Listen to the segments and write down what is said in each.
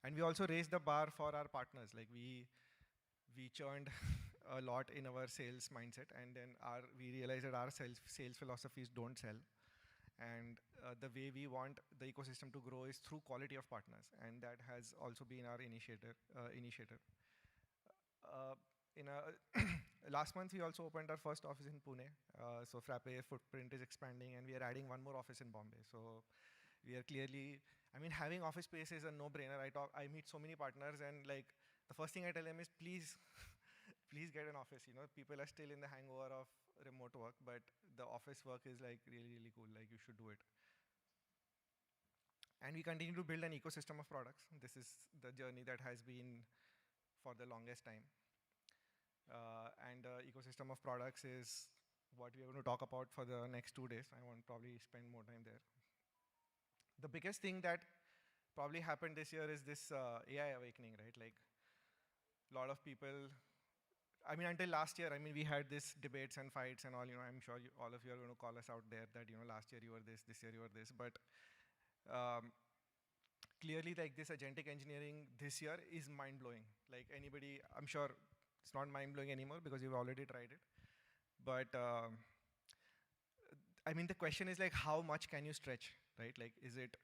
And we also raised the bar for our partners. Like we churned a lot in our sales mindset, and then we realized that our sales philosophies don't sell. And the way we want the ecosystem to grow is through quality of partners, and that has also been our initiative. Uh, in a last month, we also opened our first office in Pune. So Frappe footprint is expanding, and we are adding one more office in Bombay. So we are clearly, I mean, having office space is a no-brainer. I meet so many partners, and like the first thing I tell them is, please, please get an office. You know, people are still in the hangover of remote work, but the office work is like really, really cool. Like you should do it. And we continue to build an ecosystem of products. This is the journey that has been for the longest time. And the ecosystem of products is what we are going to talk about for the next 2 days. I want to probably spend more time there. The biggest thing that probably happened this year is this AI awakening, right? Like a lot of people, I mean, until last year, I mean, we had this debates and fights and all, you know, I'm sure all of you are going to call us out there that, you know, last year you were this year you were this. But um, clearly, like this agentic engineering this year is mind-blowing. Like anybody, I'm sure it's not mind-blowing anymore because you've already tried it. But I mean, the question is like, how much can you stretch, right? Like, is it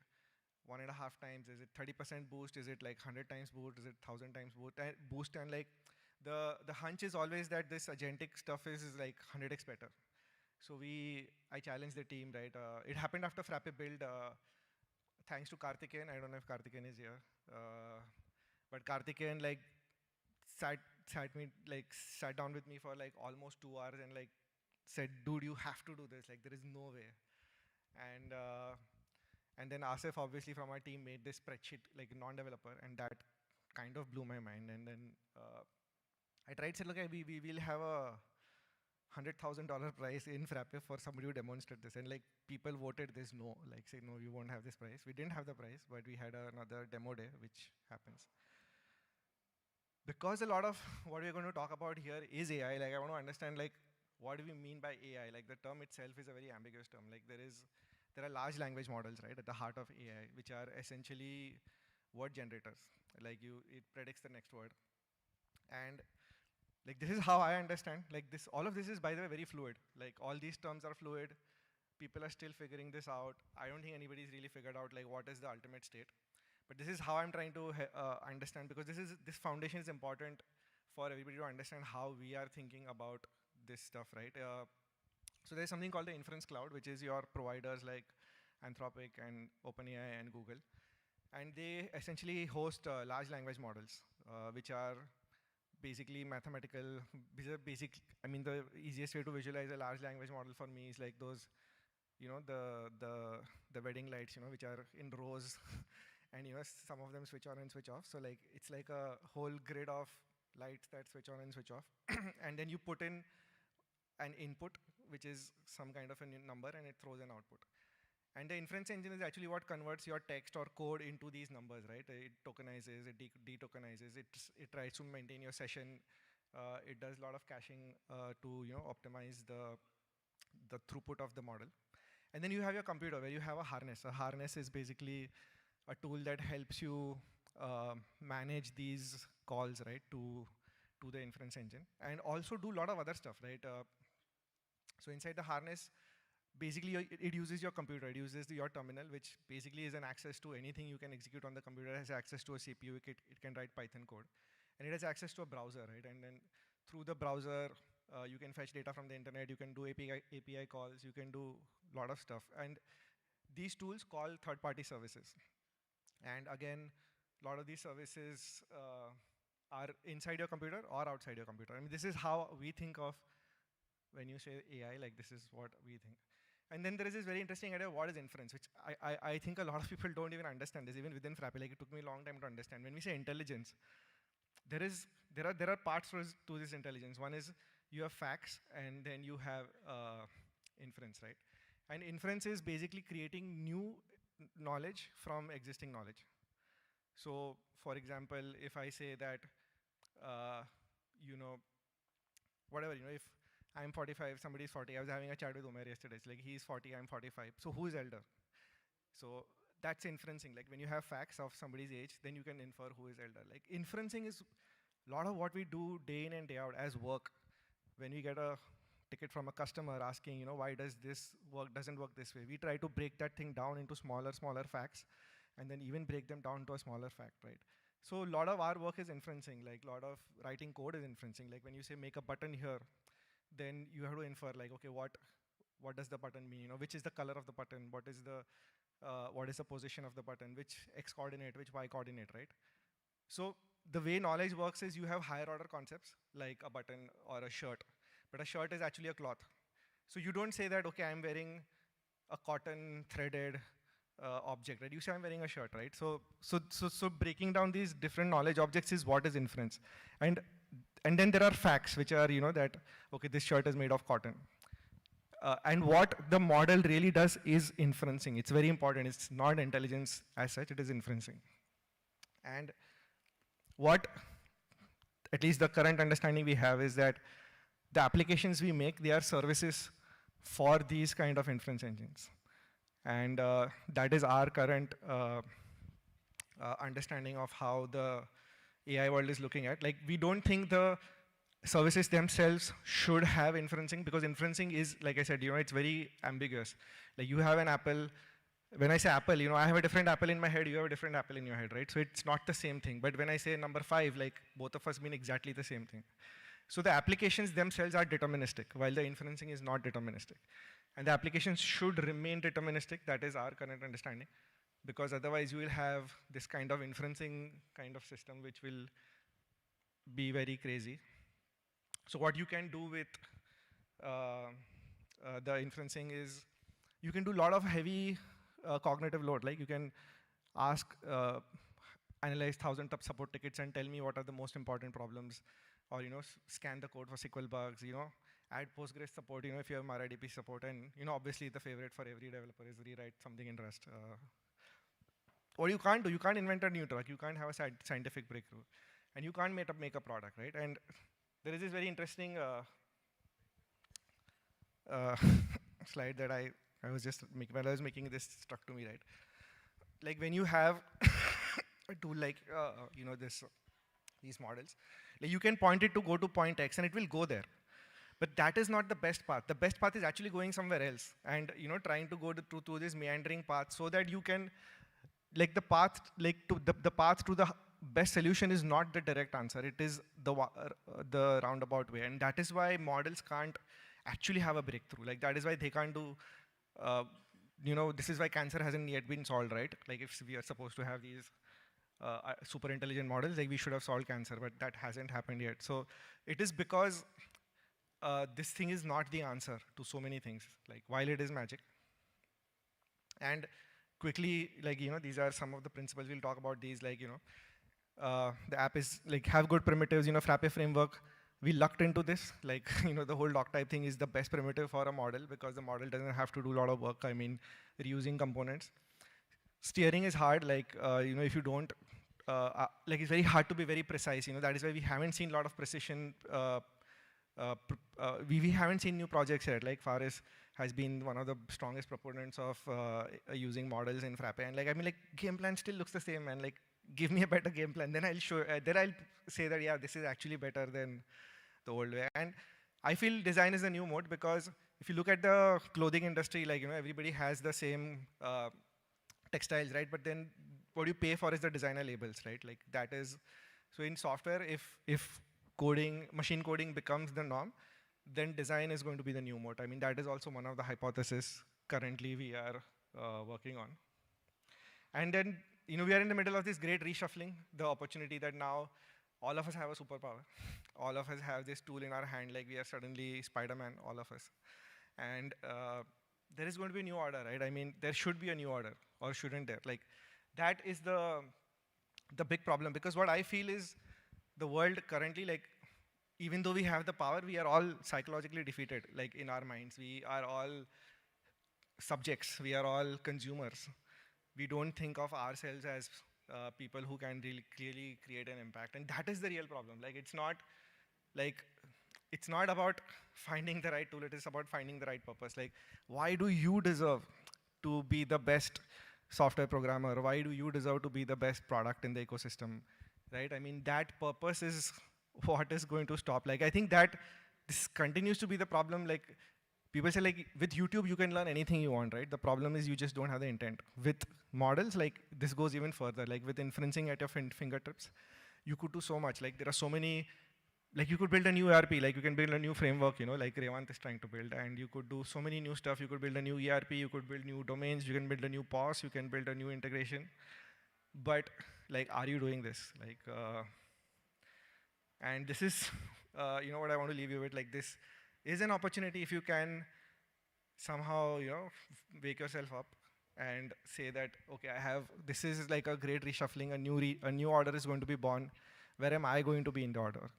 1.5 times? Is it 30% boost? Is it like 100 times boost? Is it 1,000 times boost? And like, the hunch is always that this agentic stuff is like 100x better. So I challenged the team, right? It happened after Frappe build, thanks to Karthikeyan. I don't know if Karthikeyan is here. But Karthikeyan like sat down with me for like almost 2 hours and like said, dude, you have to do this. Like there is no way. And and then Asif, obviously from our team, made this spreadsheet like non-developer, and that kind of blew my mind. And then I tried said, okay, we will have a $100,000 prize in Frappe for somebody who demonstrated this. And like people voted this no, like say, no, you won't have this prize. We didn't have the prize, but we had another demo day, which happens. Because a lot of what we're going to talk about here is AI, like I want to understand like what do we mean by AI? Like the term itself is a very ambiguous term. Like there are large language models, right, at the heart of AI, which are essentially word generators. Like it predicts the next word. And like this is how I understand. Like all of this is, by the way, very fluid. Like all these terms are fluid. People are still figuring this out. I don't think anybody's really figured out like what is the ultimate state. But this is how I'm trying to understand, because this foundation is important for everybody to understand how we are thinking about this stuff, right? So there's something called the inference cloud, which is your providers like Anthropic and OpenAI and Google. And they essentially host large language models, which are basically mathematical. These are basic, I mean, the easiest way to visualize a large language model for me is like those, you know, the wedding lights, you know, which are in rows. And you know, some of them switch on and switch off. So like, it's like a whole grid of lights that switch on and switch off. And then you put in an input, which is some kind of a number, and it throws an output. And the inference engine is actually what converts your text or code into these numbers, right? It tokenizes, it detokenizes, it tries to maintain your session. It does a lot of caching to optimize the throughput of the model. And then you have your computer where you have a harness. A harness is basically a tool that helps you manage these calls, right, to the inference engine, and also do a lot of other stuff, right? So inside the harness, basically it uses your computer, it uses your terminal, which basically is an access to anything you can execute on the computer. It has access to a CPU, it can write Python code, and it has access to a browser, right? And then through the browser, you can fetch data from the internet, you can do API calls, you can do a lot of stuff. And these tools call third-party services. And again, a lot of these services are inside your computer or outside your computer. I mean, this is how we think of when you say AI, like this is what we think. And then there is this very interesting idea of what is inference, which I think a lot of people don't even understand this, even within Frappe. Like it took me a long time to understand. When we say intelligence, there are parts to this intelligence. One is you have facts, and then you have inference, right? And inference is basically creating new knowledge from existing knowledge. So, for example, if I say that, whatever, if I'm 45, somebody is 40. I was having a chat with Umair yesterday. It's like he's 40, I'm 45. So who is elder? So that's inferencing. Like when you have facts of somebody's age, then you can infer who is elder. Like inferencing is a lot of what we do day in and day out as work. When we get a ticket from a customer asking, why does this work doesn't work this way, we try to break that thing down into smaller facts, and then even break them down to a smaller fact, right? So a lot of our work is inferencing. Like a lot of writing code is inferencing. Like when you say make a button here, then you have to infer like, okay, what does the button mean? Which is the color of the button? What is the position of the button? Which x coordinate? Which y coordinate? Right? So the way knowledge works is you have higher order concepts like a button or a shirt, but a shirt is actually a cloth. So you don't say that, okay, I'm wearing a cotton threaded object, right? You say I'm wearing a shirt, right? So breaking down these different knowledge objects is what is inference. And then there are facts, which are, that, okay, this shirt is made of cotton. And what the model really does is inferencing. It's very important. It's not intelligence as such, it is inferencing. And what, at least the current understanding we have, is that the applications we make, they are services for these kind of inference engines. And that is our current understanding of how the AI world is looking at. Like, we don't think the services themselves should have inferencing, because inferencing is, like I said, it's very ambiguous. Like, you have an apple. When I say apple, I have a different apple in my head, you have a different apple in your head, right? So it's not the same thing. But when I say number 5, like, both of us mean exactly the same thing. So the applications themselves are deterministic, while the inferencing is not deterministic. And the applications should remain deterministic. That is our current understanding. Because otherwise you will have this kind of inferencing kind of system which will be very crazy. So what you can do with the inferencing is you can do a lot of heavy cognitive load. Like you can ask, analyze 1,000 support tickets and tell me what are the most important problems, or scan the code for SQL bugs, add Postgres support, if you have MariaDB support, and obviously the favorite for every developer is rewrite something in Rust. What you can't do, you can't invent a new drug, you can't have a scientific breakthrough, and you can't make a product, right? And there is this very interesting slide that I was just making, while I was making this struck to me, right? Like when you have a tool like, these models, like you can point it to go to point X and it will go there. But that is not the best path. The best path is actually going somewhere else and trying to go to this meandering path so that you can, like the path, the path to the best solution is not the direct answer. It is the roundabout way, and that is why models can't actually have a breakthrough. Like that is why they can't do. This is why cancer hasn't yet been solved, right? Like if we are supposed to have these super intelligent models, like we should have solved cancer, but that hasn't happened yet. So it is because this thing is not the answer to so many things. Like while it is magic, and quickly, like these are some of the principles. We'll talk about these. Like the app is like have good primitives. Frappe framework. We lucked into this. Like the whole doc type thing is the best primitive for a model because the model doesn't have to do a lot of work. I mean, reusing components. Steering is hard. Like if you don't, like it's very hard to be very precise. That is why we haven't seen a lot of precision. We haven't seen new projects yet. Like Faris has been one of the strongest proponents of using models in Frappe. And like, I mean, like game plan still looks the same, man. Like, give me a better game plan. Then I'll show. Then I'll say that yeah, this is actually better than the old way. And I feel design is the new mode because if you look at the clothing industry, like everybody has the same textiles, right? But then what you pay for is the designer labels, right? Like that is so in software. If machine coding becomes the norm, then design is going to be the new mode. I mean, that is also one of the hypotheses currently we are working on. And then, we are in the middle of this great reshuffling, the opportunity that now all of us have a superpower. All of us have this tool in our hand, like we are suddenly Spider-Man, all of us. And there is going to be a new order, right? I mean, there should be a new order, or shouldn't there? Like, that is the big problem, because what I feel is the world currently, like, even though we have the power, we are all psychologically defeated, like in our minds. We are all subjects, we are all consumers. We don't think of ourselves as people who can really clearly create an impact. And that is the real problem. Like it's not about finding the right tool, it is about finding the right purpose. Like, why do you deserve to be the best software programmer? Why do you deserve to be the best product in the ecosystem, right? I mean, that purpose is what is going to stop. Like, I think that this continues to be the problem. Like, people say, like, with YouTube, you can learn anything you want, right? The problem is you just don't have the intent. With models, like, this goes even further. Like, with inferencing at your fingertips, you could do so much. Like, there are so many, like, you could build a new ERP, like, you can build a new framework, you know, like Revant is trying to build, and you could do so many new stuff. You could build a new ERP, you could build new domains, you can build a new POS, you can build a new integration. But, like, are you doing this? Like, and this is, you know, what I want to leave you with. Like, this is an opportunity if you can somehow, you know, wake yourself up and say that, okay, this is like a great reshuffling, a new order is going to be born. Where am I going to be in the order?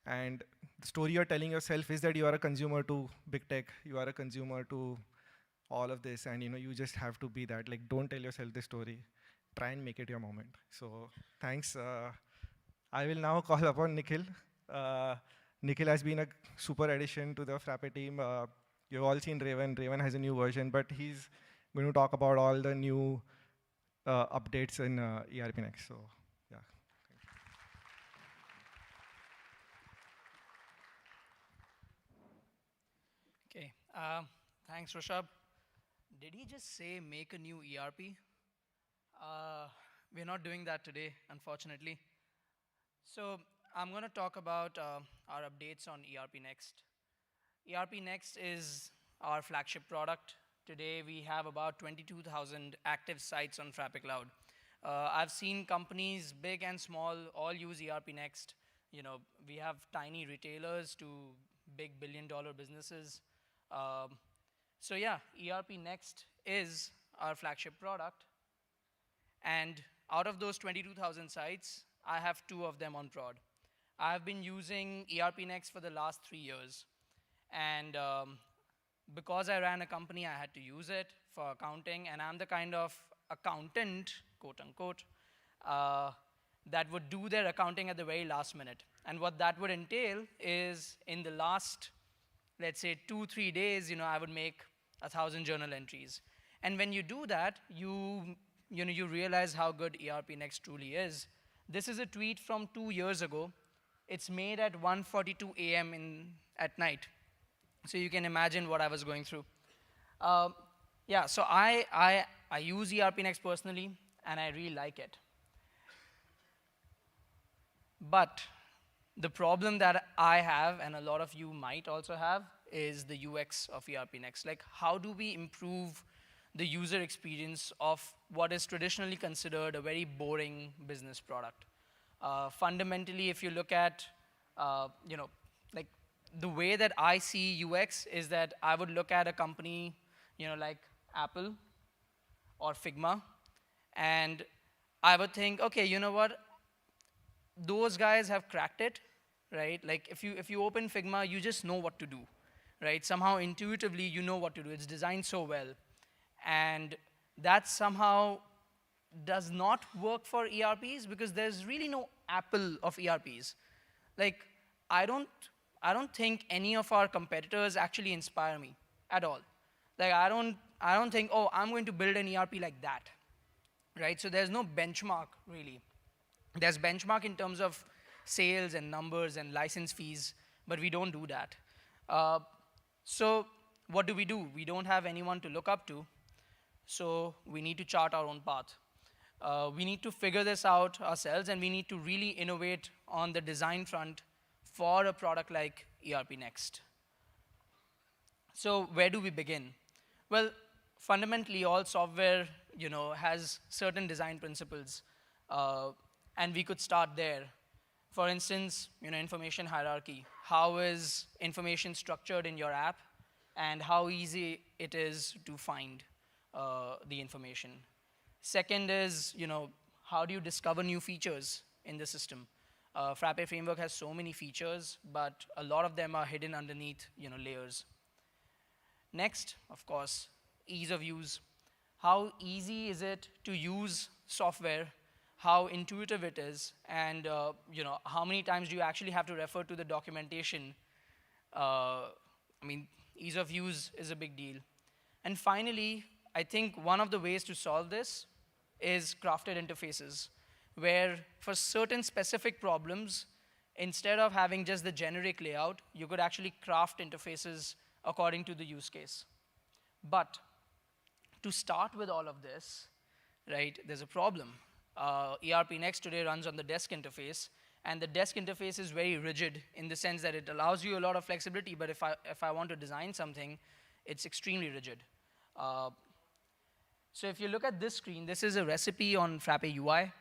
And the story you're telling yourself is that you are a consumer to big tech, you are a consumer to all of this, and, you know, you just have to be that. Like, don't tell yourself this story. Try and make it your moment. So thanks. I will now call upon Nikhil. Nikhil has been a super addition to the Frappe team. You've all seen Raven. Raven has a new version, but he's going to talk about all the new updates in ERP Next. So, yeah. Okay. Thanks, Rishabh. Did he just say make a new ERP? We're not doing that today, unfortunately. So I'm going to talk about our updates on ERP Next. ERP Next is our flagship product. Today we have about 22,000 active sites on Frappe Cloud. I've seen companies, big and small, all use ERP Next. You know, we have tiny retailers to big billion-dollar businesses. So yeah, ERP Next is our flagship product. And out of those 22,000 sites, I have 2 of them on prod. I've been using ERP Next for the last 3 years. And because I ran a company, I had to use it for accounting. And I'm the kind of accountant, quote unquote, that would do their accounting at the very last minute. And what that would entail is in the last, let's say, 2-3 days, you know, I would make 1,000 journal entries. And when you do that, you realize how good ERP Next truly is. This is a tweet from 2 years ago. It's made at 1:42 a.m. at night. So you can imagine what I was going through. Yeah, so I use ERP Next personally, and I really like it. But the problem that I have, and a lot of you might also have, is the UX of ERP Next. Like, how do we improve the user experience of what is traditionally considered a very boring business product? Fundamentally, if you look at, like the way that I see UX is that I would look at a company, like Apple or Figma, and I would think, okay, you know what? Those guys have cracked it, right? Like if you open Figma, you just know what to do, right? Somehow intuitively you know what to do. It's designed so well. And that somehow does not work for ERPs because there's really no Apple of ERPs. Like I don't think any of our competitors actually inspire me at all. Like I don't think, oh, I'm going to build an ERP like that, right? So there's no benchmark really. There's benchmark in terms of sales and numbers and license fees, but we don't do that. So what do? We don't have anyone to look up to, so we need to chart our own path. We need to figure this out ourselves, and we need to really innovate on the design front for a product like ERP Next. So where do we begin? Well, fundamentally, all software has certain design principles. And we could start there. For instance, information hierarchy. How is information structured in your app, and how easy it is to find the information. Second is, how do you discover new features in the system? Frappe framework has so many features, but a lot of them are hidden underneath, layers. Next, of course, ease of use. How easy is it to use software? How intuitive it is, and how many times do you actually have to refer to the documentation? I mean, ease of use is a big deal. And finally, I think one of the ways to solve this is crafted interfaces, where for certain specific problems, instead of having just the generic layout, you could actually craft interfaces according to the use case. But to start with all of this, right, there's a problem. ERP Next today runs on the desk interface, and the desk interface is very rigid in the sense that it allows you a lot of flexibility, but if I want to design something, it's extremely rigid. So if you look at this screen, this is a recipe on Frappe UI.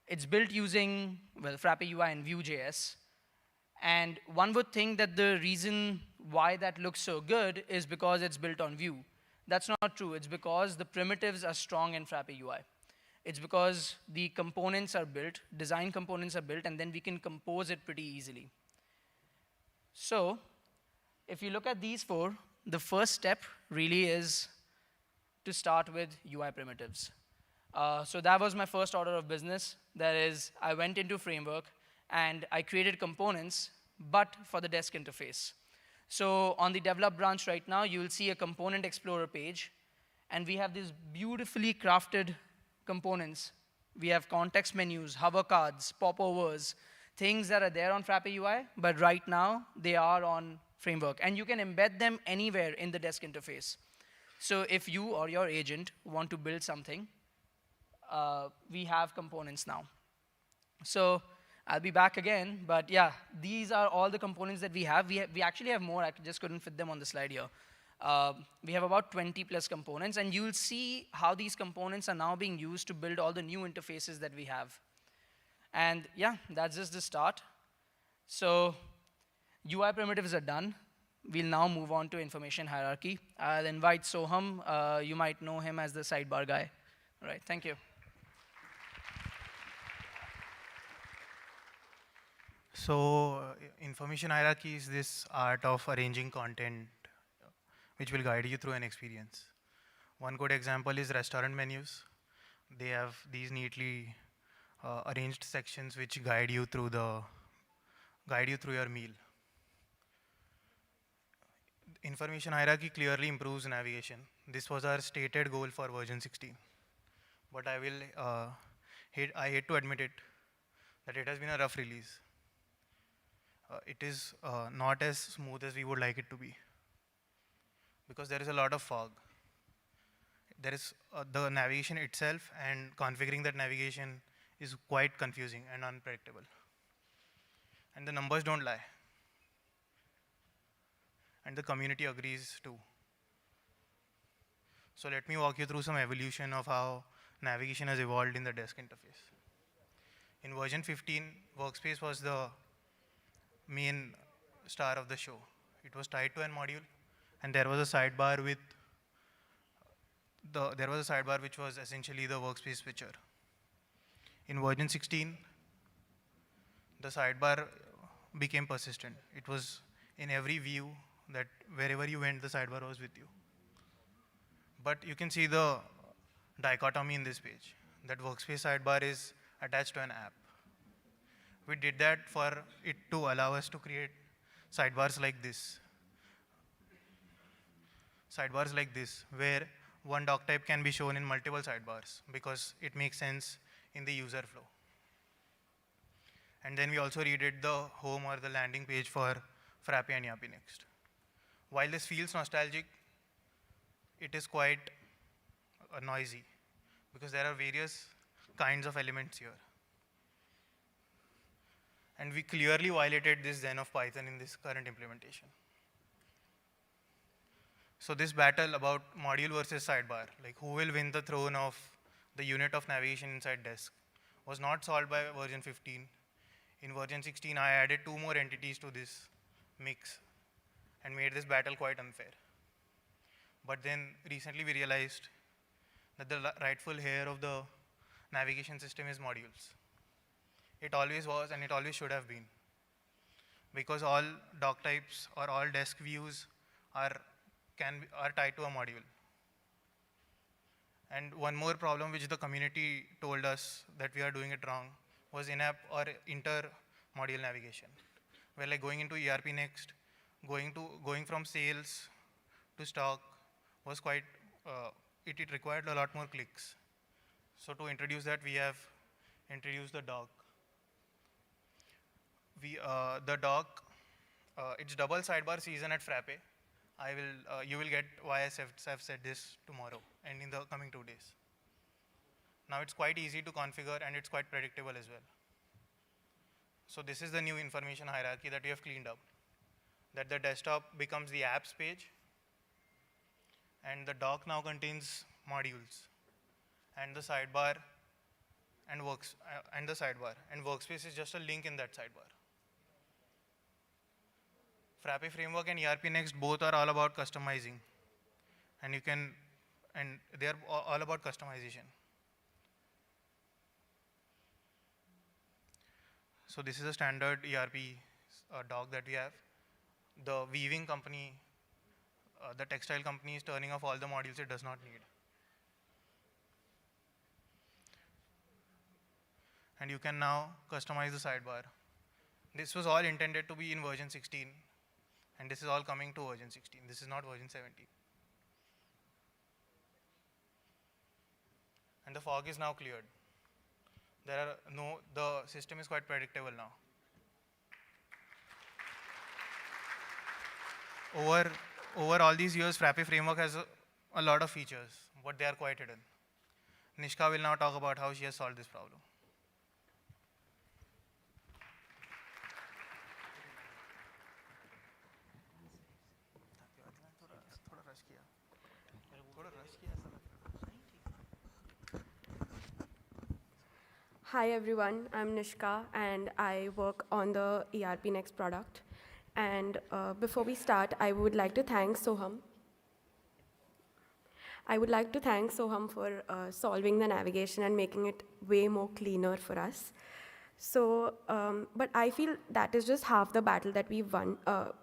It's built using, well, Frappe UI and Vue.js. And one would think that the reason why that looks so good is because it's built on Vue. That's not true. It's because the primitives are strong in Frappe UI. It's because the components are built, design components are built, and then we can compose it pretty easily. So if you look at these four, the first step really is to start with UI primitives. So that was my first order of business. That is, I went into Framework, and I created components, but for the desk interface. So on the develop branch right now, you'll see a component explorer page, and we have these beautifully crafted components. We have context menus, hover cards, popovers, things that are there on Frappe UI, but right now, they are on Framework. And you can embed them anywhere in the desk interface. So if you or your agent want to build something, we have components now. So I'll be back again, but yeah, these are all the components that we have. We actually have more, I just couldn't fit them on the slide here. We have about 20 plus components, and you'll see how these components are now being used to build all the new interfaces that we have. And yeah, that's just the start. So UI primitives are done. We'll now move on to information hierarchy. I'll invite Soham. You might know him as the sidebar guy. All right, thank you. So information hierarchy is this art of arranging content which will guide you through an experience. One good example is restaurant menus. They have these neatly arranged sections which guide you through your meal. Information hierarchy clearly improves navigation. This was our stated goal for version 16. But I hate to admit it, that it has been a rough release. It is not as smooth as we would like it to be, because there is a lot of fog. There is the navigation itself, and configuring that navigation is quite confusing and unpredictable. And the numbers don't lie. And the community agrees too. So let me walk you through some evolution of how navigation has evolved in the desk interface. In version 15, workspace was the main star of the show. It was tied to an module, and there was a sidebar which was essentially the workspace switcher. In version 16, the sidebar became persistent. It was in every view, that wherever you went, the sidebar was with you. But you can see the dichotomy in this page, that workspace sidebar is attached to an app. We did that for it to allow us to create sidebars like this. Sidebars like this, where one doc type can be shown in multiple sidebars, because it makes sense in the user flow. And then we also redid the home or the landing page for Frappe and ERP Next. While this feels nostalgic, it is quite noisy, because there are various kinds of elements here. And we clearly violated this Zen of Python in this current implementation. So this battle about module versus sidebar, like who will win the throne of the unit of navigation inside desk, was not solved by version 15. In version 16, I added 2 more entities to this mix and made this battle quite unfair. But then recently we realized that the rightful heir of the navigation system is modules. It always was, and it always should have been, because all doc types or all desk views are tied to a module. And one more problem which the community told us that we are doing it wrong was in-app or inter-module navigation, where like going into ERP Next, going from sales to stock was quite it required a lot more clicks. So to introduce that, we have introduced the doc. The doc, it's double sidebar season at Frappe. You will get why I have said this tomorrow and in the coming 2 days. Now it's quite easy to configure and it's quite predictable as well. So this is the new information hierarchy that we have cleaned up. That the desktop becomes the apps page, and the doc now contains modules, and the sidebar and workspace is just a link in that sidebar. Frappe framework and ERP Next both are all about customizing, and they are all about customization. So this is a standard ERP doc that we have. The weaving company, the textile company is turning off all the modules it does not need. And you can now customize the sidebar. This was all intended to be in version 16, and this is all coming to version 16. This is not version 17. And the fog is now cleared. The system is quite predictable now. Over all these years, Frappe framework has a lot of features, but they are quite hidden. Nishka will now talk about how she has solved this problem. Hi everyone, I'm Nishka and I work on the ERP Next product. And before we start, I would like to thank Soham. For solving the navigation and making it way more cleaner for us. So, but I feel that is just half the battle that we've won,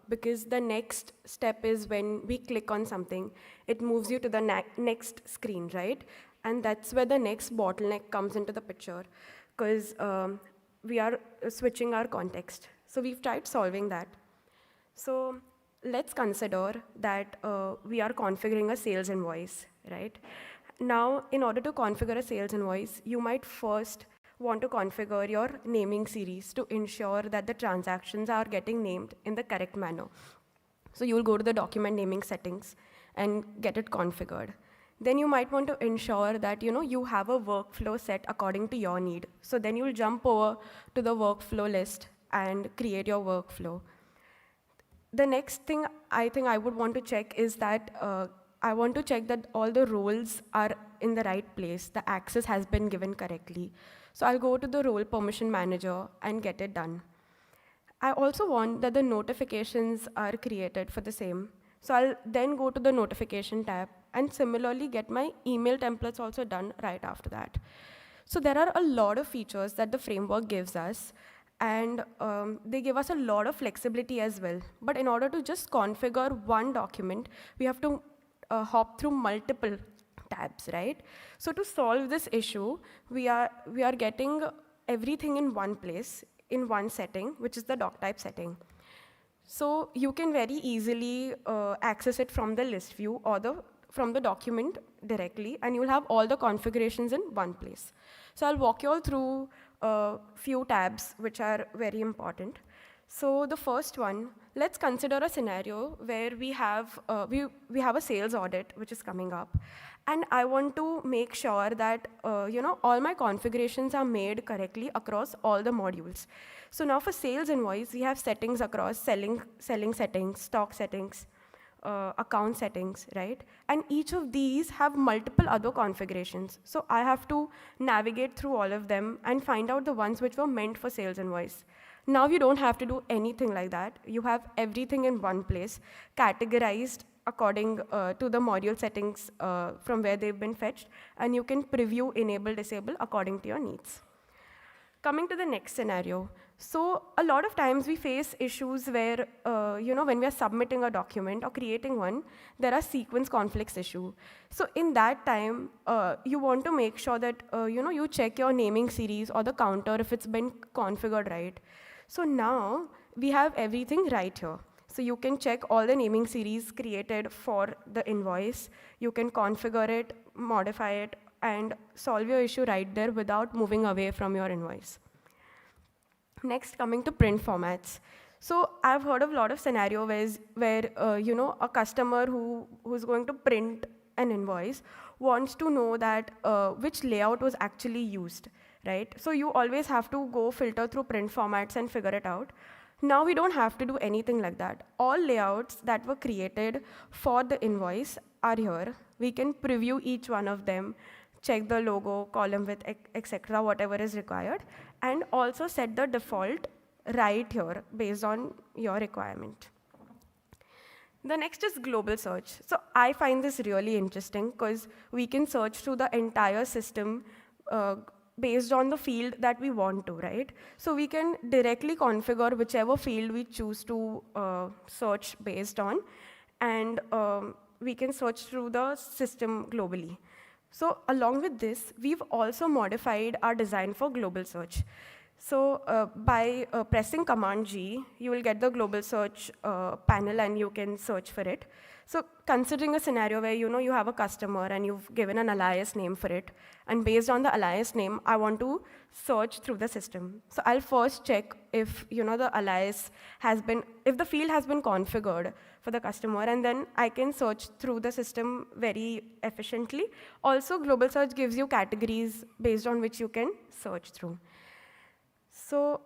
because the next step is when we click on something, it moves you to the next screen, right? And that's where the next bottleneck comes into the picture, because we are switching our context. So we've tried solving that. So let's consider that we are configuring a sales invoice, right? Now, in order to configure a sales invoice, you might first want to configure your naming series to ensure that the transactions are getting named in the correct manner. So you'll go to the document naming settings and get it configured. Then you might want to ensure that you have a workflow set according to your need. So then you'll jump over to the workflow list and create your workflow. The next thing I think I would want to check is that I want to check that all the roles are in the right place. The access has been given correctly. So I'll go to the role permission manager and get it done. I also want that the notifications are created for the same. So I'll then go to the notification tab and similarly get my email templates also done right after that. So there are a lot of features that the framework gives us, and they give us a lot of flexibility as well. But in order to just configure one document, we have to hop through multiple tabs, right? So to solve this issue, we are getting everything in one place, in one setting, which is the doc type setting. So you can very easily access it from the list view or from the document directly, and you'll have all the configurations in one place. So I'll walk you all through a few tabs which are very important. So the first one, let's consider a scenario where we have a sales audit which is coming up, and I want to make sure that all my configurations are made correctly across all the modules. So now for sales invoice, we have settings across selling settings, stock settings, account settings, right? And each of these have multiple other configurations. So I have to navigate through all of them and find out the ones which were meant for sales invoice. Now you don't have to do anything like that. You have everything in one place, categorized according to the module settings from where they've been fetched, and you can preview, enable, disable according to your needs. Coming to the next scenario. So a lot of times we face issues where, when we are submitting a document or creating one, there are sequence conflicts issue. So in that time, you want to make sure that, you check your naming series or the counter if it's been configured right. So now we have everything right here. So you can check all the naming series created for the invoice. You can configure it modify it, and solve your issue right there without moving away from your invoice. Next, coming to print formats. So I've heard of a lot of scenarios where a customer who's going to print an invoice wants to know that which layout was actually used, right? So you always have to go filter through print formats and figure it out. Now we don't have to do anything like that. All layouts that were created for the invoice are here. We can preview each one of them, check the logo, column width, etc., whatever is required, and also set the default right here based on your requirement. The next is global search. So I find this really interesting because we can search through the entire system based on the field that we want to, right? So we can directly configure whichever field we choose to search based on, and we can search through the system globally. So along with this, we've also modified our design for global search. So by pressing Command G, you will get the global search panel and you can search for it. So considering a scenario where you have a customer and you've given an alias name for it, and based on the alias name, I want to search through the system. So I'll first check if the alias has been, if the field has been configured for the customer, and then I can search through the system very efficiently. Also, global search gives you categories based on which you can search through. So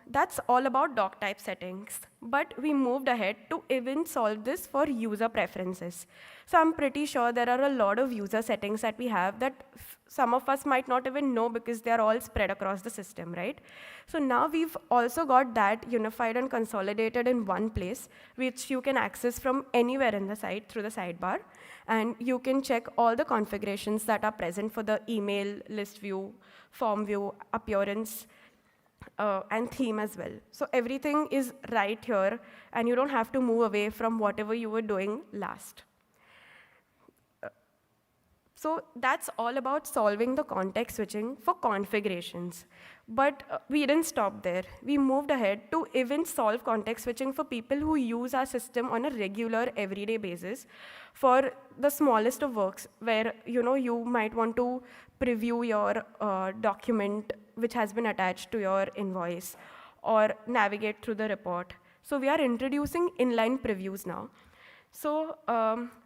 that's all about doc type settings. But we moved ahead to even solve this for user preferences. So I'm pretty sure there are a lot of user settings that we have that some of us might not even know because they're all spread across the system, right? So now we've also got that unified and consolidated in one place, which you can access from anywhere in the site through the sidebar. And you can check all the configurations that are present for the email, list view, form view, appearance, and theme as well. So everything is right here, and you don't have to move away from whatever you were doing last. So that's all about solving the context switching for configurations. But we didn't stop there. We moved ahead to even solve context switching for people who use our system on a regular, everyday basis for the smallest of works, where you might want to preview your document which has been attached to your invoice, or navigate through the report. So we are introducing inline previews now. So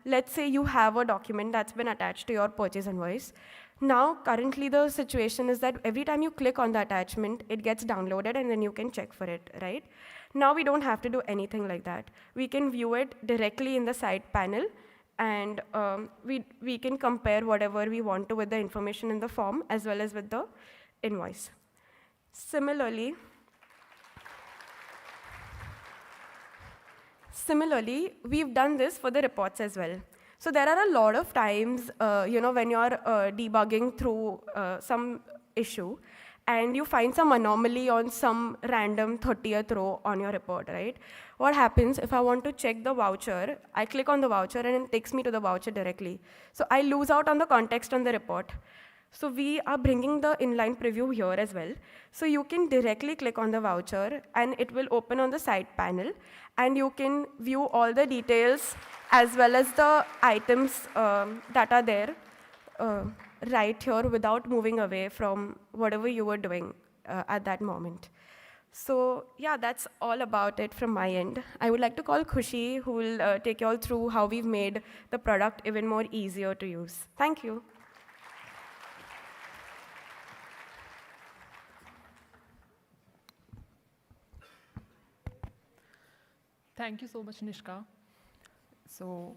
let's say you have a document that's been attached to your purchase invoice. Now, currently the situation is that every time you click on the attachment, it gets downloaded and then you can check for it, right? Now we don't have to do anything like that. We can view it directly in the side panel, and we can compare whatever we want to with the information in the form as well as with the invoice. Similarly, we've done this for the reports as well. So there are a lot of times, when you're debugging through some issue, and you find some anomaly on some random 30th row on your report, right? What happens if I want to check the voucher? I click on the voucher, and it takes me to the voucher directly. So I lose out on the context on the report. So we are bringing the inline preview here as well. So you can directly click on the voucher, and it will open on the side panel, and you can view all the details as well as the items that are there right here without moving away from whatever you were doing at that moment. So yeah, that's all about it from my end. I would like to call Khushi, who will take you all through how we've made the product even more easier to use. Thank you. Thank you so much, Nishka. So,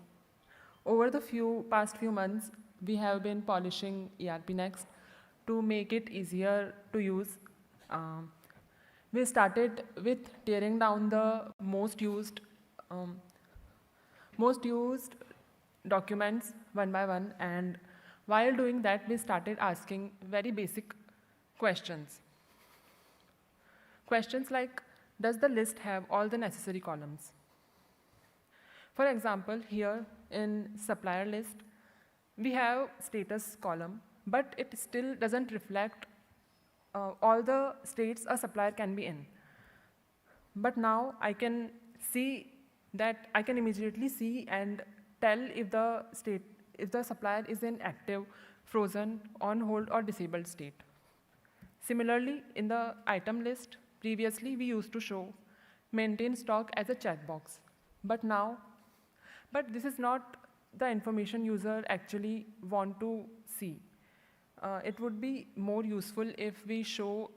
over the past few months, we have been polishing ERP Next to make it easier to use. We started with tearing down the most used documents one by one, and while doing that, we started asking very basic questions. Questions like, does the list have all the necessary columns? For example, here in supplier list, we have status column, but it still doesn't reflect all the states a supplier can be in. But now I can immediately see and tell if the if the supplier is in active, frozen, on hold, or disabled state. Similarly, in the item list, previously we used to show maintain stock as a checkbox, but this is not the information user actually want to see. It would be more useful if we show,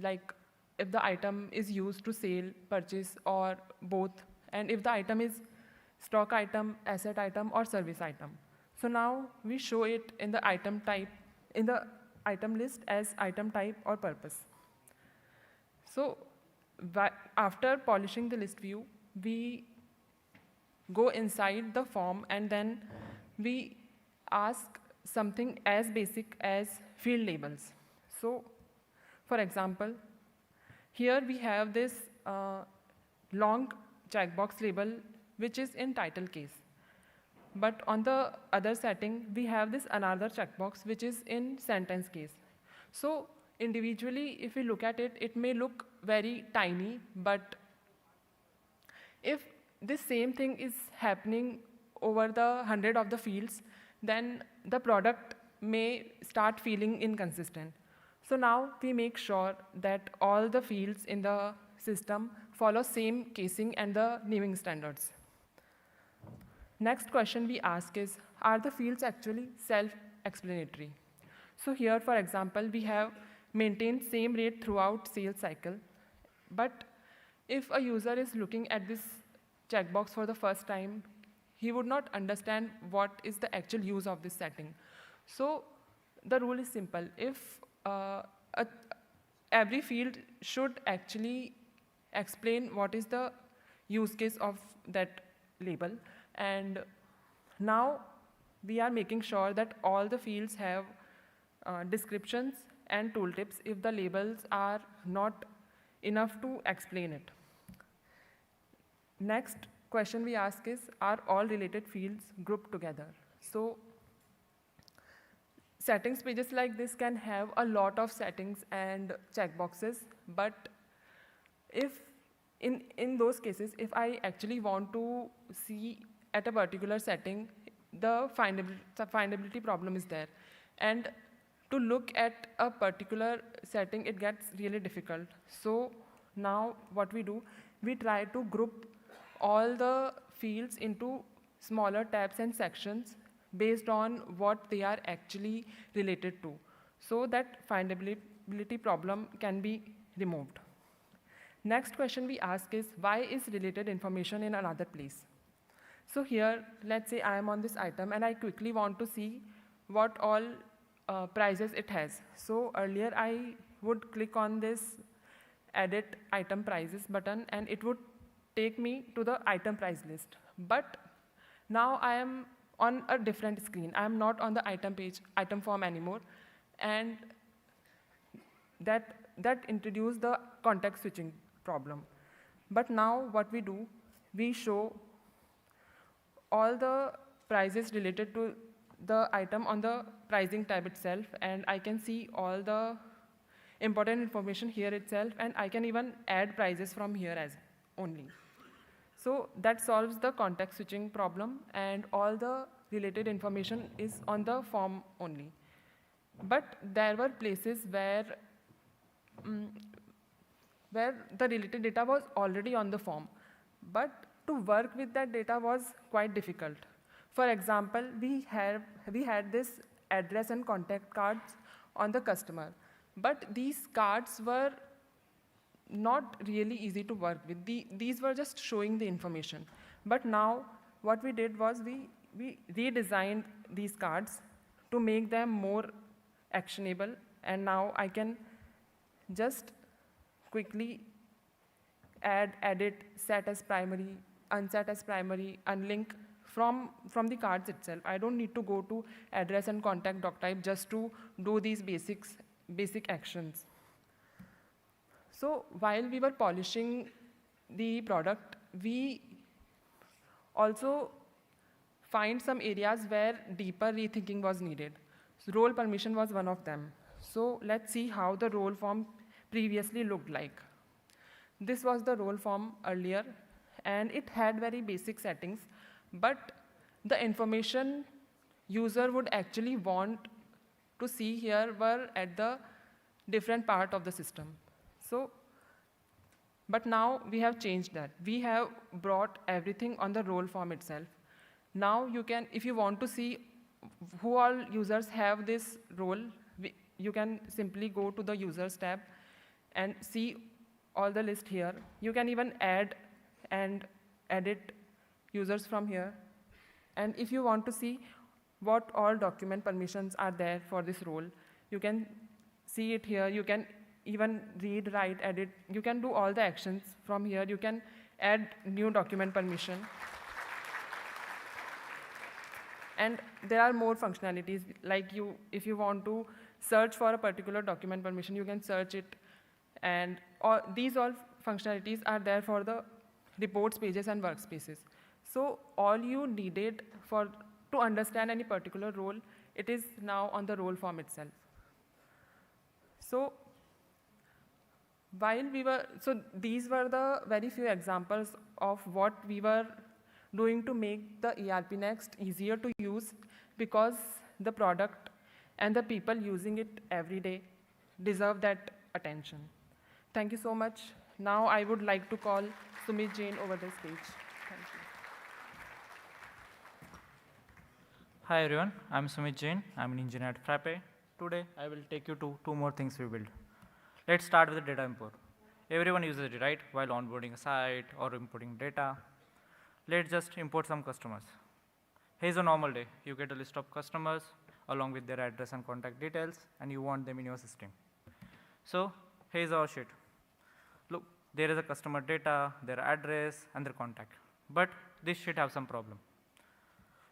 like, if the item is used to sale, purchase, or both, and if the item is stock item, asset item, or service item. So now we show it in the item type, in the item list as item type or purpose. So after polishing the list view, we go inside the form and then we ask something as basic as field labels. So for example, here we have this long checkbox label which is in title case. But on the other setting, we have this another checkbox which is in sentence case. So individually, if we look at it, it may look very tiny, but if this same thing is happening over the 100 of the fields, then the product may start feeling inconsistent. So now we make sure that all the fields in the system follow same casing and the naming standards. Next question we ask is, are the fields actually self-explanatory? So here, for example, we have maintained same rate throughout sales cycle, but if a user is looking at this checkbox for the first time, he would not understand what is the actual use of this setting. So the rule is simple. If every field should actually explain what is the use case of that label. And now we are making sure that all the fields have descriptions and tooltips if the labels are not enough to explain it. Next question we ask is, are all related fields grouped together? So settings pages like this can have a lot of settings and checkboxes, but if in those cases, if I actually want to see at a particular setting, the findability problem is there. And to look at a particular setting, it gets really difficult. So now what we do, we try to group all the fields into smaller tabs and sections based on what they are actually related to, so that findability problem can be removed. Next question we ask is, why is related information in another place? So here, let's say I am on this item and I quickly want to see what all prices it has. So earlier I would click on this edit item prices button and it would take me to the item price list. But now I am on a different screen. I am not on the item page, item form anymore. And that introduced the context switching problem. But now what we do, we show all the prices related to the item on the pricing tab itself, and I can see all the important information here itself, and I can even add prices from here as only. So that solves the context switching problem, and all the related information is on the form only. But there were places where the related data was already on the form, but to work with that data was quite difficult. For example, we had this address and contact cards on the customer, but these cards were not really easy to work with. These were just showing the information. But now what we did was we redesigned these cards to make them more actionable, and now I can just quickly add, edit, set as primary, unset as primary, unlink from the cards itself. I don't need to go to address and contact doc type just to do these basic actions. So while we were polishing the product, we also find some areas where deeper rethinking was needed. So role permission was one of them. So let's see how the role form previously looked like. This was the role form earlier, and it had very basic settings, but the information user would actually want to see here were at the different part of the system. So, but now we have changed that. We have brought everything on the role form itself. Now you can, if you want to see who all users have this role, you can simply go to the users tab and see all the list here. You can even add and edit users from here. And if you want to see what all document permissions are there for this role, you can see it here. You can even read, write, edit. You can do all the actions from here. You can add new document permission. And there are more functionalities, like if you want to search for a particular document permission, you can search it. And these all functionalities are there for the reports pages and workspaces. So all you needed to understand any particular role, it is now on the role form itself. So these were the very few examples of what we were doing to make the ERP Next easier to use, because the product and the people using it every day deserve that attention. Thank you so much. Now I would like to call Sumit Jain over the stage. Thank you. Hi everyone, I'm Sumit Jain. I'm an engineer at Frappe. Today I will take you to two more things we built. Let's start with the data import. Everyone uses it, right, while onboarding a site or importing data. Let's just import some customers. Here's a normal day. You get a list of customers along with their address and contact details, and you want them in your system. So here's our sheet. Look, there is a customer data, their address, and their contact. But this sheet has some problem.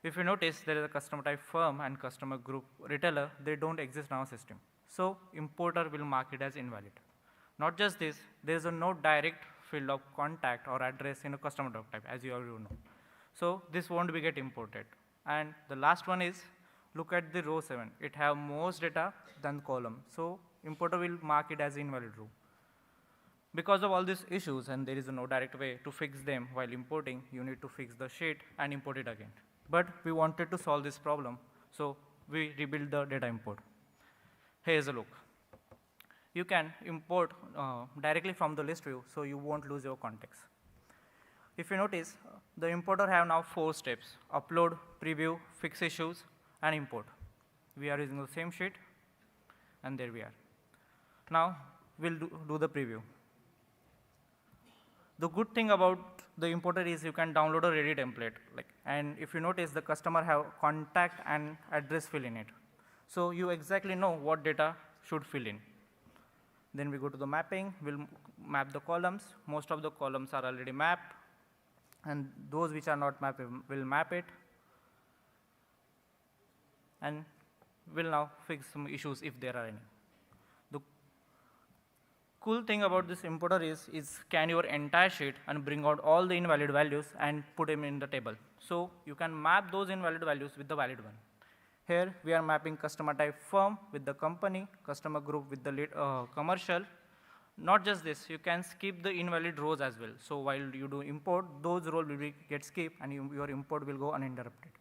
If you notice, there is a customer type firm and customer group retailer. They don't exist in our system. So importer will mark it as invalid. Not just this, there is no direct field of contact or address in a customer type, as you already know. So this won't be get imported. And the last one is, look at the row 7. It have more data than column. So importer will mark it as invalid row. Because of all these issues, and there is no direct way to fix them while importing, you need to fix the sheet and import it again. But we wanted to solve this problem, so we rebuilt the data import. Here's a look. You can import directly from the list view, so you won't lose your context. If you notice, the importer have now 4 steps: upload, preview, fix issues, and import. We are using the same sheet, and there we are. Now we'll do the preview. The good thing about the importer is you can download a ready template. And if you notice, the customer have contact and address fill in it. So you exactly know what data should fill in. Then we go to the mapping. We'll map the columns. Most of the columns are already mapped. And those which are not mapped, we'll map it. And we'll now fix some issues if there are any. The cool thing about this importer is scan your entire sheet and bring out all the invalid values and put them in the table. So you can map those invalid values with the valid one. Here we are mapping customer type firm with the company, customer group with the commercial. Not just this, you can skip the invalid rows as well. So while you do import, those rows will get skipped and your import will go uninterrupted.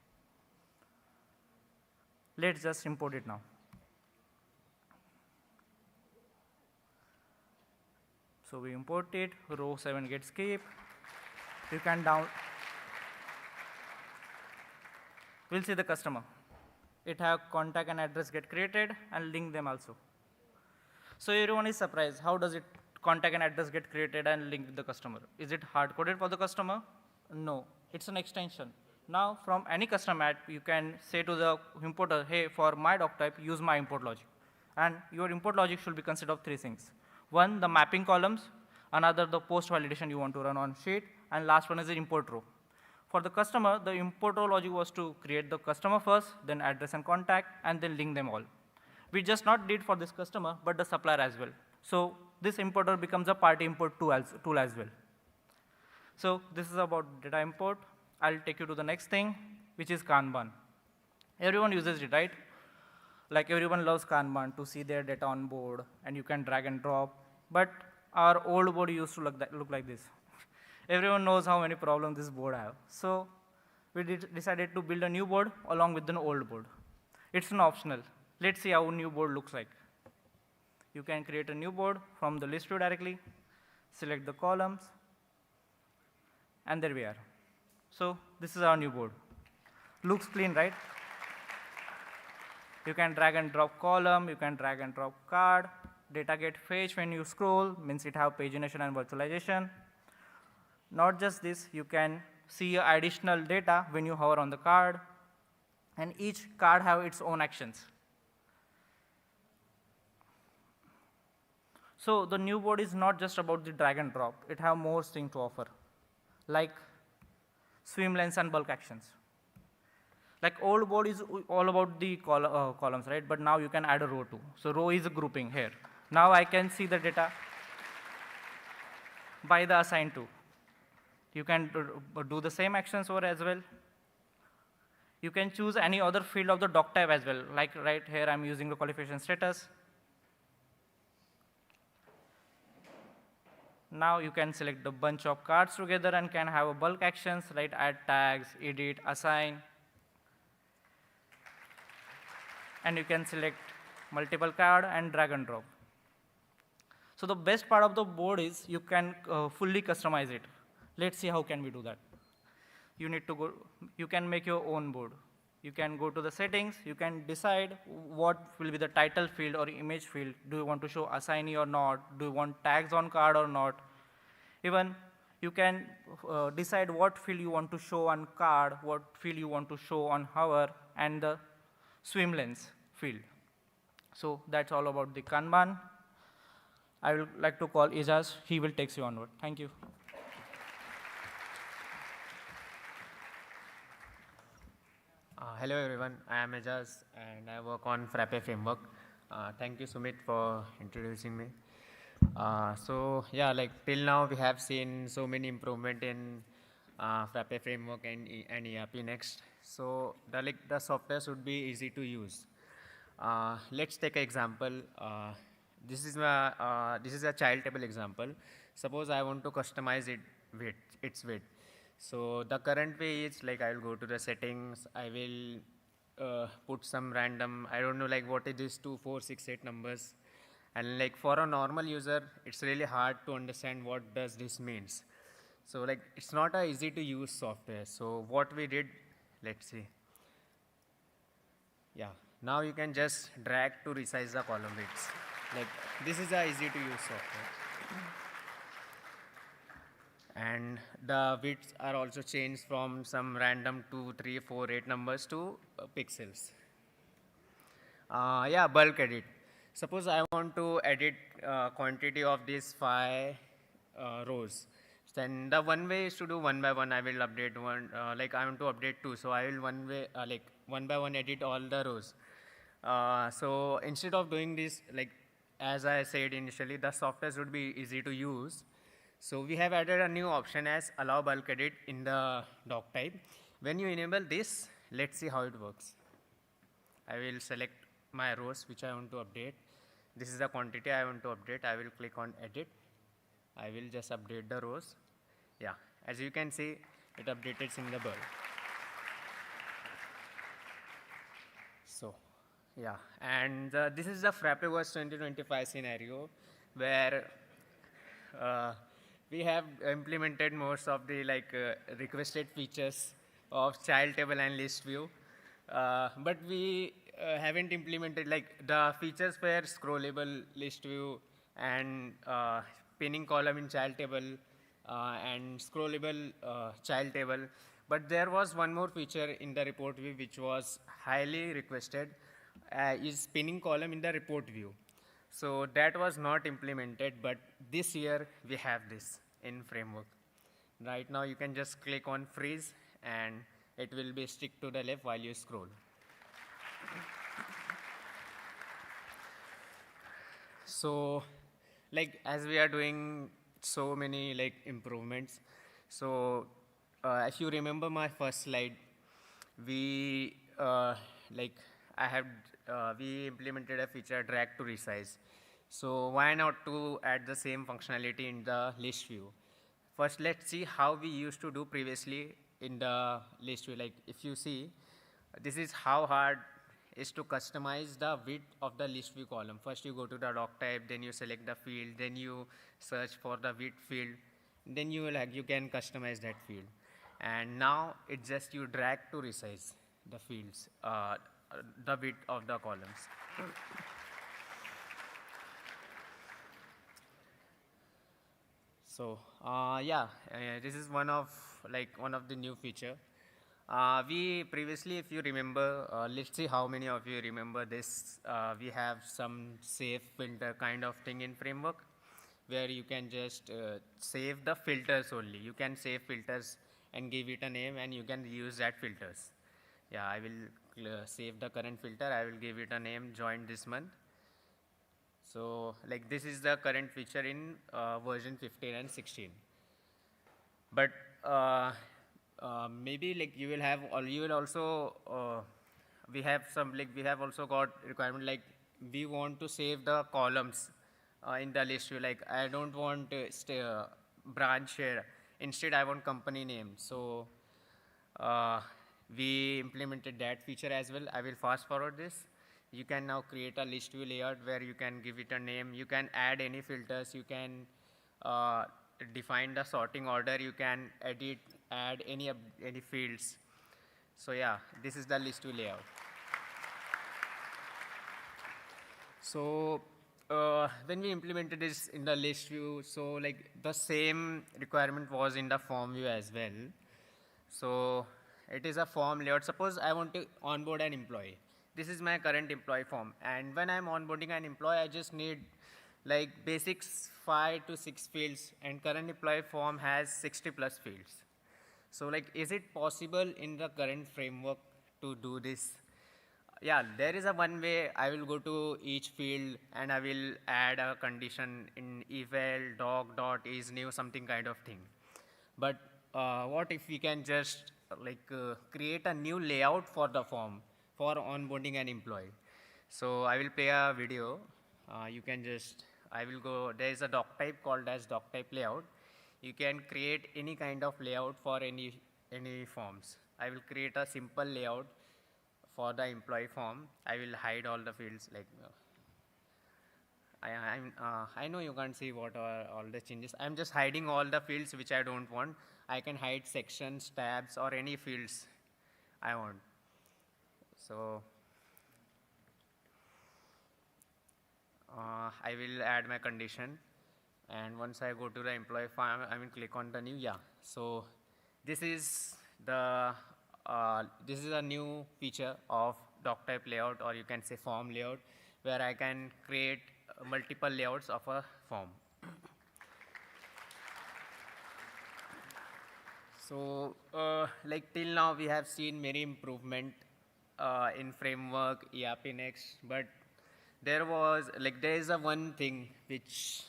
Let's just import it now. So we import it, row 7 gets skipped. You can we'll see the customer. It have contact and address get created and link them also. So everyone is surprised, how does it contact and address get created and linked with the customer? Is it hard-coded for the customer? No, it's an extension. Now from any custom add, you can say to the importer, hey, for my doc type, use my import logic. And your import logic should be considered of 3 things. One, the mapping columns, another, the post validation you want to run on sheet, and last one is the import row. For the customer, the import row logic was to create the customer first, then address and contact, and then link them all. We just not did for this customer, but the supplier as well. So this importer becomes a party import tool as well. So this is about data import. I'll take you to the next thing, which is Kanban. Everyone uses it, right? Like everyone loves Kanban to see their data on board, and you can drag and drop. But our old board used to look like this. Everyone knows how many problems this board have. So we decided to build a new board along with an old board. It's an optional. Let's see how a new board looks like. You can create a new board from the list view directly, select the columns, and there we are. So this is our new board. Looks clean, right? You can drag and drop column, you can drag and drop card, data get fetched when you scroll, means it have pagination and virtualization. Not just this, you can see additional data when you hover on the card, and each card have its own actions. So the new board is not just about the drag and drop, it have more things to offer, like swim lanes and bulk actions. Like old board is all about the columns, right? But now you can add a row too. So row is a grouping here. Now I can see the data by the assigned to. You can do the same actions over as well. You can choose any other field of the doc type as well. Like right here, I'm using the qualification status. Now you can select a bunch of cards together and can have a bulk actions, right? Add tags, edit, assign. And you can select multiple card and drag and drop. So the best part of the board is you can fully customize it. Let's see how can we do that. You need to go, you can make your own board. You can go to the settings, you can decide what will be the title field or image field. Do you want to show assignee or not? Do you want tags on card or not? Even you can decide what field you want to show on card, what field you want to show on hover, and the swim lanes field. So that's all about the Kanban. I would like to call Ijaz. He will take you onward. Thank you. Hello everyone, I am Ijaz and I work on Frappe framework. Thank you Sumit for introducing me. So yeah, like till now we have seen so many improvement in Frappe framework and ERP Next. So the software should be easy to use. Let's take an example. This is a child table example. Suppose I want to customize its width. So the current way is like I will go to the settings. I will put some random. I don't know like what is this 2, 4, 6, 8 numbers. And like for a normal user, it's really hard to understand what does this means. So like it's not a easy to use software. So what we did, let's see. Yeah, now you can just drag to resize the column widths. Like this is a easy to use software. And the widths are also changed from some random 2, 3, 4, 8 numbers to pixels. Yeah, bulk edit. Suppose I want to edit quantity of these 5 rows. Then the one way is to do one by one. I will update one, like I want to update 2. So I will like one by one edit all the rows. So instead of doing this, like as I said initially, the software should be easy to use. So we have added a new option as allow bulk edit in the doc type. When you enable this, let's see how it works. I will select my rows which I want to update. This is the quantity I want to update. I will click on edit. I will just update the rows. Yeah, as you can see, it updated in the bulk. So, yeah, and this is the Frappeverse 2025 scenario where we have implemented most of the requested features of child table and list view, but we haven't implemented like the features were scrollable list view and pinning column in child table and scrollable child table. But there was one more feature in the report view which was highly requested, is pinning column in the report view. So that was not implemented, but this year we have this in framework. Right now you can just click on freeze and it will be stick to the left while you scroll. So like as we are doing so many like improvements, so if you remember my first slide, we we implemented a feature drag to resize. So why not to add the same functionality in the list view? First, let's see how we used to do previously in the list view. Like if you see, this is how hard is to customize the width of the list view column. First you go to the doc type, then you select the field, then you search for the width field, then you can customize that field. And now it's just you drag to resize the fields, the width of the columns. So this is one of the new feature. We previously, if you remember, let's see how many of you remember this. We have some save filter kind of thing in framework, where you can just save the filters only. You can save filters and give it a name, and you can use that filters. Yeah, I will save the current filter. I will give it a name, join this month. So like this is the current feature in version 15 and 16. But maybe like you will have, or you will also, we have also got requirement like we want to save the columns in the list view. Like I don't want branch here. Instead, I want company name. So we implemented that feature as well. I will fast forward this. You can now create a list view layout where you can give it a name. You can add any filters. You can define the sorting order. You can add any fields. So yeah, this is the list view layout. So when we implemented this in the list view, so like the same requirement was in the form view as well. So it is a form layout. Suppose I want to onboard an employee. This is my current employee form. And when I'm onboarding an employee, I just need like basics 5 to 6 fields, and current employee form has 60 plus fields. So like, is it possible in the current framework to do this? Yeah, there is a one way. I will go to each field and I will add a condition in eval doc.isNew, something kind of thing. But what if we can just create a new layout for the form for onboarding an employee? So I will play a video. You can just, I will go, there is a doc type called as doc type layout. You can create any kind of layout for any forms. I will create a simple layout for the employee form. I will hide all the fields. Like I know you can't see what are all the changes. I'm just hiding all the fields which I don't want. I can hide sections, tabs, or any fields I want. So I will add my condition, and once I go to the employee form, I will click on the new. Yeah. So this is the this is a new feature of doc type layout, or you can say form layout, where I can create multiple layouts of a form. So like till now we have seen many improvement in framework, ERP Next, but there is a one thing which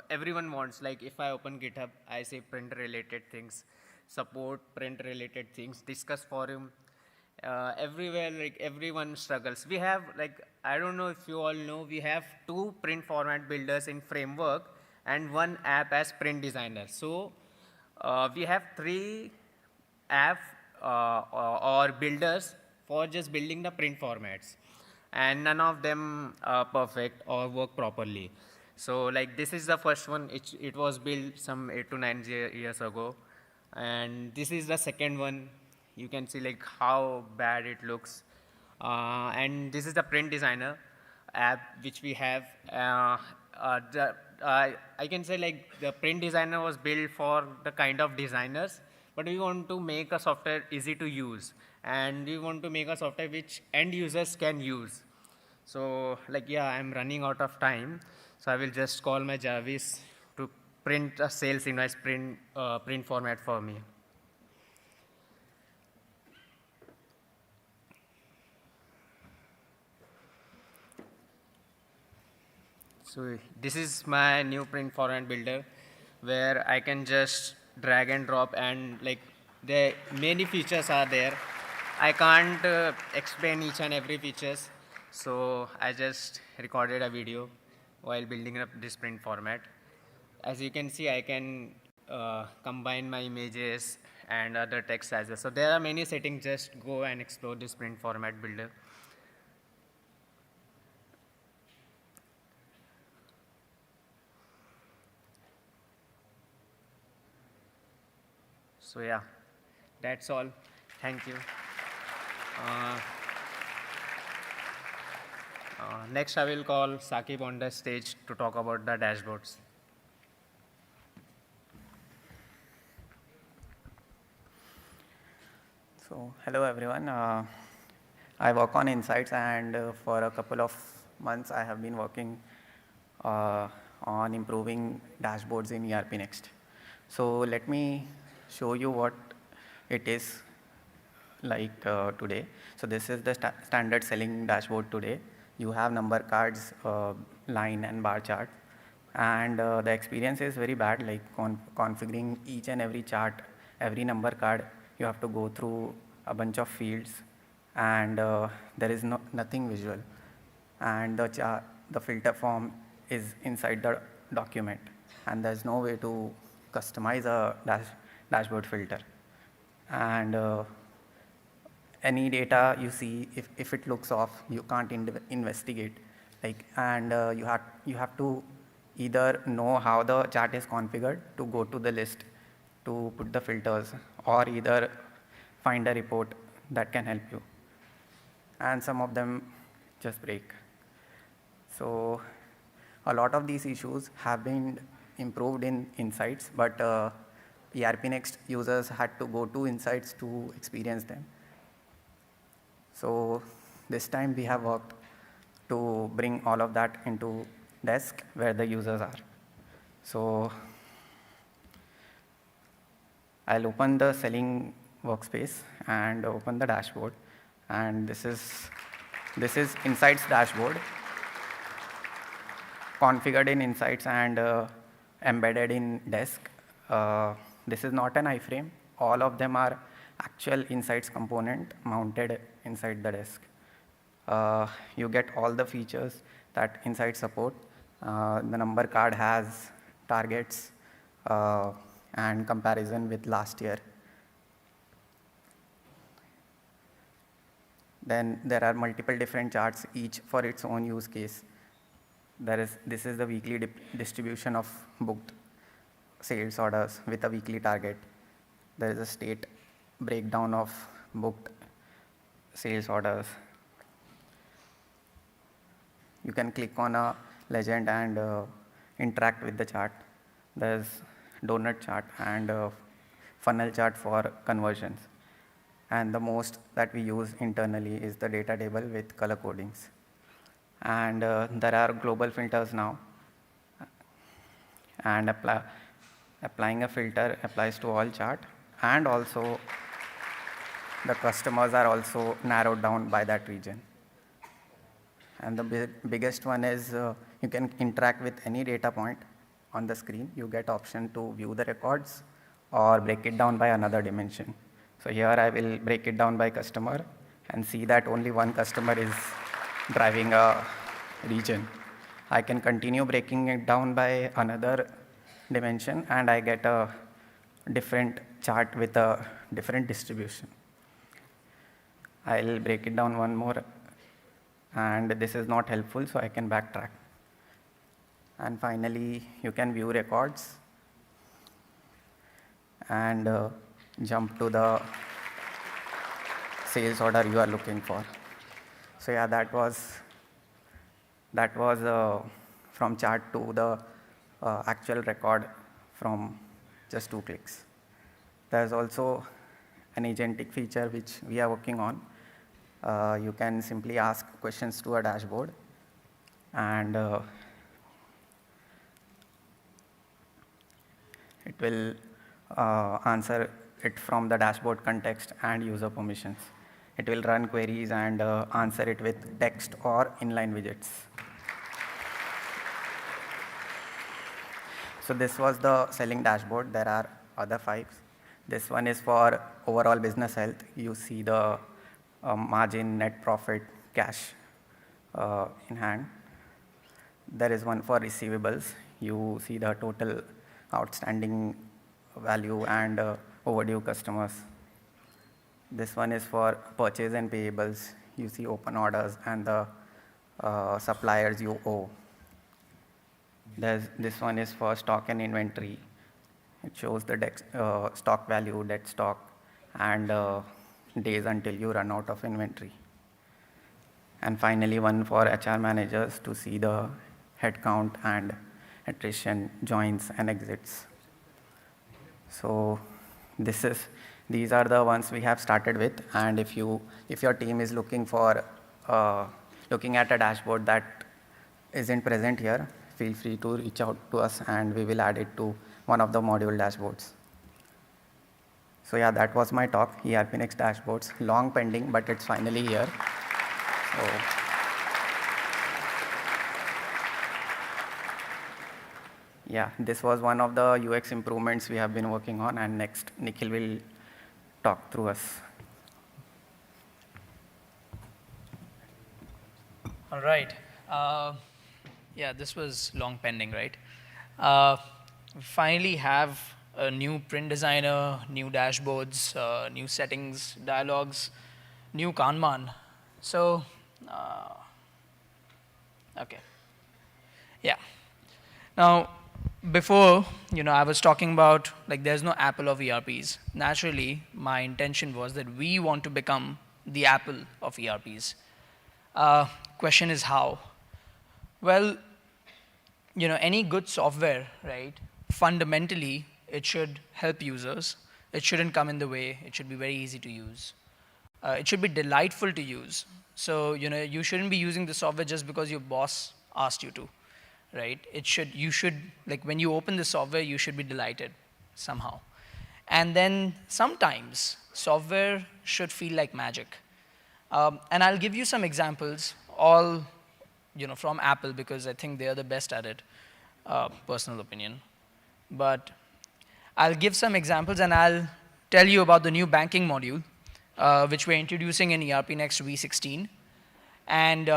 everyone wants. Like if I open GitHub, I say print related things, support print related things, discuss forum. Everywhere, like everyone struggles. We have, like, I don't know if you all know, we have 2 print format builders in framework and 1 app as print designer. So we have 3 app or builders for just building the print formats, and none of them are perfect or work properly. So like this is the first one. It was built some 8 to 9 years ago, and this is the second one. You can see like how bad it looks, and this is the print designer app which we have. I can say like the print designer was built for the kind of designers, but we want to make a software easy to use, and we want to make a software which end users can use. So like, yeah, I'm running out of time, so I will just call my Jarvis to print a sales invoice print format for me. So this is my new print format builder, where I can just drag and drop, and like many features are there. I can't explain each and every features, so I just recorded a video while building up this print format. As you can see, I can combine my images and other text as well. So there are many settings. Just go and explore this print format builder. So yeah, that's all. Thank you. Next, I will call Sakib on the stage to talk about the dashboards. So, hello everyone. I work on Insights, and for a couple of months, I have been working on improving dashboards in ERP Next. So, let me show you what it is like today. So, this is the standard selling dashboard today. You have number cards, line and bar chart, and the experience is very bad, like configuring each and every chart, every number card. You have to go through a bunch of fields, and there is nothing visual. And the filter form is inside the document, and there's no way to customize a dashboard filter. And any data you see, if it looks off, you can't investigate. And you have to either know how the chart is configured to go to the list to put the filters, or either find a report that can help you. And some of them just break. So a lot of these issues have been improved in Insights, but ERP Next users had to go to Insights to experience them. So this time we have worked to bring all of that into Desk where the users are. So I'll open the selling workspace and open the dashboard. And this is Insights dashboard, configured in Insights and embedded in Desk. This is not an iframe. All of them are actual Insights component mounted inside the Desk. You get all the features that Insights support. The number card has targets and comparison with last year. Then there are multiple different charts, each for its own use case. This is the weekly distribution of booked sales orders with a weekly target. There is a state breakdown of booked sales orders. You can click on a legend and interact with the chart. There's donut chart and funnel chart for conversions. And the most that we use internally is the data table with color codings. And there are global filters now. And applying a filter applies to all chart, and also the customers are also narrowed down by that region. And the biggest one is you can interact with any data point on the screen. You get option to view the records or break it down by another dimension. So here I will break it down by customer and see that only one customer is driving a region. I can continue breaking it down by another dimension, and I get a different chart with a different distribution. I'll break it down one more, and this is not helpful, so I can backtrack. And finally, you can view records and jump to the sales order you are looking for. So yeah, that was from chart to the actual record from just 2 clicks. There's also an agentic feature which we are working on. You can simply ask questions to a dashboard, and it will answer it from the dashboard context and user permissions. It will run queries and answer it with text or inline widgets. So this was the selling dashboard. There are other 5. This one is for overall business health. You see the margin, net profit, cash in hand. There is one for receivables. You see the total outstanding value and overdue customers. This one is for purchase and payables. You see open orders and the suppliers you owe. This one is for stock and inventory. It shows the stock value, dead stock, and days until you run out of inventory. And finally, one for HR managers to see the headcount and attrition, joins and exits. So these are the ones we have started with. And if your team is looking at a dashboard that isn't present here, feel free to reach out to us and we will add it to one of the module dashboards. So yeah, that was my talk, ERP Next dashboards. Long pending, but it's finally here. So, yeah, this was one of the UX improvements we have been working on, and next Nikhil will talk through us. All right. Yeah, this was long pending, right? We finally have a new print designer, new dashboards, new settings, dialogues, new Kanban. So, okay. Yeah. Now, before, I was talking about, like, there's no Apple of ERPs. Naturally, my intention was that we want to become the Apple of ERPs. Question is how? Well, any good software, right, fundamentally, it should help users. It shouldn't come in the way. It should be very easy to use. It should be delightful to use. So, you shouldn't be using the software just because your boss asked you to, right? You should, like, when you open the software, you should be delighted somehow. And then sometimes software should feel like magic. And I'll give you some examples, all from Apple, because I think they are the best at it, personal opinion. But I'll give some examples and I'll tell you about the new banking module, which we're introducing in ERP Next V16, and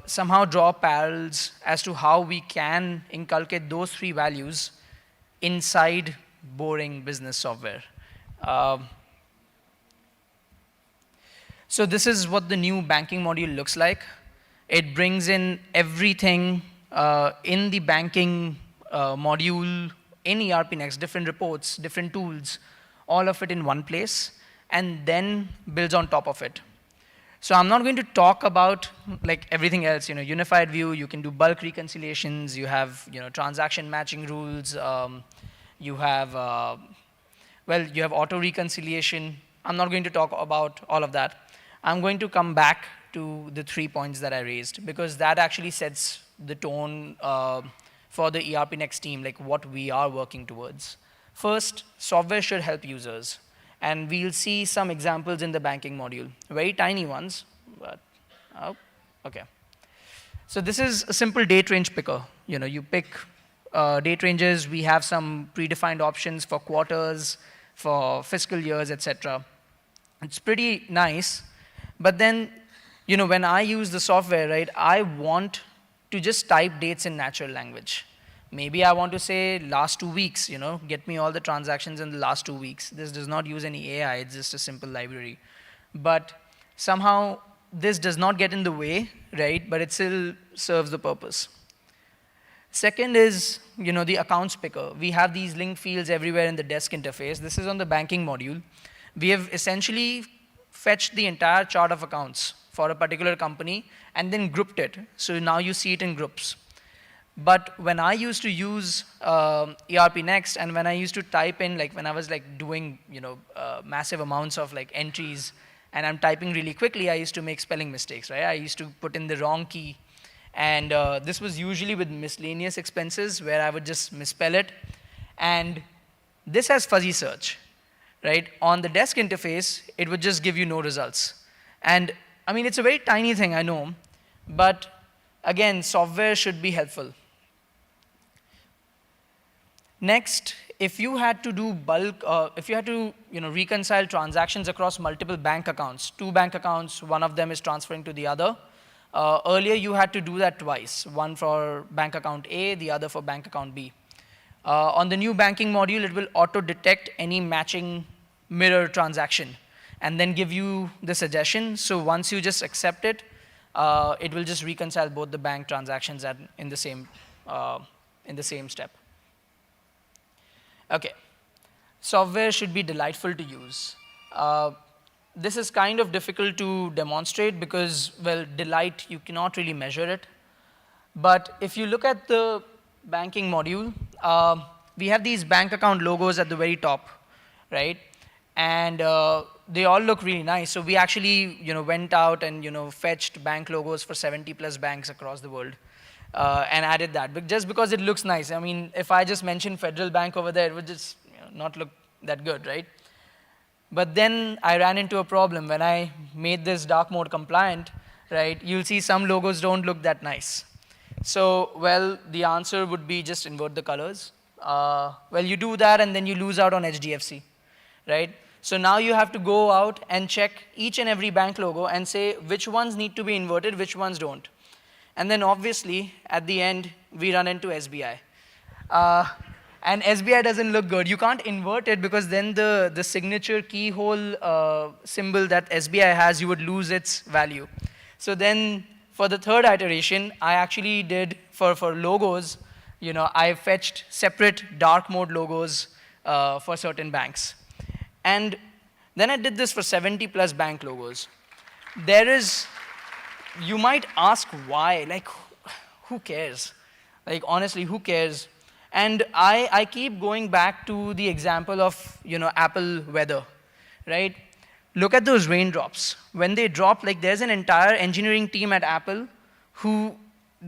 somehow draw parallels as to how we can inculcate those three values inside boring business software. So this is what the new banking module looks like. It brings in everything in the banking module, in ERP Next, different reports, different tools, all of it in one place, and then builds on top of it. So I'm not going to talk about like everything else, unified view, you can do bulk reconciliations, you have transaction matching rules, you have auto reconciliation. I'm not going to talk about all of that. I'm going to come back to the 3 points that I raised, because that actually sets the tone for the ERP Next team, like what we are working towards. First, software should help users. And we'll see some examples in the banking module. Very tiny ones, but, okay. So this is a simple date range picker. You pick date ranges. We have some predefined options for quarters, for fiscal years, etc. It's pretty nice. But then, when I use the software, right, I want to just type dates in natural language. Maybe I want to say last 2 weeks, get me all the transactions in the last 2 weeks. This does not use any AI, it's just a simple library. But somehow this does not get in the way, right? But it still serves the purpose. Second is, the accounts picker. We have these link fields everywhere in the desk interface. This is on the banking module. We have essentially fetched the entire chart of accounts for a particular company and then grouped it. So now you see it in groups. But when I used to use ERP Next, and when I used to type in, like when I was like doing massive amounts of like entries, and I'm typing really quickly, I used to make spelling mistakes, right? I used to put in the wrong key, and this was usually with miscellaneous expenses where I would just misspell it. And this has fuzzy search, right? On the desk interface, it would just give you no results. And I mean, it's a very tiny thing, I know, but again, software should be helpful. Next, if you had to do bulk, if you had to reconcile transactions across multiple bank accounts, 2 bank accounts, one of them is transferring to the other. Earlier, you had to do that twice, one for bank account A, the other for bank account B. On the new banking module, it will auto-detect any matching mirror transaction and then give you the suggestion. So once you just accept it, it will just reconcile both the bank transactions in the same step. Okay, software should be delightful to use. This is kind of difficult to demonstrate because, well, delight, you cannot really measure it. But if you look at the banking module, we have these bank account logos at the very top, right? And they all look really nice. So we actually went out and fetched bank logos for 70 plus banks across the world and added that. But just because it looks nice. I mean, if I just mention Federal Bank over there, it would just not look that good, right? But then I ran into a problem when I made this dark mode compliant, right? You'll see some logos don't look that nice. So, well, the answer would be just invert the colors. Well, you do that and then you lose out on HDFC, right? So now you have to go out and check each and every bank logo and say which ones need to be inverted, which ones don't. And then obviously, at the end, we run into SBI. And SBI doesn't look good. You can't invert it because then the signature keyhole symbol that SBI has, you would lose its value. So then for the third iteration, I actually did, for logos, I fetched separate dark mode logos for certain banks. And then I did this for 70 plus bank logos. You might ask why, like, who cares? Like, honestly, who cares? And I keep going back to the example of, Apple weather, right? Look at those raindrops. When they drop, like, there's an entire engineering team at Apple who,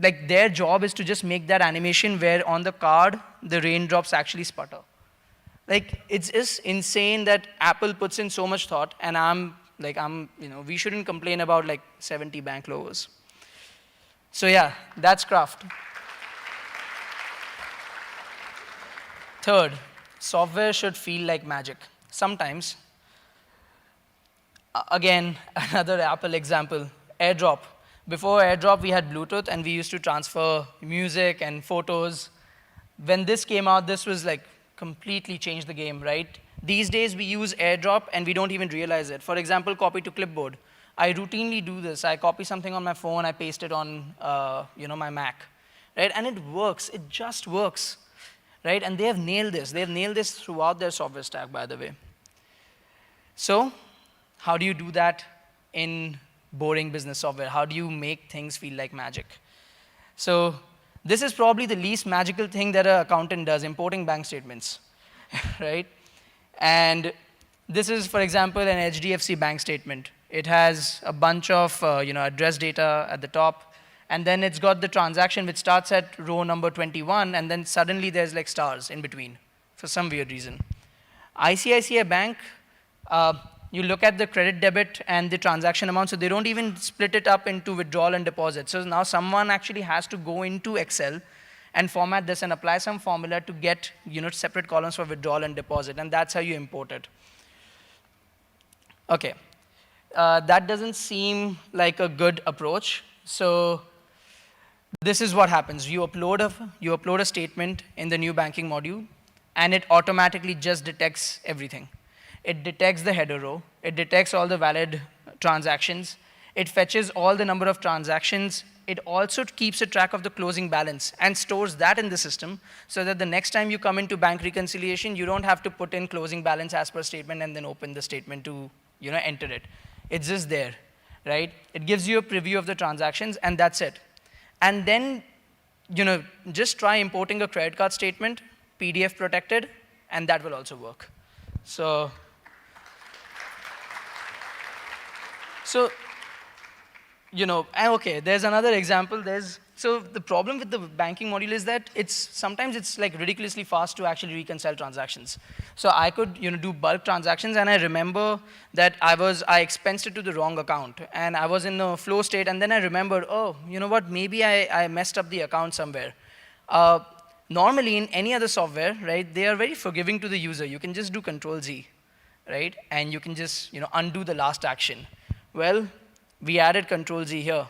like, their job is to just make that animation where on the card, the raindrops actually sputter. Like, it's just insane that Apple puts in so much thought, and we shouldn't complain about, like, 70 bank logos. So yeah, that's craft. Third, software should feel like magic. Sometimes, again, another Apple example, AirDrop. Before AirDrop, we had Bluetooth, and we used to transfer music and photos. When this came out, this was like completely changed the game, right? These days, we use AirDrop, and we don't even realize it. For example, copy to clipboard. I routinely do this. I copy something on my phone, I paste it on my Mac, right? And it works. It just works. Right? And they have nailed this. They have nailed this throughout their software stack, by the way. So how do you do that in boring business software? How do you make things feel like magic? So this is probably the least magical thing that an accountant does, importing bank statements, right? And this is, for example, an HDFC bank statement. It has a bunch of address data at the top. And then it's got the transaction which starts at row number 21, and then suddenly there's like stars in between for some weird reason. ICICI Bank, you look at the credit debit and the transaction amount, so they don't even split it up into withdrawal and deposit. So now someone actually has to go into Excel and format this and apply some formula to get separate columns for withdrawal and deposit, and that's how you import it. Okay, that doesn't seem like a good approach. So this is what happens. You upload a statement in the new banking module, and it automatically just detects everything. It detects the header row. It detects all the valid transactions. It fetches all the number of transactions. It also keeps a track of the closing balance and stores that in the system so that the next time you come into bank reconciliation, you don't have to put in closing balance as per statement and then open the statement to enter it. It's just there, right? It gives you a preview of the transactions, and that's it. And then, just try importing a credit card statement, PDF protected, and that will also work. So okay, there's another example. So the problem with the banking module is that sometimes it's like ridiculously fast to actually reconcile transactions. So I could do bulk transactions, and I remember that I expensed it to the wrong account, and I was in a flow state, and then I remembered, oh, you know what, maybe I messed up the account somewhere. Normally in any other software, right, they are very forgiving to the user. You can just do Control-Z, right, and you can just undo the last action. Well, we added Control-Z here.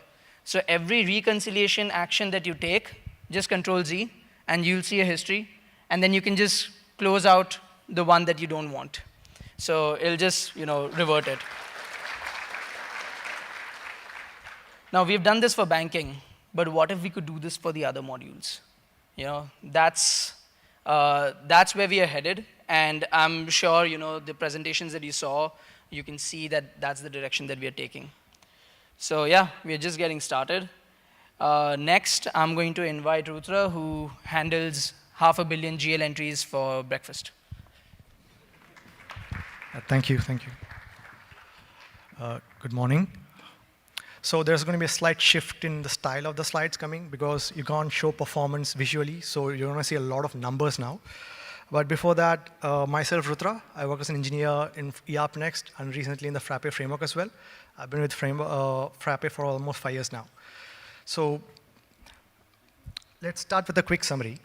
So every reconciliation action that you take, just Control-Z, and you'll see a history, and then you can just close out the one that you don't want, So it'll just, revert it. Now, we've done this for banking, but what if we could do this for the other modules? That's where we are headed, and I'm sure, the presentations that you saw, you can see that that's the direction that we are taking. So yeah, we're just getting started. Next, I'm going to invite Rutra, who handles 500 million GL entries for breakfast. Thank you. Good morning. So there's going to be a slight shift in the style of the slides coming because you can't show performance visually, so you're going to see a lot of numbers now. But before that, myself, Rutra, I work as an engineer in ERP Next and recently in the Frappe framework as well. I've been with Frappe for almost 5 years now. So let's start with a quick summary.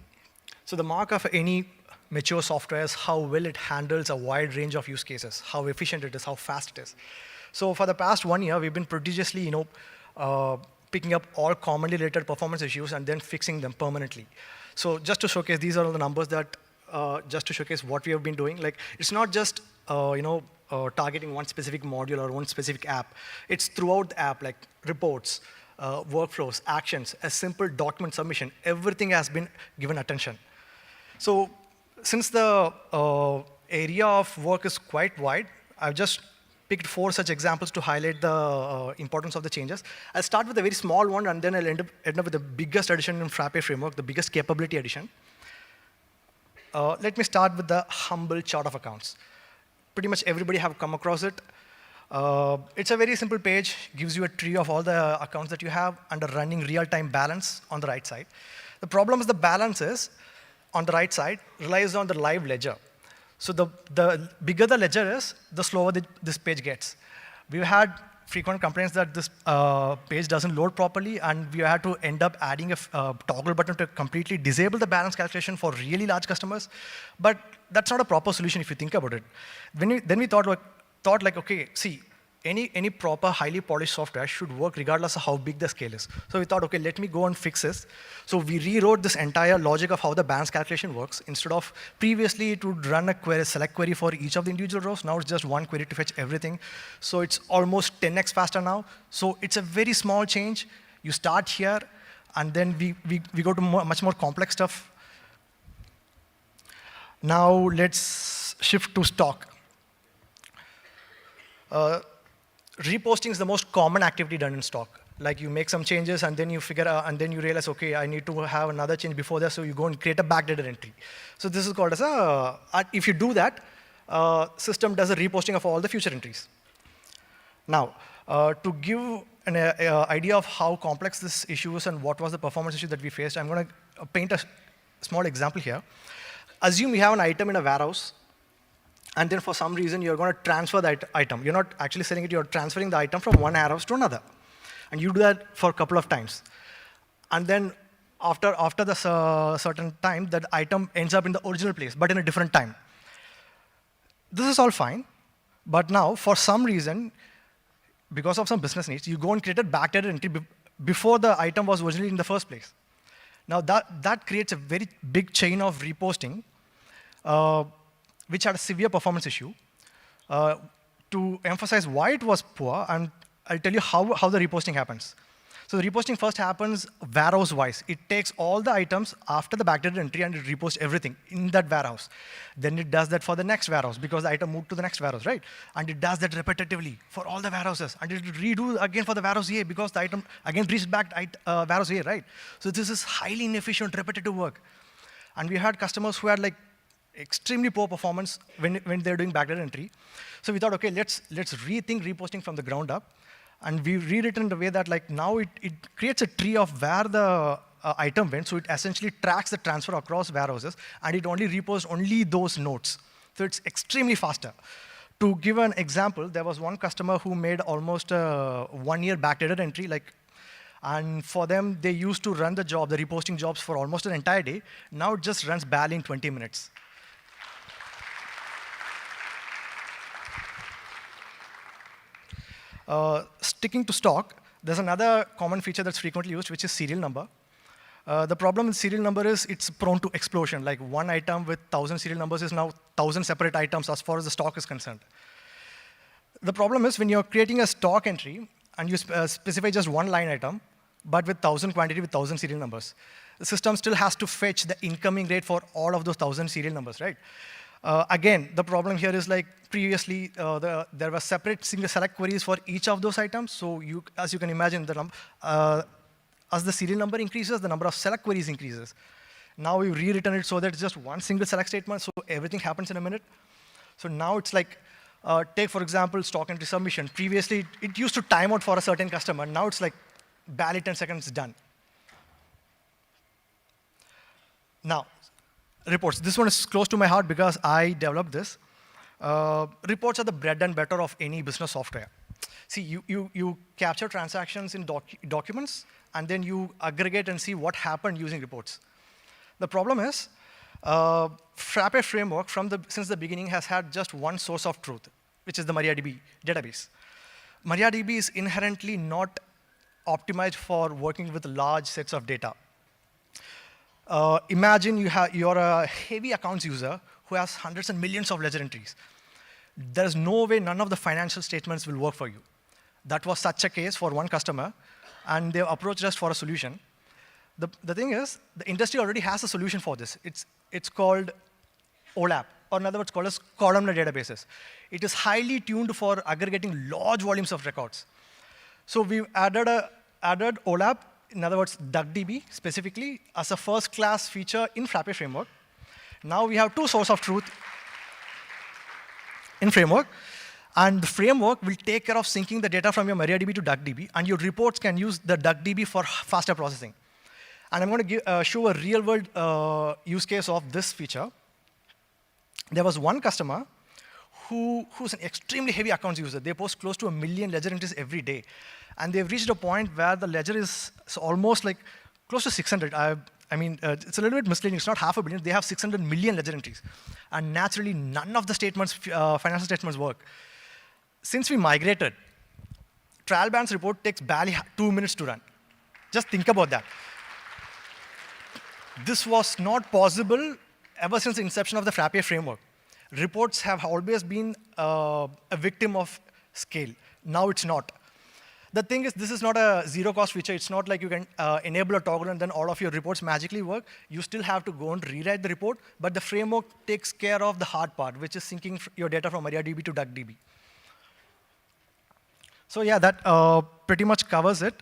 So the mark of any mature software is how well it handles a wide range of use cases, how efficient it is, how fast it is. So for the past 1 year, we've been prodigiously, picking up all commonly related performance issues and then fixing them permanently. So just to showcase, these are all the numbers that, just to showcase what we have been doing. Like, it's not just, targeting one specific module or one specific app. It's throughout the app, like reports, workflows, actions, a simple document submission. Everything has been given attention. So since the area of work is quite wide, I've just picked 4 such examples to highlight the importance of the changes. I'll start with a very small one, and then I'll end up with the biggest addition in Frappe framework, the biggest capability addition. Let me start with the humble chart of accounts. Pretty much everybody have come across it. It's a very simple page, gives you a tree of all the accounts that you have and a running real-time balance on the right side. The problem is the balance is, on the right side, relies on the live ledger. So the bigger the ledger is, the slower this page gets. We've had frequent complaints that this page doesn't load properly, and we had to end up adding a toggle button to completely disable the balance calculation for really large customers. But that's not a proper solution if you think about it. Then we thought like, okay, see, any proper, highly polished software should work regardless of how big the scale is. So we thought, okay, let me go and fix this. So we rewrote this entire logic of how the balance calculation works. Instead of previously it would run a query, select query for each of the individual rows, now it's just one query to fetch everything. So it's almost 10x faster now. So it's a very small change. You start here, and then we go to much more complex stuff. Now let's shift to stock. Reposting is the most common activity done in stock. Like, you make some changes and then you figure out, and then you realize, okay, I need to have another change before that, so you go and create a backdated entry. So this is called as if you do that, system does a reposting of all the future entries. Now, to give an idea of how complex this issue is and what was the performance issue that we faced, I'm going to paint a small example here. Assume you have an item in a warehouse, and then for some reason you're going to transfer that item. You're not actually selling it, you're transferring the item from one warehouse to another. And you do that for a couple of times. And then after the certain time, that item ends up in the original place, but in a different time. This is all fine, but now for some reason, because of some business needs, you go and create a backdated entry before the item was originally in the first place. Now that creates a very big chain of reposting, which had a severe performance issue. To emphasize why it was poor, and I'll tell you how the reposting happens. So the reposting first happens warehouse-wise. It takes all the items after the backdated entry and it reposts everything in that warehouse. Then it does that for the next warehouse because the item moved to the next warehouse, right? And it does that repetitively for all the warehouses. And it will redo again for the warehouse A because the item again reaches back to warehouse A, right? So this is highly inefficient, repetitive work. And we had customers who had like extremely poor performance when they're doing backdated entry. So we thought, okay, let's rethink reposting from the ground up. And we rewritten in a way that like now it creates a tree of where the item went. So it essentially tracks the transfer across warehouses, and it only reposts only those nodes. So it's extremely faster. To give an example, there was one customer who made almost a 1 year backdated entry, and for them, they used to run the reposting jobs for almost an entire day. Now it just runs barely in 20 minutes. Sticking to stock, there's another common feature that's frequently used, which is serial number. The problem with serial number is it's prone to explosion. Like one item with 1,000 serial numbers is now 1,000 separate items as far as the stock is concerned. The problem is when you're creating a stock entry and you specify just one line item, but with 1,000 quantity with 1,000 serial numbers, the system still has to fetch the incoming rate for all of those 1,000 serial numbers, right? Again, the problem here is like previously there were separate single select queries for each of those items. So as you can imagine, as the serial number increases, the number of select queries increases. Now we've rewritten it so that it's just one single select statement, so everything happens in a minute. So now it's like, take for example, stock entry submission. Previously, it used to time out for a certain customer. Now it's like barely 10 seconds done. Now, reports. This one is close to my heart because I developed this. Reports are the bread and butter of any business software. See, you capture transactions in documents, and then you aggregate and see what happened using reports. The problem is, Frappe framework since the beginning has had just one source of truth, which is the MariaDB database. MariaDB is inherently not optimized for working with large sets of data. Imagine you're a heavy accounts user who has hundreds and millions of ledger entries. There's no way none of the financial statements will work for you. That was such a case for one customer, and they approached us for a solution. The thing is, the industry already has a solution for this. It's called OLAP, or in other words, called as columnar databases. It is highly tuned for aggregating large volumes of records. So we've added OLAP, in other words, DuckDB specifically, as a first-class feature in Frappe framework. Now we have two sources of truth in framework, and the framework will take care of syncing the data from your MariaDB to DuckDB, and your reports can use the DuckDB for faster processing. And I'm going to show a real-world use case of this feature. There was one customer who's an extremely heavy accounts user. They post close to 1 million ledger entries every day. And they've reached a point where the ledger is almost like close to 600. I mean, it's a little bit misleading. It's not 500 million. They have 600 million ledger entries. And naturally, none of the statements, financial statements work. Since we migrated, trial balance report takes barely 2 minutes to run. Just think about that. This was not possible ever since the inception of the Frappe framework. Reports have always been a victim of scale. Now it's not. The thing is, this is not a zero-cost feature. It's not like you can enable a toggle and then all of your reports magically work. You still have to go and rewrite the report, but the framework takes care of the hard part, which is syncing your data from MariaDB to DuckDB. So yeah, that pretty much covers it.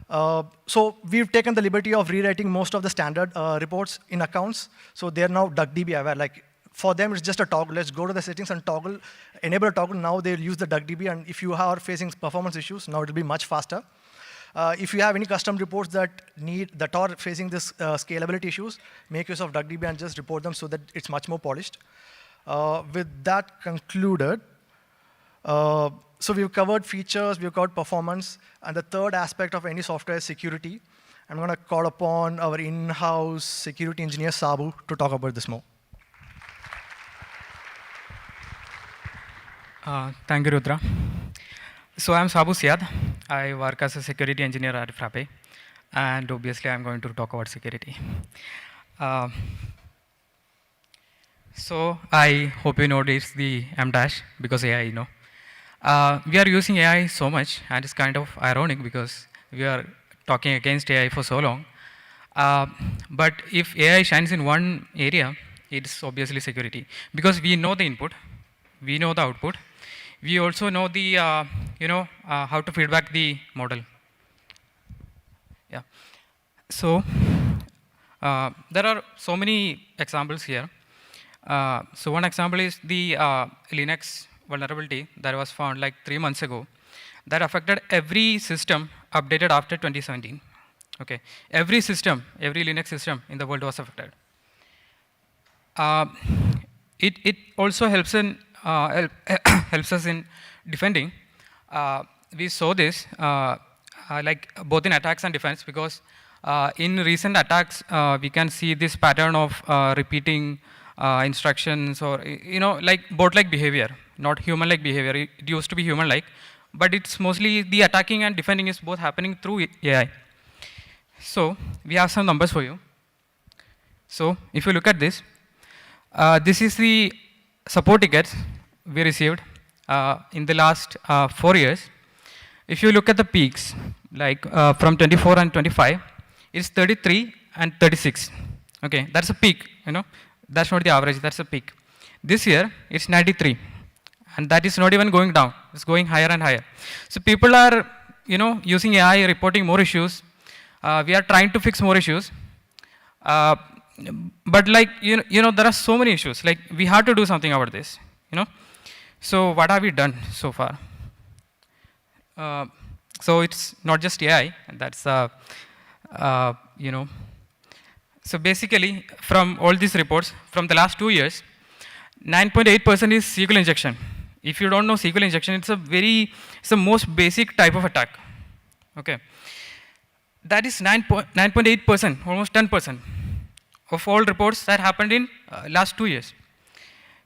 So we've taken the liberty of rewriting most of the standard reports in accounts. So they're now DuckDB aware. Like for them, it's just a toggle. Let's go to the settings and toggle, enable a toggle. Now they'll use the DuckDB. And if you are facing performance issues, now it'll be much faster. If you have any custom reports that are facing this scalability issues, make use of DuckDB and just report them so that it's much more polished. With that concluded, so we've covered features, we've covered performance, and the third aspect of any software is security. I'm going to call upon our in-house security engineer, Sabu, to talk about this more. Thank you, Rudra. So I'm Sabu Siad. I work as a security engineer at Frappe, and obviously I'm going to talk about security. So I hope you notice the M dash because AI, you know. We are using AI so much, and it's kind of ironic because we are talking against AI for so long. But if AI shines in one area, it's obviously security, because we know the input, we know the output, we also know the how to feedback the model. Yeah. So there are so many examples here. So one example is the Linux vulnerability that was found like 3 months ago that affected every system updated after 2017. Okay, every system, every Linux system in the world was affected. It also helps in helps us in defending. We saw this like both in attacks and defense, because in recent attacks we can see this pattern of repeating instructions, or like bot-like behavior, not human-like behavior. It used to be human-like, but it's mostly the attacking and defending is both happening through AI. So we have some numbers for you. So if you look at this, this is the support tickets we received in the last 4 years. If you look at the peaks, like from 24 and 25, it's 33 and 36. Okay, that's a peak, you know. That's not the average, that's a peak. This year, it's 93. And that is not even going down, it's going higher and higher. So people are, you know, using AI, reporting more issues. We are trying to fix more issues. But like, you know, there are so many issues. Like, we have to do something about this, you know. So what have we done so far? So it's not just AI, and that's, you know. So basically, from all these reports, from the last 2 years, 9.8% is SQL injection. If you don't know SQL injection, it's the most basic type of attack. Okay. That is 9.8%, almost 10% of all reports that happened in last 2 years.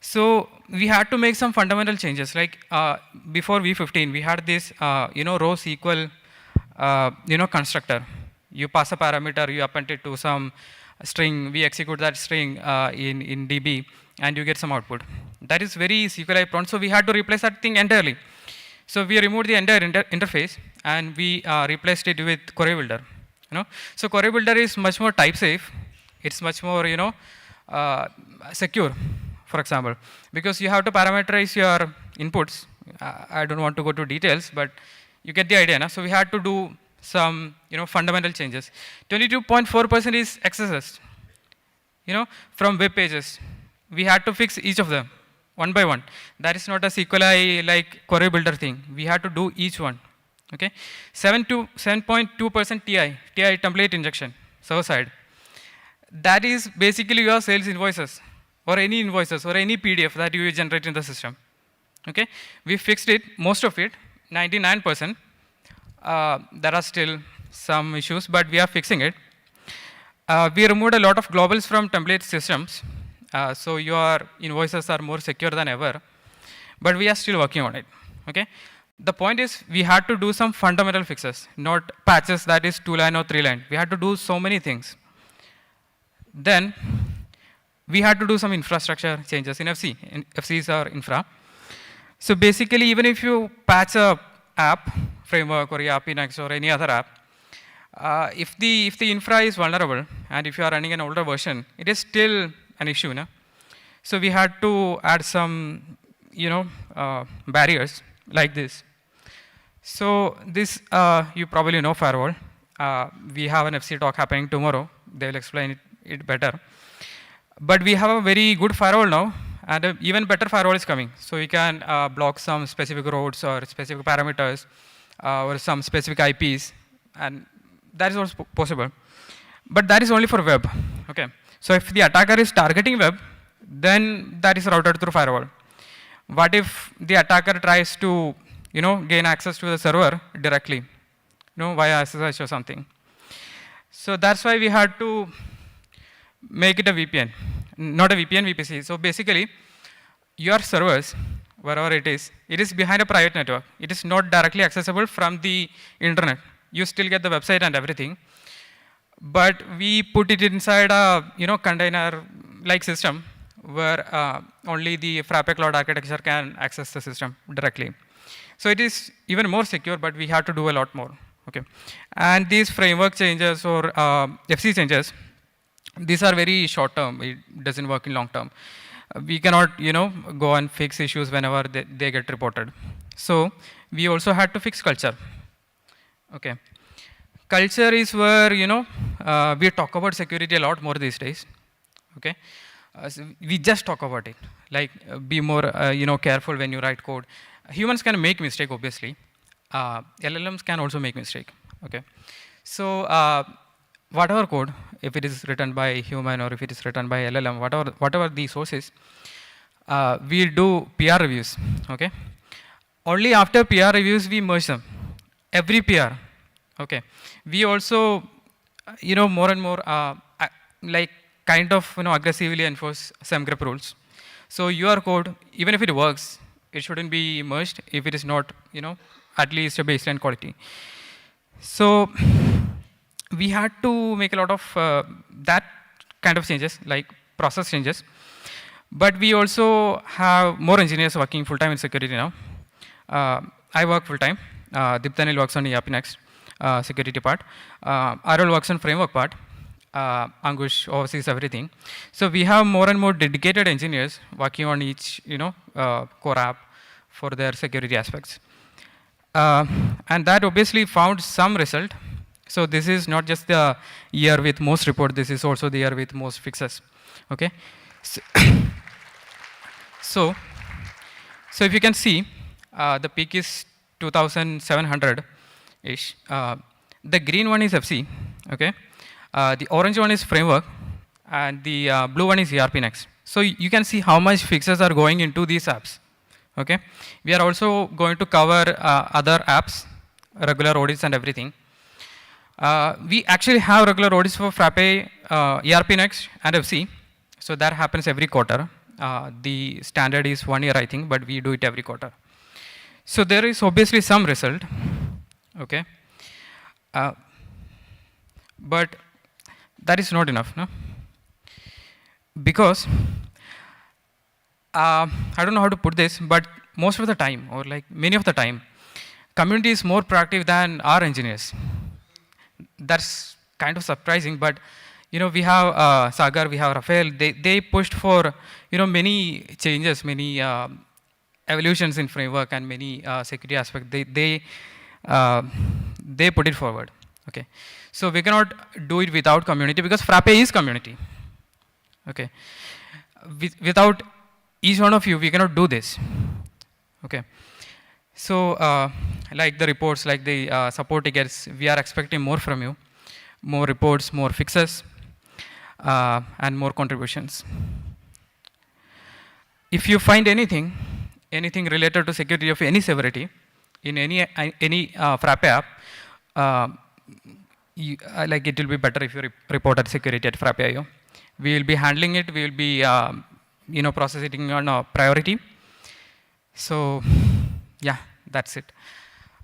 So we had to make some fundamental changes. Like before V15, we had this, you know, row SQL, you know, constructor. You pass a parameter, you append it to some string, we execute that string in DB, and you get some output. That is very SQLi prone, so we had to replace that thing entirely. So we removed the entire interface, and we replaced it with Query Builder. You know? So Query Builder is much more type safe. It's much more, you know, secure, for example, because you have to parameterize your inputs. I don't want to go to details, but you get the idea. No? So we had to do some, you know, fundamental changes. 22.4% is XSS, you know, from web pages. We had to fix each of them one by one. That is not a SQLi like Query Builder thing. We had to do each one. Okay, 7.2% TI template injection, server side. That is basically your sales invoices or any PDF that you generate in the system. Okay, we fixed it, most of it, 99%. There are still some issues, but we are fixing it. We removed a lot of globals from template systems, so your invoices are more secure than ever, but we are still working on it. Okay. The point is, we had to do some fundamental fixes, not patches that is 2-line or 3-line. We had to do so many things. Then, we had to do some infrastructure changes in FC. FC is our infra. So basically, even if you patch a app, framework or ERP Next or any other app, if the infra is vulnerable and if you are running an older version, it is still an issue. No? So we had to add some, you know, barriers like this. So this, you probably know firewall. We have an FC talk happening tomorrow. They will explain it better. But we have a very good firewall now, and an even better firewall is coming. So you can block some specific routes or specific parameters or some specific IPs, and that is also possible. But that is only for web. Okay. So if the attacker is targeting web, then that is routed through firewall. What if the attacker tries to, you know, gain access to the server directly, you know, via SSH or something? So that's why we had to make it a VPN, not a VPN, VPC. So basically, your servers, wherever it is behind a private network. It is not directly accessible from the internet. You still get the website and everything, but we put it inside a, you know, container-like system where only the Frappe cloud architecture can access the system directly. So it is even more secure, but we have to do a lot more. Okay, and these framework changes or FC changes, these are very short term. It doesn't work in long term. We cannot, you know, go and fix issues whenever they get reported. So we also had to fix culture. Okay, culture is where, you know, we talk about security a lot more these days. Okay, so we just talk about it. Like be more, you know, careful when you write code. Humans can make mistake, obviously. LLMs can also make mistake. Okay, so whatever code, if it is written by a human or if it is written by LLM, whatever the source is, we do PR reviews. Okay, only after PR reviews we merge them. Every PR. Okay, we also, you know, more and more like kind of, you know, aggressively enforce SemGrep rules. So your code, even if it works, it shouldn't be merged if it is not, you know, at least a baseline quality. So we had to make a lot of that kind of changes, like process changes. But we also have more engineers working full-time in security now. I work full-time. Diptanil works on ERP Next security part. Arul works on framework part. Angush oversees everything. So we have more and more dedicated engineers working on each, core app for their security aspects. And that obviously found some result. So this is not just the year with most report, this is also the year with most fixes. Okay. So if you can see, the peak is 2,700-ish. The green one is FC, okay? The orange one is framework, and the blue one is ERP Next. So you can see how much fixes are going into these apps, okay? We are also going to cover other apps, regular audits and everything. We actually have regular audits for Frappe, ERP Next, and FC. So that happens every quarter. The standard is 1 year, I think, but we do it every quarter. So there is obviously some result, okay? But that is not enough, no? Because, I don't know how to put this, but most of the time, or like many of the time, community is more proactive than our engineers. That's kind of surprising, but we have Sagar, we have Rafael. They pushed for many changes, many evolutions in framework and many security aspects. They put it forward. Okay, so we cannot do it without community because Frappe is community. Okay, without each one of you, we cannot do this. Okay, so like the reports, like the support tickets, we are expecting more from you, more reports, more fixes. And more contributions. If you find anything related to security of any severity in any Frappe app, like it will be better if you report at security at Frappe.io. We will be handling it. We will be processing on a priority. So yeah, that's it.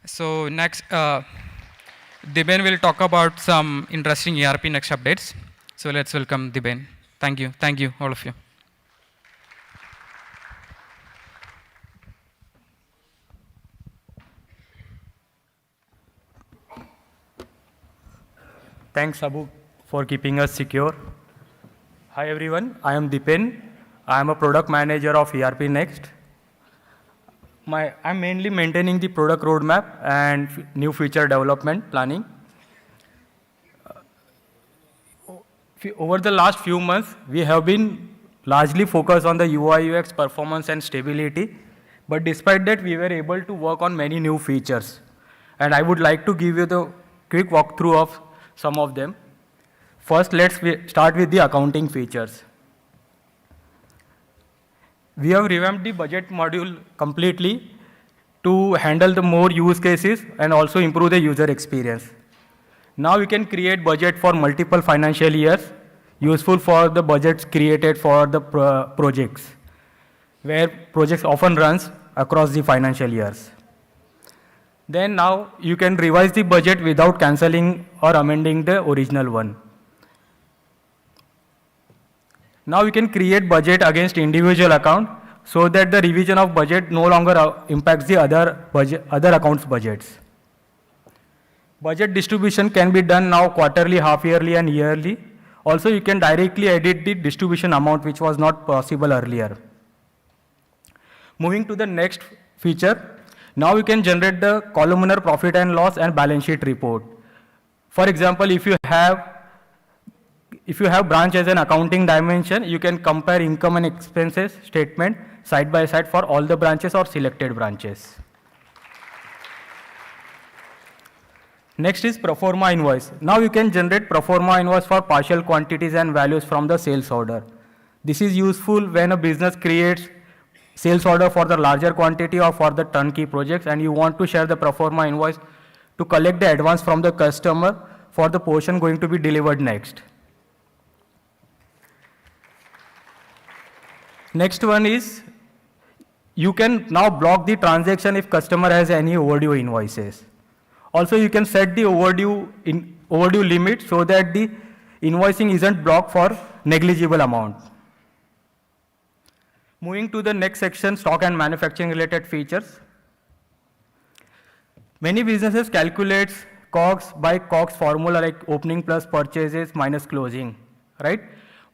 So next, Diben will talk about some interesting ERP Next updates. So let's welcome Diben. Thank you, all of you. Thanks, Abu, for keeping us secure. Hi, everyone. I am Dipen. I am a product manager of ERP Next. I'm mainly maintaining the product roadmap and new feature development planning. Over the last few months, we have been largely focused on the UI UX performance and stability, but despite that, we were able to work on many new features. And I would like to give you the quick walkthrough of some of them. First, let's start with the accounting features. We have revamped the budget module completely to handle the more use cases and also improve the user experience. Now we can create budget for multiple financial years, useful for the budgets created for the projects, where projects often runs across the financial years. Then now you can revise the budget without cancelling or amending the original one. Now we can create budget against individual account so that the revision of budget no longer impacts the other accounts' budgets. Budget distribution can be done now quarterly, half-yearly, and yearly. Also, you can directly edit the distribution amount, which was not possible earlier. Moving to the next feature, now you can generate the columnar profit and loss and balance sheet report. For example, if you have branch as an accounting dimension, you can compare income and expenses statement side by side for all the branches or selected branches. Next is proforma invoice. Now you can generate proforma invoice for partial quantities and values from the sales order. This is useful when a business creates sales order for the larger quantity or for the turnkey projects, and you want to share the proforma invoice to collect the advance from the customer for the portion going to be delivered next. Next one is you can now block the transaction if customer has any overdue invoices. Also, you can set the overdue overdue limit so that the invoicing isn't blocked for negligible amount. Moving to the next section, stock and manufacturing related features. Many businesses calculate COGS by COGS formula like opening plus purchases minus closing, right?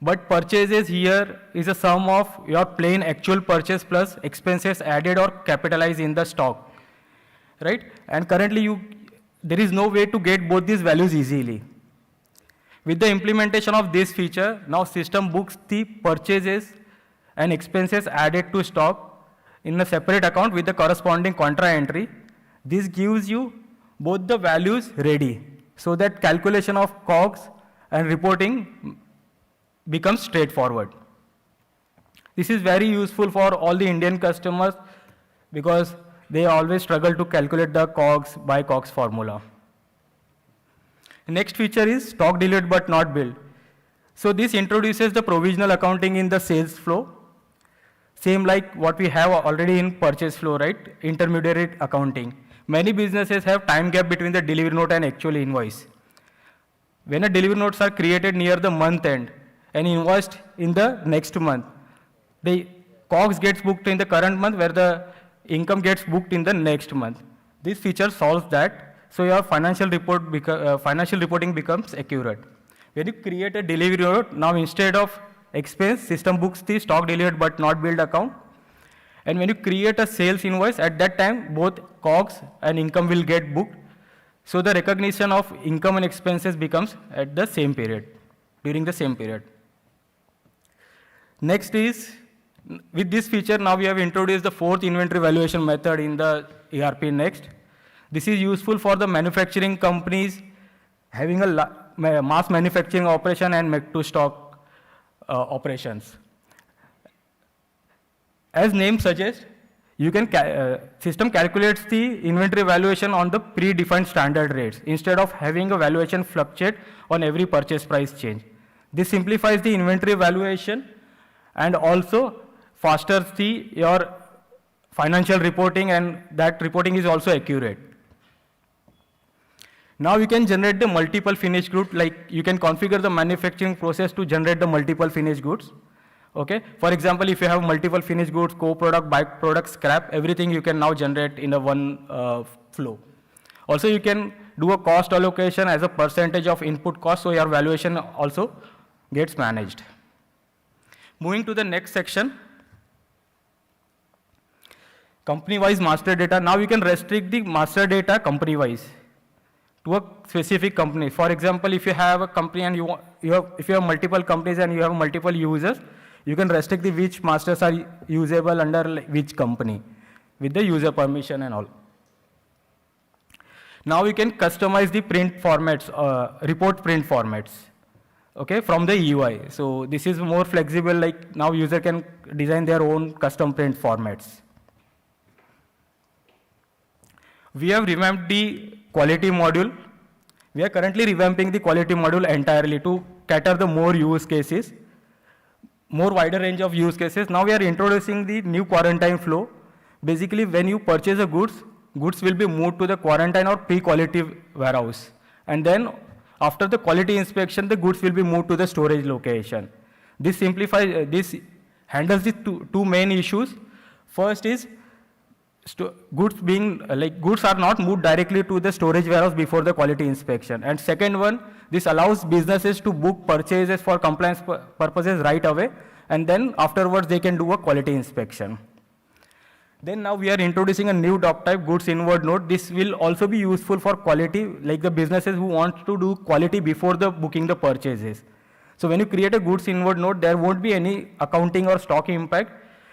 But purchases here is a sum of your plain actual purchase plus expenses added or capitalized in the stock, right? And currently there is no way to get both these values easily. With the implementation of this feature, now system books the purchases and expenses added to stock in a separate account with the corresponding contra entry. This gives you both the values ready so that calculation of COGS and reporting becomes straightforward. This is very useful for all the Indian customers because they always struggle to calculate the COGS by COGS formula. Next feature is stock delivered but not billed. So this introduces the provisional accounting in the sales flow, same like what we have already in purchase flow, right? Intermediary accounting. Many businesses have time gap between the delivery note and actual invoice. When a delivery notes are created near the month end and invoiced in the next month, the COGS gets booked in the current month where the income gets booked in the next month. This feature solves that, so your financial reporting becomes accurate. When you create a delivery note, now instead of expense, system books the stock delivered but not billed account. And when you create a sales invoice, at that time, both COGS and income will get booked. So the recognition of income and expenses becomes at the same period, during the same period. Next is, with this feature, now we have introduced the fourth inventory valuation method in the ERP Next. This is useful for the manufacturing companies having a mass manufacturing operation and make-to-stock operations. As name suggests, system calculates the inventory valuation on the predefined standard rates instead of having a valuation fluctuate on every purchase price change. This simplifies the inventory valuation and also fasters your financial reporting, and that reporting is also accurate. Now you can generate the multiple finished goods, like you can configure the manufacturing process to generate the multiple finished goods. Okay. For example, if you have multiple finished goods, co-product, byproduct, scrap, everything you can now generate in a one flow. Also, you can do a cost allocation as a percentage of input cost, so your valuation also gets managed. Moving to the next section, company-wise master data. Now you can restrict the master data company-wise to a specific company. For example, if you have a company and if you have multiple companies and you have multiple users, you can restrict the which masters are usable under which company with the user permission and all. Now you can customize the print formats, report print formats, okay, from the UI. So this is more flexible, like now user can design their own custom print formats. We have revamped the quality module. We are currently revamping the quality module entirely to cater the more use cases, more wider range of use cases. Now we are introducing the new quarantine flow. Basically, when you purchase a goods will be moved to the quarantine or pre-quality warehouse. And then after the quality inspection, the goods will be moved to the storage location. This simplifies, this handles the two main issues. First is goods are not moved directly to the storage warehouse before the quality inspection. And second one, this allows businesses to book purchases for compliance purposes right away, and then afterwards they can do a quality inspection. Then now we are introducing a new doc type, goods inward note. This will also be useful for quality, like the businesses who want to do quality before the booking the purchases. So when you create a goods inward note, there won't be any accounting or stock impact,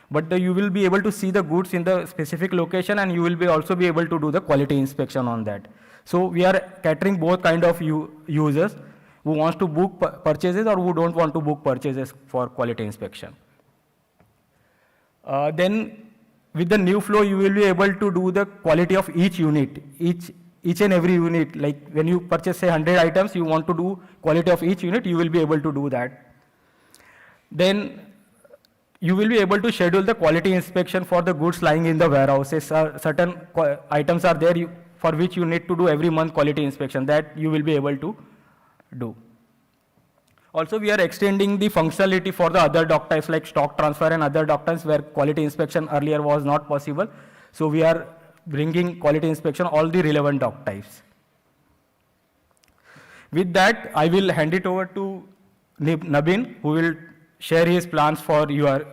but you will be able to see the goods in the specific location, and you will be also be able to do the quality inspection on that. So we are catering both kind of users who wants to book purchases or who don't want to book purchases for quality inspection. Then with the new flow, you will be able to do the quality of each unit, each and every unit. Like when you purchase say 100 items, you want to do quality of each unit, you will be able to do that. Then you will be able to schedule the quality inspection for the goods lying in the warehouses. Certain items are there for which you need to do every month quality inspection. That you will be able to do. Also, we are extending the functionality for the other doc types like stock transfer and other doc types where quality inspection earlier was not possible. So we are bringing quality inspection all the relevant doc types. With that, I will hand it over to Nabin, who will share his plans for your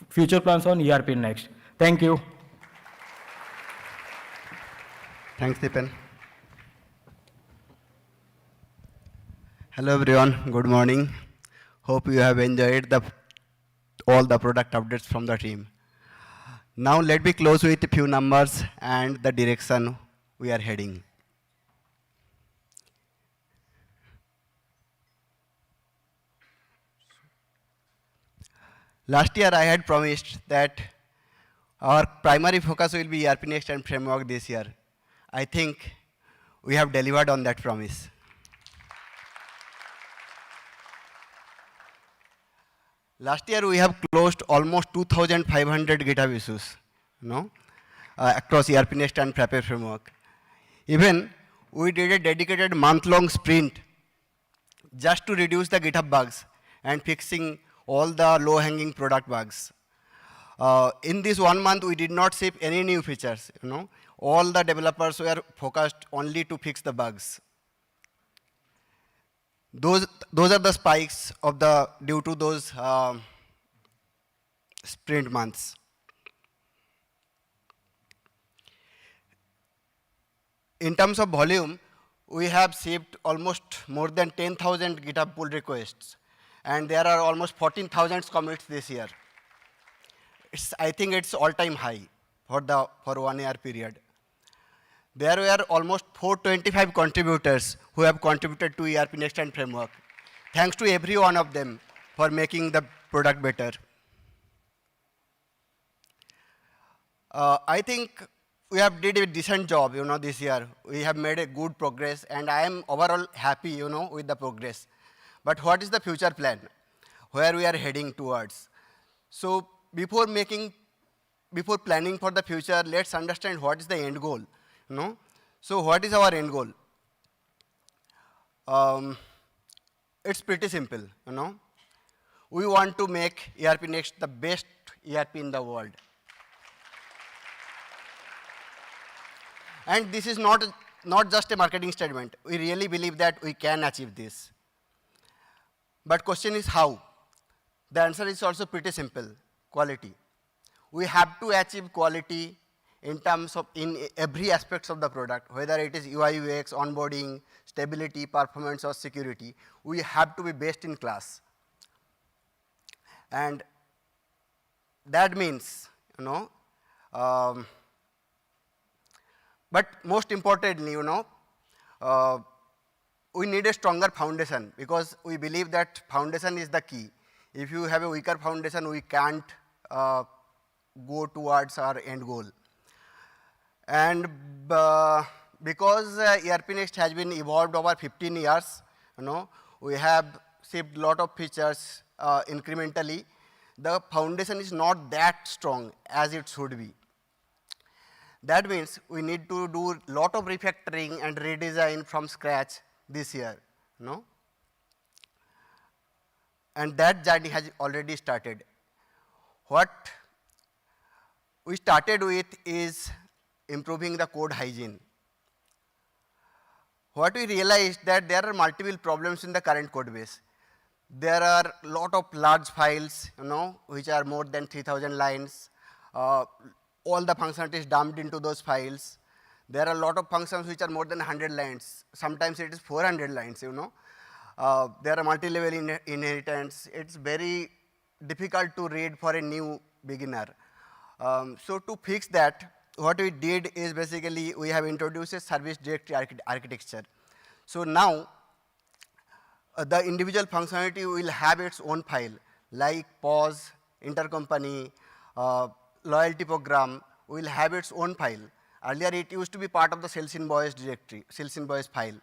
future plans on ERP Next. Thank you. Thanks, Dipen. Hello, everyone. Good morning. Hope you have enjoyed all the product updates from the team. Now, let me close with a few numbers and the direction we are heading. Last year, I had promised that our primary focus will be ERP Next and framework this year. I think we have delivered on that promise. Last year, we have closed almost 2,500 GitHub issues, across ERP Next and Frappe framework. Even we did a dedicated month-long sprint just to reduce the GitHub bugs and fixing all the low-hanging product bugs. In this 1 month, we did not ship any new features. All the developers were focused only to fix the bugs. Those are the spikes of due to those sprint months. In terms of volume, we have shipped almost more than 10,000 GitHub pull requests, and there are almost 14,000 commits this year. I think it's all-time high for 1 year period. There were almost 425 contributors who have contributed to ERP Next and framework. Thanks to every one of them for making the product better. I think we have did a decent job, this year. We have made a good progress, and I am overall happy, with the progress. But what is the future plan? Where we are heading towards? So before planning for the future, let's understand what is the end goal. So what is our end goal? It's pretty simple. We want to make ERP Next the best ERP in the world. And this is not just a marketing statement. We really believe that we can achieve this. But question is how? The answer is also pretty simple: quality. We have to achieve quality in terms of in every aspects of the product, whether it is UI, UX, onboarding, stability, performance, or security. We have to be best in class. And that means, but most importantly, we need a stronger foundation, because we believe that foundation is the key. If you have a weaker foundation, we can't go towards our end goal. And because ERP Next has been evolved over 15 years, we have shipped a lot of features incrementally. The foundation is not that strong as it should be. That means we need to do a lot of refactoring and redesign from scratch this year. And that journey has already started. What we started with is improving the code hygiene. What we realized that there are multiple problems in the current code base. There are a lot of large files, which are more than 3,000 lines. All the functionality is dumped into those files. There are a lot of functions which are more than 100 lines. Sometimes it is 400 lines, There are multi-level inheritance. It's very difficult to read for a new beginner. So to fix that, what we did is basically we have introduced a service directory architecture. So now the individual functionality will have its own file, like POS, intercompany, loyalty program will have its own file. Earlier it used to be part of the sales invoice directory, sales invoice file,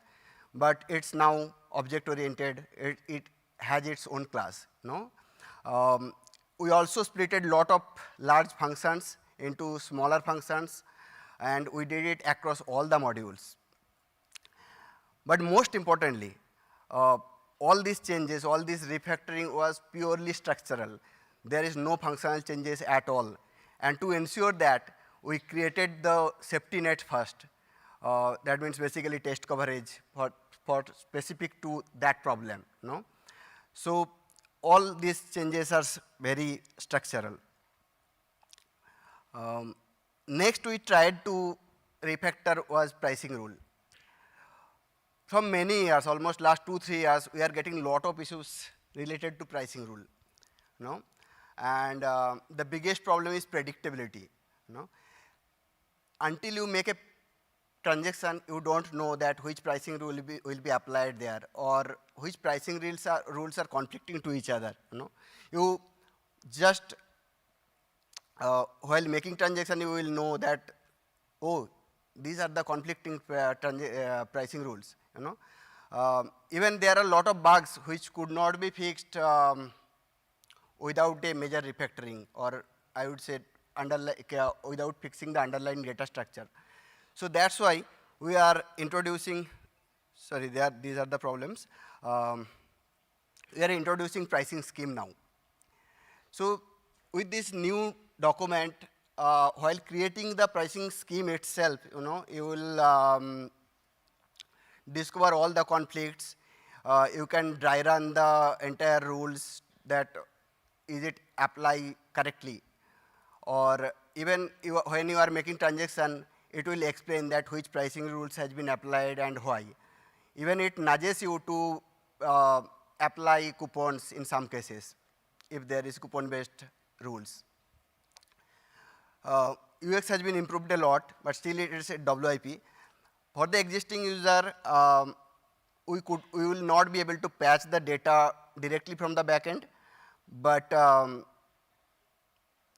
but it's now object oriented. It has its own class. We also splitted a lot of large functions into smaller functions, and we did it across all the modules. But most importantly, all these changes, all this refactoring was purely structural. There is no functional changes at all. And to ensure that, we created the safety net first. That means basically test coverage for specific to that problem. No? So all these changes are very structural. Next, we tried to refactor was pricing rule. From many years, almost last 2-3 years, we are getting lot of issues related to pricing rule. No? And the biggest problem is predictability. No? Until you make a transaction, you don't know that which pricing rule will be applied there, or which pricing rules are conflicting to each other. You just while making transaction, you will know that, oh, these are the conflicting pricing rules. Even there are a lot of bugs which could not be fixed without a major refactoring, or I would say without fixing the underlying data structure. So that's why we are introducing, sorry, these are the problems. We are introducing pricing scheme now. So with this new document, while creating the pricing scheme itself, you will discover all the conflicts. You can dry run the entire rules that is it apply correctly, or even when you are making transaction, it will explain that which pricing rules has been applied and why. Even it nudges you to apply coupons in some cases, if there is coupon-based rules. UX has been improved a lot, but still it is a WIP. For the existing user, we will not be able to patch the data directly from the backend, but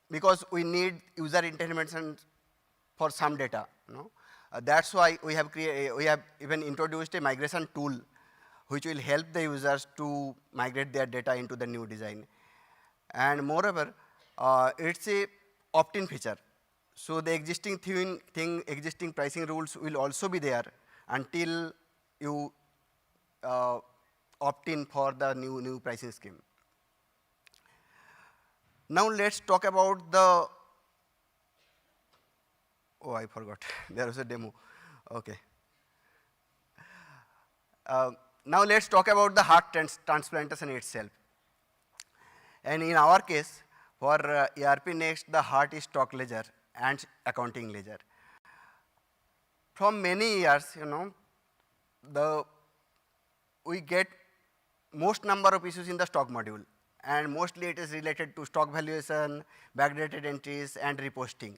because we need user intervention for some data. That's why we have even introduced a migration tool which will help the users to migrate their data into the new design. And moreover, it's a opt-in feature. So the existing existing pricing rules will also be there until you opt in for the new pricing scheme. Now let's talk about the, oh, I forgot, there was a demo, okay. Now let's talk about the heart transplantation itself. And in our case, for ERP Next, the heart is stock ledger and accounting ledger. From many years, we get most number of issues in the stock module, and mostly it is related to stock valuation, backdated entries, and reposting.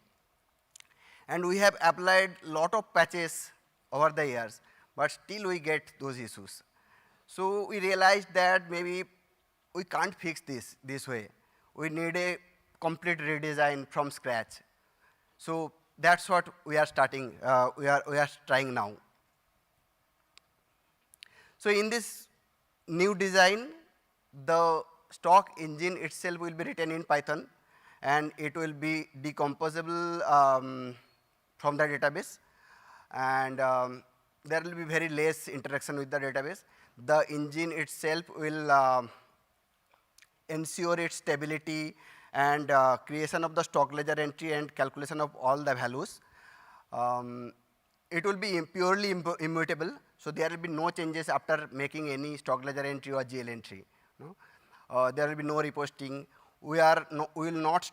And we have applied lot of patches over the years, but still we get those issues. So we realized that maybe we can't fix this way. We need a complete redesign from scratch. So that's what we are starting, we are trying now. So in this new design, the stock engine itself will be written in Python, and it will be decomposable from the database, and there will be very less interaction with the database. The engine itself will ensure its stability and creation of the stock ledger entry and calculation of all the values. It will be purely immutable, so there will be no changes after making any stock ledger entry or GL entry. There will be no reposting. We will not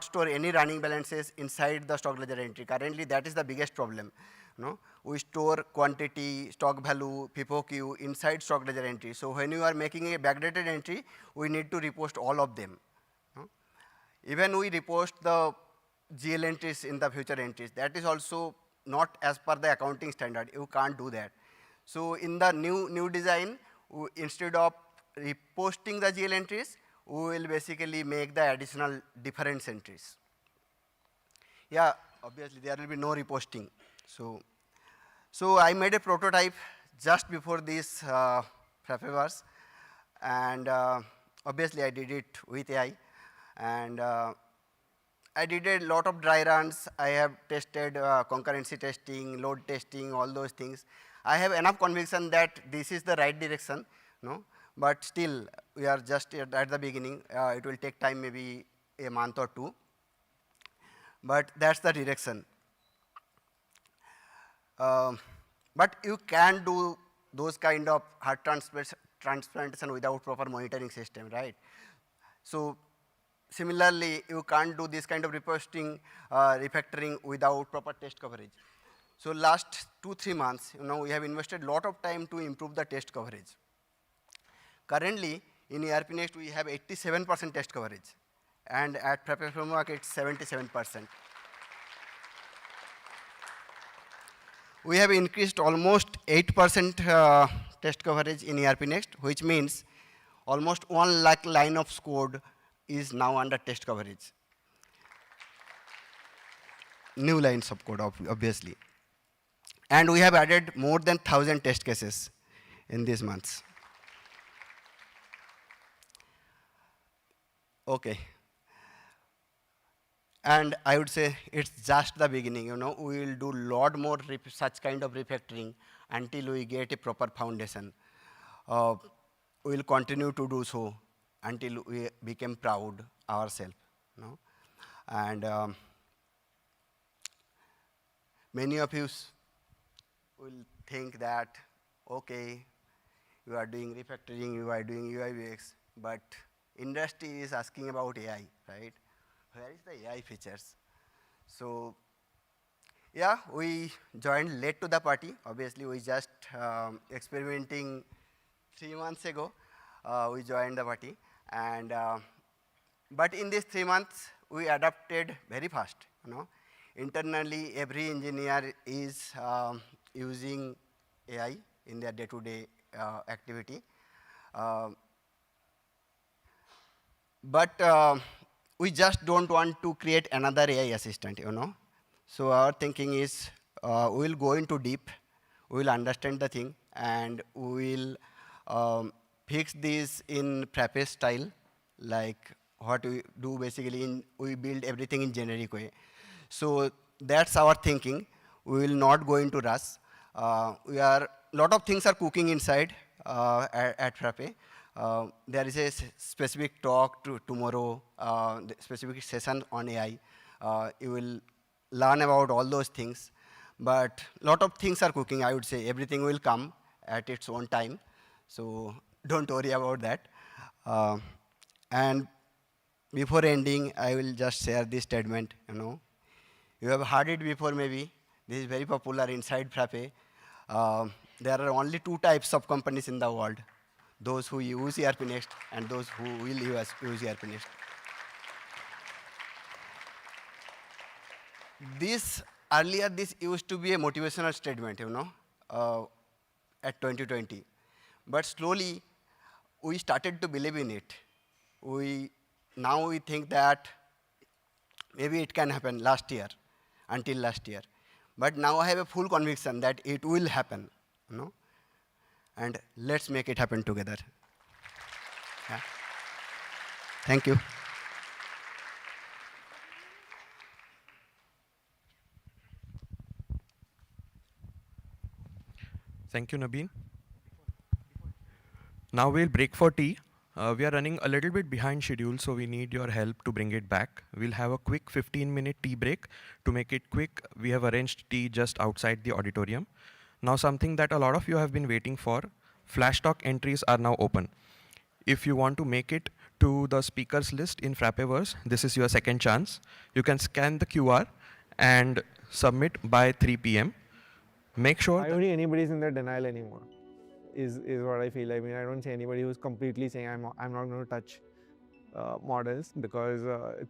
store any running balances inside the stock ledger entry. Currently, that is the biggest problem. We store quantity, stock value, FIFO inside stock ledger entry. So when you are making a backdated entry, we need to repost all of them. Even we repost the GL entries in the future entries. That is also not as per the accounting standard. You can't do that. So in the new design, instead of reposting the GL entries, we will basically make the additional difference entries. Yeah, obviously there will be no reposting. So I made a prototype just before this Frappeverse, and obviously I did it with AI, and I did a lot of dry runs. I have tested concurrency testing, load testing, all those things. I have enough conviction that this is the right direction, no? But still, we are just at the beginning. It will take time, maybe a month or two. But that's the direction. But you can do those kind of heart transplantation without proper monitoring system, right? So similarly, you can't do this kind of refactoring without proper test coverage. So last 2-3 months, we have invested a lot of time to improve the test coverage. Currently, in ERP Next, we have 87% test coverage, and at Frappeverse Mumbai, it's 77%. We have increased almost 8% test coverage in ERP Next, which means almost 1 lakh line of code is now under test coverage. New lines of code, obviously. And we have added more than 1,000 test cases in these months. Okay. And I would say it's just the beginning, we will do a lot more such kind of refactoring until we get a proper foundation. We will continue to do so until we become proud ourselves. And many of you will think that, okay, you are doing refactoring, you are doing UI UX, but industry is asking about AI, right? Where is the AI features? So yeah, we joined late to the party. Obviously, we just experimenting 3 months ago. We joined the party, and but in these 3 months, we adapted very fast. Internally, every engineer is using AI in their day-to-day activity. But we just don't want to create another AI assistant, So our thinking is we will go into deep, we will understand the thing, and we will fix this in Frappe style, like what we do basically, we build everything in generic way. So that's our thinking. We will not go into rush. Lot of things are cooking inside at Frappe. There is a specific talk tomorrow, the specific session on AI. You will learn about all those things. But a lot of things are cooking, I would say. Everything will come at its own time. So don't worry about that. And before ending, I will just share this statement. You have heard it before maybe. This is very popular inside Frappe. There are only 2 types of companies in the world. Those who use ERP Next and those who will use ERP Next. Earlier this used to be a motivational statement, at 2020. But slowly, we started to believe in it. Now we think that maybe it can happen until last year. But now I have a full conviction that it will happen, And let's make it happen together. Yeah. Thank you. Thank you, Nabeen. Now we'll break for tea. We are running a little bit behind schedule, so we need your help to bring it back. We'll have a quick 15-minute tea break. To make it quick, we have arranged tea just outside the auditorium. Now something that a lot of you have been waiting for, Flash Talk entries are now open. If you want to make it to the speakers list in Frappeverse, this is your second chance. You can scan the QR and submit by 3 p.m. Make sure I don't think anybody's in the denial anymore, is what I feel. I mean, I don't see anybody who's completely saying, I'm not going to touch models, because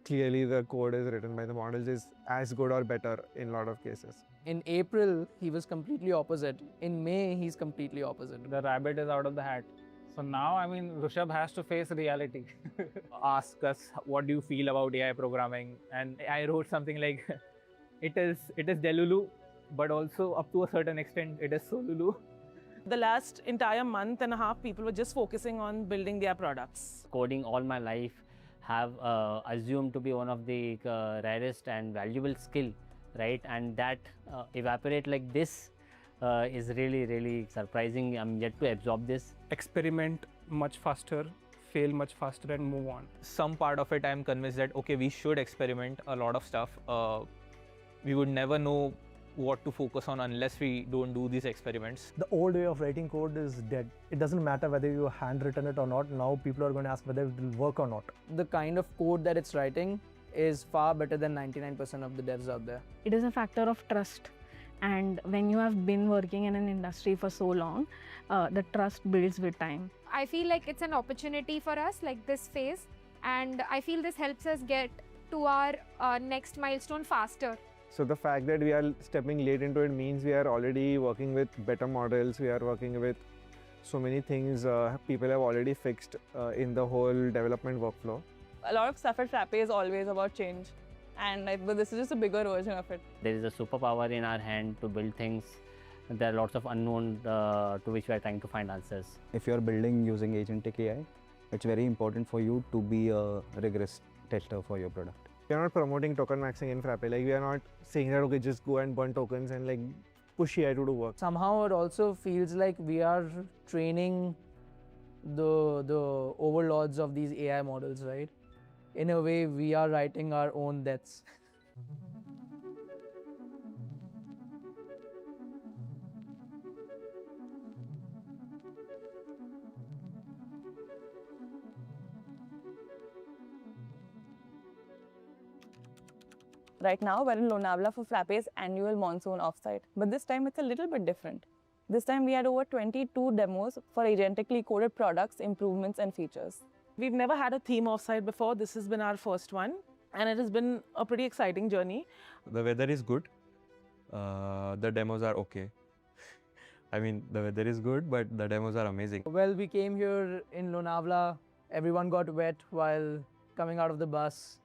clearly the code is written by the models is as good or better in a lot of cases. In April, he was completely opposite. In May, he's completely opposite. The rabbit is out of the hat. So now, I mean, Rishabh has to face reality. Ask us, what do you feel about AI programming? And I wrote something like, it is Delulu, but also up to a certain extent, it is Solulu. The last entire month and a half, people were just focusing on building their products. Coding all my life have assumed to be one of the rarest and valuable skill, right? And that evaporate like this is really, really surprising. I'm yet to absorb this. Experiment much faster, fail much faster, and move on. Some part of it I'm convinced that okay, we should experiment a lot of stuff. We would never know what to focus on unless we don't do these experiments. The old way of writing code is dead. It doesn't matter whether you handwritten it or not. Now people are going to ask whether it will work or not. The kind of code that it's writing is far better than 99% of the devs out there. It is a factor of trust. And when you have been working in an industry for so long, the trust builds with time. I feel like it's an opportunity for us, like this phase, and I feel this helps us get to our next milestone faster. So the fact that we are stepping late into it means we are already working with better models, we are working with so many things people have already fixed in the whole development workflow. A lot of stuff at Frappe is always about change, and but this is just a bigger version of it. There is a superpower in our hand to build things. There are lots of unknown to which we are trying to find answers. If you are building using agentic AI, it's very important for you to be a rigorous tester for your product. We are not promoting token maxing in Frappe. Like we are not saying that okay, just go and burn tokens and like push AI to do work. Somehow it also feels like we are training the overlords of these AI models, right? In a way, we are writing our own deaths. Right now, we're in Lonavala for Frappe's annual monsoon offsite, but this time it's a little bit different. This time we had over 22 demos for agentically coded products, improvements and features. We've never had a theme offsite before. This has been our first one, and it has been a pretty exciting journey. The weather is good. The demos are okay. I mean, the weather is good, but the demos are amazing. Well, we came here in Lonavala. Everyone got wet while coming out of the bus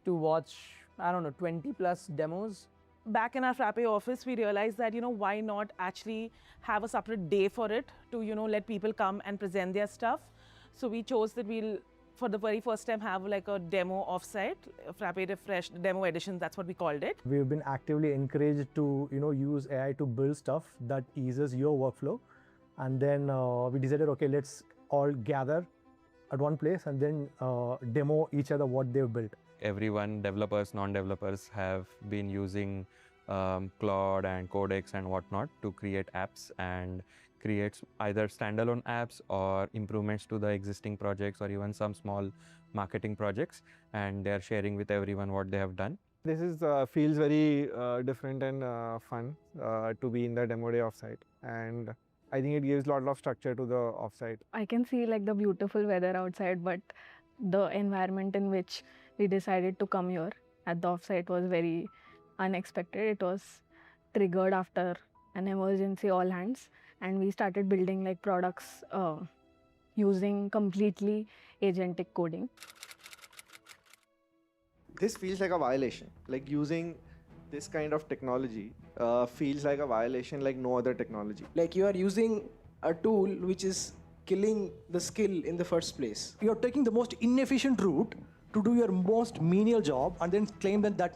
to watch, I don't know, 20 plus demos. Back in our Frappe office, we realized that, why not actually have a separate day for it to, let people come and present their stuff. So we chose that we'll, for the very first time, have like a demo offsite, Frappe Refresh demo edition, that's what we called it. We've been actively encouraged to use AI to build stuff that eases your workflow. And then we decided, okay, let's all gather at one place and then demo each other what they've built. Everyone, developers, non-developers, have been using Claude and Codex and whatnot to create apps and create either standalone apps or improvements to the existing projects or even some small marketing projects, and they're sharing with everyone what they have done. This is feels very different and fun to be in the demo day offsite, and I think it gives a lot of structure to the offsite. I can see like the beautiful weather outside, but the environment in which we decided to come here at the offsite was very unexpected. It was triggered after an emergency all hands, and we started building like products using completely agentic coding. This feels like a violation. Like using this kind of technology feels like a violation like no other technology. Like you are using a tool which is killing the skill in the first place. You're taking the most inefficient route to do your most menial job and then claim that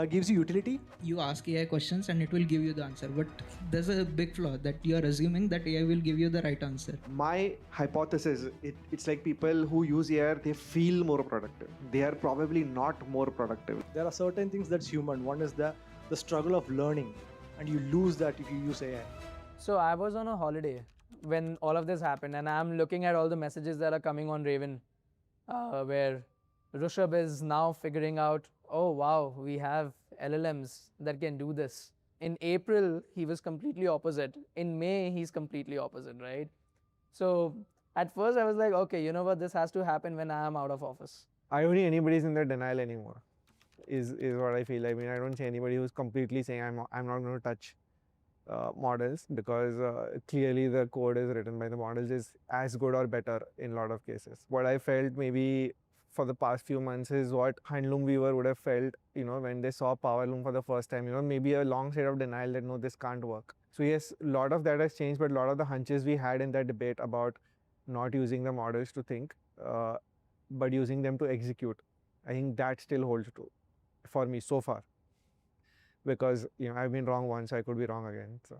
gives you utility. You ask AI questions and it will give you the answer, but there's a big flaw that you are assuming that AI will give you the right answer. My hypothesis, it's like people who use AI, they feel more productive. They are probably not more productive. There are certain things that's human. One is the struggle of learning, and you lose that if you use AI. So I was on a holiday when all of this happened, and I'm looking at all the messages that are coming on Raven, where Rishabh is now figuring out, oh wow, we have LLMs that can do this. In April, he was completely opposite. In May, he's completely opposite, right? So at first I was like, okay, you know what, this has to happen when I am out of office. I don't think anybody's in the denial anymore, is what I feel. I mean, I don't see anybody who's completely saying I'm not going to touch models, because clearly the code is written by the models is as good or better in a lot of cases. What I felt maybe for the past few months is what Handloom Weaver would have felt, when they saw Powerloom for the first time, maybe a long state of denial that no, this can't work. So yes, a lot of that has changed, but a lot of the hunches we had in that debate about not using the models to think, but using them to execute, I think that still holds true for me so far. Because I've been wrong once, so I could be wrong again. So.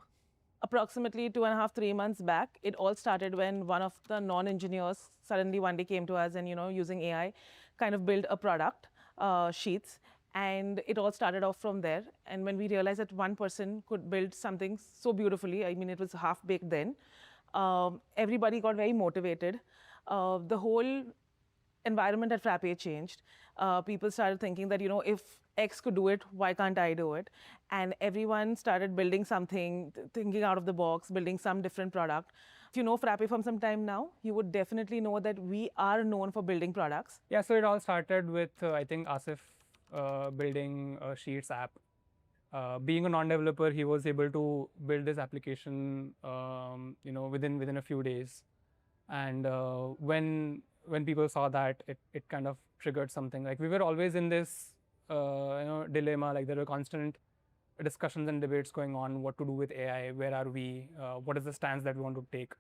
approximately 2.5, 3 months back. It all started when one of the non-engineers suddenly one day came to us and, using AI, kind of build a product, Sheets. And it all started off from there. And when we realized that one person could build something so beautifully, I mean, it was half-baked then, everybody got very motivated. The whole environment at Frappe changed. People started thinking that, if X could do it, why can't I do it? And everyone started building something, thinking out of the box, building some different product. If you know Frappe from some time now, you would definitely know that we are known for building products. Yeah, so it all started with, I think, Asif building a Sheets app. Being a non-developer, he was able to build this application, within a few days. And when people saw that, it kind of triggered something. Like we were always in this, dilemma. Like there were constant discussions and debates going on. What to do with AI? Where are we? What is the stance that we want to take?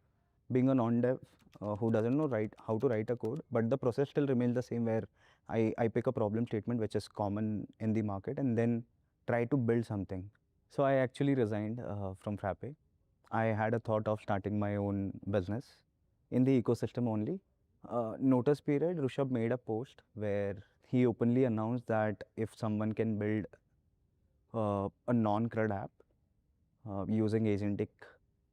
Being a non-dev who doesn't know how to write a code, but the process still remains the same, where I pick a problem statement which is common in the market and then try to build something. So I actually resigned from Frappe. I had a thought of starting my own business in the ecosystem only. Notice period, Rishabh made a post where he openly announced that if someone can build a non-CRUD app using agentic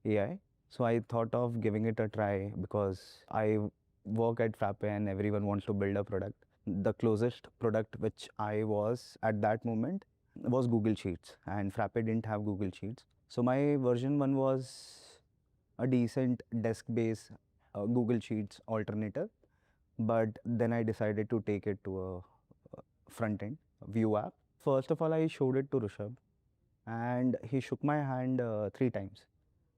AI. So I thought of giving it a try because I work at Frappe and everyone wants to build a product. The closest product which I was at that moment was Google Sheets, and Frappe didn't have Google Sheets. So my version 1 was a decent desk-based Google Sheets alternative, but then I decided to take it to a front-end view app. First of all, I showed it to Rishabh, and he shook my hand 3 times.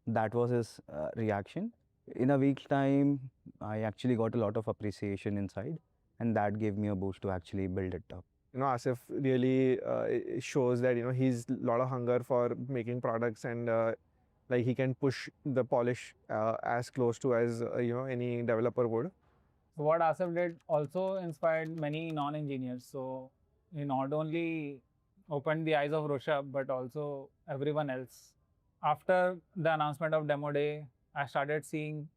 That was his reaction. In a week's time, I actually got a lot of appreciation inside, and that gave me a boost to actually build it up. Asif really shows that, he's a lot of hunger for making products, and like he can push the polish as close to as, any developer would. So what Asif did also inspired many non-engineers. So he not only opened the eyes of Rishabh, but also everyone else. After the announcement of demo day, I started seeing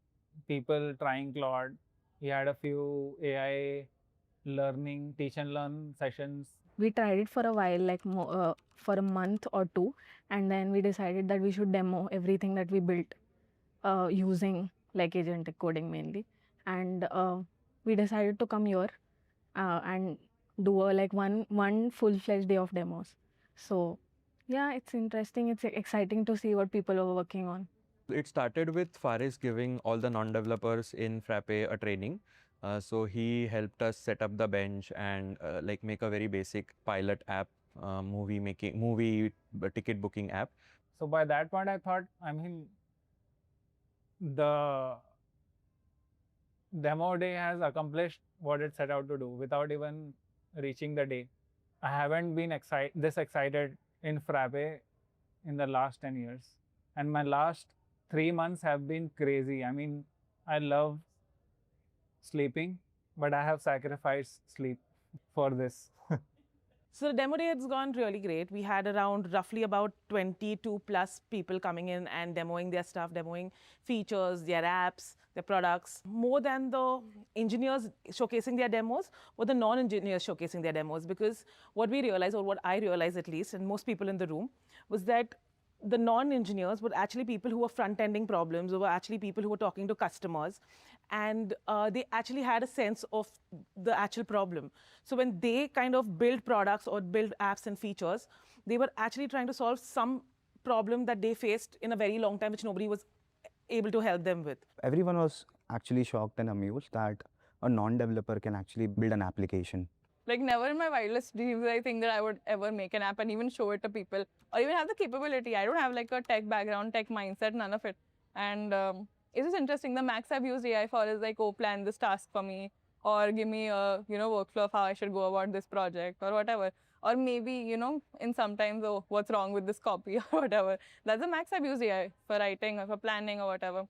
people trying Claude. He had a few AI learning, teach and learn sessions. We tried it for a while, like for a month or two, and then we decided that we should demo everything that we built using like agentic coding mainly. And we decided to come here and do one full-fledged day of demos. So yeah, it's interesting. It's exciting to see what people are working on. It started with Faris giving all the non-developers in Frappe a training. So he helped us set up the bench and make a very basic pilot app, movie ticket booking app. So by that point, I thought, the demo day has accomplished what it set out to do without even reaching the day. I haven't been this excited in Frappe in the last 10 years. And my last 3 months have been crazy. I love sleeping, but I have sacrificed sleep for this. So the demo day has gone really great. We had around roughly about 22 plus people coming in and demoing their stuff, demoing features, their apps, their products. More than the engineers showcasing their demos, were the non-engineers showcasing their demos, because what we realized, or what I realized at least, and most people in the room, was that the non-engineers were actually people who were front-ending problems, who were actually people who were talking to customers, and they actually had a sense of the actual problem. So when they kind of build products or build apps and features, they were actually trying to solve some problem that they faced in a very long time, which nobody was able to help them with. Everyone was actually shocked and amused that a non-developer can actually build an application. Like never in my wildest dreams I think that I would ever make an app and even show it to people or even have the capability. I don't have like a tech background, tech mindset, none of it. And it's just interesting. The max I've used AI for is like, oh, plan this task for me, or give me a workflow of how I should go about this project or whatever. Or maybe, in sometimes, oh, what's wrong with this copy or whatever. That's the max I've used AI for writing or for planning or whatever.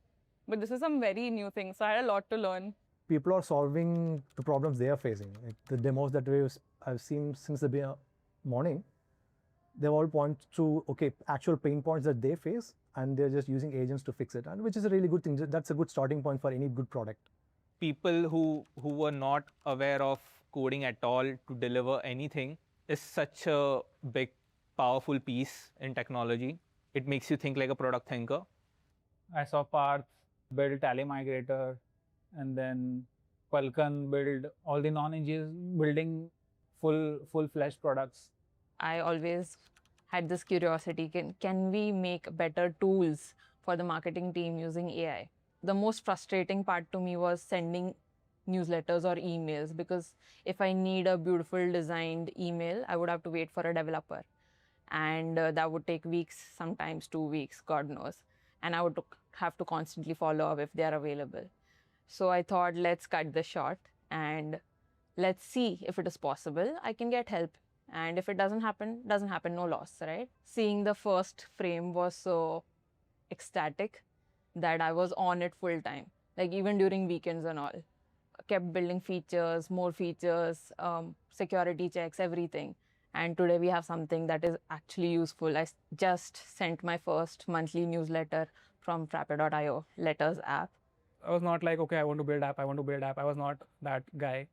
But this is some very new thing. So I had a lot to learn. People are solving the problems they are facing. Like the demos that I've seen since the morning, they all point to, okay, actual pain points that they face, and they're just using agents to fix it, and which is a really good thing. That's a good starting point for any good product. People who were not aware of coding at all to deliver anything is such a big, powerful piece in technology. It makes you think like a product thinker. I saw Parth build Tally Migrator, and then Palkan build all the non-engineers building full-fledged products. I always had this curiosity, can we make better tools for the marketing team using AI? The most frustrating part to me was sending newsletters or emails, because if I need a beautiful designed email, I would have to wait for a developer. And that would take weeks, sometimes 2 weeks, God knows. And I would have to constantly follow up if they are available. So I thought, let's cut the short and let's see if it is possible. I can get help. And if it doesn't happen, no loss, right? Seeing the first frame was so ecstatic that I was on it full time, like even during weekends and all. Kept building features, more features, security checks, everything. And today we have something that is actually useful. I just sent my first monthly newsletter from Frappe.io, Letters app. I was not like, okay, I want to build app. I was not that guy.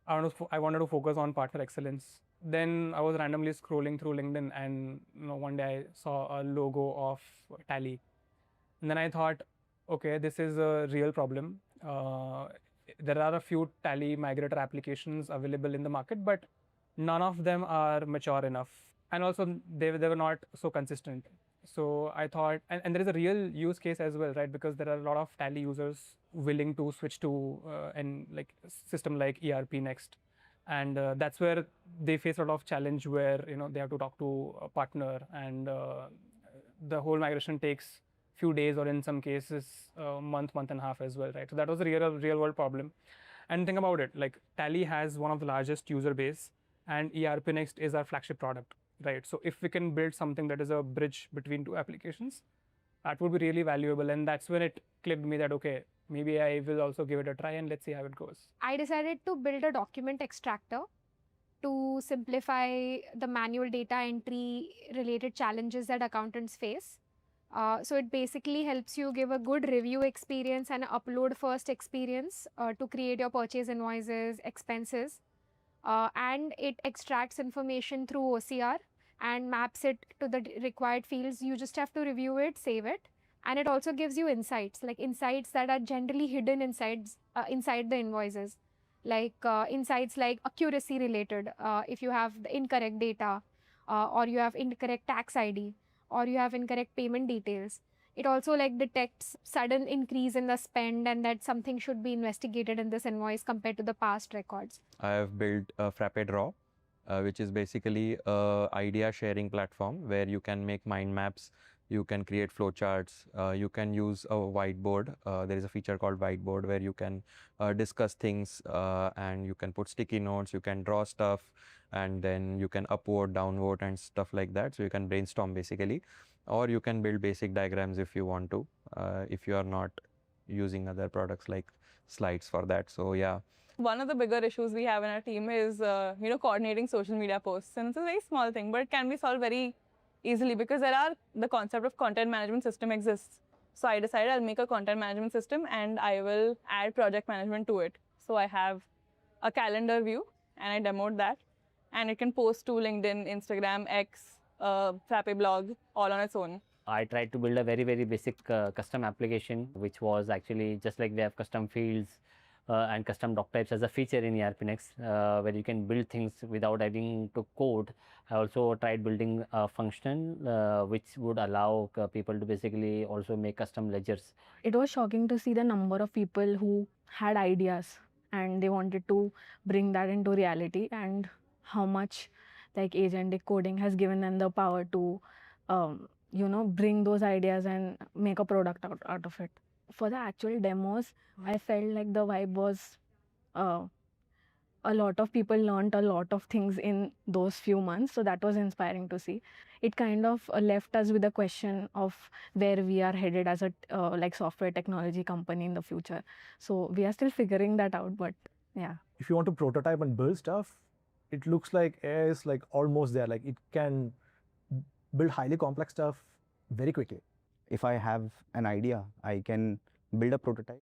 I wanted to focus on partner excellence. Then I was randomly scrolling through LinkedIn, and one day I saw a logo of Tally. And then I thought, okay, this is a real problem. There are a few Tally migrator applications available in the market, but none of them are mature enough. And also they were not so consistent. So I thought, and there is a real use case as well, right? Because there are a lot of Tally users willing to switch to an system like ERP Next. And that's where they face a lot of challenge where they have to talk to a partner, and the whole migration takes few days, or in some cases a month and a half as well, right? So that was a real world problem. And think about it, like Tally has one of the largest user base, and ERP Next is our flagship product, right? So if we can build something that is a bridge between two applications, that would be really valuable. And that's when it clicked me that, okay, maybe I will also give it a try and let's see how it goes. I decided to build a document extractor to simplify the manual data entry related challenges that accountants face. So it basically helps you give a good review experience and upload first experience to create your purchase invoices, expenses. And it extracts information through OCR and maps it to the required fields. You just have to review it, save it. And it also gives you insights, like insights that are generally hidden inside the invoices. Like insights like accuracy related, if you have the incorrect data, or you have incorrect tax ID, or you have incorrect payment details. It also detects sudden increase in the spend, and that something should be investigated in this invoice compared to the past records. I have built Frappe Draw, which is basically a idea sharing platform where you can make mind maps, you can create flowcharts, you can use a whiteboard. There is a feature called whiteboard where you can discuss things, and you can put sticky notes, you can draw stuff, and then you can upvote, downvote and stuff like that. So you can brainstorm basically, or you can build basic diagrams if you want to, if you are not using other products like slides for that. So yeah. One of the bigger issues we have in our team is, coordinating social media posts. And it's a very small thing, but it can be solved very easily because the concept of content management system exists. So I decided I'll make a content management system and I will add project management to it. So I have a calendar view and I demoed that, and it can post to LinkedIn, Instagram, X, Frappe blog, all on its own. I tried to build a very basic custom application, which was actually just like we have custom fields and custom doc types as a feature in ERP Next, where you can build things without having to code. I also tried building a function which would allow people to basically also make custom ledgers. It was shocking to see the number of people who had ideas and they wanted to bring that into reality, and how much agentic coding has given them the power to bring those ideas and make a product out of it. For the actual demos, I felt like the vibe was a lot of people learned a lot of things in those few months, so that was inspiring to see. It kind of left us with a question of where we are headed as a software technology company in the future. So we are still figuring that out, but yeah. If you want to prototype and build stuff, it looks like AI is almost there. It can build highly complex stuff very quickly. If I have an idea, I can build a prototype.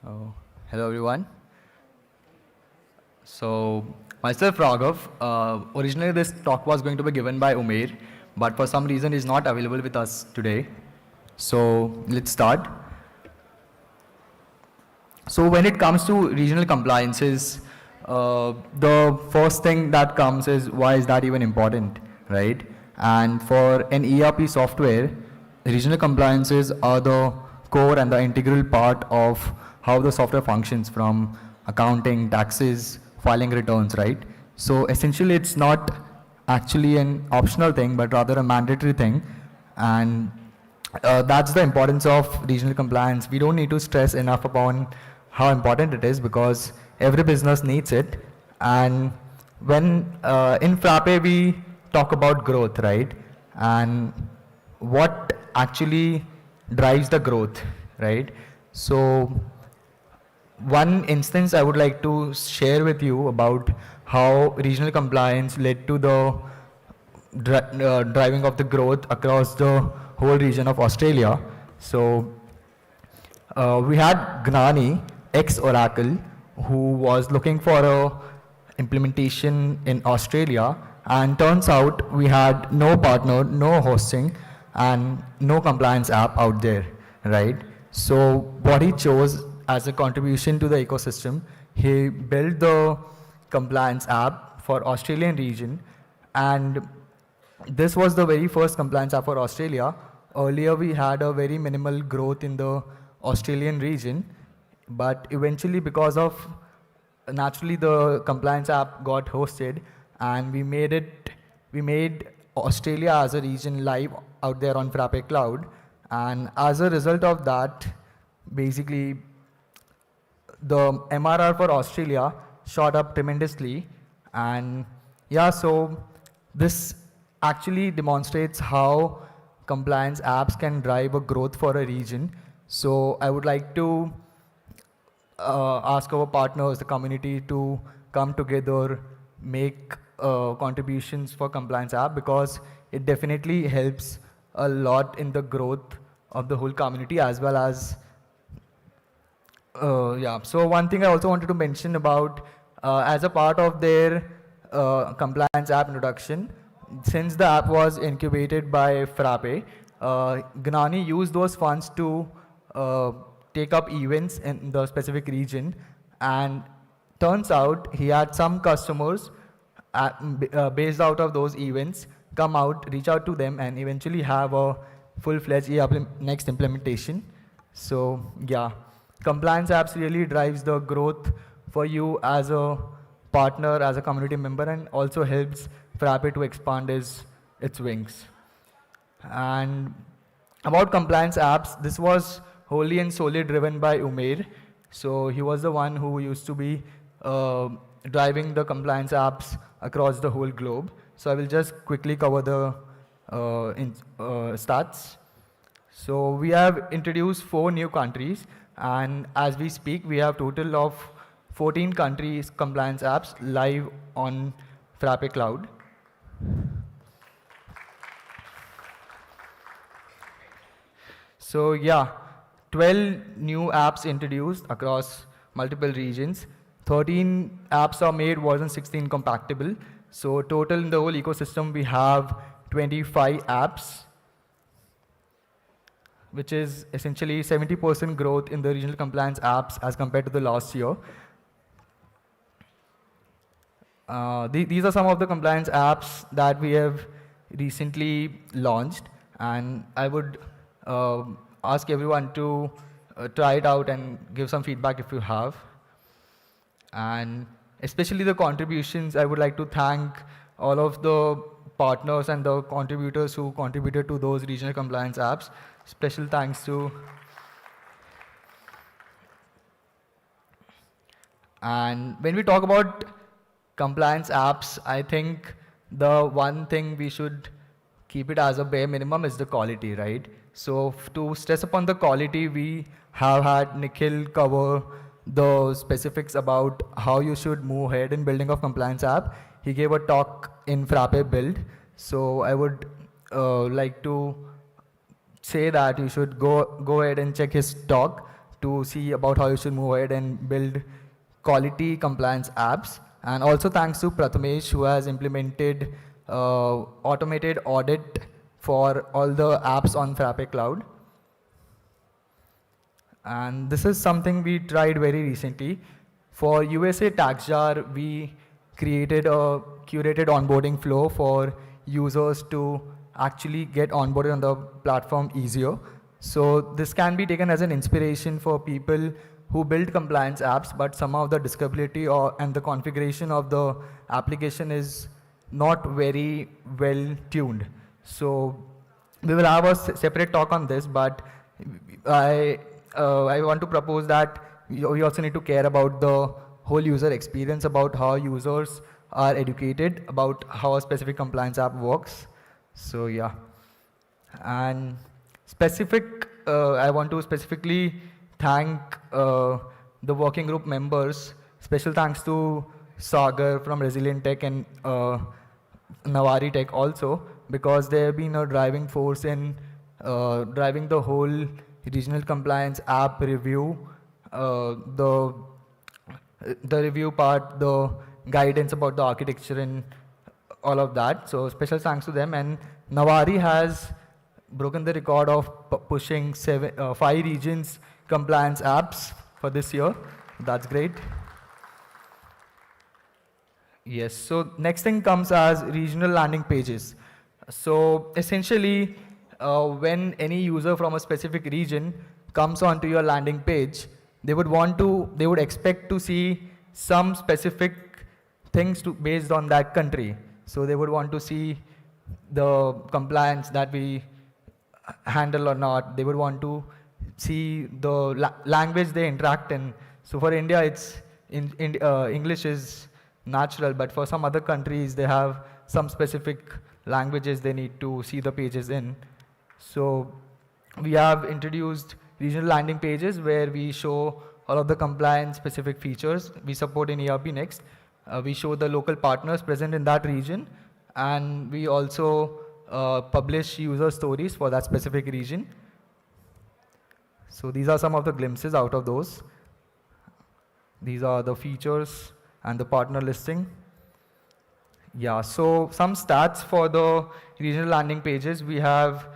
Hello everyone. So myself Raghav. Originally this talk was going to be given by Umair, but for some reason he's not available with us today. So let's start. So when it comes to regional compliances, the first thing that comes is why is that even important, right? And for an ERP software, regional compliances are the core and the integral part of how the software functions, from accounting, taxes, filing returns, right? So essentially it's not actually an optional thing, but rather a mandatory thing. And that's the importance of regional compliance. We don't need to stress enough upon how important it is, because every business needs it. And when in Frappe we talk about growth, right? And what actually drives the growth, right? So one instance I would like to share with you about how regional compliance led to the driving of the growth across the whole region of Australia. So we had Gnani, ex-Oracle, who was looking for a implementation in Australia, and turns out we had no partner, no hosting, and no compliance app out there, right? So what he chose as a contribution to the ecosystem, he built the compliance app for Australian region, and this was the very first compliance app for Australia. Earlier we had a very minimal growth in the Australian region, but eventually, because of naturally the compliance app got hosted, and we made Australia as a region live out there on Frappe Cloud. And as a result of that, basically the MRR for Australia shot up tremendously. And yeah, so this actually demonstrates how compliance apps can drive a growth for a region. So I would like to ask our partners, the community, to come together, make contributions for compliance app, because it definitely helps a lot in the growth of the whole community, as well as yeah. So one thing I also wanted to mention about, as a part of their compliance app introduction, since the app was incubated by Frappe, Gnani used those funds to take up events in the specific region, and turns out he had some customers based out of those events come out, reach out to them, and eventually have a full-fledged Next implementation. So yeah, compliance apps really drives the growth for you as a partner, as a community member, and also helps Frappe to expand its wings. And about compliance apps, this was wholly and solely driven by Umair. So he was the one who used to be driving the compliance apps across the whole globe. So I will just quickly cover the stats. So we have introduced 4 new countries, and as we speak, we have total of 14 countries compliance apps live on Frappe Cloud. So yeah, 12 new apps introduced across multiple regions. 13 apps are made version 16 compatible. So total in the whole ecosystem, we have 25 apps, which is essentially 70% growth in the regional compliance apps as compared to the last year. These are some of the compliance apps that we have recently launched, and I would ask everyone to try it out and give some feedback if you have. And especially the contributions, I would like to thank all of the partners and the contributors who contributed to those regional compliance apps. Special thanks to. And when we talk about compliance apps, I think the one thing we should keep it as a bare minimum is the quality, right? So to stress upon the quality, we have had Nikhil cover the specifics about how you should move ahead in building of compliance app. He gave a talk in Frappe Build. So I would like to say that you should go ahead and check his talk, to see about how you should move ahead and build quality compliance apps. And also thanks to Prathamesh, who has implemented automated audit for all the apps on Frappe Cloud. And this is something we tried very recently. For USA Tax Jar, we created a curated onboarding flow for users to actually get onboarded on the platform easier. So this can be taken as an inspiration for people who build compliance apps, but somehow the discoverability and the configuration of the application is not very well tuned. So we will have a separate talk on this, but I want to propose that we also need to care about the whole user experience, about how users are educated about how a specific compliance app works. So yeah, and I want to specifically thank the working group members. Special thanks to Sagar from Resilient Tech and Navari Tech also, because they have been a driving force in driving the whole regional compliance app review, the review part, the guidance about the architecture and all of that. So special thanks to them. And Navari has broken the record of pushing 5 regions compliance apps for this year. That's great. Yes, so next thing comes as regional landing pages. So essentially, when any user from a specific region comes onto your landing page, they would expect to see some specific things based on that country. So they would want to see the compliance that we handle or not. They would want to see the language they interact in. So for India, it's English is natural, but for some other countries, they have some specific languages they need to see the pages in. So we have introduced regional landing pages where we show all of the compliance specific features we support in ERP Next. We show the local partners present in that region, and we also publish user stories for that specific region. So these are some of the glimpses out of those. These are the features and the partner listing. Yeah, so some stats for the regional landing pages. We have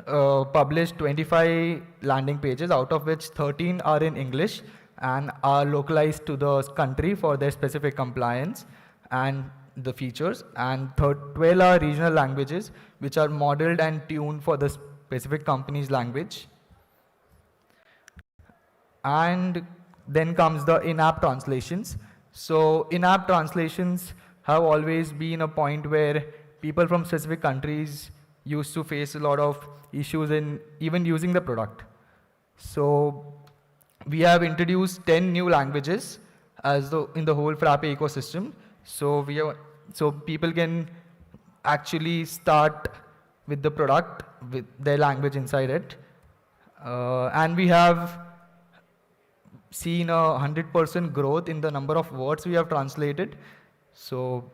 published 25 landing pages, out of which 13 are in English and are localized to the country for their specific compliance and the features. And 12 are regional languages, which are modeled and tuned for the specific company's language. And then comes the in-app translations. So in-app translations have always been a point where people from specific countries used to face a lot of issues in even using the product. So we have introduced 10 new languages in the whole Frappe ecosystem. So people can actually start with the product with their language inside it. And we have seen a 100% growth in the number of words we have translated. So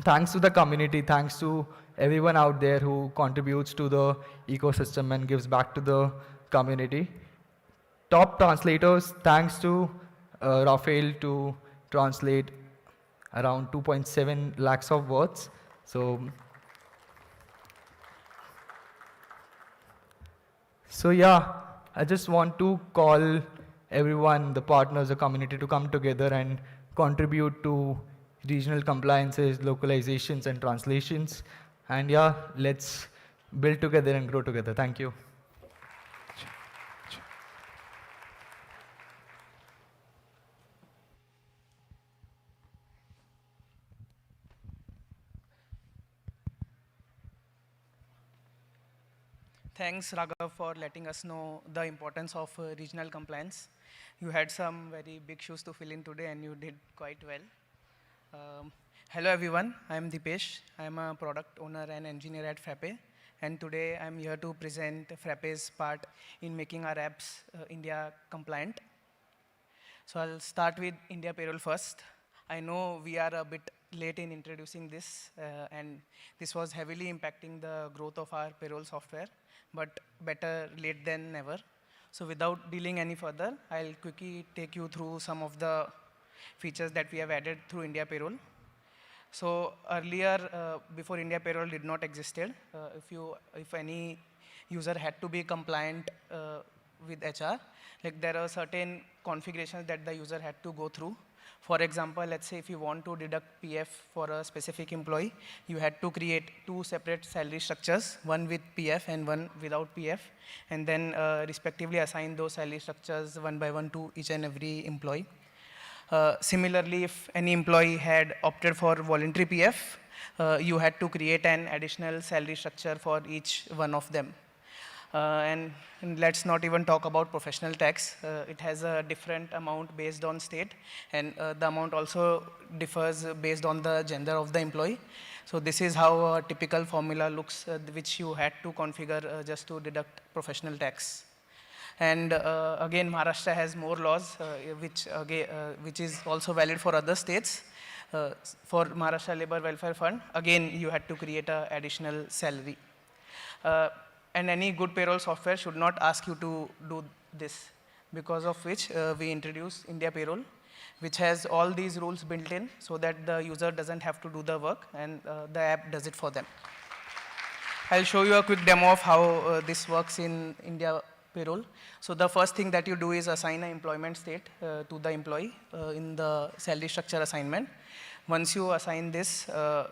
thanks to the community, thanks to everyone out there who contributes to the ecosystem and gives back to the community. Top translators, thanks to Rafael to translate around 2.7 lakhs of words. So yeah, I just want to call everyone, the partners, the community, to come together and contribute to regional compliances, localizations, and translations. And yeah, let's build together and grow together. Thank you. Thanks, Raghav, for letting us know the importance of regional compliance. You had some very big shoes to fill in today, and you did quite well. Hello, everyone. I'm Dipesh. I'm a product owner and engineer at Frappe. And today, I'm here to present Frappe's part in making our apps India compliant. So I'll start with India payroll first. I know we are a bit late in introducing this, and this was heavily impacting the growth of our payroll software, but better late than never. So without dealing any further, I'll quickly take you through some of the features that we have added through India Payroll. So earlier, before India Payroll did not existed, if any user had to be compliant with HR, like there are certain configurations that the user had to go through. For example, let's say if you want to deduct PF for a specific employee, you had to create 2 separate salary structures, one with PF and one without PF, and then respectively assign those salary structures one by one to each and every employee. Similarly, if any employee had opted for voluntary PF, you had to create an additional salary structure for each one of them. And let's not even talk about professional tax. It has a different amount based on state, and the amount also differs based on the gender of the employee. So this is how a typical formula looks, which you had to configure just to deduct professional tax. And again, Maharashtra has more laws, which is also valid for other states. For Maharashtra Labour Welfare Fund, again, you had to create an additional salary. And any good payroll software should not ask you to do this, because of which we introduced India Payroll, which has all these rules built in so that the user doesn't have to do the work and the app does it for them. I'll show you a quick demo of how this works in India Payroll. So the first thing that you do is assign an employment state to the employee in the salary structure assignment. Once you assign this,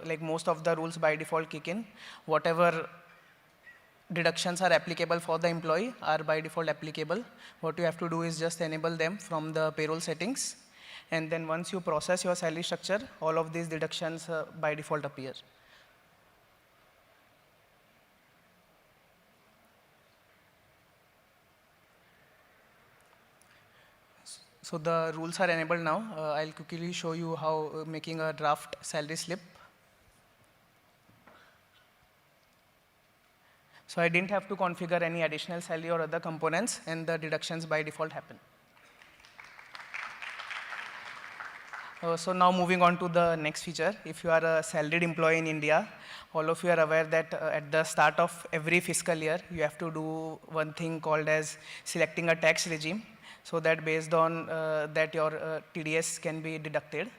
like most of the rules by default kick in, whatever deductions are applicable for the employee are by default applicable. What you have to do is just enable them from the payroll settings. And then once you process your salary structure, all of these deductions by default appear. So the rules are enabled now. I'll quickly show you how making a draft salary slip. So I didn't have to configure any additional salary or other components, and the deductions by default happen. So now moving on to the next feature. If you are a salaried employee in India, all of you are aware that at the start of every fiscal year, you have to do one thing called as selecting a tax regime, so that based on that your TDS can be deducted.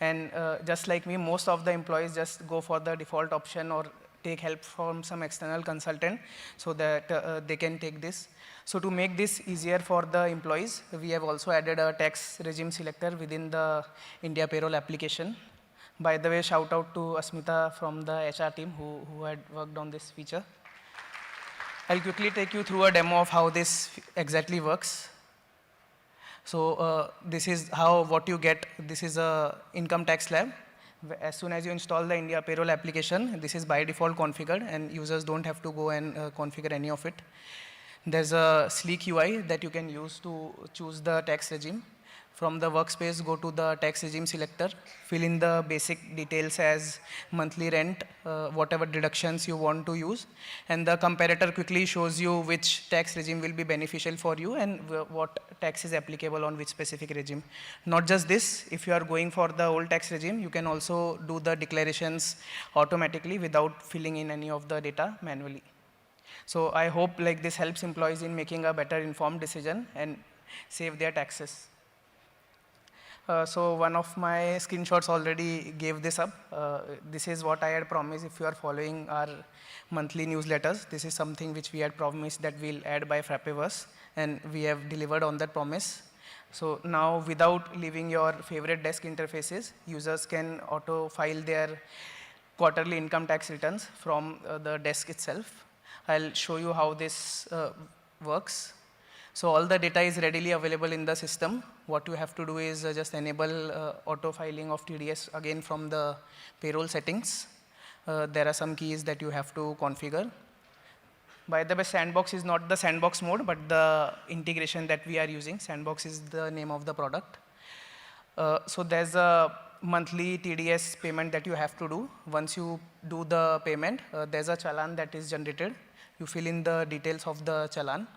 And just like me, most of the employees just go for the default option or take help from some external consultant so that they can take this. So to make this easier for the employees, we have also added a tax regime selector within the India Payroll application. By the way, shout out to Asmita from the HR team who had worked on this feature. I'll quickly take you through a demo of how this exactly works. So this is what you get. This is a income tax slab. As soon as you install the India Payroll application, this is by default configured, and users don't have to go and configure any of it. There's a sleek UI that you can use to choose the tax regime. From the workspace, go to the tax regime selector, fill in the basic details as monthly rent, whatever deductions you want to use, and the comparator quickly shows you which tax regime will be beneficial for you and what tax is applicable on which specific regime. Not just this, if you are going for the old tax regime, you can also do the declarations automatically without filling in any of the data manually. So I hope this helps employees in making a better informed decision and save their taxes. So one of my screenshots already gave this up. This is what I had promised if you are following our monthly newsletters. This is something which we had promised that we'll add by Frappeverse, and we have delivered on that promise. So now, without leaving your favorite desk interfaces, users can auto-file their quarterly income tax returns from the desk itself. I'll show you how this works. So all the data is readily available in the system. What you have to do is just enable auto-filing of TDS again from the payroll settings. There are some keys that you have to configure. By the way, Sandbox is not the Sandbox mode, but the integration that we are using. Sandbox is the name of the product. So there's a monthly TDS payment that you have to do. Once you do the payment, there's a challan that is generated. You fill in the details of the challan.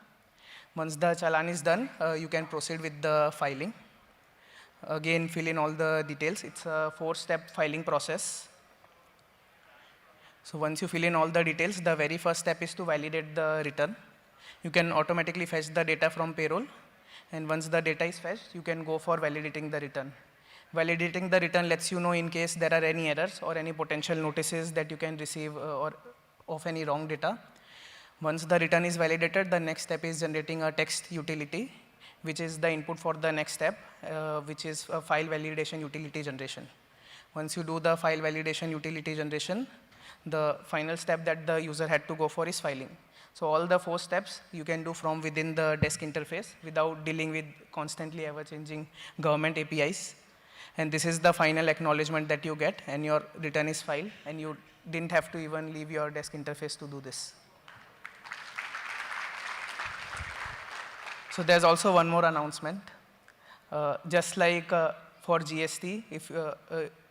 Once the challan is done, you can proceed with the filing. Again, fill in all the details. It's a 4-step filing process. So once you fill in all the details, the very first step is to validate the return. you can automatically fetch the data from payroll. And once the data is fetched, you can go for validating the return. Validating the return lets you know in case there are any errors or any potential notices that you can receive or of any wrong data. Once the return is validated, the next step is generating a text utility, which is the input for the next step, which is a file validation utility generation. Once you do the file validation utility generation, the final step that the user had to go for is filing. So all the 4 steps you can do from within the desk interface without dealing with constantly ever-changing government APIs. And this is the final acknowledgement that you get, and your return is filed, and you didn't have to even leave your desk interface to do this. So there's also one more announcement. Just like for GST, if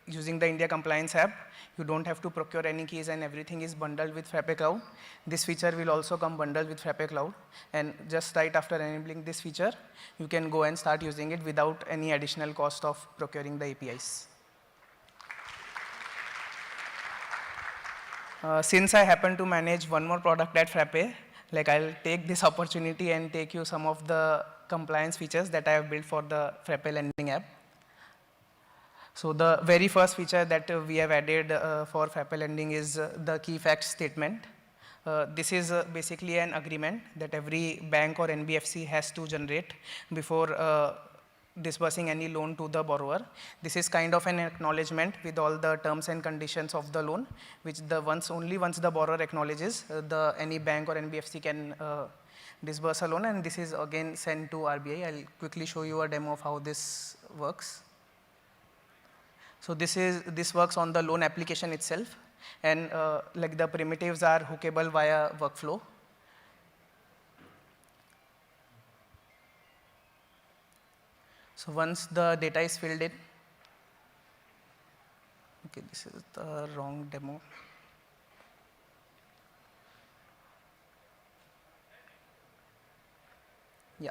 using the India Compliance app, you don't have to procure any keys and everything is bundled with Frappe Cloud. This feature will also come bundled with Frappe Cloud. And just right after enabling this feature, you can go and start using it without any additional cost of procuring the APIs. Since I happen to manage one more product at Frappe, like I'll take this opportunity and take you some of the compliance features that I have built for the Frappe lending app. So the very first feature that we have added for Frappe lending is the key facts statement. This is basically an agreement that every bank or NBFC has to generate before disbursing any loan to the borrower. This is kind of an acknowledgement with all the terms and conditions of the loan, which only once the borrower acknowledges, any bank or NBFC can disburse a loan, and this is again sent to RBI. I'll quickly show you a demo of how this works. So this works on the loan application itself, and like the primitives are hookable via workflow. So once the data is filled in, okay, this is the wrong demo. Yeah.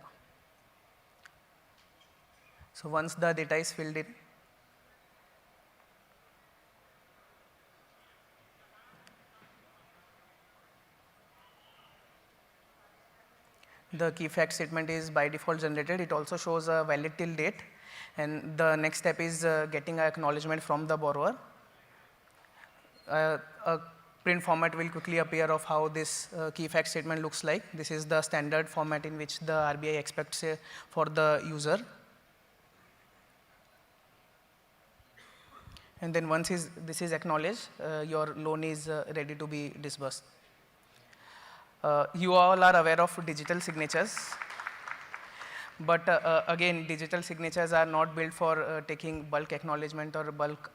So once the data is filled in, the key fact statement is by default generated. It also shows a valid till date, and the next step is getting an acknowledgement from the borrower. A print format will quickly appear of how this key fact statement looks like. This is the standard format in which the RBI expects for the user. And then once this is acknowledged, your loan is ready to be disbursed. You all are aware of digital signatures, but again, digital signatures are not built for taking bulk acknowledgement or bulk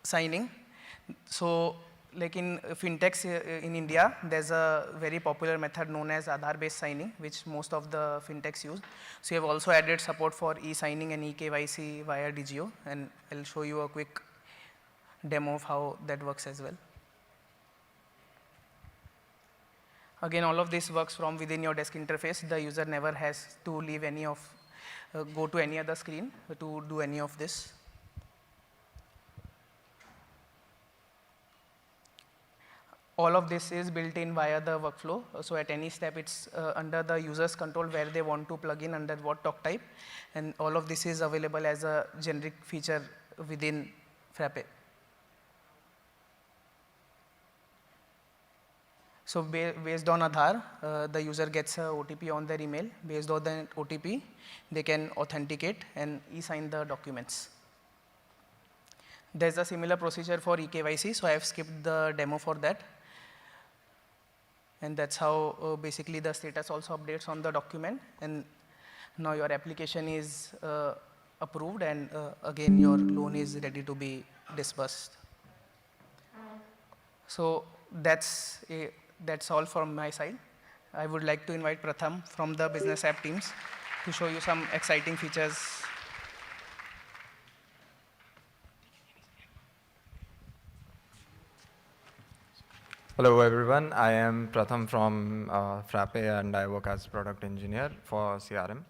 signing. So like in fintechs in India, there's a very popular method known as Aadhaar-based signing, which most of the fintechs use. So we have also added support for e-signing and e-KYC via Digio, and I'll show you a quick demo of how that works as well. Again, all of this works from within your desk interface. The user never has to leave go to any other screen to do any of this. All of this is built in via the workflow. So at any step, it's under the user's control where they want to plug in under what doc type. And all of this is available as a generic feature within Frappe. So based on Aadhaar, the user gets a OTP on their email. Based on the OTP, they can authenticate and e-sign the documents. There's a similar procedure for eKYC, so I have skipped the demo for that. And that's how basically the status also updates on the document. And now your application is approved, and again, your loan is ready to be disbursed. So that's all from my side. I would like to invite Pratham from the business app teams to show you some exciting features. Hello everyone, I am Pratham from Frappe, and I work as product engineer for CRM.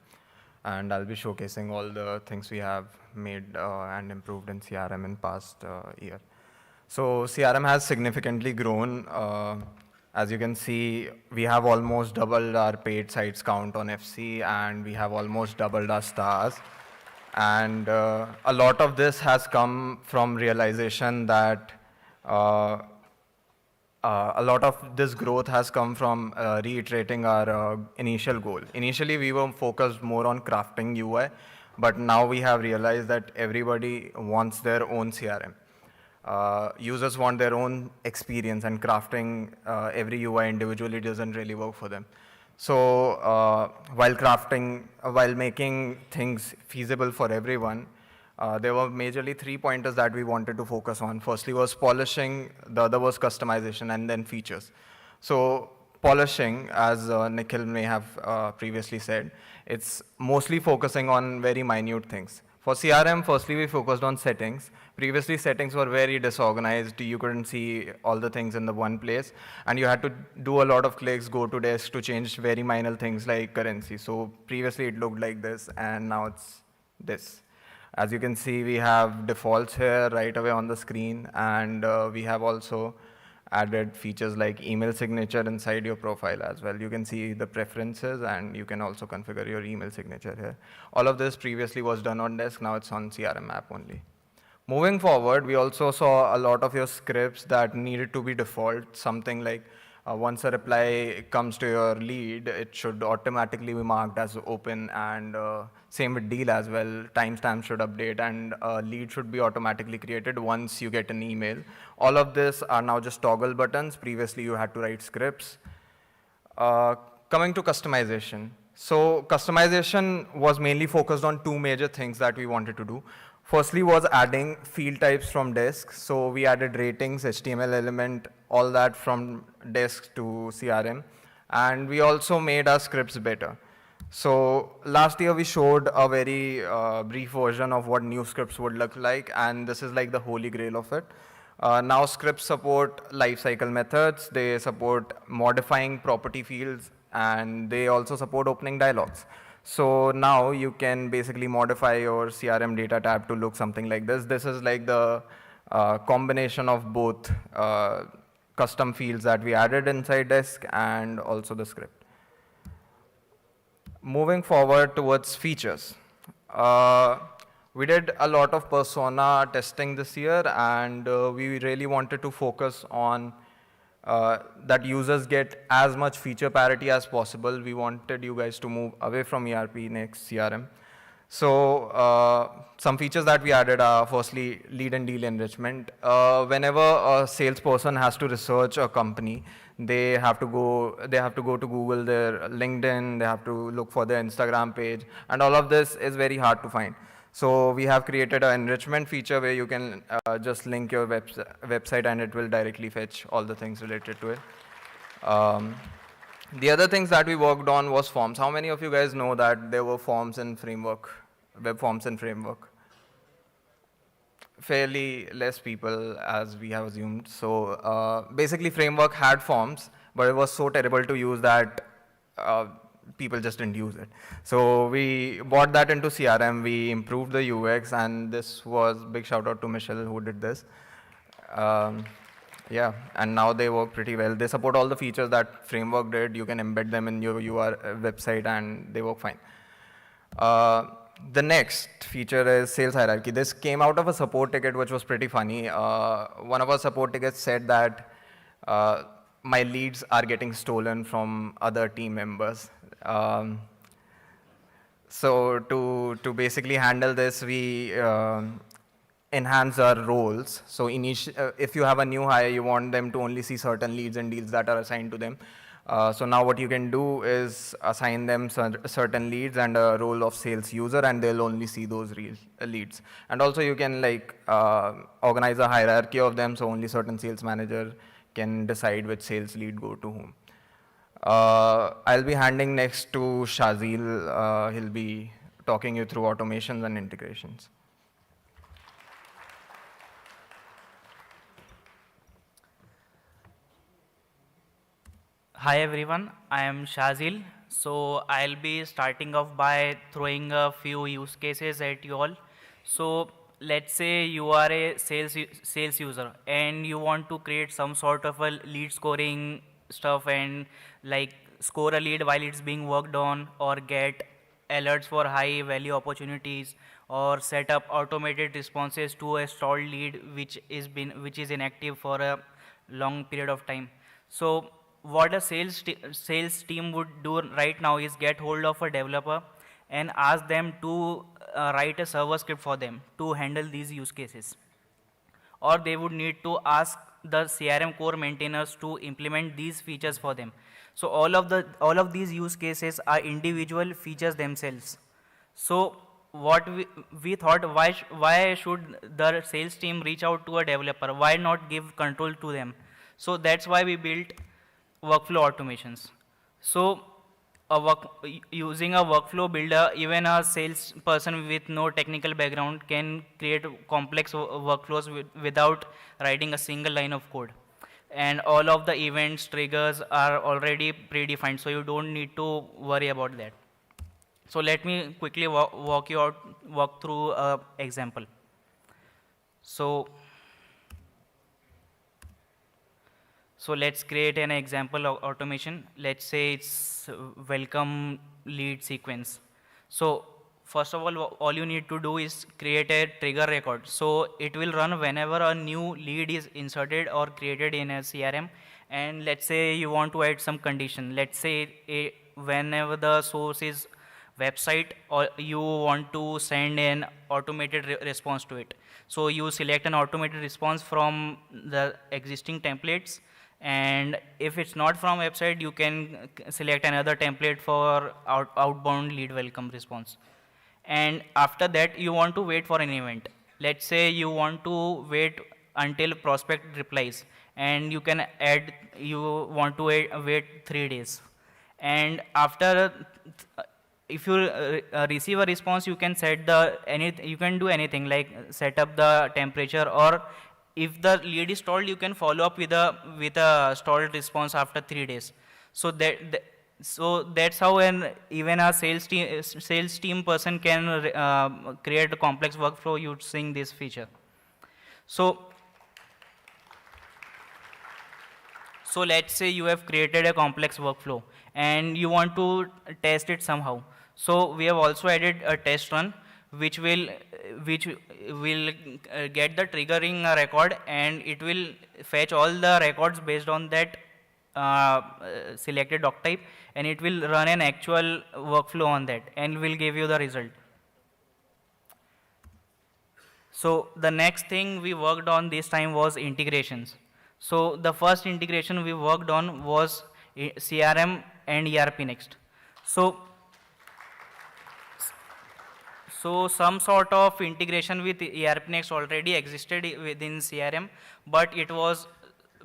And I'll be showcasing all the things we have made and improved in CRM in past year. So CRM has significantly grown As you can see, we have almost doubled our paid sites count on FC, and we have almost doubled our stars. And a lot of this has come from realization that a lot of this growth has come from reiterating our initial goal. Initially, we were focused more on crafting UI, but now we have realized that everybody wants their own CRM. Users want their own experience, and crafting every UI individually doesn't really work for them. So while making things feasible for everyone, there were majorly 3 pointers that we wanted to focus on. Firstly was polishing, the other was customization, and then features. So polishing, as Nikhil may have previously said, it's mostly focusing on very minute things. For CRM, firstly, we focused on settings. Previously, settings were very disorganized. You couldn't see all the things in the one place. And you had to do a lot of clicks, go to desk to change very minor things like currency. So previously, it looked like this, and now it's this. As you can see, we have defaults here right away on the screen. And we have also added features like email signature inside your profile as well. You can see the preferences, and you can also configure your email signature here. All of this previously was done on desk, now it's on CRM app only. Moving forward, we also saw a lot of your scripts that needed to be default, something like once a reply comes to your lead, it should automatically be marked as open, and same with deal as well. Timestamp should update, and a lead should be automatically created once you get an email. All of this are now just toggle buttons. Previously, you had to write scripts. Coming to customization. So customization was mainly focused on 2 major things that we wanted to do. Firstly was adding field types from desk. So we added ratings, HTML element, all that from desk to CRM. And we also made our scripts better. So last year we showed a very brief version of what new scripts would look like, and this is like the holy grail of it. Now scripts support lifecycle methods, they support modifying property fields, and they also support opening dialogues. So now you can basically modify your CRM data tab to look something like this. This is like the combination of both custom fields that we added inside desk and also the script. Moving forward towards features. We did a lot of persona testing this year, and we really wanted to focus on that users get as much feature parity as possible. We wanted you guys to move away from ERP next CRM. So some features that we added are firstly lead and deal enrichment. Whenever a salesperson has to research a company, they have to go to Google, their LinkedIn, they have to look for their Instagram page, and all of this is very hard to find. So we have created an enrichment feature where you can just link your website and it will directly fetch all the things related to it. The other things that we worked on was forms. How many of you guys know that there were forms in framework, web forms in framework? Fairly less people as we have assumed. So basically framework had forms, but it was so terrible to use that people just didn't use it. So we brought that into CRM, we improved the UX, and this was big shout out to Michelle who did this. Yeah, and now they work pretty well. They support all the features that framework did. You can embed them in your website and they work fine. The next feature is sales hierarchy. This came out of a support ticket which was pretty funny. One of our support tickets said that my leads are getting stolen from other team members. So to basically handle this, we enhance our roles. So if you have a new hire, you want them to only see certain leads and deals that are assigned to them. So now what you can do is assign them certain leads and a role of sales user, and they'll only see those leads. And also you can like organize a hierarchy of them, so only certain sales manager can decide which sales lead go to whom. I'll be handing next to Shazil. He'll be talking you through automations and integrations. Hi everyone, I am Shazil. So I'll be starting off by throwing a few use cases at you all. So let's say you are a sales user and you want to create some sort of a lead scoring stuff and like score a lead while it's being worked on, or get alerts for high value opportunities, or set up automated responses to a stalled lead which is inactive for a long period of time. So what a sales team would do right now is get hold of a developer and ask them to write a server script for them to handle these use cases, or they would need to ask the CRM core maintainers to implement these features for them. So all of these use cases are individual features themselves. So what we thought, why should the sales team reach out to a developer? Why not give control to them? So that's why we built workflow automations. So using a workflow builder, even a salesperson with no technical background can create complex workflows without writing a single line of code. And all of the events, triggers are already predefined, so you don't need to worry about that. So let me quickly walk through an example. So let's create an example of automation. Let's say it's welcome lead sequence. So first of all you need to do is create a trigger record. So it will run whenever a new lead is inserted or created in a CRM. And let's say you want to add some condition. Let's say whenever the source is website, or you want to send an automated response to it. So you select an automated response from the existing templates. And if it's not from website, you can select another template for outbound lead welcome response. And after that, you want to wait for an event. Let's say you want to wait until prospect replies, and you want to wait 3 days. And after, if you receive a response, you can you can do anything like set up the temperature, or if the lead is stalled, you can follow up with a stalled response after 3 days. So that's how even a sales team person can create a complex workflow using this feature. So let's say you have created a complex workflow and you want to test it somehow. So we have also added a test run which will get the triggering record, and it will fetch all the records based on that selected doc type, and it will run an actual workflow on that and will give you the result. So the next thing we worked on this time was integrations. So the first integration we worked on was CRM and ERP Next. So some sort of integration with ERP Next already existed within CRM, but it was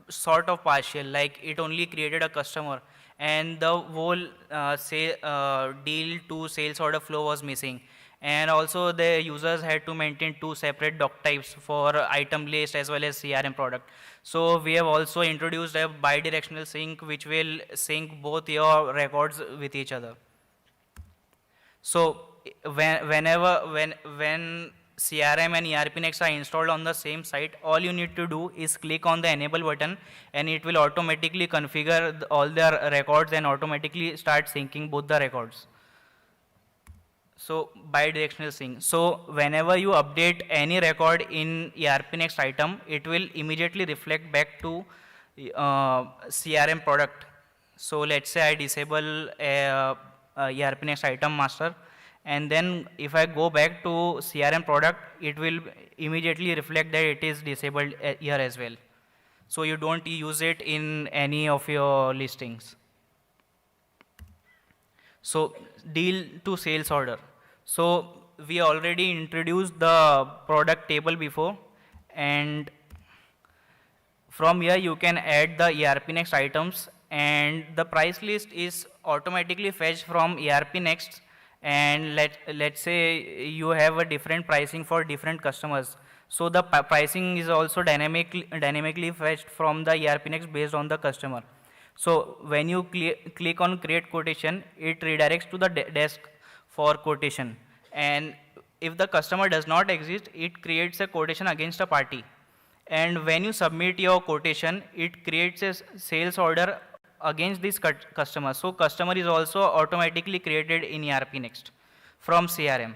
sort of partial, like it only created a customer, and the whole deal to sales order flow was missing. And also the users had to maintain 2 separate doc types for item list as well as CRM product. So we have also introduced a bidirectional sync which will sync both your records with each other. So when CRM and ERP Next are installed on the same site, all you need to do is click on the enable button, and it will automatically configure all the records and automatically start syncing both the records. So bidirectional sync. So whenever you update any record in ERP Next item, it will immediately reflect back to CRM product. So let's say I disable ERP Next item master, and then if I go back to CRM product, it will immediately reflect that it is disabled here as well. So you don't use it in any of your listings. So deal to sales order. So we already introduced the product table before, and from here you can add the ERP Next items, and the price list is automatically fetched from ERP Next. And let's say you have a different pricing for different customers. So the pricing is also dynamically fetched from the ERP Next based on the customer. So when you click on create quotation, it redirects to the desk for quotation. And if the customer does not exist, it creates a quotation against a party. And when you submit your quotation, it creates a sales order against this customer. So customer is also automatically created in ERP Next from CRM.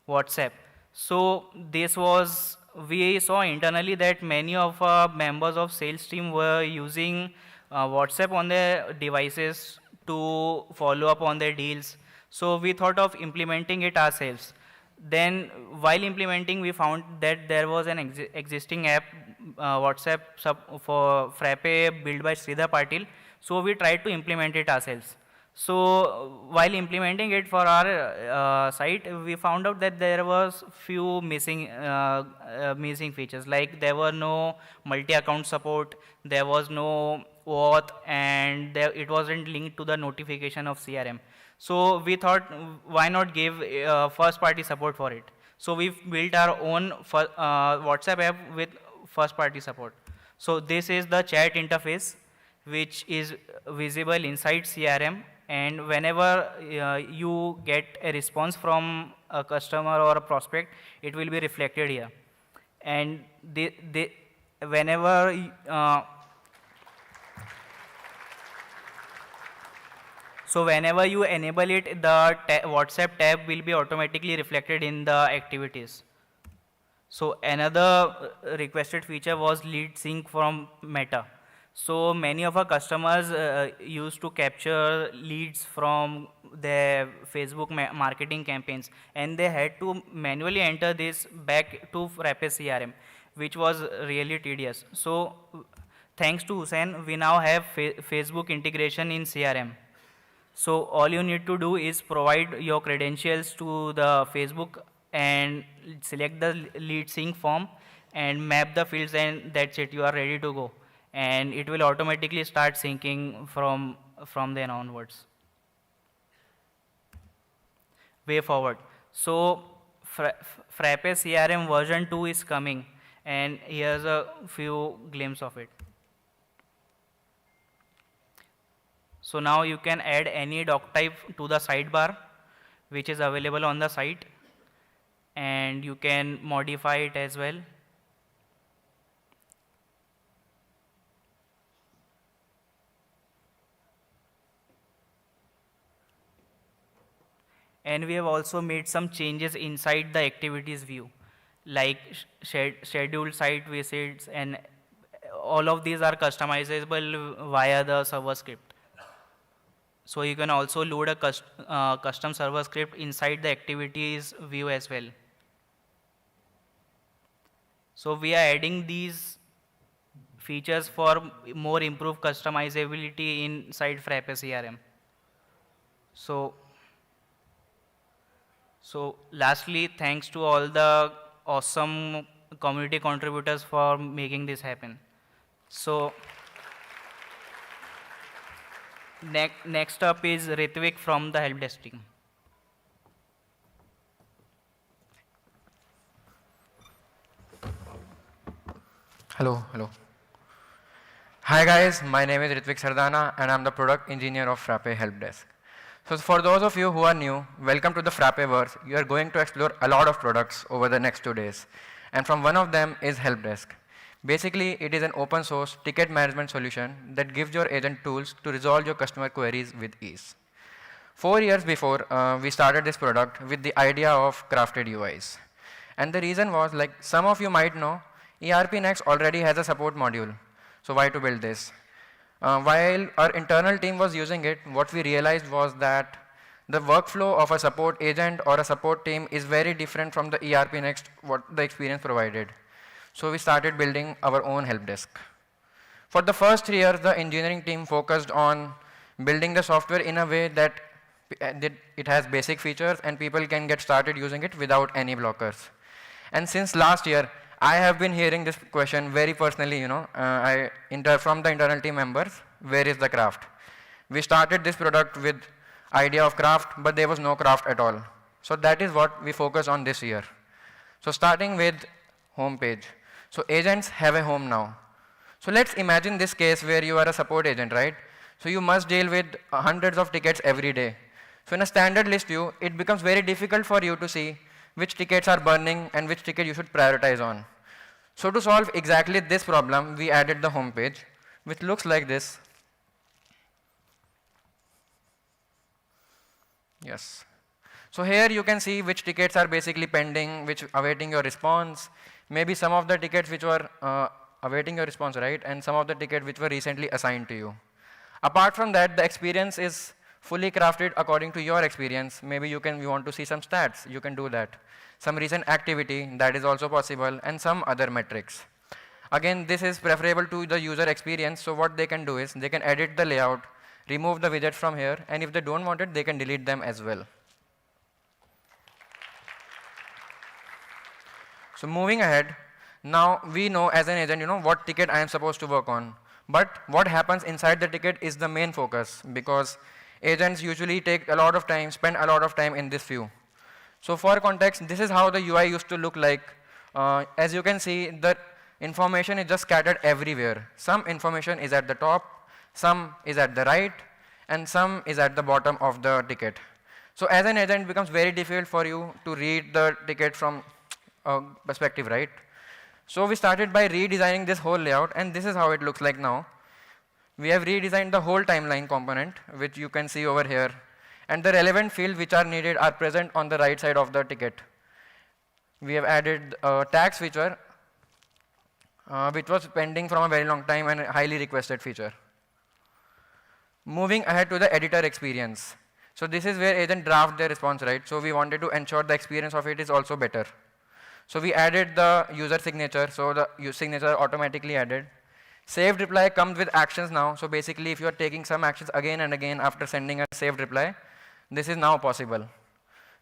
WhatsApp. So this was, we saw internally that many of our members of sales team were using WhatsApp on their devices to follow up on their deals. So we thought of implementing it ourselves. Then while implementing, we found that there was an existing app, WhatsApp for Frappe built by Sridhar Patil. So we tried to implement it ourselves. So while implementing it for our site, we found out that there was few missing features. Like there were no multi-account support, there was no auth, and it wasn't linked to the notification of CRM. So we thought, why not give first-party support for it? So we've built our own WhatsApp app with first-party support. So this is the chat interface, which is visible inside CRM. And whenever you get a response from a customer or a prospect, it will be reflected here. And whenever so whenever you enable it, the WhatsApp tab will be automatically reflected in the activities. So another requested feature was lead sync from Meta. So many of our customers used to capture leads from their Facebook marketing campaigns, and they had to manually enter this back to Frappe CRM, which was really tedious. So thanks to Hussain, we now have Facebook integration in CRM. So all you need to do is provide your credentials to the Facebook and select the lead sync form and map the fields, and that's it, you are ready to go. And it will automatically start syncing from then onwards. Way forward. So Frappe CRM version 2 is coming, and here's a few glimpses of it. So now you can add any doc type to the sidebar, which is available on the site, and you can modify it as well. And we have also made some changes inside the activities view, like scheduled site visits, and all of these are customizable via the server script. So you can also load a custom server script inside the activities view as well. So we are adding these features for more improved customizability inside Frappe CRM. So lastly, thanks to all the awesome community contributors for making this happen. So next up is Ritvik from the help desk team. Hello. Hi guys, my name is Ritvik Sardana and I'm the product engineer of Frappe Help Desk. So for those of you who are new, welcome to the Frappeverse. You are going to explore a lot of products over the next 2 days. And from one of them is Help Desk. Basically, it is an open source ticket management solution that gives your agent tools to resolve your customer queries with ease. 4 years before, we started this product with the idea of crafted UIs. And the reason was, like some of you might know, ERP Next already has a support module. So why to build this? While our internal team was using it, what we realized was that the workflow of a support agent or a support team is very different from the ERP Next, what the experience provided. So we started building our own help desk. For the first 3 years, the engineering team focused on building the software in a way that it has basic features and people can get started using it without any blockers. And since last year, I have been hearing this question very personally, from the internal team members, where is the craft? We started this product with idea of craft, but there was no craft at all. So that is what we focus on this year. So starting with homepage. So agents have a home now. So let's imagine this case where you are a support agent, right? So you must deal with hundreds of tickets every day. So in a standard list view, it becomes very difficult for you to see which tickets are burning and which ticket you should prioritize on. So to solve exactly this problem, we added the home page, which looks like this. Yes. So here you can see which tickets are basically pending, which awaiting your response. Maybe some of the tickets which were awaiting your response, right? And some of the tickets which were recently assigned to you. Apart from that, the experience is fully crafted according to your experience. Maybe you want to see some stats, you can do that. Some recent activity, that is also possible, and some other metrics. Again, this is preferable to the user experience, so what they can do is, they can edit the layout, remove the widget from here, and if they don't want it, they can delete them as well. So moving ahead, now we know as an agent, what ticket I am supposed to work on. But what happens inside the ticket is the main focus, because agents usually take a lot of time, spend a lot of time in this view. So for context, this is how the UI used to look like. As you can see, the information is just scattered everywhere. Some information is at the top, some is at the right, and some is at the bottom of the ticket. So as an agent, it becomes very difficult for you to read the ticket from perspective, right? So we started by redesigning this whole layout, and this is how it looks like now. We have redesigned the whole timeline component, which you can see over here. And the relevant fields which are needed are present on the right side of the ticket. We have added tags feature, which was pending from a very long time and a highly requested feature. Moving ahead to the editor experience. So this is where agent draft their response, right? So we wanted to ensure the experience of it is also better. So we added the user signature, so the signature automatically added. Saved reply comes with actions now. So basically, if you are taking some actions again and again after sending a saved reply, this is now possible.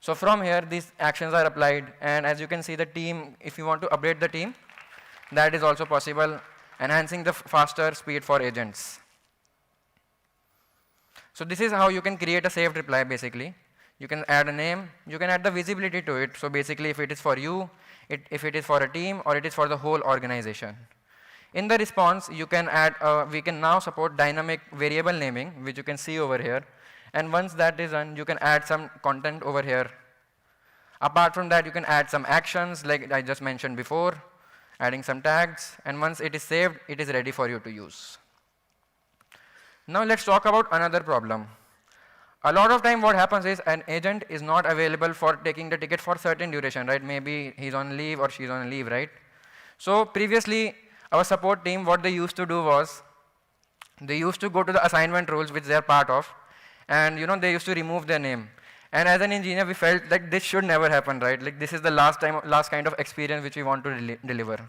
So from here, these actions are applied, and as you can see, the team, if you want to update the team, that is also possible, enhancing the faster speed for agents. So this is how you can create a saved reply, basically. You can add a name, you can add the visibility to it. So basically, if it is for you, if it is for a team, or it is for the whole organization. In the response, you can add, we can now support dynamic variable naming, which you can see over here. And once that is done, you can add some content over here. Apart from that, you can add some actions, like I just mentioned before, adding some tags. And once it is saved, it is ready for you to use. Now let's talk about another problem. A lot of time what happens is an agent is not available for taking the ticket for certain duration, right? Maybe he's on leave or she's on leave, right? So previously, our support team, what they used to do was, they used to go to the assignment rules which they are part of, and they used to remove their name. And as an engineer, we felt that this should never happen, right? Like this is the last kind of experience which we want to deliver.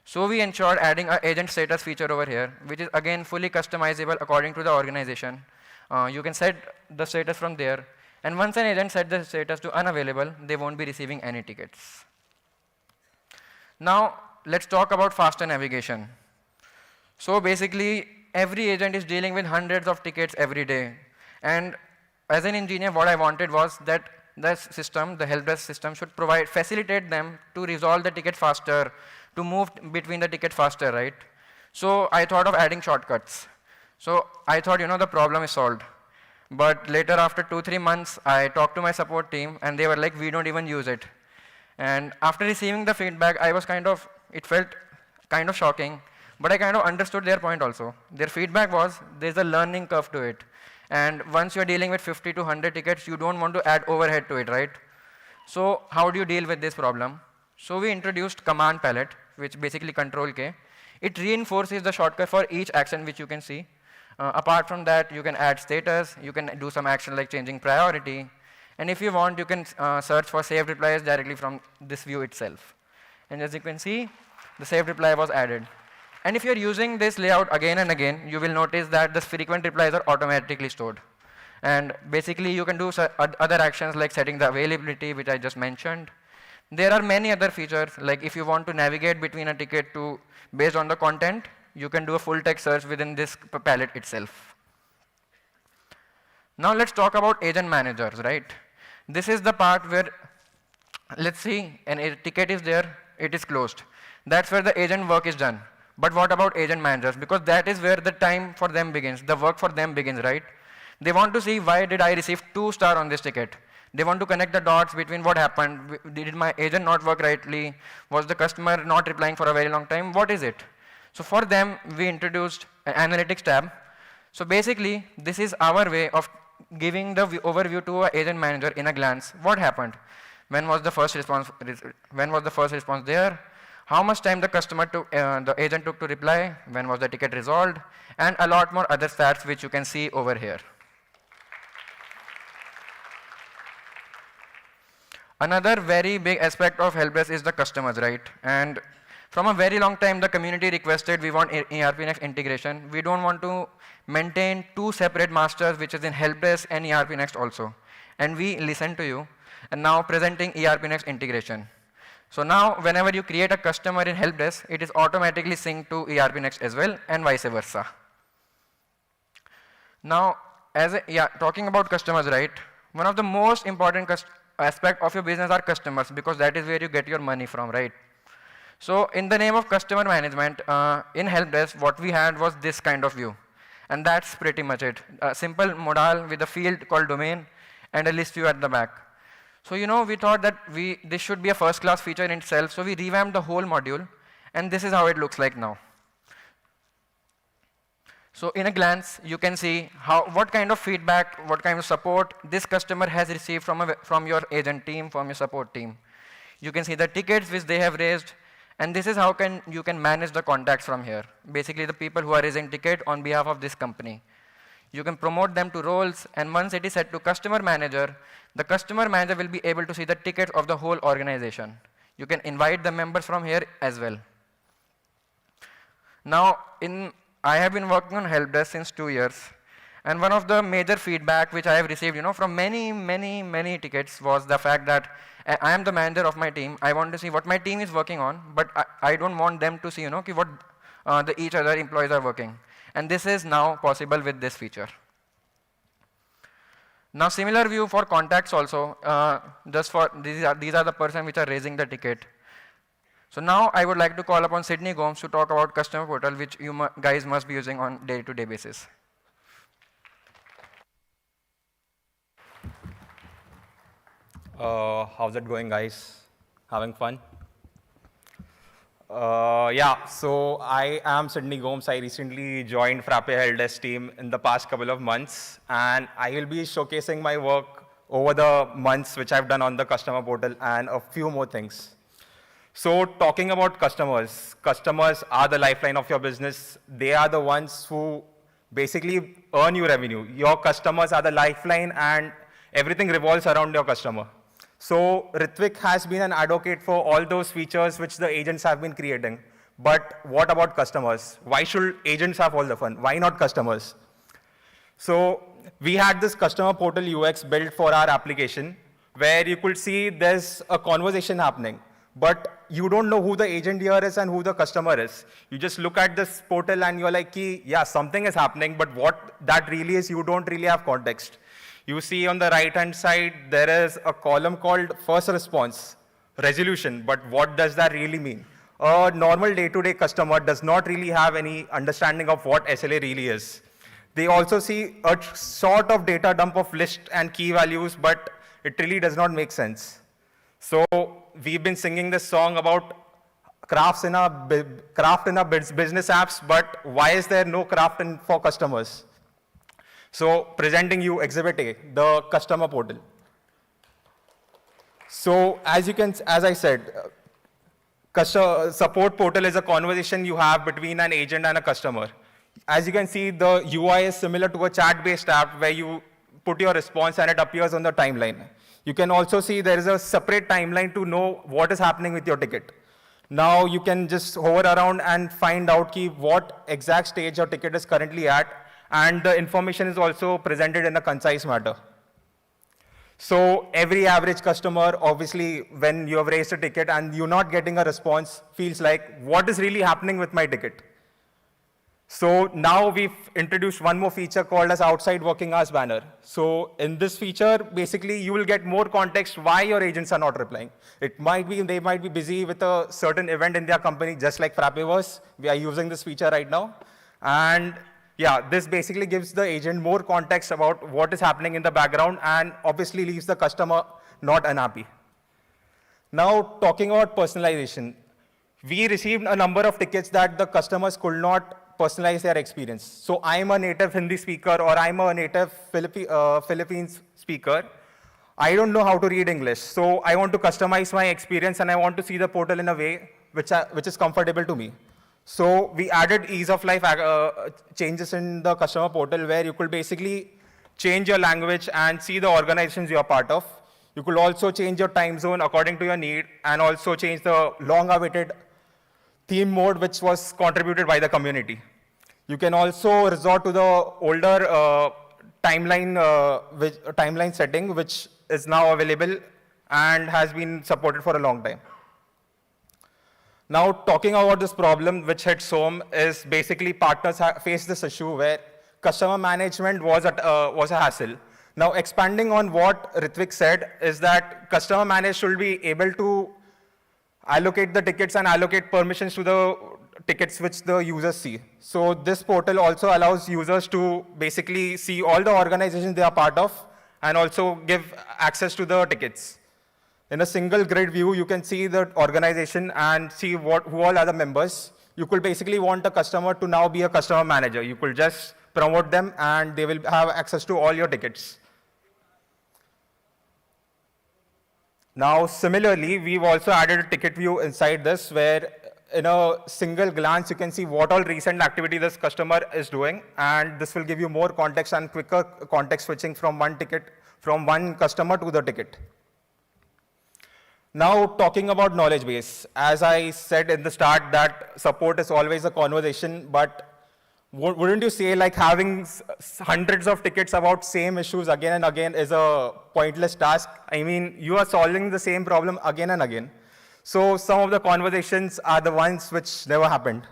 So we ensured adding an agent status feature over here, which is again fully customizable according to the organization. You can set the status from there, and once an agent sets the status to unavailable, they won't be receiving any tickets. Now let's talk about faster navigation. So basically, every agent is dealing with hundreds of tickets every day. And as an engineer, what I wanted was that the system, the help desk system, should facilitate them to resolve the ticket faster, to move between the ticket faster, right? So I thought of adding shortcuts. So I thought, the problem is solved. But later, after 2-3 months, I talked to my support team, and they were like, we don't even use it. And after receiving the feedback, it felt kind of shocking, but I kind of understood their point also. Their feedback was, there's a learning curve to it. And once you're dealing with 50 to 100 tickets, you don't want to add overhead to it, right? So how do you deal with this problem? So we introduced command palette, which basically Control K. It reinforces the shortcut for each action which you can see. Apart from that, you can add status, you can do some action like changing priority. And if you want, you can search for saved replies directly from this view itself. And as you can see, the saved reply was added. And if you're using this layout again and again, you will notice that the frequent replies are automatically stored. And basically, you can do other actions like setting the availability, which I just mentioned. There are many other features, like if you want to navigate between a ticket based on the content, you can do a full text search within this palette itself. Now let's talk about agent managers, right? This is the part where, let's see, a ticket is there, it is closed. That's where the agent work is done. But what about agent managers? Because that is where the time for them begins, the work for them begins, right? They want to see, why did I receive 2 stars on this ticket? They want to connect the dots between what happened. Did my agent not work rightly? Was the customer not replying for a very long time? What is it? So for them, we introduced an analytics tab. So basically, this is our way of giving the overview to an agent manager in a glance. What happened? When was the first response? When was the first response there? How much time the agent took to reply? When was the ticket resolved? And a lot more other stats which you can see over here. Another very big aspect of helpdesk is the customers, right? And from a very long time, the community requested we want ERP Next integration. We don't want to maintain two separate masters, which is in helpdesk and ERP Next also. And we listen to you. And now presenting ERP Next integration. So now, whenever you create a customer in helpdesk, it is automatically synced to ERP Next as well, and vice versa. Now, talking about customers, right? One of the most important aspect of your business are customers, because that is where you get your money from, right? So in the name of customer management, in helpdesk, what we had was this kind of view. And that's pretty much it. A simple modal with a field called domain and a list view at the back. So we thought that this should be a first-class feature in itself, so we revamped the whole module, and this is how it looks like now. So in a glance, you can see what kind of feedback, what kind of support this customer has received from your agent team, from your support team. You can see the tickets which they have raised, and this is how you can manage the contacts from here. Basically, the people who are raising ticket on behalf of this company. You can promote them to roles, and once it is set to customer manager, the customer manager will be able to see the tickets of the whole organization. You can invite the members from here as well. Now, I have been working on helpdesk since 2 years, and one of the major feedback which I have received, from many tickets was the fact that I am the manager of my team. I want to see what my team is working on, but I don't want them to see, what each other employees are working. And this is now possible with this feature. Now, similar view for contacts also. These are the person which are raising the ticket. So now I would like to call upon Sydney Gomes to talk about customer portal, which you guys must be using on day-to-day basis. How's it going, guys? Having fun? Yeah, so I am Sydney Gomes. I recently joined Frappe Helpdesk team in the past couple of months, and I will be showcasing my work over the months which I've done on the customer portal and a few more things. So talking about customers are the lifeline of your business. They are the ones who basically earn you revenue. Your customers are the lifeline, and everything revolves around your customer. So Ritvik has been an advocate for all those features which the agents have been creating. But what about customers? Why should agents have all the fun? Why not customers? So we had this customer portal UX built for our application, where you could see there's a conversation happening, but you don't know who the agent here is and who the customer is. You just look at this portal and you're like, yeah, something is happening, but what that really is, you don't really have context. You see on the right-hand side, there is a column called first response, resolution, but what does that really mean? A normal day-to-day customer does not really have any understanding of what SLA really is. They also see a sort of data dump of list and key values, but it really does not make sense. So we've been singing this song about craft in our business apps, but why is there no craft for customers? So presenting you Exhibit A, the customer portal. So as I said, support portal is a conversation you have between an agent and a customer. As you can see, the UI is similar to a chat-based app where you put your response and it appears on the timeline. You can also see there is a separate timeline to know what is happening with your ticket. Now you can just hover around and find out what exact stage your ticket is currently at, and the information is also presented in a concise manner. So every average customer, obviously, when you have raised a ticket and you're not getting a response, feels like, what is really happening with my ticket? So now we've introduced one more feature called as outside working hours banner. So in this feature, basically, you will get more context why your agents are not replying. It might be they might be busy with a certain event in their company, just like Frappeverse. We are using this feature right now. And yeah, this basically gives the agent more context about what is happening in the background and obviously leaves the customer not unhappy. Now, talking about personalization, we received a number of tickets that the customers could not personalize their experience. So I'm a native Hindi speaker or I'm a native Philippines speaker. I don't know how to read English. So I want to customize my experience and I want to see the portal in a way which is comfortable to me. So we added ease of life changes in the customer portal where you could basically change your language and see the organizations you are part of. You could also change your time zone according to your need and also change the long-awaited theme mode which was contributed by the community. You can also resort to the older timeline setting which is now available and has been supported for a long time. Now, talking about this problem which hits home is basically partners face this issue where customer management was a hassle. Now, expanding on what Ritvik said is that customer management should be able to allocate the tickets and allocate permissions to the tickets which the users see. So this portal also allows users to basically see all the organizations they are part of and also give access to the tickets. In a single grid view, you can see the organization and see who all are the members. You could basically want a customer to now be a customer manager. You could just promote them and they will have access to all your tickets. Now, similarly, we've also added a ticket view inside this where in a single glance, you can see what all recent activity this customer is doing. And this will give you more context and quicker context switching from one customer to the ticket. Now, talking about knowledge base, as I said in the start that support is always a conversation, but wouldn't you say like having hundreds of tickets about same issues again and again is a pointless task? I mean, you are solving the same problem again and again. So some of the conversations are the ones which never happened.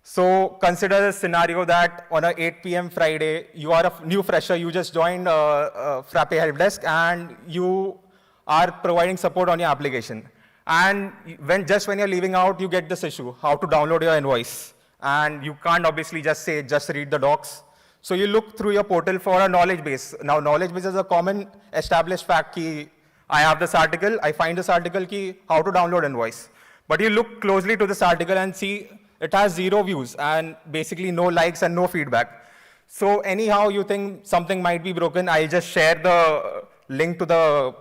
So consider a scenario that on a 8 p.m. Friday, you are a new fresher, you just joined Frappe Help Desk and you are providing support on your application. And just when you're leaving out, you get this issue, how to download your invoice. And you can't obviously just say, just read the docs. So you look through your portal for a knowledge base. Now, knowledge base is a common established fact key. I have this article, I find this article key, how to download invoice. But you look closely to this article and see it has 0 views and basically no likes and no feedback. So anyhow you think something might be broken, I'll just share the link to the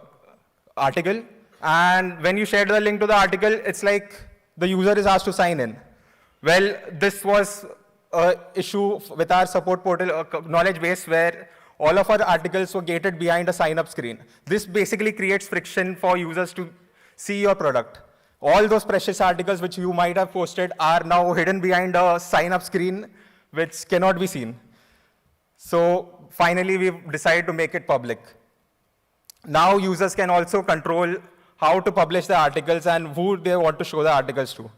article. And when you share the link to the article, it's like the user is asked to sign in. Well, this was an issue with our support portal knowledge base where all of our articles were gated behind a sign-up screen. This basically creates friction for users to see your product. All those precious articles which you might have posted are now hidden behind a sign-up screen which cannot be seen. So finally, we've decided to make it public. Now users can also control how to publish the articles and who they want to show the articles to.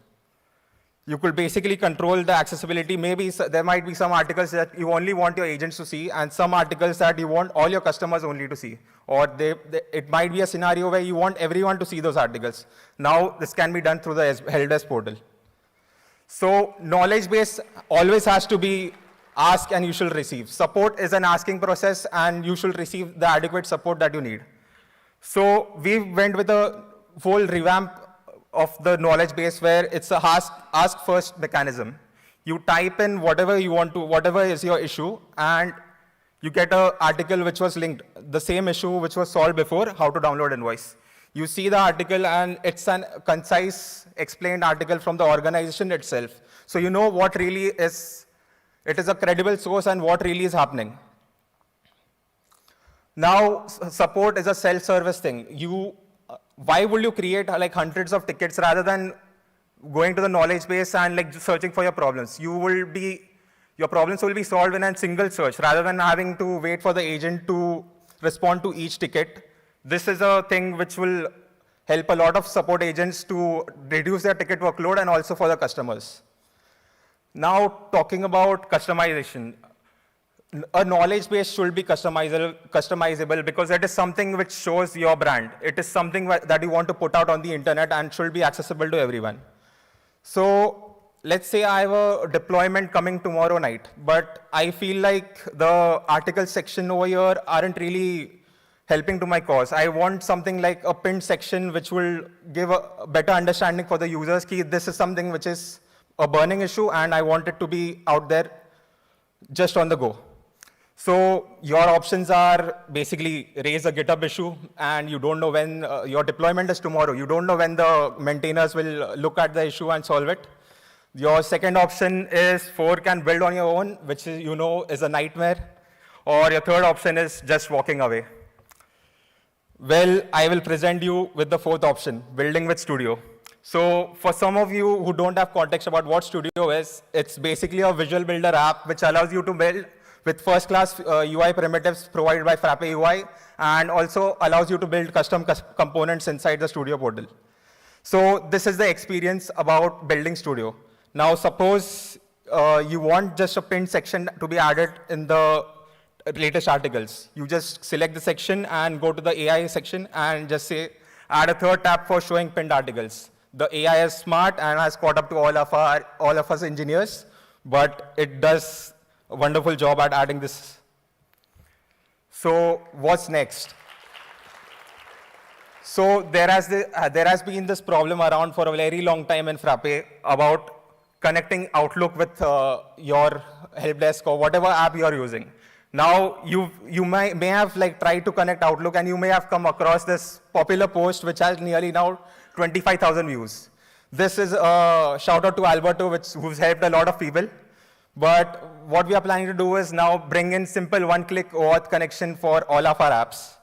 You could basically control the accessibility. Maybe there might be some articles that you only want your agents to see and some articles that you want all your customers only to see. Or it might be a scenario where you want everyone to see those articles. Now this can be done through the Helpdesk portal. So knowledge base always has to be ask and you shall receive. Support is an asking process and you shall receive the adequate support that you need. So we went with a whole revamp of the knowledge base where it's a ask first mechanism. You type in whatever you want to, whatever is your issue, and you get an article which was linked, the same issue which was solved before, how to download invoice. You see the article and it's a concise, explained article from the organization itself. So you know what really is, it is a credible source and what really is happening. Now, support is a self-service thing. Why would you create like hundreds of tickets rather than going to the knowledge base and like searching for your problems? Your problems will be solved in a single search rather than having to wait for the agent to respond to each ticket. This is a thing which will help a lot of support agents to reduce their ticket workload and also for the customers. Now, talking about customization. A knowledge base should be customizable because it is something which shows your brand. It is something that you want to put out on the internet and should be accessible to everyone. So let's say I have a deployment coming tomorrow night, but I feel like the article section over here aren't really helping to my cause. I want something like a pinned section which will give a better understanding for the users. This is something which is a burning issue and I want it to be out there just on the go. So your options are basically raise a GitHub issue and you don't know when your deployment is tomorrow. You don't know when the maintainers will look at the issue and solve it. Your second option is fork and build on your own, which is, is a nightmare. Or your third option is just walking away. Well, I will present you with the fourth option, building with Studio. So for some of you who don't have context about what Studio is, it's basically a visual builder app which allows you to build with first-class UI primitives provided by Frappe UI, and also allows you to build custom components inside the Studio portal. So this is the experience about building Studio. Now suppose you want just a pinned section to be added in the latest articles. You just select the section and go to the AI section and just say, add a third tab for showing pinned articles. The AI is smart and has caught up to all of us engineers, but it does a wonderful job at adding this. So what's next? So there has been this problem around for a very long time in Frappe about connecting Outlook with your help desk or whatever app you are using. Now you may have tried to connect Outlook and you may have come across this popular post which has nearly now 25,000 views. This is a shout out to Alberto, who's helped a lot of people. But what we are planning to do is now bring in simple one-click OAuth connection for all of our apps.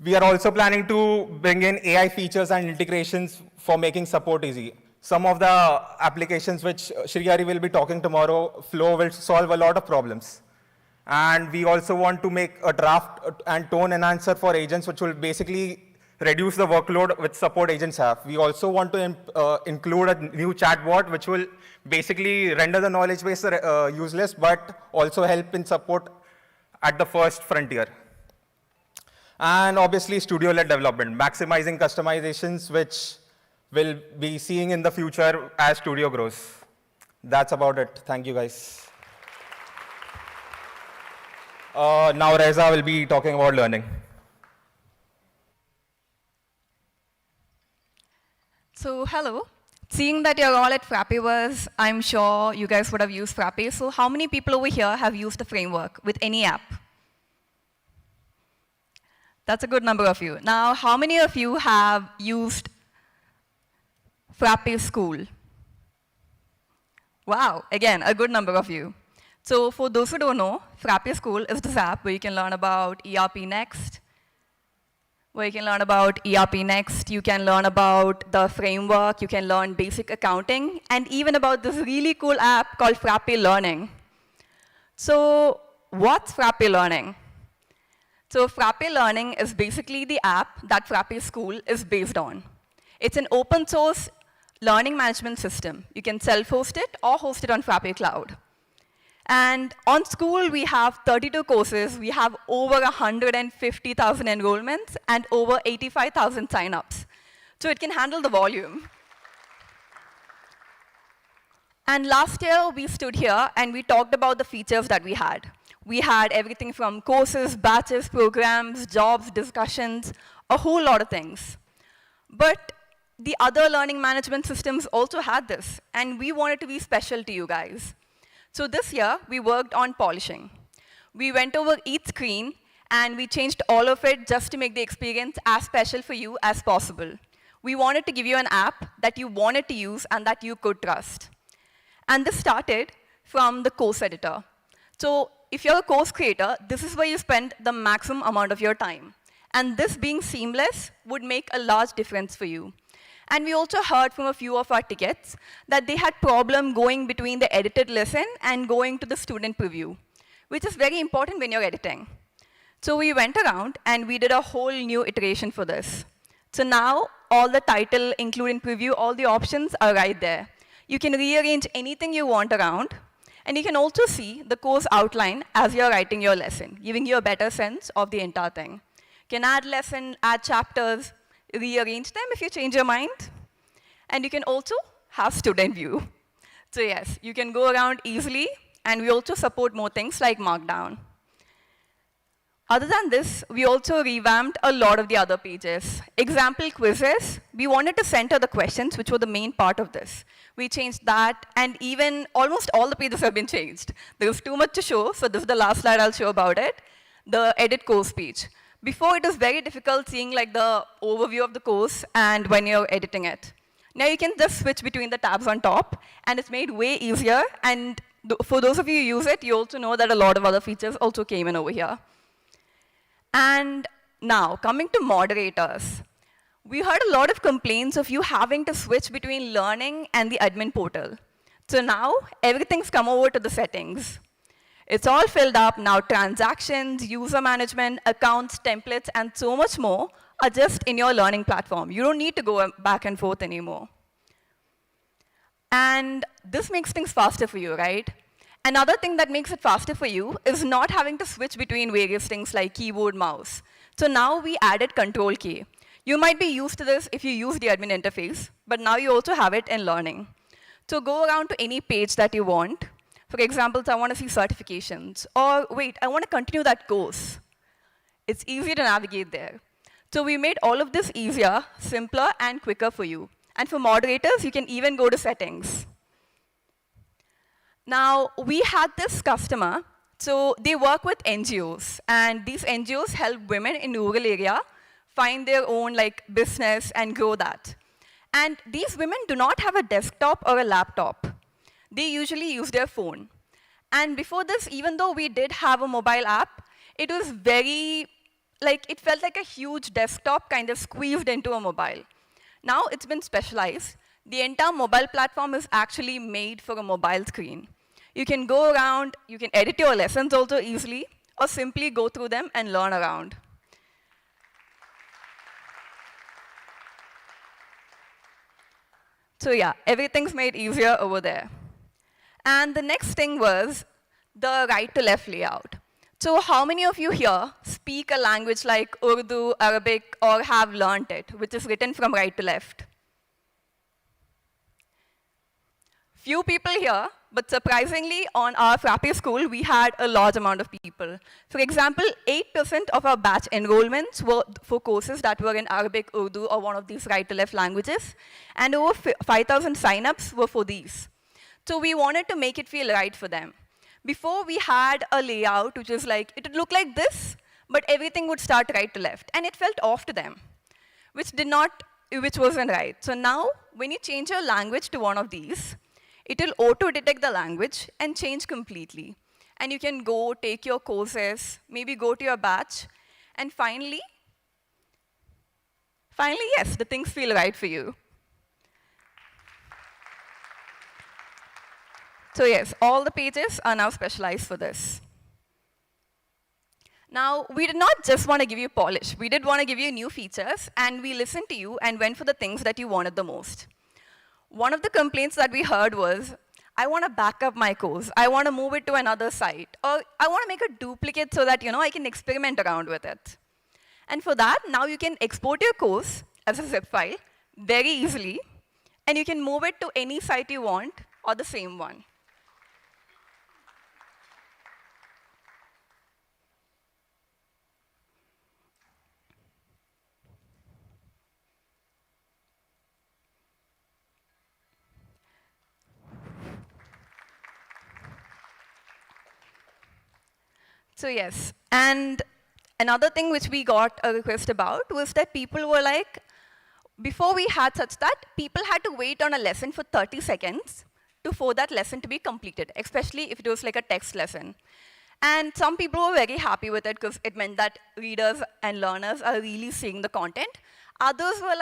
We are also planning to bring in AI features and integrations for making support easy. Some of the applications which Shriyari will be talking tomorrow, Flow will solve a lot of problems. And we also want to make a draft and tone enhancer for agents, which will basically reduce the workload which support agents have. We also want to include a new chatbot, which will basically render the knowledge base useless, but also help in support at the first frontier. And obviously, studio-led development, maximizing customizations, which we'll be seeing in the future as Studio grows. That's about it. Thank you, guys. Now Reza will be talking about learning. So hello. Seeing that you're all at Frappeverse, I'm sure you guys would have used Frappe. So how many people over here have used the framework with any app? That's a good number of you. Now, how many of you have used Frappe School? Wow, again, a good number of you. So for those who don't know, Frappe School is this app where you can learn about ERP Next, you can learn about the framework, you can learn basic accounting, and even about this really cool app called Frappe Learning. So what's Frappe Learning? So Frappe Learning is basically the app that Frappe School is based on. It's an open source learning management system. You can self-host it or host it on Frappe Cloud. And on School, we have 32 courses. We have over 150,000 enrollments and over 85,000 signups. So it can handle the volume. And last year, we stood here and we talked about the features that we had. We had everything from courses, batches, programs, jobs, discussions, a whole lot of things. But the other learning management systems also had this, and we wanted to be special to you guys. So this year, we worked on polishing. We went over each screen, and we changed all of it just to make the experience as special for you as possible. We wanted to give you an app that you wanted to use and that you could trust. And this started from the course editor. So if you're a course creator, this is where you spend the maximum amount of your time. And this being seamless would make a large difference for you. And we also heard from a few of our tickets that they had problem going between the edited lesson and going to the student preview, which is very important when you're editing. So we went around and we did a whole new iteration for this. So now all the title, including preview, all the options are right there. You can rearrange anything you want around, and you can also see the course outline as you're writing your lesson, giving you a better sense of the entire thing. You can add lesson, add chapters, rearrange them if you change your mind. And you can also have student view. So yes, you can go around easily, and we also support more things like Markdown. Other than this, we also revamped a lot of the other pages. Example quizzes, we wanted to center the questions, which were the main part of this. We changed that, and even almost all the pages have been changed. There was too much to show, so this is the last slide I'll show about it. The edit course page. Before, it was very difficult seeing like the overview of the course and when you're editing it. Now you can just switch between the tabs on top, and it's made way easier. And for those of you who use it, you also know that a lot of other features also came in over here. And now, coming to moderators. We heard a lot of complaints of you having to switch between learning and the admin portal. So now, everything's come over to the settings. It's all filled up. Now transactions, user management, accounts, templates, and so much more are just in your learning platform. You don't need to go back and forth anymore. And this makes things faster for you, right? Another thing that makes it faster for you is not having to switch between various things like keyboard, mouse. So now we added Control K. You might be used to this if you use the admin interface, but now you also have it in learning. So go around to any page that you want. For example, so I want to see certifications. Or wait, I want to continue that course. It's easy to navigate there. So we made all of this easier, simpler, and quicker for you. And for moderators, you can even go to settings. Now, we had this customer. So they work with NGOs. And these NGOs help women in rural area find their own business and grow that. And these women do not have a desktop or a laptop. They usually use their phone. And before this, even though we did have a mobile app, it was very, it felt like a huge desktop kind of squeezed into a mobile. Now it's been specialized. The entire mobile platform is actually made for a mobile screen. You can go around, you can edit your lessons also easily, or simply go through them and learn around. So yeah, everything's made easier over there. And the next thing was the right-to-left layout. So how many of you here speak a language like Urdu, Arabic, or have learned it, which is written from right to left? Few people here, but surprisingly, on our Frappe school, we had a large amount of people. For example, 8% of our batch enrollments were for courses that were in Arabic, Urdu, or one of these right-to-left languages, and over 5,000 signups were for these. So we wanted to make it feel right for them. Before, we had a layout which was it would look like this, but everything would start right to left, and it felt off to them, which wasn't right. So now, when you change your language to one of these, it will auto-detect the language and change completely. And you can go take your courses, maybe go to your batch, and finally, yes, the things feel right for you. So yes, all the pages are now specialized for this. Now, we did not just want to give you polish. We did want to give you new features, and we listened to you and went for the things that you wanted the most. One of the complaints that we heard was, I want to back up my course. I want to move it to another site. Or I want to make a duplicate so that I can experiment around with it. And for that, now you can export your course as a zip file very easily, and you can move it to any site you want or the same one. So yes, and another thing which we got a request about was that people were before we had such that people had to wait on a lesson for 30 seconds for that lesson to be completed, especially if it was a text lesson. And some people were very happy with it because it meant that readers and learners are really seeing the content. Others were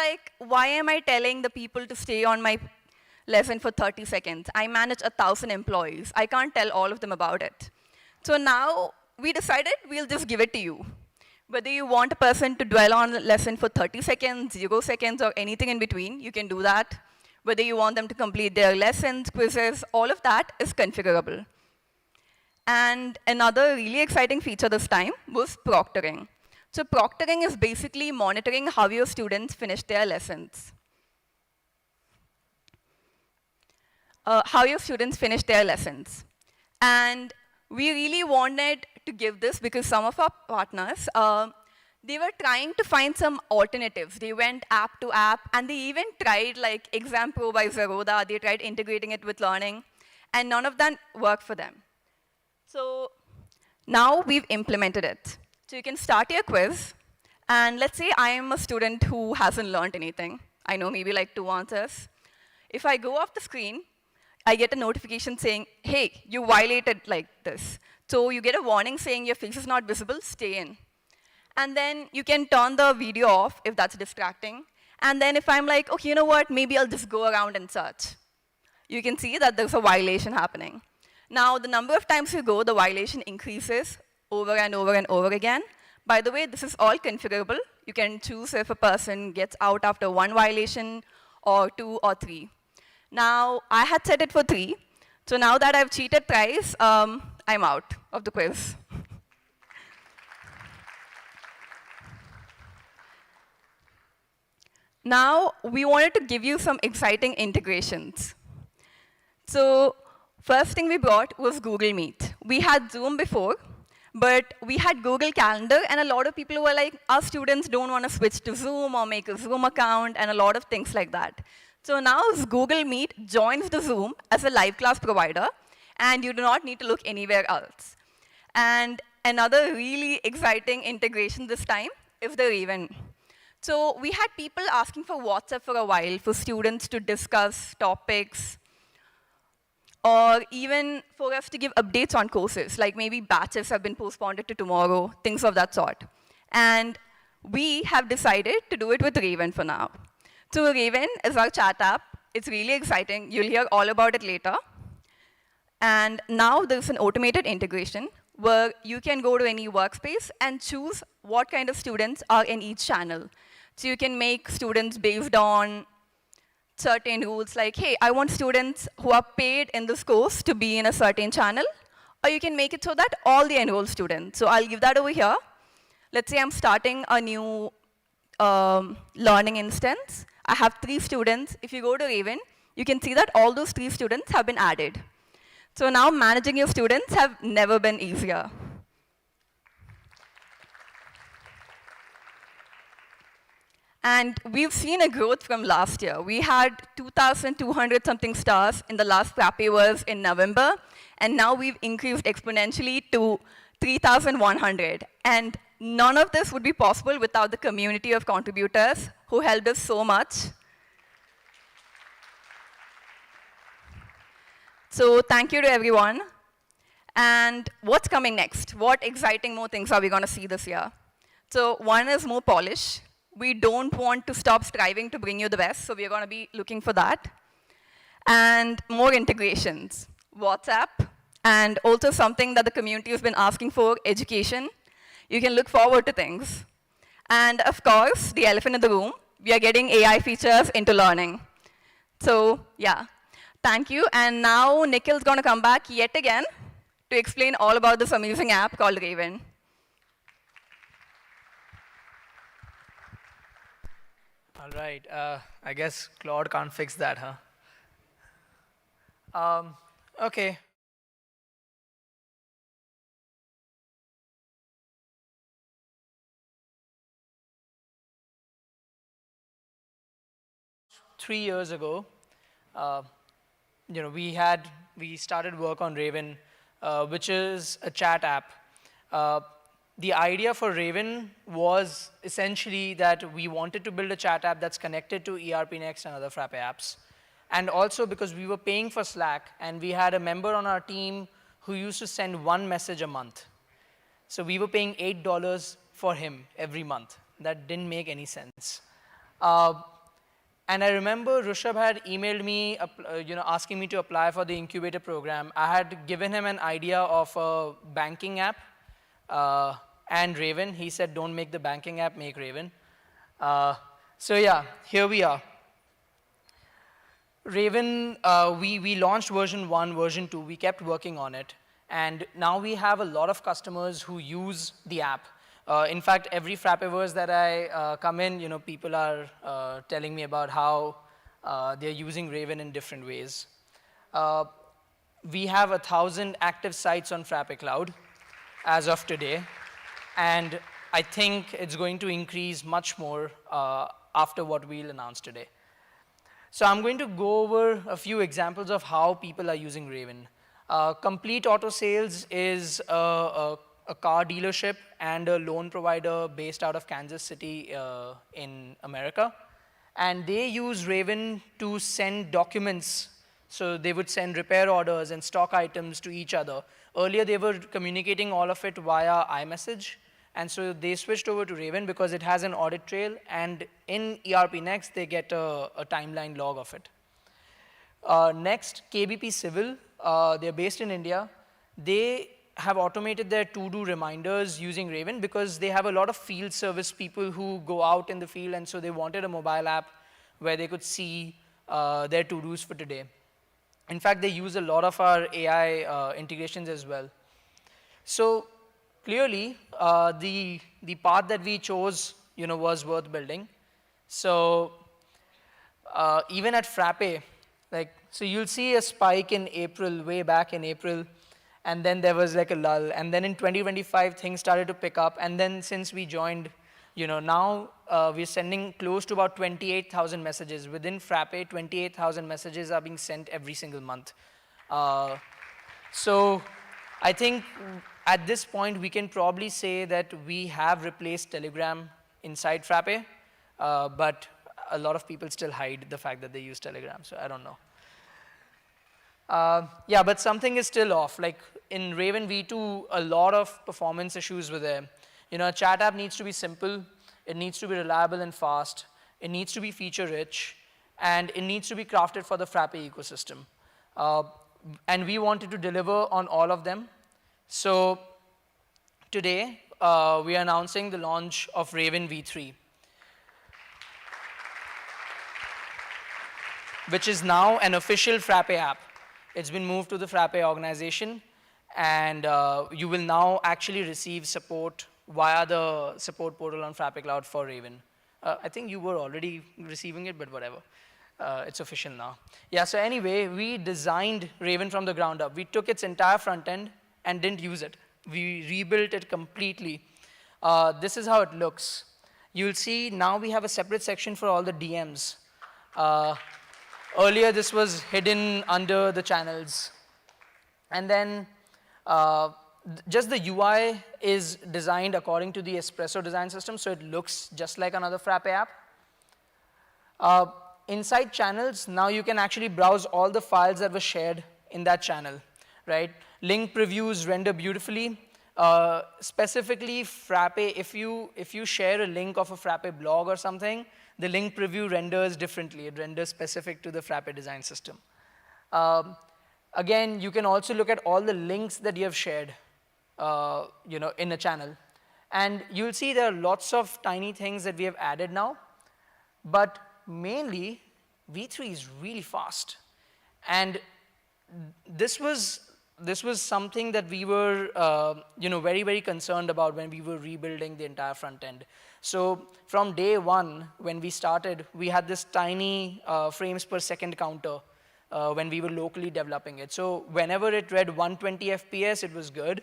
why am I telling the people to stay on my lesson for 30 seconds? I manage 1,000 employees. I can't tell all of them about it. So now, we decided we'll just give it to you. Whether you want a person to dwell on a lesson for 30 seconds, 0 seconds, or anything in between, you can do that. Whether you want them to complete their lessons, quizzes, all of that is configurable. And another really exciting feature this time was proctoring. So proctoring is basically monitoring how your students finish their lessons. how your students finish their lessons. And we really wanted to give this because some of our partners, they were trying to find some alternatives. They went app to app, and they even tried like Exam Pro by Zerodha. They tried integrating it with learning, and none of that worked for them. So now we've implemented it. So you can start your quiz, and let's say I am a student who hasn't learned anything. I know maybe like 2 answers. If I go off the screen, I get a notification saying, hey, you violated like this. So you get a warning saying your face is not visible, stay in. And then you can turn the video off if that's distracting. And then if I'm like, okay, you know what, maybe I'll just go around and search. You can see that there's a violation happening. Now, the number of times you go, the violation increases over and over and over again. By the way, this is all configurable. You can choose if a person gets out after 1 violation or 2 or 3. Now, I had set it for 3. So now that I've cheated thrice, I'm out of the quiz. Now, we wanted to give you some exciting integrations. So first thing we brought was Google Meet. We had Zoom before, but we had Google Calendar, and a lot of people were like, our students don't want to switch to Zoom or make a Zoom account, and a lot of things like that. So now Google Meet joins the Zoom as a live class provider, and you do not need to look anywhere else. And another really exciting integration this time is the Raven. So we had people asking for WhatsApp for a while for students to discuss topics, or even for us to give updates on courses, like maybe batches have been postponed to tomorrow, things of that sort. And we have decided to do it with Raven for now. So Raven is our chat app. It's really exciting. You'll hear all about it later. And now there's an automated integration where you can go to any workspace and choose what kind of students are in each channel. So you can make students based on certain rules like, hey, I want students who are paid in this course to be in a certain channel, or you can make it so that all the enrolled students. So I'll give that over here. Let's say I'm starting a new learning instance. I have 3 students. If you go to Raven, you can see that all those 3 students have been added. So now managing your students have never been easier. And we've seen a growth from last year. We had 2,200 something stars in the last Frappeverse in November, and now we've increased exponentially to 3,100. And none of this would be possible without the community of contributors who helped us so much. So thank you to everyone. And what's coming next? What exciting more things are we going to see this year? So one is more polish. We don't want to stop striving to bring you the best, so we're going to be looking for that. And more integrations, WhatsApp, and also something that the community has been asking for, education. You can look forward to things. And of course, the elephant in the room, we are getting AI features into learning. So yeah, thank you. And now Nikhil's going to come back yet again to explain all about this amazing app called Raven. All right. I guess Claude can't fix that, huh? OK. Three years ago, we started work on Raven, which is a chat app. The idea for Raven was essentially that we wanted to build a chat app that's connected to ERP Next and other Frappe apps. And also because we were paying for Slack, and we had a member on our team who used to send 1 message a month. So we were paying $8 for him every month. That didn't make any sense. And I remember Rushabh had emailed me, asking me to apply for the incubator program. I had given him an idea of a banking app and Raven. He said, don't make the banking app, make Raven. So yeah, here we are. Raven, we launched version 1, version 2. We kept working on it. And now we have a lot of customers who use the app. In fact, every Frappeverse that I come in, people are telling me about how they're using Raven in different ways. we have 1,000 active sites on Frappe Cloud as of today. And I think it's going to increase much more after what we'll announce today. So I'm going to go over a few examples of how people are using Raven. Complete Auto Sales is a car dealership and a loan provider based out of Kansas City in America. And they use Raven to send documents. So they would send repair orders and stock items to each other. Earlier, they were communicating all of it via iMessage. And so they switched over to Raven because it has an audit trail. And in ERP Next, they get a timeline log of it. Next, KBP Civil. They're based in India. They have automated their to-do reminders using Raven because they have a lot of field service people who go out in the field, and so they wanted a mobile app where they could see their to-dos for today. In fact, they use a lot of our AI integrations as well. So clearly, the path that we chose, was worth building. So even at Frappe, so you'll see a spike in April, way back in April, and then there was like a lull. And then in 2025, things started to pick up. And then since we joined, now we're sending close to about 28,000 messages. Within Frappe, 28,000 messages are being sent every single month. So I think at this point, we can probably say that we have replaced Telegram inside Frappe, but a lot of people still hide the fact that they use Telegram, so I don't know. Yeah, but something is still off. Like in Raven V2, a lot of performance issues were there. A chat app needs to be simple, it needs to be reliable and fast, it needs to be feature rich, and it needs to be crafted for the Frappe ecosystem. And we wanted to deliver on all of them. So today, we are announcing the launch of Raven V3, which is now an official Frappe app. It's been moved to the Frappe organization, and you will now actually receive support via the support portal on Frappe Cloud for Raven. I think you were already receiving it, but whatever. It's official now. Yeah, so anyway, we designed Raven from the ground up. We took its entire front end and didn't use it. We rebuilt it completely. This is how it looks. You'll see now we have a separate section for all the DMs. Earlier, this was hidden under the channels. And then just the UI is designed according to the Espresso design system, so it looks just like another Frappe app. Inside channels, now you can actually browse all the files that were shared in that channel, right? Link previews render beautifully. Specifically, Frappe, if you share a link of a Frappe blog or something, the link preview renders differently. It renders specific to the Frappe design system. Again, you can also look at all the links that you have shared, in a channel. And you'll see there are lots of tiny things that we have added now. But mainly, V3 is really fast. And this was something that we were very, very concerned about when we were rebuilding the entire front end. So from day one, when we started, we had this tiny frames per second counter when we were locally developing it. So whenever it read 120 FPS, it was good.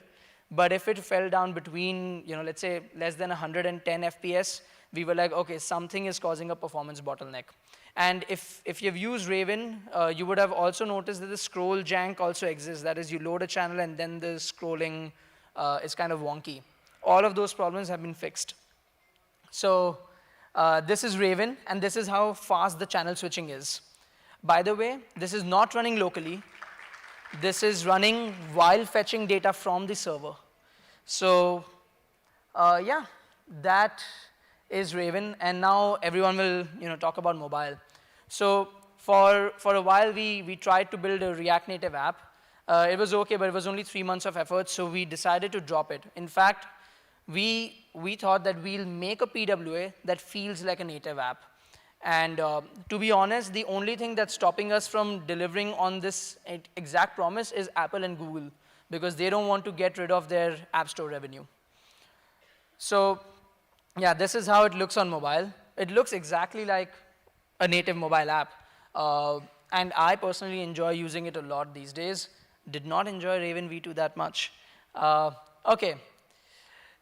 But if it fell down between, let's say less than 110 FPS, we were like, okay, something is causing a performance bottleneck. And if you've used Raven, you would have also noticed that the scroll jank also exists. That is, you load a channel and then the scrolling is kind of wonky. All of those problems have been fixed. So this is Raven, and this is how fast the channel switching is. By the way, this is not running locally. This is running while fetching data from the server. So yeah, that is Raven, and now everyone will talk about mobile. So for a while, we tried to build a React Native app. It was okay, but it was only 3 months of effort, so we decided to drop it. In fact, we thought that we'll make a PWA that feels like a native app. And to be honest, the only thing that's stopping us from delivering on this exact promise is Apple and Google, because they don't want to get rid of their App Store revenue. So yeah, this is how it looks on mobile. It looks exactly like a native mobile app. and I personally enjoy using it a lot these days. Did not enjoy Raven V2 that much. Okay.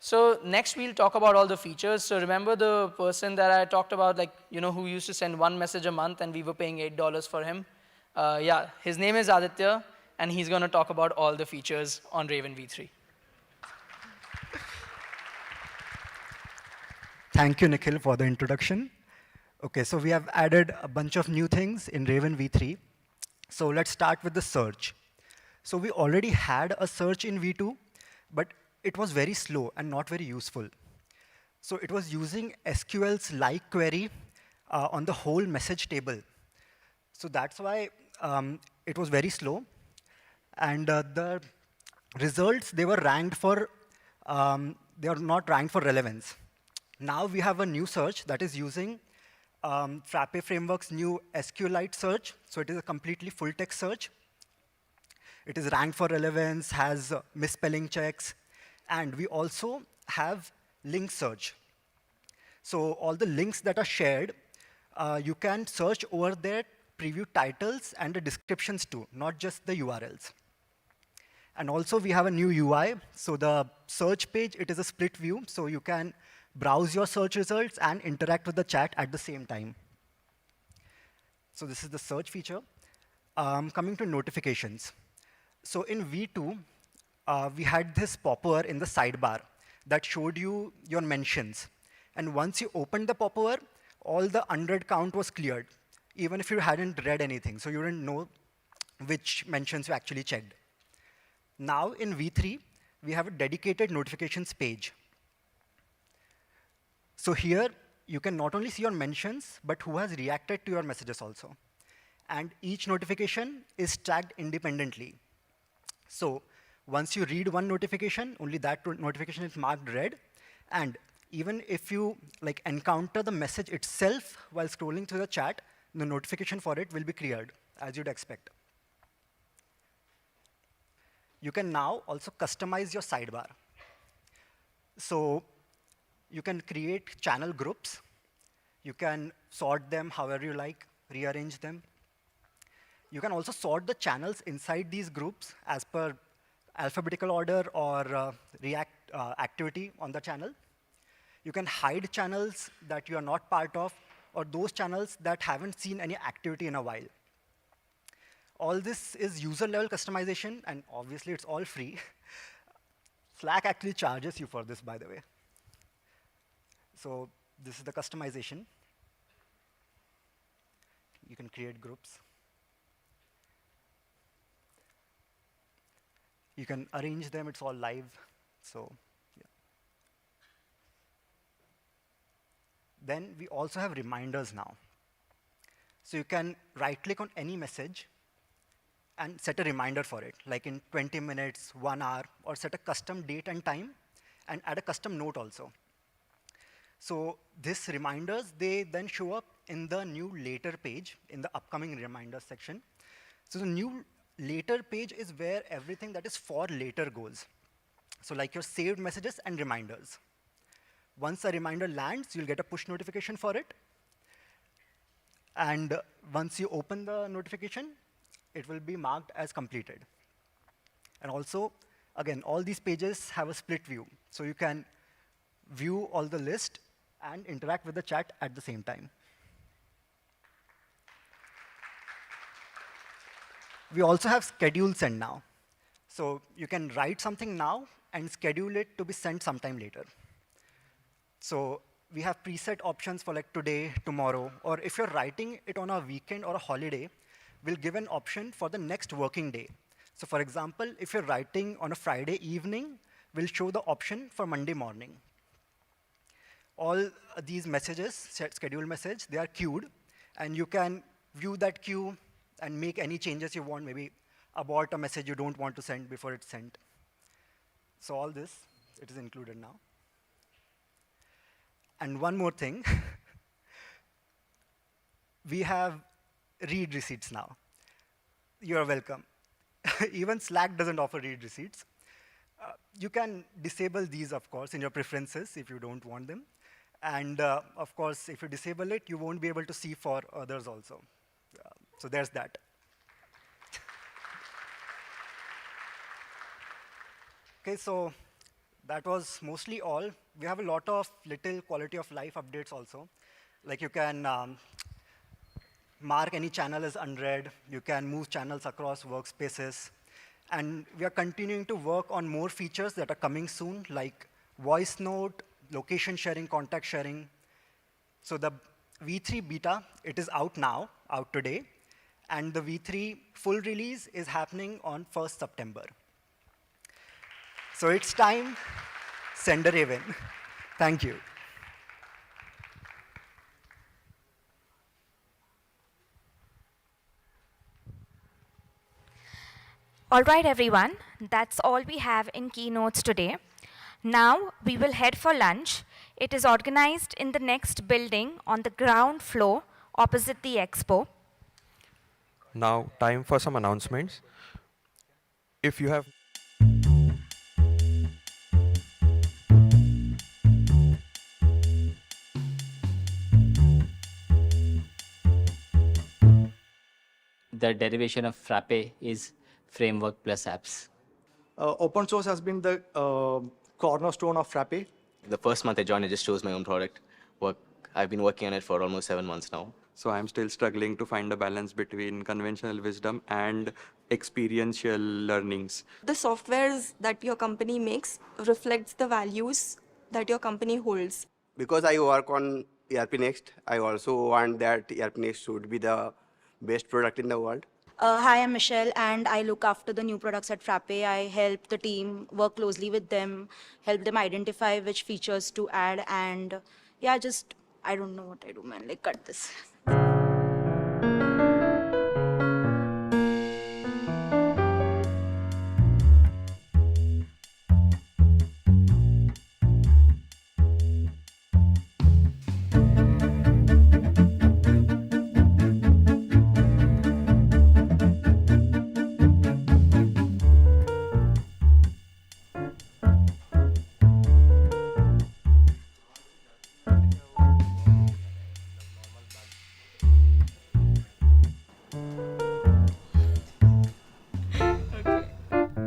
So next we'll talk about all the features. So remember the person that I talked about, like, who used to send one message a month and we were paying $8 for him? Yeah, his name is Aditya, and he's going to talk about all the features on Raven V3. Thank you, Nikhil, for the introduction. Okay, so we have added a bunch of new things in Raven v3. So let's start with the search. So we already had a search in v2, but it was very slow and not very useful. So it was using SQL's like query on the whole message table. So that's why it was very slow. And the results, they were ranked for, they are not ranked for relevance. Now we have a new search that is using Frappe framework's new SQLite search. So it is a completely full text search. It is ranked for relevance, has misspelling checks, and we also have link search. So all the links that are shared, you can search over their preview titles and the descriptions too, not just the URLs. And also we have a new UI. So the search page, it is a split view, so you can browse your search results and interact with the chat at the same time. So this is the search feature. Coming to notifications. So in V2, we had this popper in the sidebar that showed you your mentions. And once you opened the popper, all the unread count was cleared, even if you hadn't read anything. So you didn't know which mentions you actually checked. Now in V3, we have a dedicated notifications page. So here, you can not only see your mentions, but who has reacted to your messages also. And each notification is tagged independently. So once you read one notification, only that notification is marked red. And even if you encounter the message itself while scrolling through the chat, the notification for it will be cleared, as you'd expect. You can now also customize your sidebar. So you can create channel groups. You can sort them however you like, rearrange them. You can also sort the channels inside these groups as per alphabetical order or activity on the channel. You can hide channels that you are not part of, or those channels that haven't seen any activity in a while. All this is user-level customization, and obviously it's all free. Slack actually charges you for this, by the way. So this is the customization. You can create groups. You can arrange them, it's all live. So yeah. Then we also have reminders now. So you can right-click on any message and set a reminder for it, like in 20 minutes, 1 hour, or set a custom date and time, and add a custom note also. So these reminders, they then show up in the new later page in the upcoming reminders section. So the new later page is where everything that is for later goes. So like your saved messages and reminders. Once a reminder lands, you'll get a push notification for it. And once you open the notification, it will be marked as completed. And also, again, all these pages have a split view. So you can view all the list and interact with the chat at the same time. We also have schedule send now. So you can write something now and schedule it to be sent sometime later. So we have preset options for like today, tomorrow, or if you're writing it on a weekend or a holiday, we'll give an option for the next working day. So for example, if you're writing on a Friday evening, we'll show the option for Monday morning. All these messages, scheduled message, they are queued, and you can view that queue and make any changes you want, maybe abort a message you don't want to send before it's sent. So all this, it is included now. And one more thing, we have read receipts now. You're welcome. Even Slack doesn't offer read receipts. You can disable these, of course, in your preferences if you don't want them. And of course, if you disable it, you won't be able to see for others also. So there's that. Okay, so that was mostly all. We have a lot of little quality of life updates also. Like you can mark any channel as unread. You can move channels across workspaces. And we are continuing to work on more features that are coming soon, like voice note, location sharing, contact sharing. So the V3 beta, it is out now, out today. And the V3 full release is happening on 1st September. So it's time, send a Raven. Thank you. All right, everyone, that's all we have in keynotes today. Now we will head for lunch. It is organized in the next building on the ground floor opposite the expo. Now, time for some announcements. If you have The derivation of Frappe is framework plus apps. Open source has been the cornerstone of Frappe. The first month I joined, I just chose my own product. I've been working on it for almost 7 months now. So I'm still struggling to find a balance between conventional wisdom and experiential learnings. The softwares that your company makes reflects the values that your company holds. Because I work on ERP Next, I also want that ERP Next should be the best product in the world. Hi, I'm Michelle, and I look after the new products at Frappe. I help the team work closely with them, help them identify which features to add, and yeah, I don't know what I do, man. Like, cut this.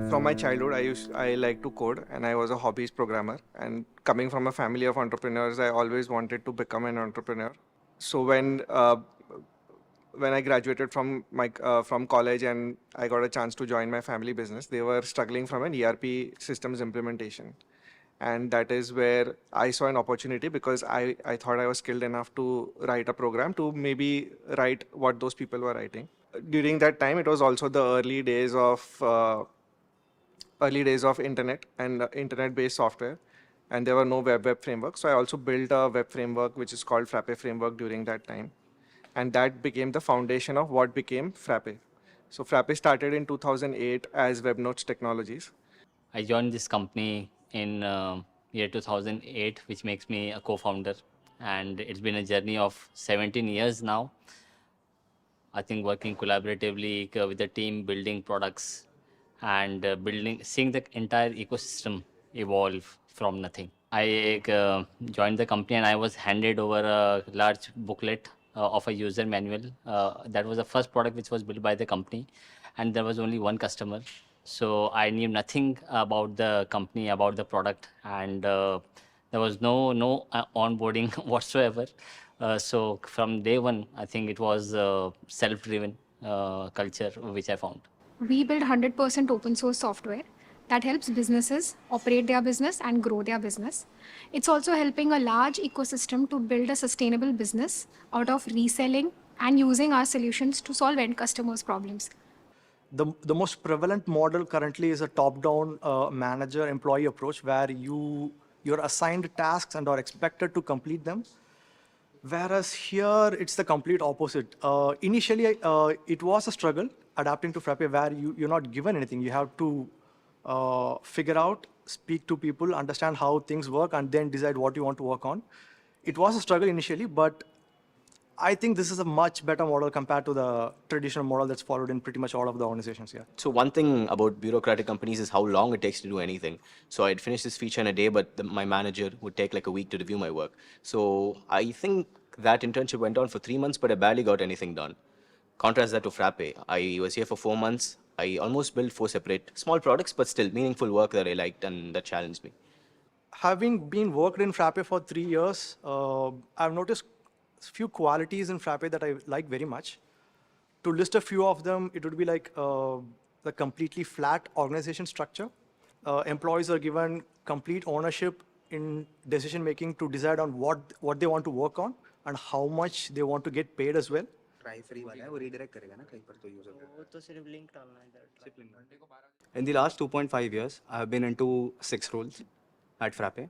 From my childhood, I like to code, and I was a hobbyist programmer. And coming from a family of entrepreneurs, I always wanted to become an entrepreneur. So when I graduated from college and I got a chance to join my family business, they were struggling from an ERP systems implementation. And that is where I saw an opportunity, because I thought I was skilled enough to write a program to maybe write what those people were writing. During that time, it was also the early days of internet and internet-based software, and there were no web frameworks. So I also built a web framework which is called Frappe framework during that time, and that became the foundation of what became Frappe. So Frappe started in 2008 as Web Notes Technologies. I joined this company in year 2008, which makes me a co-founder, and it's been a journey of 17 years now. I think working collaboratively with the team, building products, and seeing the entire ecosystem evolve from nothing. I joined the company and I was handed over a large booklet of a user manual. That was the first product which was built by the company, and there was only one customer. So I knew nothing about the company, about the product, and there was no onboarding whatsoever. So from day one, I think it was self-driven culture which I found. We build 100% open source software that helps businesses operate their business and grow their business. It's also helping a large ecosystem to build a sustainable business out of reselling and using our solutions to solve end customers' problems. The most prevalent model currently is a top-down manager-employee approach, where you're assigned tasks and are expected to complete them. Whereas here, it's the complete opposite. Initially, it was a struggle adapting to Frappe, where you're not given anything. You have to figure out, speak to people, understand how things work, and then decide what you want to work on. It was a struggle initially, but I think this is a much better model compared to the traditional model that's followed in pretty much all of the organizations here. So one thing about bureaucratic companies is how long it takes to do anything. So I'd finish this feature in a day, but my manager would take like a week to review my work. So I think that internship went on for 3 months, but I barely got anything done. Contrast that to Frappe. I was here for 4 months. I almost built 4 separate small products, but still meaningful work that I liked and that challenged me. Having been worked in Frappe for 3 years, I've noticed few qualities in Frappe that I like very much. To list a few of them, it would be like the completely flat organization structure. Employees are given complete ownership in decision making to decide on what they want to work on and how much they want to get paid as well. In the last 2.5 years, I have been into 6 roles at Frappe.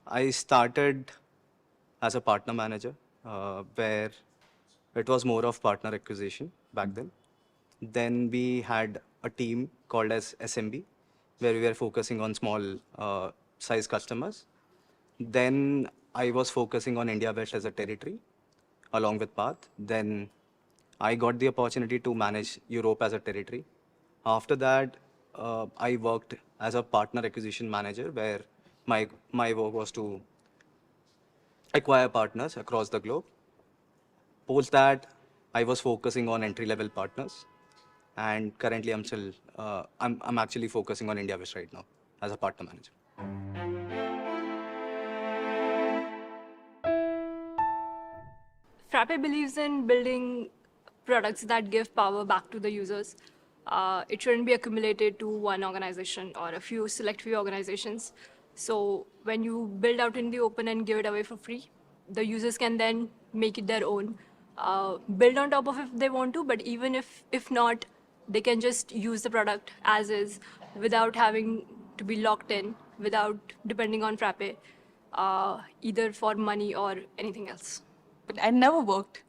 I started as a partner manager, where it was more of partner acquisition back then. Then we had a team called as SMB, where we were focusing on small size customers. Then I was focusing on India West as a territory, along with Path. Then I got the opportunity to manage Europe as a territory. After that, I worked as a partner acquisition manager, where my work was to acquire partners across the globe. Post that, I was focusing on entry-level partners, and currently I'm actually focusing on India West right now as a partner manager. Frappe believes in building products that give power back to the users. It shouldn't be accumulated to one organization or a select few organizations. So when you build out in the open and give it away for free, the users can then make it their own, build on top of it if they want to, but even if not, they can just use the product as is without having to be locked in, without depending on Frappe, either for money or anything else. But I never worked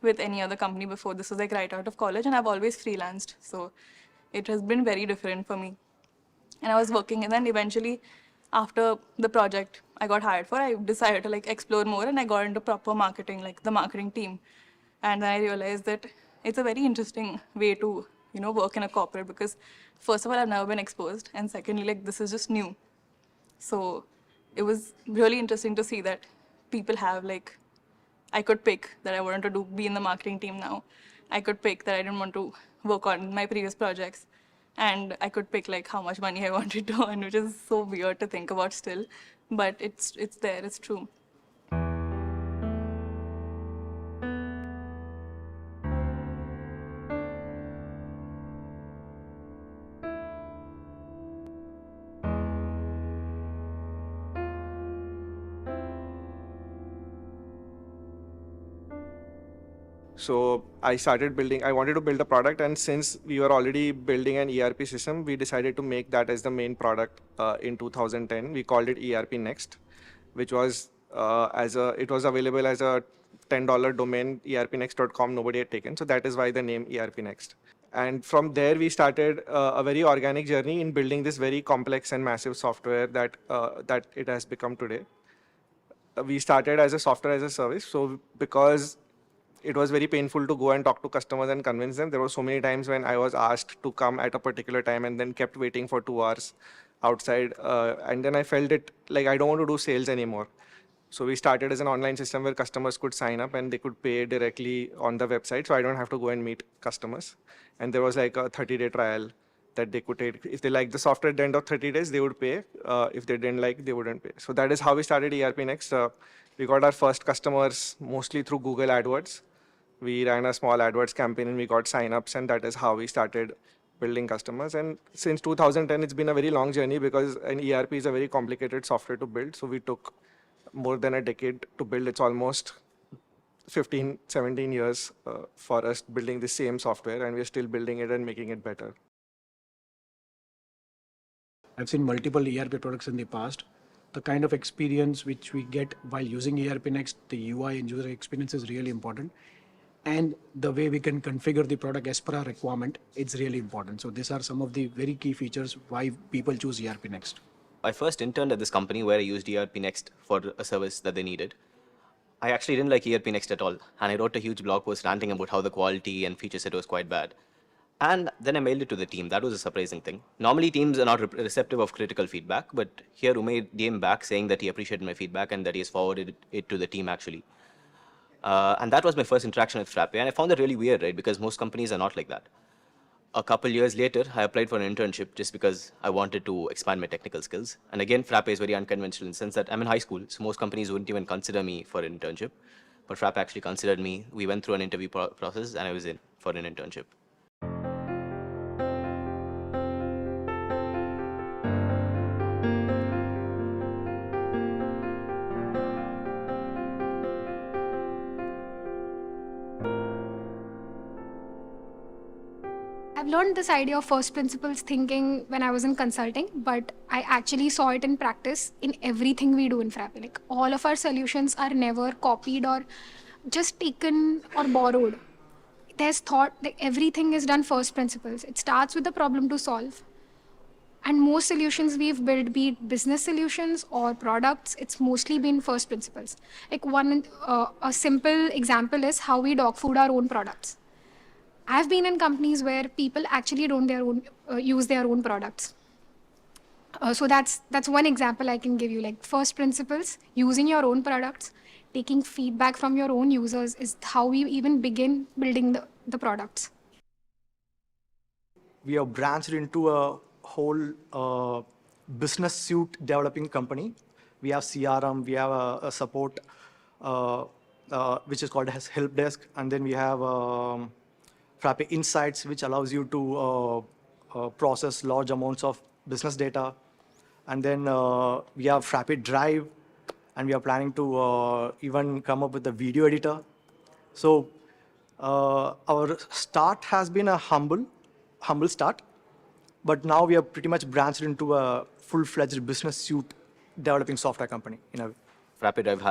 with any other company before. This was like right out of college, and I've always freelanced. So it has been very different for me. And I was working, and then eventually, after the project I got hired for, I decided to like explore more, and I got into proper marketing, like the marketing team. And then I realized that it's a very interesting way to, work in a corporate, because first of all, I've never been exposed, and secondly, like this is just new. So it was really interesting to see that people have like, I could pick that I wanted to be in the marketing team now. I could pick that I didn't want to work on my previous projects. And I could pick like how much money I wanted to earn, which is so weird to think about still. But it's there, it's true. So I started building, I wanted to build a product, and since we were already building an ERP system, we decided to make that as the main product in 2010. We called it ERP Next, which was it was available as a $10 domain, erpnext.com, nobody had taken. So that is why the name ERP Next. And from there, we started a very organic journey in building this very complex and massive software that it has become today. We started as a software as a service. So because it was very painful to go and talk to customers and convince them. There were so many times when I was asked to come at a particular time and then kept waiting for 2 hours outside. And then I felt it like I don't want to do sales anymore. So we started as an online system where customers could sign up and they could pay directly on the website. So I don't have to go and meet customers. And there was like a 30-day trial that they could take. If they liked the software at the end of 30 days, they would pay. If they didn't like, they wouldn't pay. So that is how we started ERP Next. We got our first customers mostly through Google AdWords. We ran a small AdWords campaign and we got signups, and that is how we started building customers. And since 2010, it's been a very long journey because an ERP is a very complicated software to build. So we took more than a decade to build. It's almost 15, 17 years for us building the same software, and we're still building it and making it better. I've seen multiple ERP products in the past. The kind of experience which we get while using ERP Next, the UI and user experience is really important. And the way we can configure the product as per our requirement, it's really important. So these are some of the very key features why people choose ERP Next. I first interned at this company where I used ERP Next for a service that they needed. I actually didn't like ERP Next at all, and I wrote a huge blog post ranting about how the quality and feature set was quite bad. And then I mailed it to the team. That was a surprising thing. Normally teams are not receptive of critical feedback, but here Ume DM back saying that he appreciated my feedback and that he has forwarded it to the team actually. And that was my first interaction with Frappe. And I found that really weird, right? Because most companies are not like that. A couple years later, I applied for an internship just because I wanted to expand my technical skills. And again, Frappe is very unconventional in the sense that I'm in high school, so most companies wouldn't even consider me for an internship. But Frappe actually considered me. We went through an interview process, and I was in for an internship. I've learned this idea of first principles thinking when I was in consulting, but I actually saw it in practice in everything we do in Frappe. Like all of our solutions are never copied or just taken or borrowed. There's thought, like everything is done first principles. It starts with the problem to solve. And most solutions we've built, be it business solutions or products, it's mostly been first principles. Like a simple example is how we dog food our own products. I've been in companies where people actually don't use their own products. So that's one example I can give you. Like first principles, using your own products, taking feedback from your own users is how we even begin building the products. We are branched into a whole business suite developing company. We have CRM, we have a support, which is called as help desk, and then we have Frappe Insights, which allows you to process large amounts of business data. And then we have Frappe Drive, and we are planning to even come up with a video editor. So our start has been a humble start, but now we are pretty much branched into a full-fledged business suite developing software company. Frappe Drive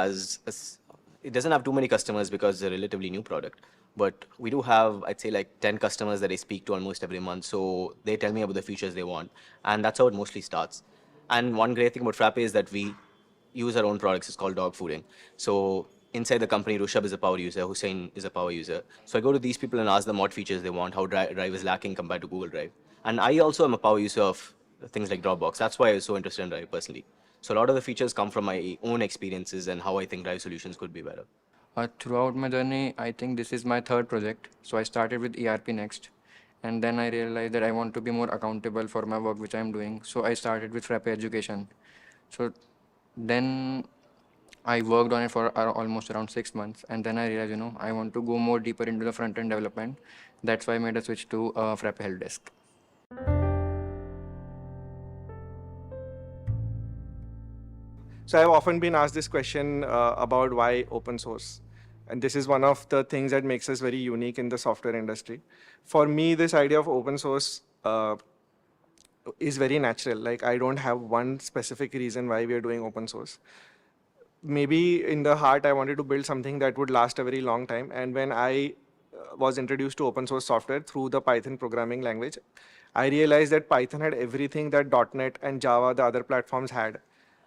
it doesn't have too many customers because it's a relatively new product. But we do have, I'd say, like 10 customers that I speak to almost every month. So they tell me about the features they want. And that's how it mostly starts. And one great thing about Frappe is that we use our own products. It's called dog fooding. So inside the company, Rushabh is a power user, Hussein is a power user. So I go to these people and ask them what features they want, how Drive is lacking compared to Google Drive. And I also am a power user of things like Dropbox. That's why I was so interested in Drive personally. So a lot of the features come from my own experiences and how I think Drive solutions could be better. Throughout my journey, I think this is my third project. So I started with ERP Next, and then I realized that I want to be more accountable for my work which I'm doing. So I started with Frappe Education. So then I worked on it for almost around 6 months, and then I realized, I want to go more deeper into the front-end development. That's why I made a switch to Frappe Help Desk. So I've often been asked this question about why open source. And this is one of the things that makes us very unique in the software industry. For me, this idea of open source is very natural. Like I don't have one specific reason why we are doing open source. Maybe in the heart, I wanted to build something that would last a very long time. And when I was introduced to open source software through the Python programming language, I realized that Python had everything that .NET and Java, the other platforms had.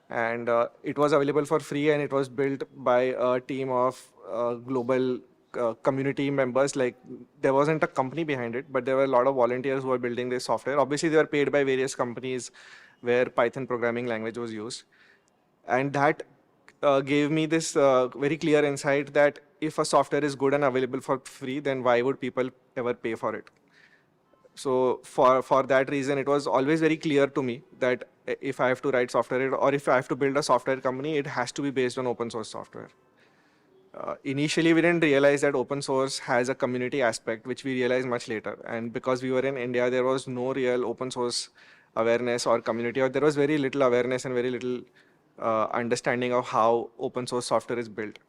And it was available for free, and it was built by a team of global community members. Like there wasn't a company behind it, but there were a lot of volunteers who were building this software. Obviously, they were paid by various companies where Python programming language was used. And that gave me this very clear insight that if a software is good and available for free, then why would people ever pay for it? So for that reason, it was always very clear to me that if I have to write software or if I have to build a software company, it has to be based on open source software. Initially, we didn't realize that open source has a community aspect, which we realized much later. And because we were in India, there was no real open source awareness or community, or there was very little awareness and very little understanding of how open source software is built.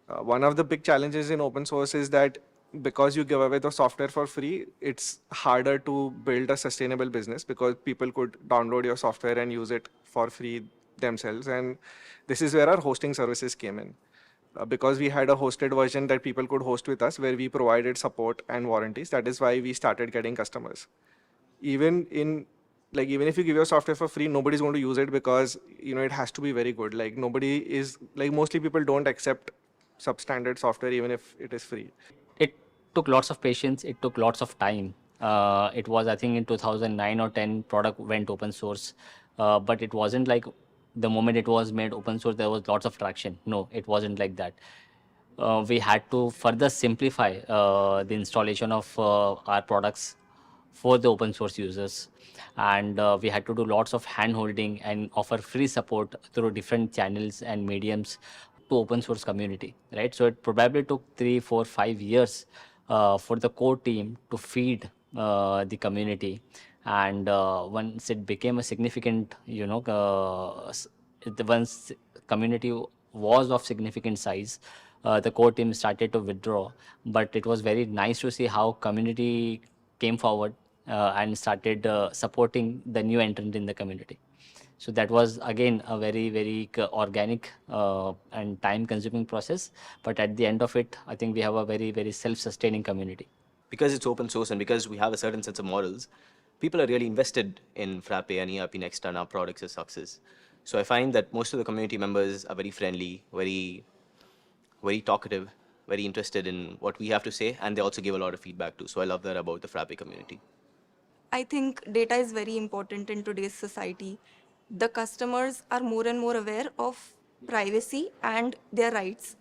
One of the big challenges in open source is that because you give away the software for free, it's harder to build a sustainable business because people could download your software and use it for free themselves. And this is where our hosting services came in. Because we had a hosted version that people could host with us where we provided support and warranties. That is why we started getting customers. Even if you give your software for free, nobody's going to use it because it has to be very good. Like mostly people don't accept substandard software even if it is free. It took lots of patience. It took lots of time. It was, I think, in 2009 or 10, product went open source. But it wasn't like the moment it was made open source, there was lots of traction. No, it wasn't like that. we had to further simplify the installation of our products for the open source users, and we had to do lots of hand holding and offer free support through different channels and mediums to open source community, right? So it probably took 3, 4, 5 years for the core team to feed the community, and once it became a significant, once community was of significant size, the core team started to withdraw. But it was very nice to see how community came forward and started supporting the new entrant in the community. So that was again a very, very organic and time consuming process. But at the end of it, I think we have a very, very self-sustaining community. Because it's open source and because we have a certain sense of morals, people are really invested in Frappe and ERP Next and our products' success. So I find that most of the community members are very friendly, very talkative, very interested in what we have to say, and they also give a lot of feedback too. So I love that about the Frappe community. I think data is very important in today's society. The customers are more and more aware of privacy and their rights.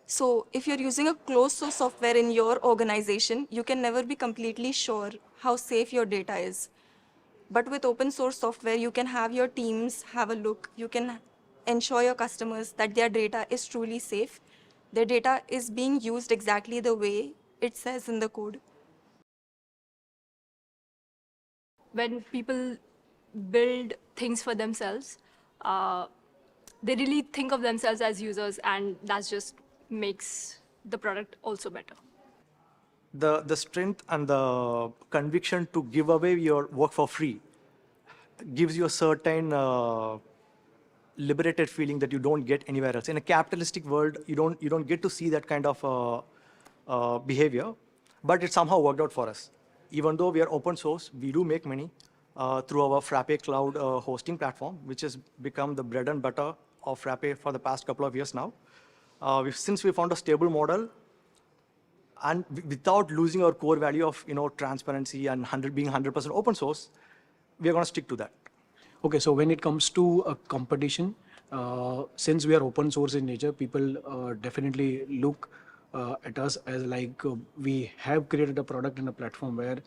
So if you're using a closed source software in your organization, you can never be completely sure how safe your data is. But with open source software, you can have your teams have a look. You can ensure your customers that their data is truly safe. Their data is being used exactly the way it says in the code. When people build things for themselves, they really think of themselves as users, and that just makes the product also better. The strength and the conviction to give away your work for free gives you a certain liberated feeling that you don't get anywhere else. In a capitalistic world, you don't get to see that kind of behavior, but it somehow worked out for us. Even though we are open source, we do make money through our Frappe cloud hosting platform, which has become the bread and butter of Frappe for the past couple of years now. Since we found a stable model, and without losing our core value of transparency and being 100% open source, we are going to stick to that. Okay, so when it comes to a competition, since we are open source in nature, people definitely look at us as like we have created a product and a platform where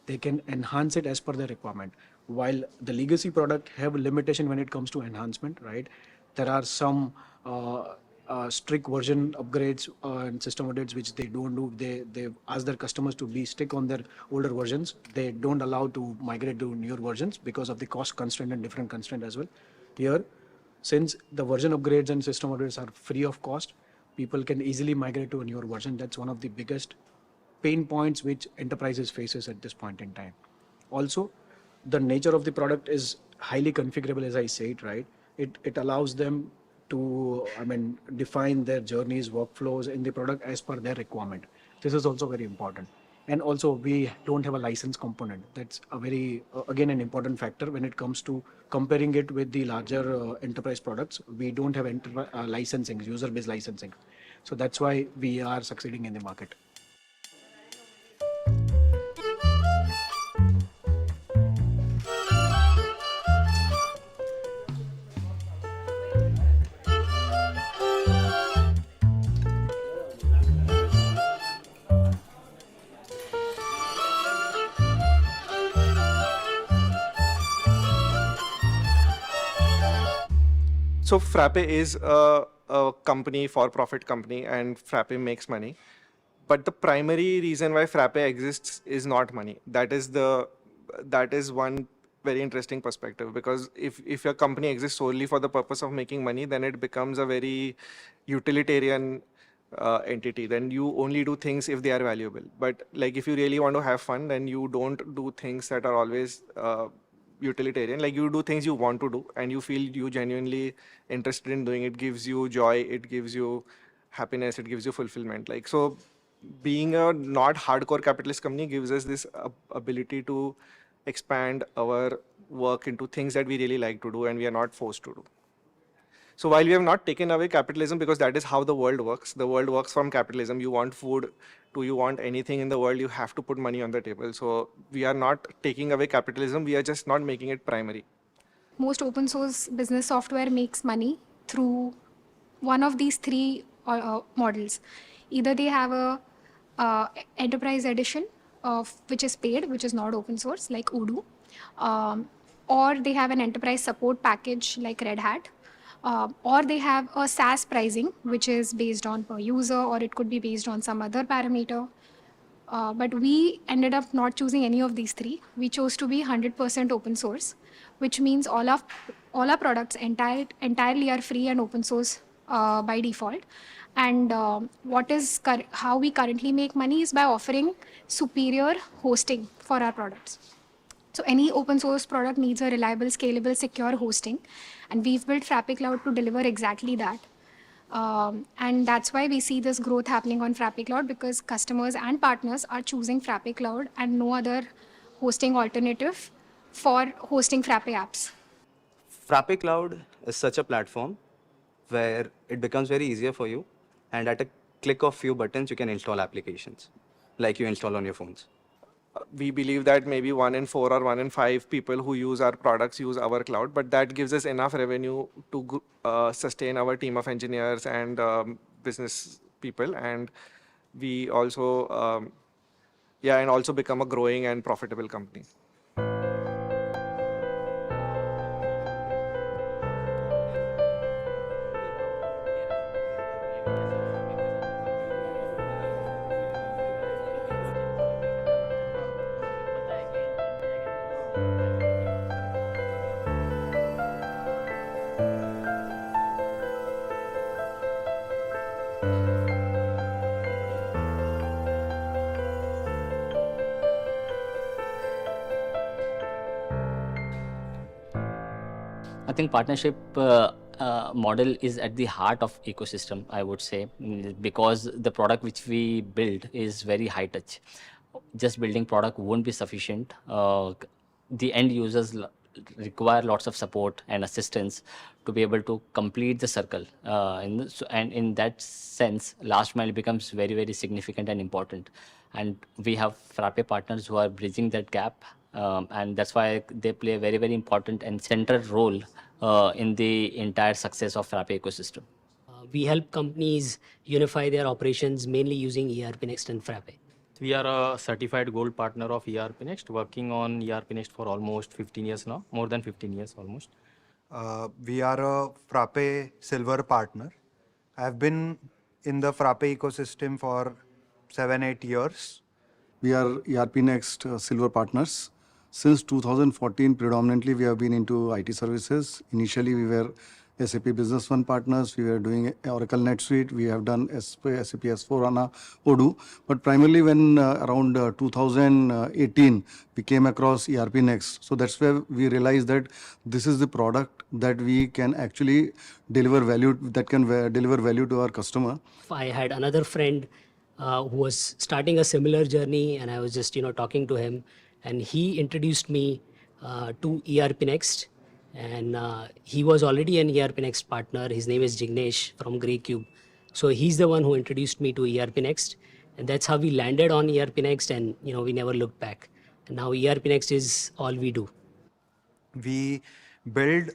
they can enhance it as per their requirement. While the legacy product have a limitation when it comes to enhancement, right? There are some strict version upgrades and system updates which they don't do. They ask their customers to be stick on their older versions. They don't allow to migrate to newer versions because of the cost constraint and different constraint as well. Here, since the version upgrades and system updates are free of cost, people can easily migrate to a newer version. That's one of the biggest pain points which enterprises faces at this point in time. Also, the nature of the product is highly configurable, as I said, right? It allows them to, define their journeys, workflows in the product as per their requirement. This is also very important. And also, we don't have a license component. That's a very, again, an important factor when it comes to comparing it with the larger enterprise products. We don't have licensing, user-based licensing. So that's why we are succeeding in the market. So Frappe is a company, for-profit company, and Frappe makes money. But the primary reason why Frappe exists is not money. That is one very interesting perspective, because if your company exists solely for the purpose of making money, then it becomes a very utilitarian entity. Then you only do things if they are valuable. But like if you really want to have fun, then you don't do things that are always utilitarian. Like you do things you want to do and you feel you genuinely interested in doing. It gives you joy, it gives you happiness, it gives you fulfillment. Like, so being a not hardcore capitalist company gives us this ability to expand our work into things that we really like to do and we are not forced to do. So while we have not taken away capitalism, because that is how the world works from capitalism. You want food, you want anything in the world, you have to put money on the table. So we are not taking away capitalism, we are just not making it primary. Most open source business software makes money through one of these three models. Either they have a enterprise edition of which is paid, which is not open source like Odoo, um, or they have an enterprise support package like Red Hat, or they have a SaaS pricing which is based on per user, or it could be based on some other parameter. But we ended up not choosing any of these three. We chose to be 100% open source, which means all our products entirely are free and open source by default. And how we currently make money is by offering superior hosting for our products. So any open source product needs a reliable, scalable, secure hosting, and we've built Frappe Cloud to deliver exactly that. And that's why we see this growth happening on Frappe Cloud, because customers and partners are choosing Frappe Cloud and no other hosting alternative for hosting Frappe apps. Frappe Cloud is such a platform where it becomes very easier for you, and at a click of few buttons, you can install applications like you install on your phones. We believe that maybe 1 in 4 or 1 in 5 people who use our products use our cloud, but that gives us enough revenue to sustain our team of engineers and business people, and we also, and also become a growing and profitable company. I think partnership model is at the heart of ecosystem, I would say, because the product which we build is very high touch. Just building product won't be sufficient. The end users require lots of support and assistance to be able to complete the circle. And in that sense, last mile becomes very, very significant and important. And we have Frappe partners who are bridging that gap. And that's why they play a very, very important and central role in the entire success of Frappe ecosystem. We help companies unify their operations mainly using ERP Next and Frappe. We are a certified gold partner of ERP Next, working on ERP Next for almost 15 years now, more than 15 years almost. We are a Frappe silver partner. I've been in the Frappe ecosystem for 7-8 years. We are ERP Next silver partners. Since 2014, predominantly we have been into IT services. Initially, we were SAP Business One partners. We were doing Oracle NetSuite. We have done SAP S/4HANA, Odoo. But primarily when around 2018, we came across ERP Next. So that's where we realized that this is the product that we can actually deliver value, that can deliver value to our customer. I had another friend who was starting a similar journey, and I was just talking to him, and he introduced me to ERP Next, and he was already an ERP Next partner. His name is Jignesh from Greycube. So he's the one who introduced me to ERP Next, and that's how we landed on ERP Next, and we never looked back. And now ERP Next is all we do. We build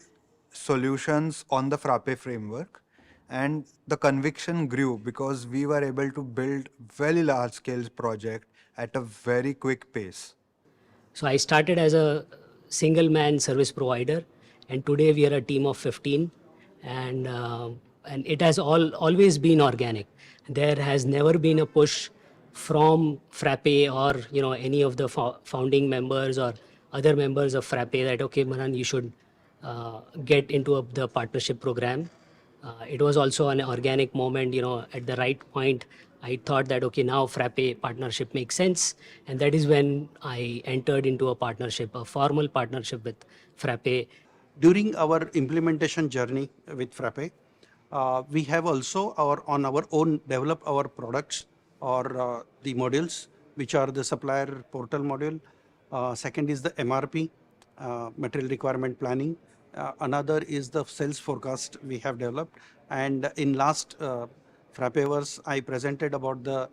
solutions on the Frappe framework, and the conviction grew because we were able to build very large scale project at a very quick pace. So I started as a single man service provider, and today we are a team of 15, and it has always been organic. There has never been a push from Frappe or any of the founding members or other members of Frappe that okay, Manan, you should get into the partnership program. It was also an organic moment, at the right point. I thought that, okay, now Frappe partnership makes sense. And that is when I entered into a partnership, a formal partnership with Frappe. During our implementation journey with Frappe, we have also on our own developed our products or the modules, which are the supplier portal module. Second is the MRP, material requirement planning. Another is the sales forecast we have developed. And in last Frappeverse, I presented about the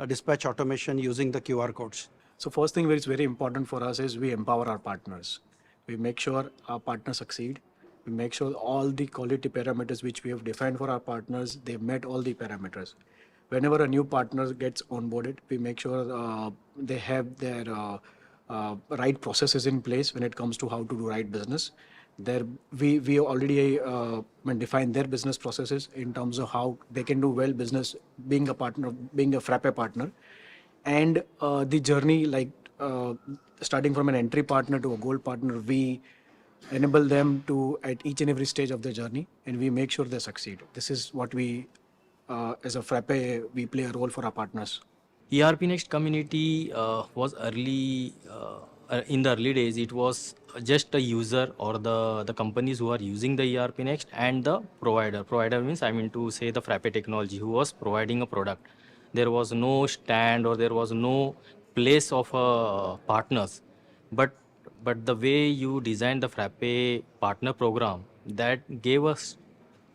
dispatch automation using the QR codes. So first thing which is very important for us is we empower our partners. We make sure our partners succeed. We make sure all the quality parameters which we have defined for our partners, they met all the parameters. whenever a new partner gets onboarded, we make sure they have their right processes in place when it comes to how to do right business. There, we already define their business processes in terms of how they can do well business, being a partner, being a Frappe partner, and the journey, like starting from an entry partner to a gold partner, we enable them to at each and every stage of their journey, and we make sure they succeed. This is what we, as a Frappe, we play a role for our partners. ERP Next community was in the early days, it was just a user or the companies who are using the ERP Next and the provider. Provider means, I mean to say, the Frappe technology who was providing a product. There was no stand or there was no place of partners. But the way you designed the Frappe partner program, that gave us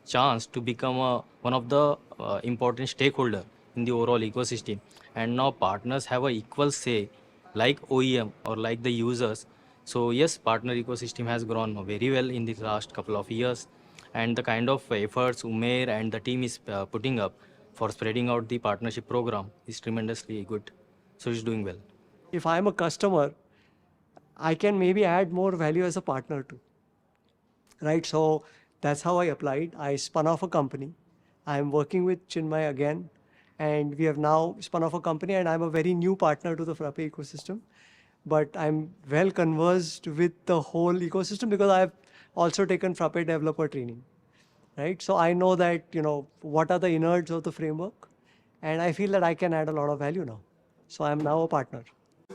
chance to become one of the important stakeholder in the overall ecosystem. And now partners have an equal say like OEM or like the users. So yes, partner ecosystem has grown very well in the last couple of years, and the kind of efforts Umair and the team is putting up for spreading out the partnership program is tremendously good. So it's doing well. If I'm a customer, I can maybe add more value as a partner too, right? So that's how I applied. I spun off a company. I'm working with Chinmay again, and we have now spun off a company, and I'm a very new partner to the Frappe ecosystem. But I'm well conversed with the whole ecosystem because I've also taken Frappe developer training, right? So I know that, what are the innards of the framework, and I feel that I can add a lot of value now. So I'm now a partner.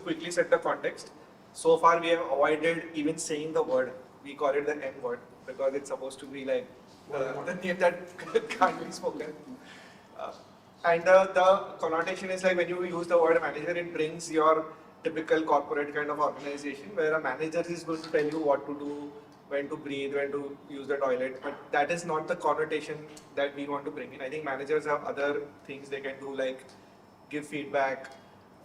Quickly set the context. So far, we have avoided even saying the word. We call it the M word because it's supposed to be like the name that can't be spoken. And the connotation is like when you use the word manager, it brings your typical corporate kind of organization where a manager is going to tell you what to do, when to breathe, when to use the toilet. But that is not the connotation that we want to bring in. I think managers have other things they can do, like give feedback,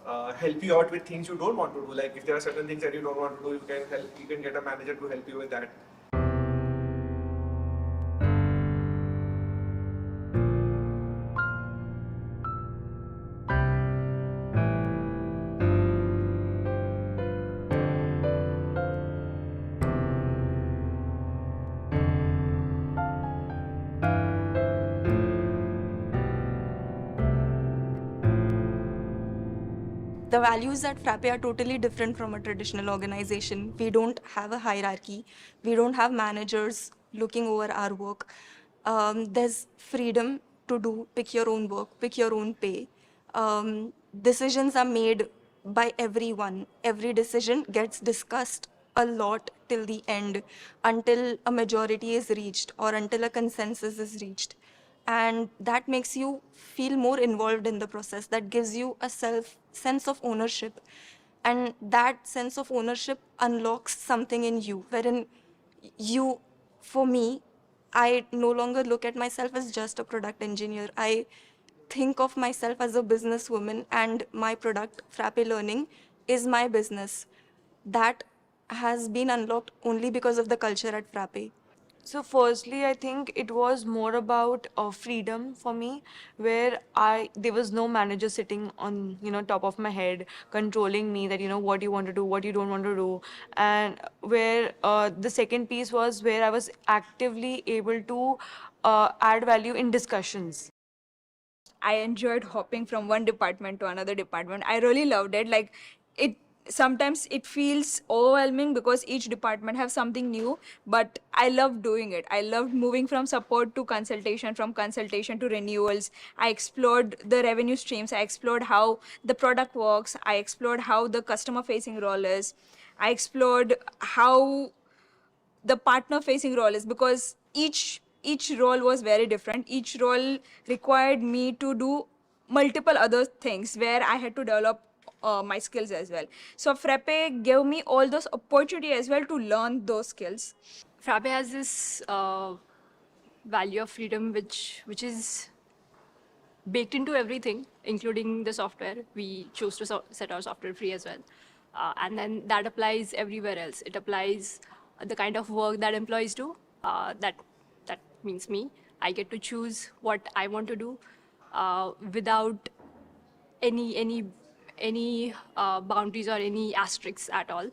help you out with things you don't want to do. Like if there are certain things that you don't want to do, you can get a manager to help you with that. The values at Frappe are totally different from a traditional organization. We don't have a hierarchy. We don't have managers looking over our work. There's freedom to pick your own work, pick your own pay. Decisions are made by everyone. Every decision gets discussed a lot till the end, until a majority is reached or until a consensus is reached. And that makes you feel more involved in the process. That gives you a sense of ownership, and that sense of ownership unlocks something in you wherein you, for me, I no longer look at myself as just a product engineer. I think of myself as a businesswoman, and my product, Frappe Learning, is my business. That has been unlocked only because of the culture at Frappe. So firstly, I think it was more about freedom for me, where there was no manager sitting on top of my head controlling me that what you want to do, what you don't want to do, and where the second piece was where I was actively able to add value in discussions. I enjoyed hopping from one department to another department. I really loved it. Like sometimes it feels overwhelming because each department has something new, but I loved doing it. I loved moving from support to consultation, from consultation to renewals. I explored the revenue streams. I explored how the product works. I explored how the customer facing role is. I explored how the partner facing role is, because each role was very different. Each role required me to do multiple other things where I had to develop my skills as well. So Frappe gave me all those opportunity as well to learn those skills. Frappe has this value of freedom which is baked into everything, including the software. We choose to set our software free as well. And then that applies everywhere else. It applies the kind of work that employees do. That means me. I get to choose what I want to do. without any boundaries or any asterisks at all.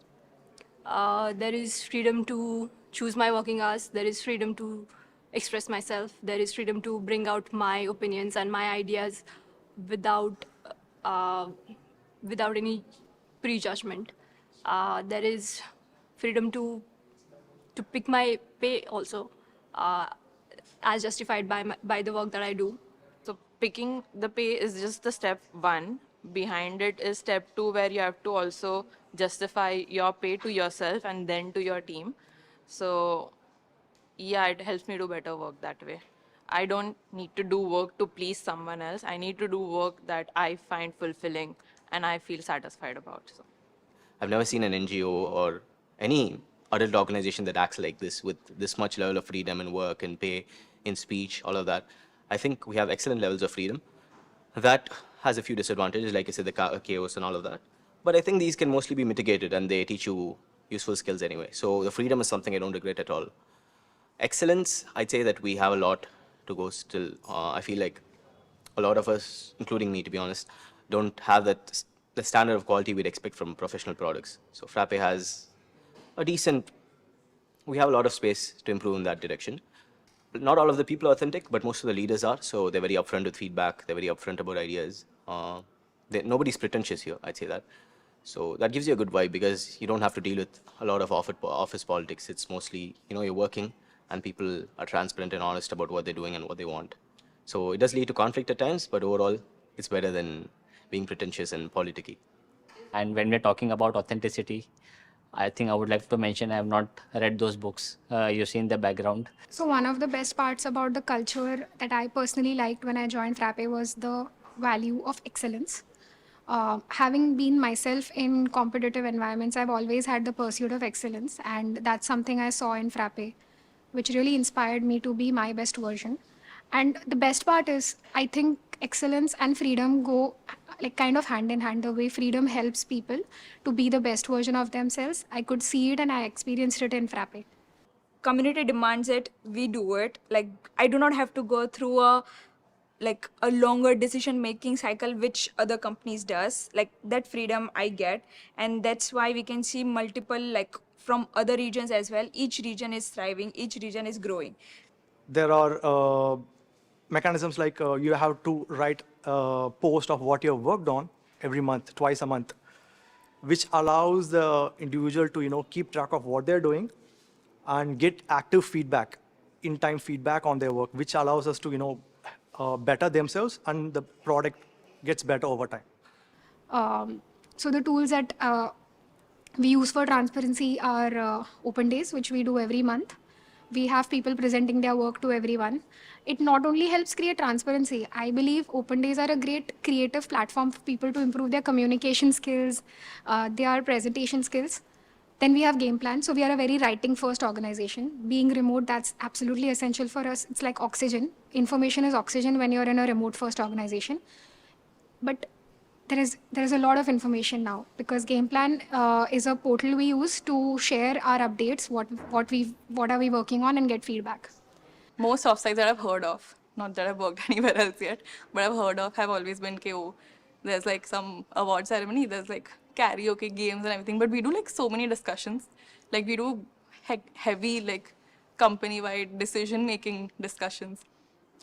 There is freedom to choose my working hours. There is freedom to express myself. There is freedom to bring out my opinions and my ideas without uh, without any prejudgment. There is freedom to pick my pay also, as justified by the work that I do. So picking the pay is just the step one. Behind it is step two, where you have to also justify your pay to yourself and then to your team. So yeah, it helps me do better work that way. I don't need to do work to please someone else. I need to do work that I find fulfilling and I feel satisfied about. So. I've never seen an NGO or any adult organization that acts like this with this much level of freedom in work and pay, in speech, all of that. I think we have excellent levels of freedom. That has a few disadvantages, like I said, the chaos and all of that. But I think these can mostly be mitigated and they teach you useful skills anyway. So the freedom is something I don't regret at all. Excellence, I'd say that we have a lot to go still. I feel like a lot of us, including me to be honest, don't have that the standard of quality we'd expect from professional products. So Frappe has a decent, we have a lot of space to improve in that direction. Not all of the people are authentic, but most of the leaders are. So they're very upfront with feedback. They're very upfront about ideas. Nobody's pretentious here, I'd say that. So that gives you a good vibe because you don't have to deal with a lot of office politics. It's mostly, you're working and people are transparent and honest about what they're doing and what they want. So it does lead to conflict at times, but overall, it's better than being pretentious and politicky. And when we're talking about authenticity, I think I would like to mention I have not read those books. You've seen the background. So one of the best parts about the culture that I personally liked when I joined Frappe was the value of excellence. Having been myself in competitive environments, I've always had the pursuit of excellence, and that's something I saw in Frappe, which really inspired me to be my best version. And the best part is, I think excellence and freedom go like kind of hand in hand. The way freedom helps people to be the best version of themselves, I could see it and I experienced it in Frappe. Community demands it, we do it. Like, I do not have to go through a longer decision making cycle which other companies does. Like, that freedom I get, and that's why we can see multiple, like, from other regions as well. Each region is thriving, each region is growing. There are mechanisms like you have to write a post of what you have worked on every month, twice a month, which allows the individual to keep track of what they're doing and get active feedback, in-time feedback on their work, which allows us to better themselves and the product gets better over time. So the tools that we use for transparency are open days, which we do every month. We have people presenting their work to everyone. It not only helps create transparency, I believe open days are a great creative platform for people to improve their communication skills, their presentation skills. Then we have game plan. So we are a very writing first organization. Being remote, that's absolutely essential for us. It's like oxygen. Information is oxygen when you're in a remote first organization. But there is a lot of information now because game plan is a portal we use to share our updates, what are we working on, and get feedback. Most offsites that I've heard of, not that I've worked anywhere else yet, but I've heard of, have always been KO. There's like some award ceremony, there's like karaoke games and everything, but we do like so many discussions. Like we do heavy like company-wide decision-making discussions.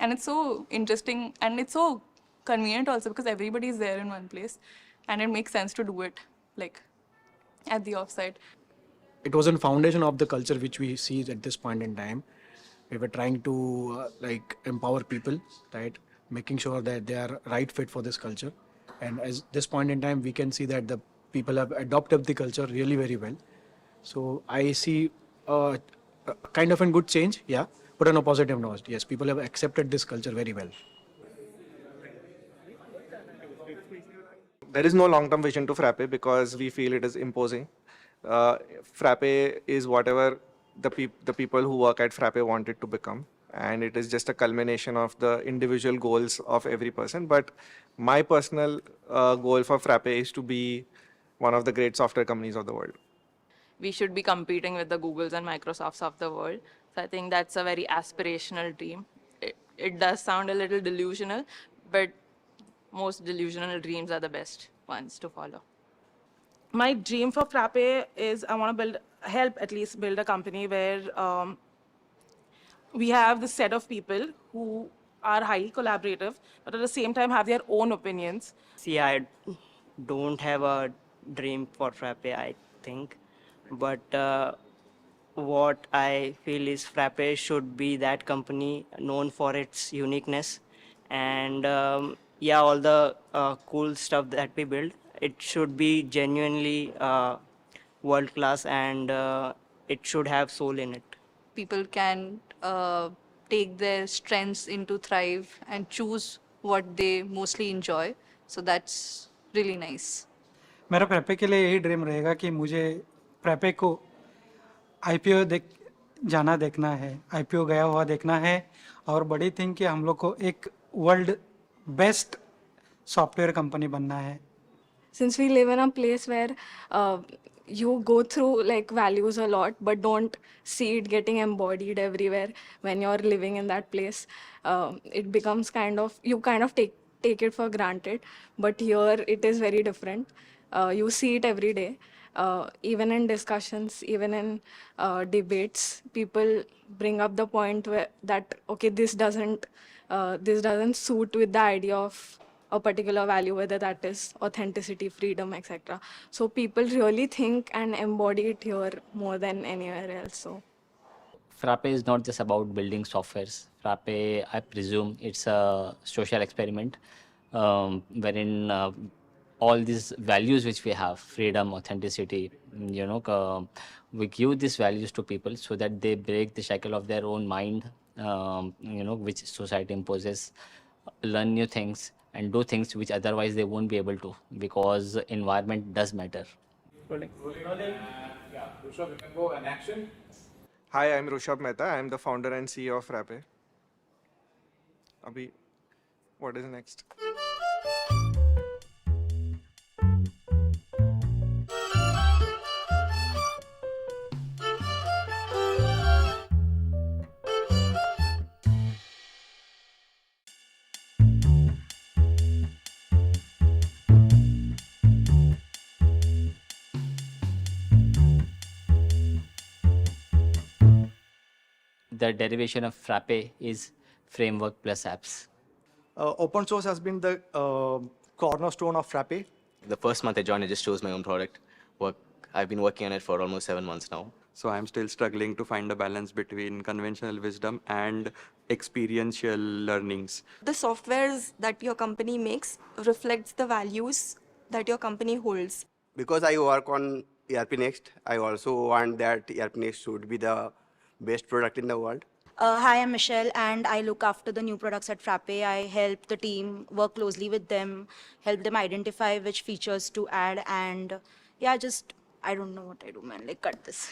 And it's so interesting and it's so convenient also because everybody is there in one place and it makes sense to do it like at the offsite. It was a foundation of the culture which we see at this point in time. We were trying to like empower people, right? Making sure that they are right fit for this culture. And at this point in time, we can see that the people have adopted the culture really very well. So I see kind of a good change, yeah, but on a positive note, yes, people have accepted this culture very well. There is no long-term vision to Frappe because we feel it is imposing. Frappe is whatever the people who work at Frappe want it to become. And it is just a culmination of the individual goals of every person. But my personal goal for Frappe is to be one of the great software companies of the world. We should be competing with the Googles and Microsofts of the world. So I think that's a very aspirational dream. It does sound a little delusional, but most delusional dreams are the best ones to follow. My dream for Frappe is I want to help at least build a company where we have this set of people who are highly collaborative, but at the same time have their own opinions. See, I don't have a dream for Frappe, I think, but what I feel is Frappe should be that company known for its uniqueness, and yeah, all the cool stuff that we build, it should be genuinely world class, and it should have soul in it. People can take their strengths into thrive and choose what they mostly enjoy. So that's really nice. मेरा प्रेपे के लिए यही dream रहेगा कि मुझे प्रेपे को IPO जाना देखना है, आईपीओ गया हुआ देखना है, और बड़ी थिंग कि हम लोग को एक वर्ल्ड बेस्ट सॉफ्टवेयर कंपनी बनना है. Since we live in a place where you go through like values a lot, but don't see it getting embodied everywhere when you're living in that place, it becomes you kind of take it for granted. But here it is very different. You see it every day. Even in discussions, even in debates, people bring up the point that okay, this doesn't suit with the idea of a particular value, whether that is authenticity, freedom, etc. So people really think and embody it here more than anywhere else. So Frappe is not just about building softwares. Frappe, I presume, it's a social experiment wherein all these values which we have, freedom, authenticity, we give these values to people so that they break the shackle of their own mind, which society imposes, learn new things, and do things which otherwise they won't be able to, because environment does matter. Rolling. Yeah, Rushabh, you can go and action. Hi, I'm Rushabh Mehta. I'm the founder and CEO of Frappe. Abhi, what is next? The derivation of Frappe is framework plus apps. Open source has been the cornerstone of Frappe. The first month I joined, I just chose my own product. I've been working on it for almost 7 months now. So I'm still struggling to find a balance between conventional wisdom and experiential learnings. The softwares that your company makes reflects the values that your company holds. Because I work on ERP Next, I also want that ERP Next should be the best product in the world. Hi, I'm Michelle, and I look after the new products at Frappe. I help the team work closely with them, help them identify which features to add, and yeah, I don't know what I do, man. Like, cut this.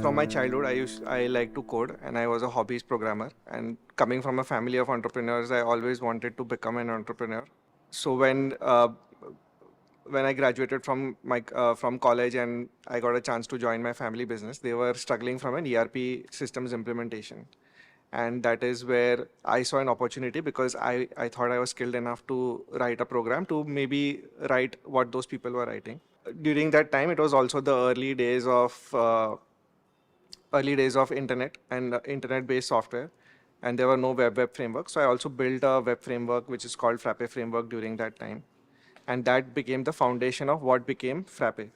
From my childhood, I like to code, and I was a hobbyist programmer. And coming from a family of entrepreneurs, I always wanted to become an entrepreneur. So when I graduated from college and I got a chance to join my family business, they were struggling from an ERP systems implementation. And that is where I saw an opportunity, because I thought I was skilled enough to write a program to maybe write what those people were writing. During that time, it was also the early days of internet and internet-based software, and there were no web frameworks. So I also built a web framework which is called Frappe framework during that time, and that became the foundation of what became Frappe.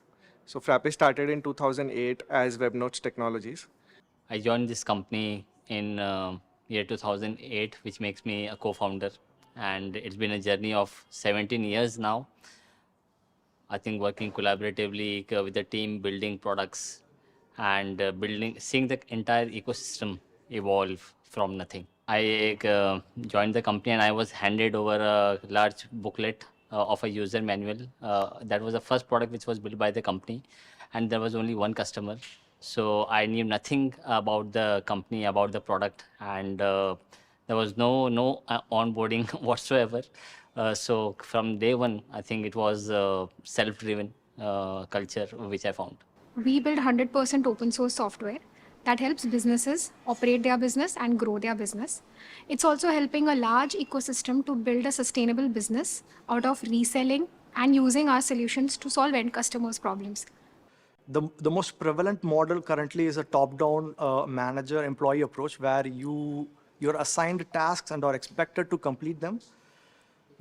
So Frappe started in 2008 as WebNotes Technologies. I joined this company in year 2008, which makes me a co-founder, and it's been a journey of 17 years now. I think working collaboratively with the team, building products, and seeing the entire ecosystem evolve from nothing. I joined the company and I was handed over a large booklet of a user manual. That was the first product which was built by the company, and there was only one customer. So I knew nothing about the company, about the product, and there was no onboarding whatsoever. So from day one, I think it was self-driven culture which I found. We build 100% open source software that helps businesses operate their business and grow their business. It's also helping a large ecosystem to build a sustainable business out of reselling and using our solutions to solve end customers' problems. The most prevalent model currently is a top-down manager-employee approach where you're assigned tasks and are expected to complete them.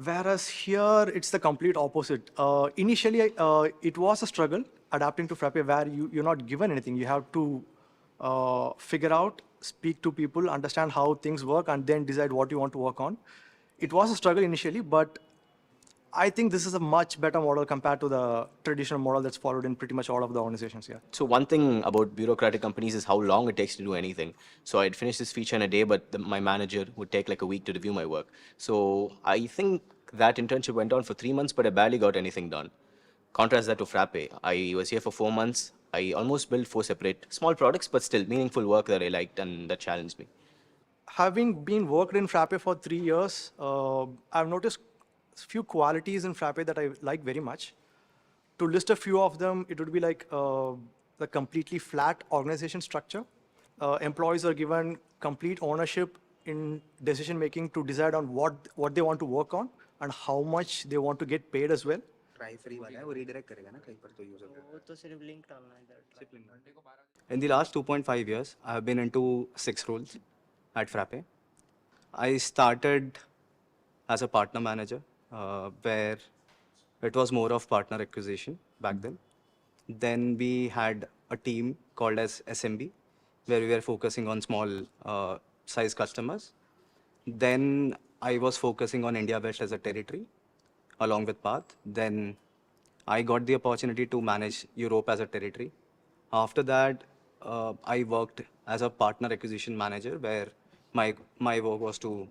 Whereas here, it's the complete opposite. Initially, it was a struggle adapting to Frappe where you're not given anything. You have to figure out, speak to people, understand how things work, and then decide what you want to work on. It was a struggle initially, but I think this is a much better model compared to the traditional model that's followed in pretty much all of the organizations here. So one thing about bureaucratic companies is how long it takes to do anything. So I'd finish this feature in a day, but my manager would take like a week to review my work. So I think that internship went on for 3 months, but I barely got anything done. Contrast that to Frappe. I was here for 4 months. I almost built 4 separate small products, but still meaningful work that I liked and that challenged me. Having been worked in Frappe for 3 years, I've noticed few qualities in Frappe that I like very much. To list a few of them, it would be like the completely flat organization structure. Employees are given complete ownership in decision making to decide on what they want to work on and how much they want to get paid as well. In the last 2.5 years, I have been into 6 roles at Frappe. I started as a partner manager, where it was more of partner acquisition back then. Then we had a team called as SMB, where we were focusing on small size customers. Then I was focusing on India West as a territory, along with Path. Then I got the opportunity to manage Europe as a territory. After that, I worked as a partner acquisition manager, where my work was to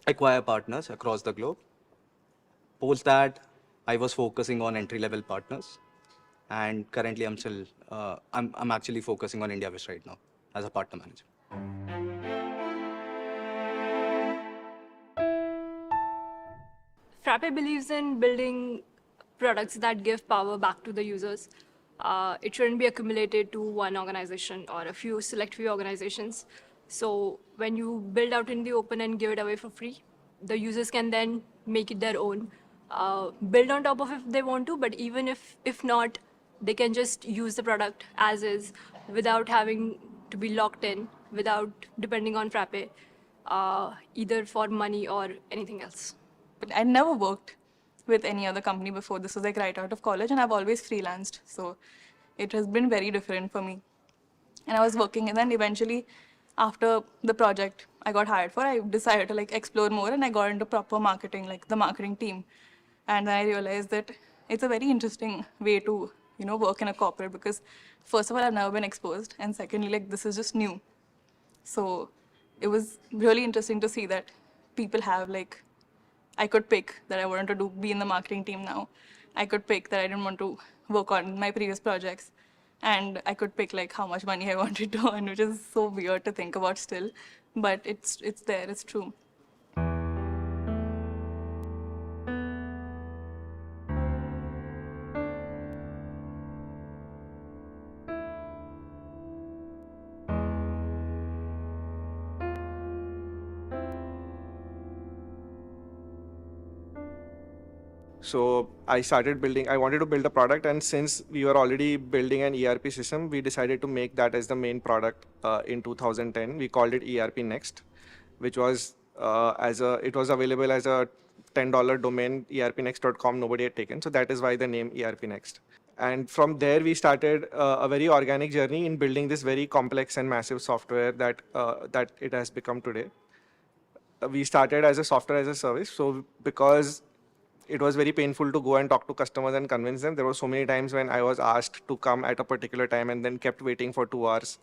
acquire partners across the globe. Post that, I was focusing on entry-level partners, and currently I'm still I'm actually focusing on India West right now as a partner manager. Frappe believes in building products that give power back to the users. It shouldn't be accumulated to one organization or a select few organizations. So when you build out in the open and give it away for free, the users can then make it their own, build on top of it if they want to, but even if not, they can just use the product as is without having to be locked in, without depending on Frappe, either for money or anything else. But I never worked with any other company before. This was like right out of college, and I've always freelanced. So it has been very different for me. And I was working, and then eventually, after the project I got hired for, I decided to like explore more, and I got into proper marketing, like the marketing team. And then I realized that it's a very interesting way to, work in a corporate, because first of all, I've never been exposed, and secondly, like this is just new. So it was really interesting to see that people have like, I could pick that I wanted to be in the marketing team now. I could pick that I didn't want to work on my previous projects. And I could pick like how much money I wanted to earn, which is so weird to think about still. But it's there, it's true. So I wanted to build a product, and since we were already building an ERP system, we decided to make that as the main product in 2010. We called it ERP Next, which was it was available as a $10 domain, erpnext.com. Nobody had taken, so that is why the name ERP Next. And from there, we started a very organic journey in building this very complex and massive software that it has become today. We started as a software as a service, so because it was very painful to go and talk to customers and convince them. There were so many times when I was asked to come at a particular time and then kept waiting for 2 hours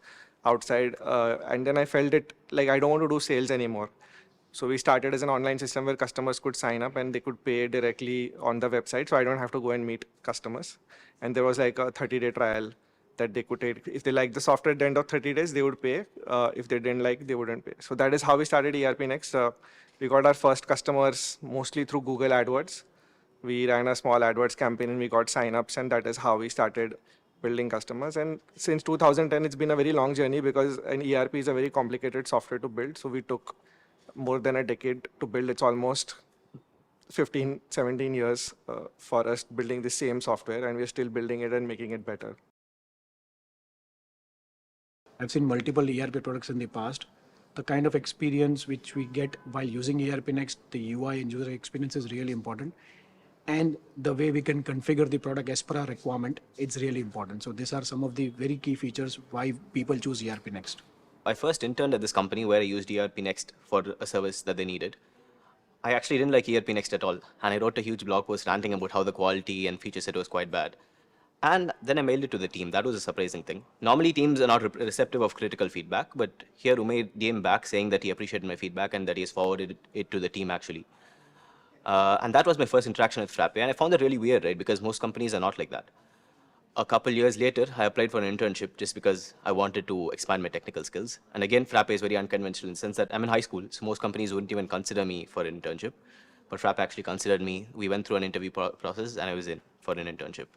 outside. And then I felt it like I don't want to do sales anymore. So we started as an online system where customers could sign up and they could pay directly on the website. So I don't have to go and meet customers. And there was like a 30-day trial that they could take. If they liked the software at the end of 30 days, they would pay. If they didn't like, they wouldn't pay. So that is how we started ERP Next. We got our first customers mostly through Google AdWords. We ran a small AdWords campaign and we got signups, and that is how we started building customers. And since 2010, it's been a very long journey because an ERP is a very complicated software to build. So we took more than a decade to build. It's almost 15, 17 years for us building the same software, and we're still building it and making it better. I've seen multiple ERP products in the past. The kind of experience which we get while using ERP Next, the UI and user experience is really important. And the way we can configure the product as per our requirement, it's really important. So these are some of the very key features why people choose ERP Next. I first interned at this company where I used ERP Next for a service that they needed. I actually didn't like ERP Next at all, and I wrote a huge blog post ranting about how the quality and feature set was quite bad. And then I mailed it to the team. That was a surprising thing. Normally, teams are not receptive of critical feedback, but here Ume came back saying that he appreciated my feedback and that he has forwarded it to the team actually. And that was my first interaction with Frappe, and I found that really weird, right? Because most companies are not like that. A couple years later, I applied for an internship just because I wanted to expand my technical skills. And again, Frappe is very unconventional in the sense that I'm in high school, so most companies wouldn't even consider me for an internship. But Frappe actually considered me. We went through an interview process, and I was in for an internship.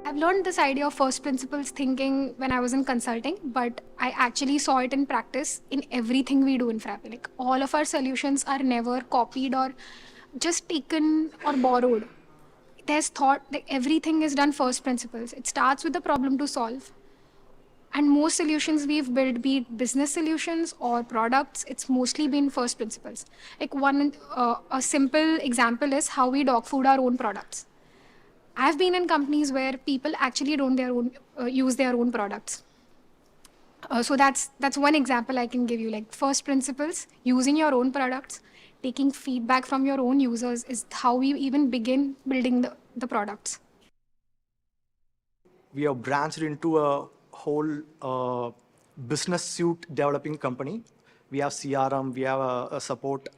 I've learned this idea of first principles thinking when I was in consulting, but I actually saw it in practice in everything we do in Frappe. Like all of our solutions are never copied or just taken or borrowed. There's thought, like everything is done first principles. It starts with the problem to solve. And most solutions we've built, be it business solutions or products, it's mostly been first principles. Like a simple example is how we dog food our own products. I've been in companies where people actually don't use their own products. So that's one example I can give you. Like first principles, using your own products, taking feedback from your own users is how we even begin building the products. We have branched into a whole business suite developing company. We have CRM, we have a support,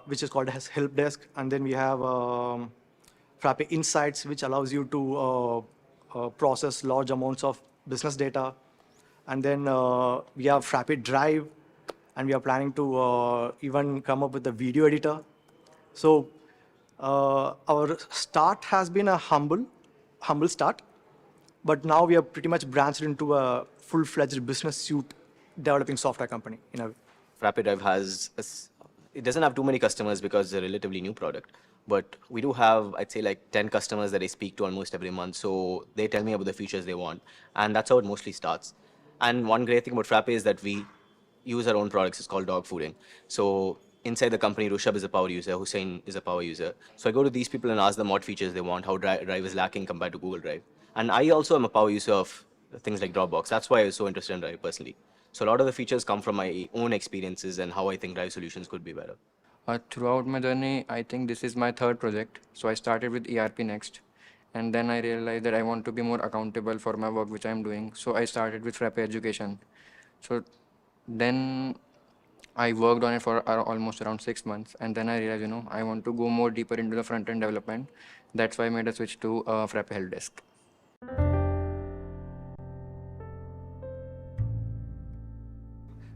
which is called as help desk, and then we have Frappe Insights, which allows you to process large amounts of business data. And then we have Frappe Drive, and we are planning to even come up with a video editor. So our start has been a humble start, but now we are pretty much branched into a full-fledged business suite developing software company in a way. Frappe Drive it doesn't have too many customers because it's a relatively new product. But we do have, I'd say, like 10 customers that I speak to almost every month. So they tell me about the features they want. And that's how it mostly starts. And one great thing about Frappe is that we use our own products. It's called dog fooding. So inside the company, Rushabh is a power user, Hussein is a power user. So I go to these people and ask them what features they want, how Drive is lacking compared to Google Drive. And I also am a power user of things like Dropbox. That's why I was so interested in Drive personally. So a lot of the features come from my own experiences and how I think Drive solutions could be better. Throughout my journey, I think this is my third project. So I started with ERP Next, and then I realized that I want to be more accountable for my work which I'm doing. So I started with Frappe Education. So then I worked on it for almost around 6 months, and then I realized, I want to go more deeper into the front-end development. That's why I made a switch to Frappe Help Desk.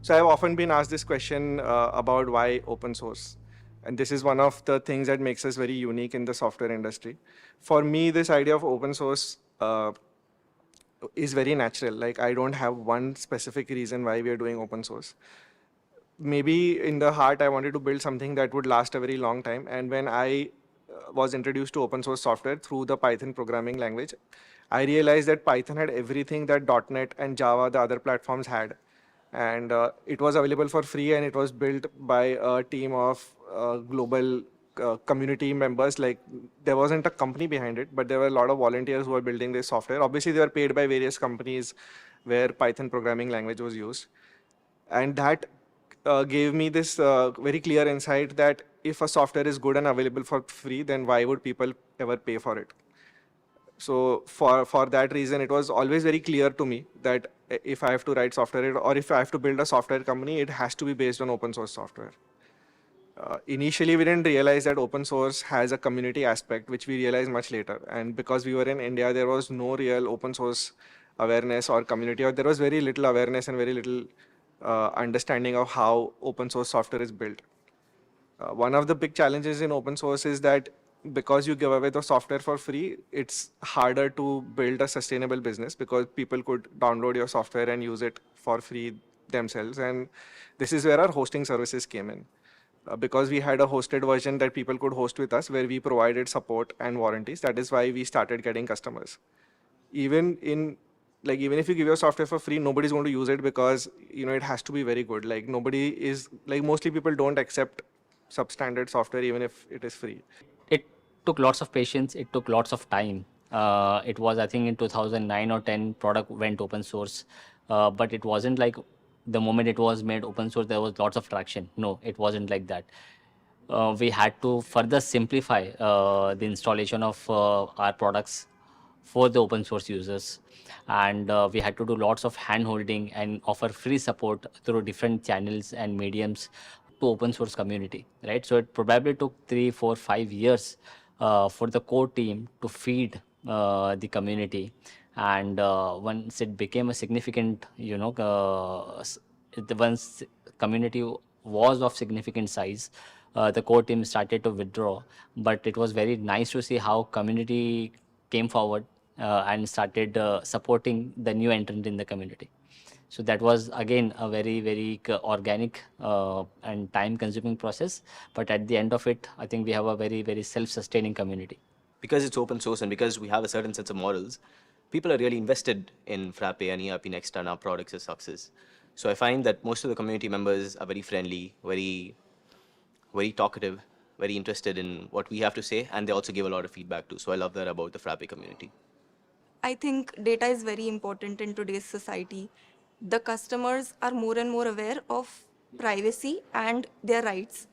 So I've often been asked this question about why open source. And this is one of the things that makes us very unique in the software industry. For me, this idea of open source is very natural. Like I don't have one specific reason why we are doing open source. Maybe in the heart, I wanted to build something that would last a very long time. And when I was introduced to open source software through the Python programming language, I realized that Python had everything that .NET and Java, the other platforms had. And it was available for free, and it was built by a team of global community members. Like there wasn't a company behind it, but there were a lot of volunteers who were building this software. Obviously, they were paid by various companies where Python programming language was used, and that gave me this very clear insight that if a software is good and available for free, then why would people ever pay for it? So for that reason, it was always very clear to me that if I have to write software or if I have to build a software company, it has to be based on open source software. Initially, we didn't realize that open source has a community aspect, which we realized much later. And because we were in India, there was no real open source awareness or community, or there was very little awareness and very little understanding of how open source software is built. One of the big challenges in open source is that because you give away the software for free, it's harder to build a sustainable business because people could download your software and use it for free themselves. And this is where our hosting services came in. Because we had a hosted version that people could host with us where we provided support and warranties. That is why we started getting customers. Even if you give your software for free, nobody's going to use it because it has to be very good. Like mostly people don't accept substandard software even if it is free. It took lots of patience. It took lots of time. It was, I think, in 2009 or 10, product went open source, but it wasn't like the moment it was made open source, there was lots of traction. No, it wasn't like that. We had to further simplify the installation of our products for the open source users, and we had to do lots of hand holding and offer free support through different channels and mediums to open source community, right? So it probably took 3, 4, 5 years for the core team to feed the community, and once it became a significant, once community was of significant size, the core team started to withdraw. But it was very nice to see how community came forward and started supporting the new entrant in the community. So that was again a very, very organic and time-consuming process. But at the end of it, I think we have a very, very self-sustaining community. Because it's open source and because we have a certain sense of morals, people are really invested in Frappe and ERP Next and our products' success. So I find that most of the community members are very friendly, very, very talkative, very interested in what we have to say, and they also give a lot of feedback too. So I love that about the Frappe community. I think data is very important in today's society. The customers are more and more aware of privacy and their rights.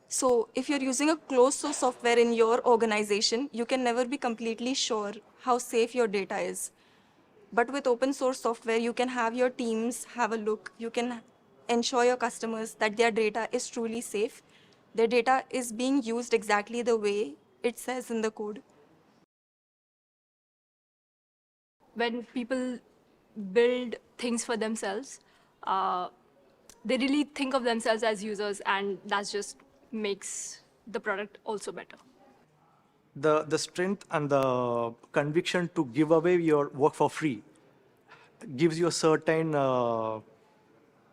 So if you're using a closed source software in your organization, you can never be completely sure how safe your data is. But with open source software, you can have your teams have a look. You can ensure your customers that their data is truly safe. Their data is being used exactly the way it says in the code. When people build things for themselves, they really think of themselves as users, and that just makes the product also better. The strength and the conviction to give away your work for free gives you a certain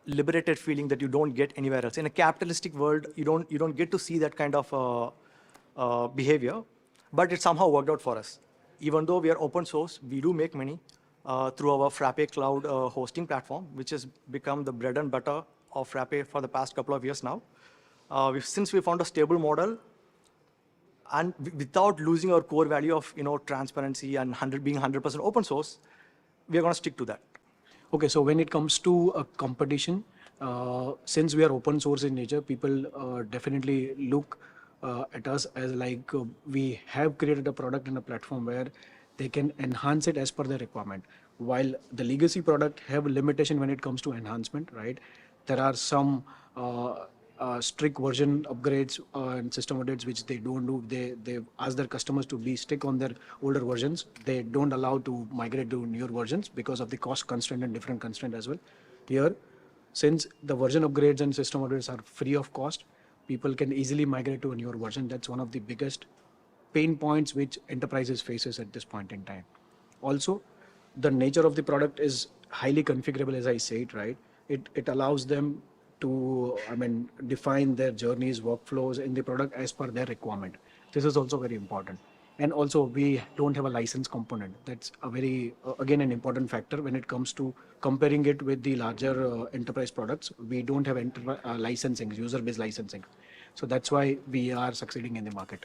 liberated feeling that you don't get anywhere else. In a capitalistic world, you don't get to see that kind of behavior, but it somehow worked out for us. Even though we are open source, we do make money through our Frappe cloud hosting platform, which has become the bread and butter of Frappe for the past couple of years now. Since we found a stable model, and without losing our core value of transparency and being 100% open source, we are going to stick to that. Okay, so when it comes to a competition, since we are open source in nature, people definitely look at us as like we have created a product and a platform where they can enhance it as per their requirement. While the legacy product have a limitation when it comes to enhancement, right? There are some strict version upgrades and system updates which they don't do. They ask their customers to be stick on their older versions. They don't allow to migrate to newer versions because of the cost constraint and different constraint as well. Here, since the version upgrades and system updates are free of cost, people can easily migrate to a newer version. That's one of the biggest pain points which enterprises faces at this point in time. Also, the nature of the product is highly configurable, as I said, right? It allows them to, define their journeys, workflows in the product as per their requirement. This is also very important. And also, we don't have a license component. That's a very, again, an important factor when it comes to comparing it with the larger enterprise products. We don't have licensing, user-based licensing. So that's why we are succeeding in the market.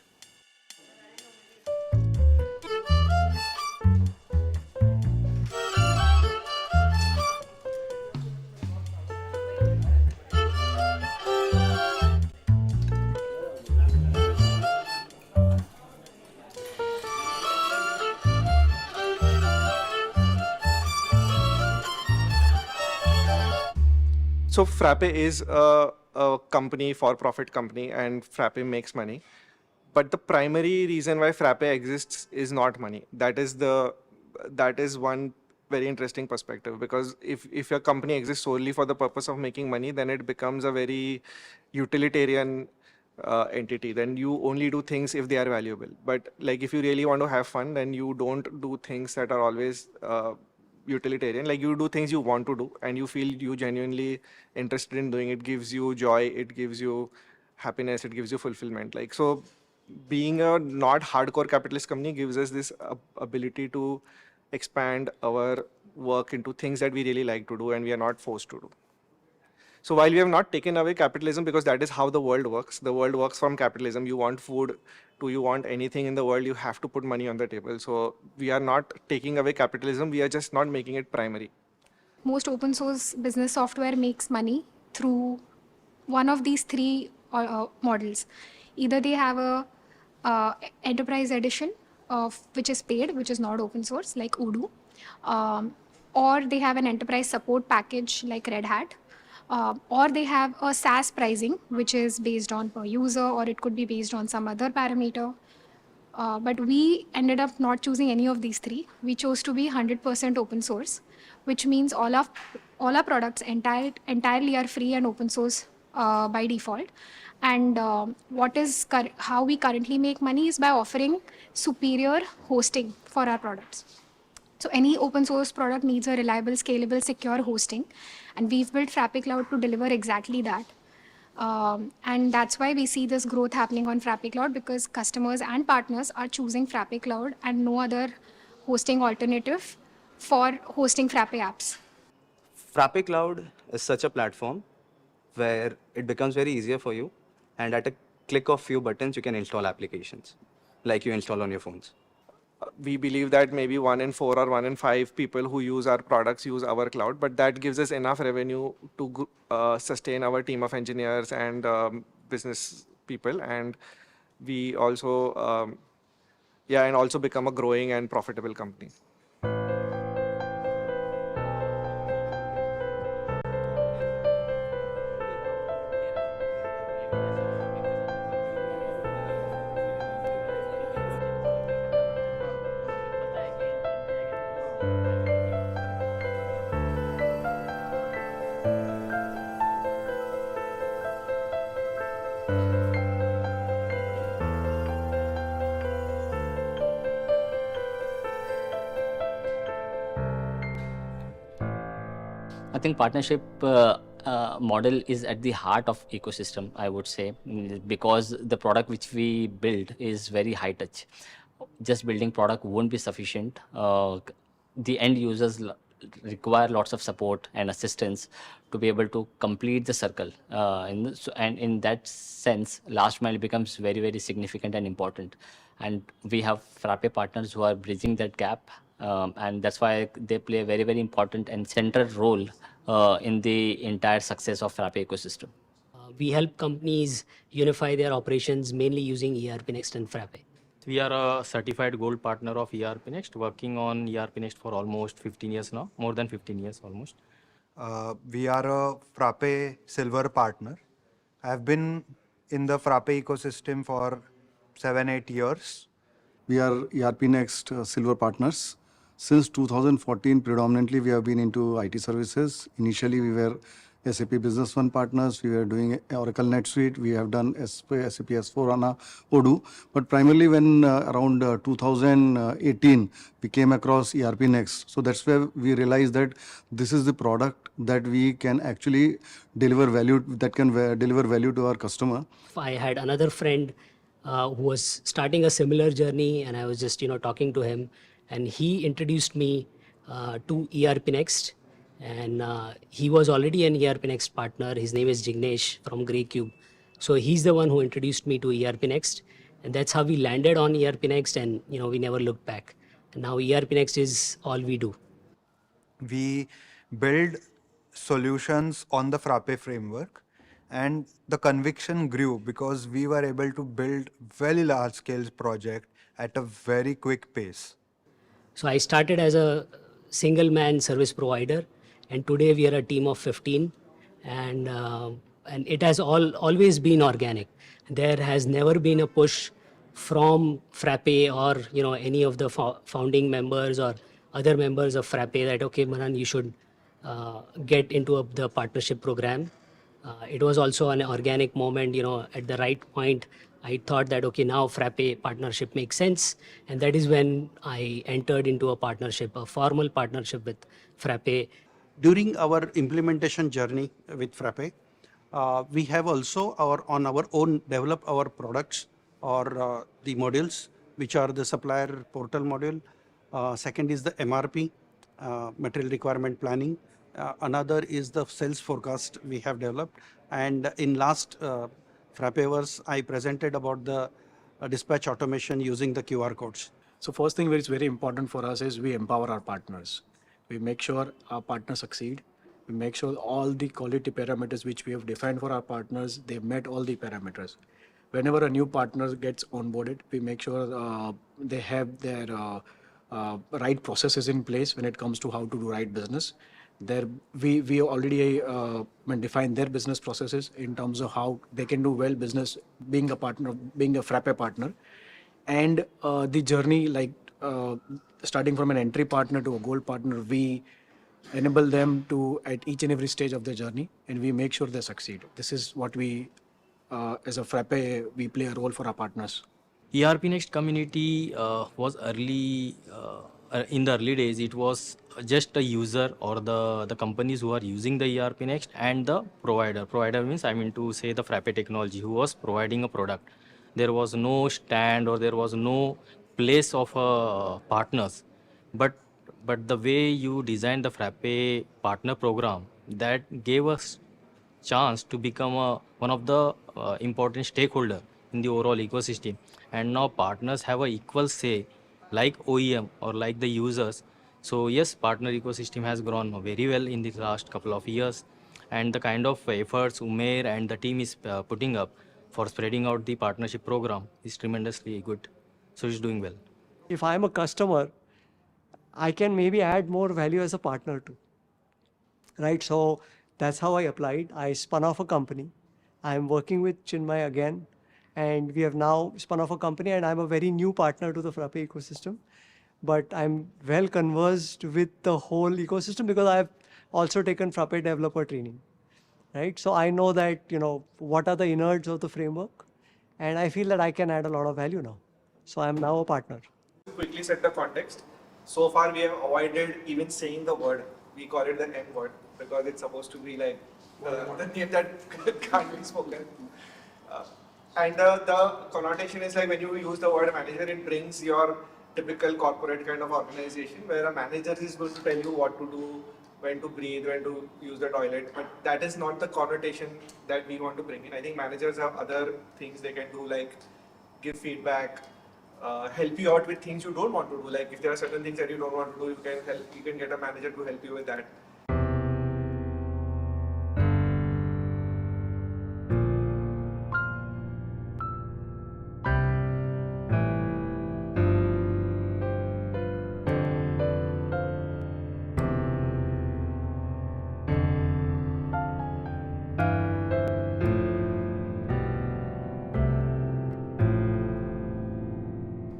So Frappe is a company, for-profit company, and Frappe makes money. But the primary reason why Frappe exists is not money. That is one very interesting perspective, because if your company exists solely for the purpose of making money, then it becomes a very utilitarian entity. Then you only do things if they are valuable. But like if you really want to have fun, then you don't do things that are always utilitarian. Like you do things you want to do and you feel you genuinely interested in doing. It gives you joy, it gives you happiness, it gives you fulfillment. Like, so being a not hardcore capitalist company gives us this ability to expand our work into things that we really like to do and we are not forced to do. So while we have not taken away capitalism, because that is how the world works from capitalism. You want food, you want anything in the world, you have to put money on the table. So we are not taking away capitalism, we are just not making it primary. Most open source business software makes money through one of these three models. Either they have a enterprise edition of which is paid, which is not open source, like Odoo, or they have an enterprise support package like Red Hat, or they have a SaaS pricing, which is based on per user, or it could be based on some other parameter. But we ended up not choosing any of these three. We chose to be 100% open source, which means all our products entirely are free and open source by default. And how we currently make money is by offering superior hosting for our products. So any open source product needs a reliable, scalable, secure hosting, and we've built Frappe Cloud to deliver exactly that. And that's why we see this growth happening on Frappe Cloud, because customers and partners are choosing Frappe Cloud and no other hosting alternative for hosting Frappe apps. Frappe Cloud is such a platform where it becomes very easier for you, and at a click of few buttons, you can install applications like you install on your phones. We believe that maybe 1 in 4 or 1 in 5 people who use our products use our cloud, but that gives us enough revenue to sustain our team of engineers and business people, and we also and also become a growing and profitable company. I think partnership model is at the heart of ecosystem, I would say, because the product which we build is very high touch. Just building product won't be sufficient. The end users require lots of support and assistance to be able to complete the circle. And in that sense, last mile becomes very, very significant and important. And we have Frappe partners who are bridging that gap. And that's why they play a very, very important and central role in the entire success of Frappe ecosystem. We help companies unify their operations mainly using ERP Next and Frappe. We are a certified gold partner of ERP Next, working on ERP Next for almost 15 years now, more than 15 years almost. We are a Frappe silver partner. I've been in the Frappe ecosystem for 7-8 years. We are ERP Next silver partners. Since 2014, predominantly we have been into IT services. Initially, we were SAP Business One partners. We were doing Oracle NetSuite. We have done SAP S/4HANA Odoo. But primarily when around 2018, we came across ERP Next. So that's where we realized that this is the product that we can actually deliver value, that can deliver value to our customer. I had another friend who was starting a similar journey, and I was just talking to him, and he introduced me to ERP Next. And he was already an ERP Next partner. His name is Jignesh from Grey Cube. So he's the one who introduced me to ERP Next, and that's how we landed on ERP Next, and we never looked back. And now ERP Next is all we do. We build solutions on the Frappe framework, and the conviction grew because we were able to build very large scale project at a very quick pace. So I started as a single man service provider, and today we are a team of 15, and it has always been organic. There has never been a push from Frappe or any of the founding members or other members of Frappe that okay, Manan, you should get into the partnership program. It was also an organic moment, at the right point. I thought that, okay, now Frappe partnership makes sense. And that is when I entered into a partnership, a formal partnership with Frappe. During our implementation journey with Frappe, we have also on our own developed our products or the modules, which are the supplier portal module. Second is the MRP, material requirement planning. Another is the sales forecast we have developed. And in last Frappeverse, I presented about the dispatch automation using the QR codes. So first thing which is very important for us is we empower our partners. We make sure our partners succeed. We make sure all the quality parameters which we have defined for our partners, they've met all the parameters. Whenever a new partner gets onboarded, we make sure they have their right processes in place when it comes to how to do right business. We already define their business processes in terms of how they can do well business being a partner, being a Frappe partner. And the journey, like starting from an entry partner to a gold partner, we enable them to at each and every stage of their journey, and we make sure they succeed. This is what we, as a Frappe, we play a role for our partners. ERP Next community was early, in the early days, it was just a user or the companies who are using the ERP Next and the provider. Provider means I mean to say the Frappe technology who was providing a product. There was no stand or there was no place of partners. But the way you designed the Frappe partner program, that gave us chance to become one of the important stakeholder in the overall ecosystem. And now partners have a equal say like OEM or like the users. So yes, partner ecosystem has grown very well in the last couple of years, and the kind of efforts Umair and the team is putting up for spreading out the partnership program is tremendously good. So it's doing well. If I'm a customer, I can maybe add more value as a partner too, right? So that's how I applied. I spun off a company. I'm working with Chinmay again, and we have now spun off a company, and I'm a very new partner to the Frappe ecosystem. But I'm well conversed with the whole ecosystem because I've also taken Frappe developer training, right? So I know that, what are the innards of the framework, and I feel that I can add a lot of value now. So I'm now a partner. To quickly set the context, so far we have avoided even saying the word. We call it the M word because it's supposed to be like the name that can't be spoken. And the connotation is like when you use the word manager, it brings your typical corporate kind of organization where a manager is going to tell you what to do, when to breathe, when to use the toilet. But that is not the connotation that we want to bring in. I think managers have other things they can do, like give feedback, help you out with things you don't want to do. Like if there are certain things that you don't want to do, you can get a manager to help you with that.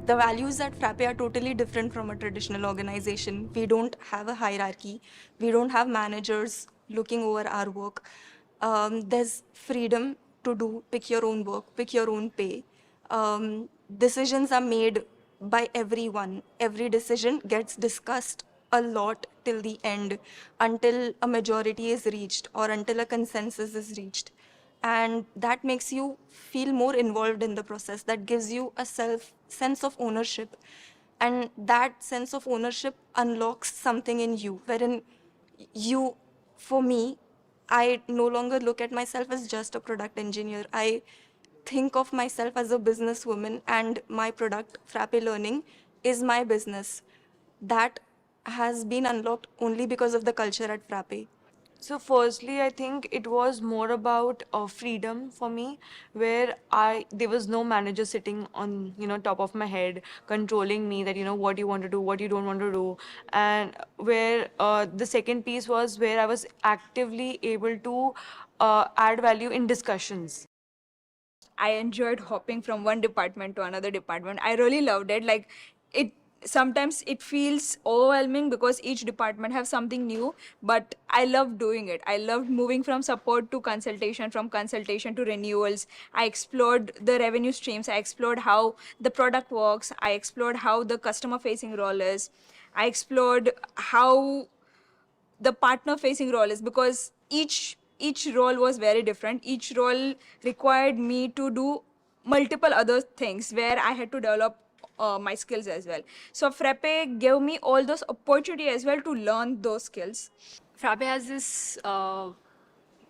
The values at Frappe are totally different from a traditional organization. We don't have a hierarchy. We don't have managers looking over our work. There's freedom to pick your own work, pick your own pay. Decisions are made by everyone. Every decision gets discussed a lot till the end, until a majority is reached or until a consensus is reached. And that makes you feel more involved in the process. That gives you a sense of ownership. And that sense of ownership unlocks something in you, wherein you, for me, I no longer look at myself as just a product engineer. I think of myself as a businesswoman, and my product, Frappe Learning, is my business. That has been unlocked only because of the culture at Frappe. So firstly, I think it was more about freedom for me, where there was no manager sitting on top of my head controlling me that what you want to do, what you don't want to do, and where the second piece was where I was actively able to add value in discussions. I enjoyed hopping from one department to another department. I really loved it. Like it sometimes it feels overwhelming because each department have something new, but I loved doing it. I loved moving from support to consultation, from consultation to renewals. I explored the revenue streams. I explored how the product works. I explored how the customer facing role is. I explored how the partner facing role is, because each role was very different. Each role required me to do multiple other things where I had to develop my skills as well. So Frappe gave me all those opportunity as well to learn those skills. Frappe has this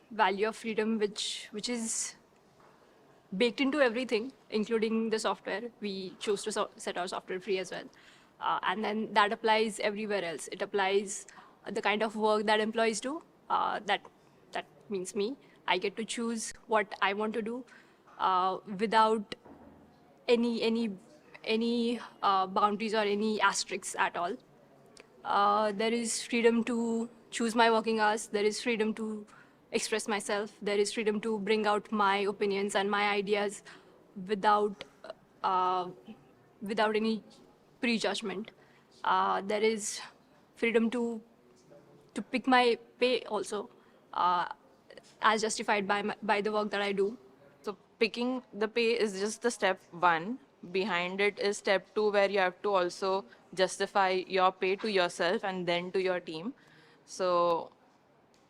value of freedom which is baked into everything, including the software. We choose to set our software free as well. And then that applies everywhere else. It applies the kind of work that employees do. That means me. I get to choose what I want to do without any boundaries or any asterisks at all. There is freedom to choose my working hours. There is freedom to express myself. There is freedom to bring out my opinions and my ideas without any prejudgment. There is freedom to pick my pay also, as justified by the work that I do. So picking the pay is just the step one. Behind it is step two, where you have to also justify your pay to yourself and then to your team. So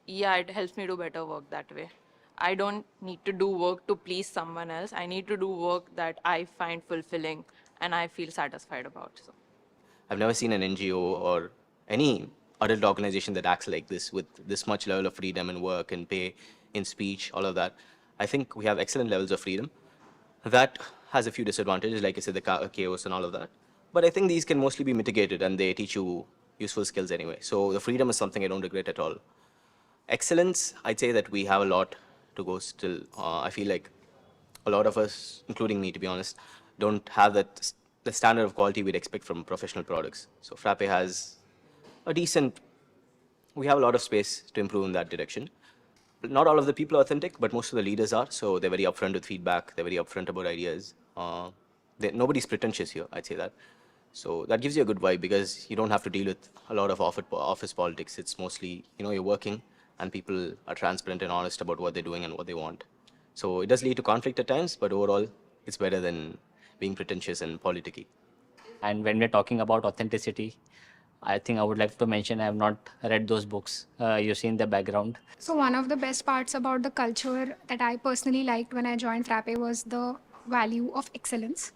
yeah, it helps me do better work that way. I don't need to do work to please someone else. I need to do work that I find fulfilling and I feel satisfied about. So I've never seen an NGO or any adult organization that acts like this with this much level of freedom in work and pay, in speech, all of that. I think we have excellent levels of freedom. That has a few disadvantages, like I said, the chaos and all of that. But I think these can mostly be mitigated, and they teach you useful skills anyway. So the freedom is something I don't regret at all. Excellence, I'd say that we have a lot to go still. I feel like a lot of us, including me to be honest, don't have the standard of quality we'd expect from professional products. So Frappe has we have a lot of space to improve in that direction. Not all of the people are authentic, but most of the leaders are, so they're very upfront with feedback, they're very upfront about ideas. Nobody's pretentious here, I'd say that. So that gives you a good vibe, because you don't have to deal with a lot of office politics. It's mostly, you're working, and people are transparent and honest about what they're doing and what they want. So it does lead to conflict at times, but overall, it's better than being pretentious and politicky. And when we're talking about authenticity, I think I would like to mention I have not read those books. You've seen the background. So one of the best parts about the culture that I personally liked when I joined Frappe was the value of excellence.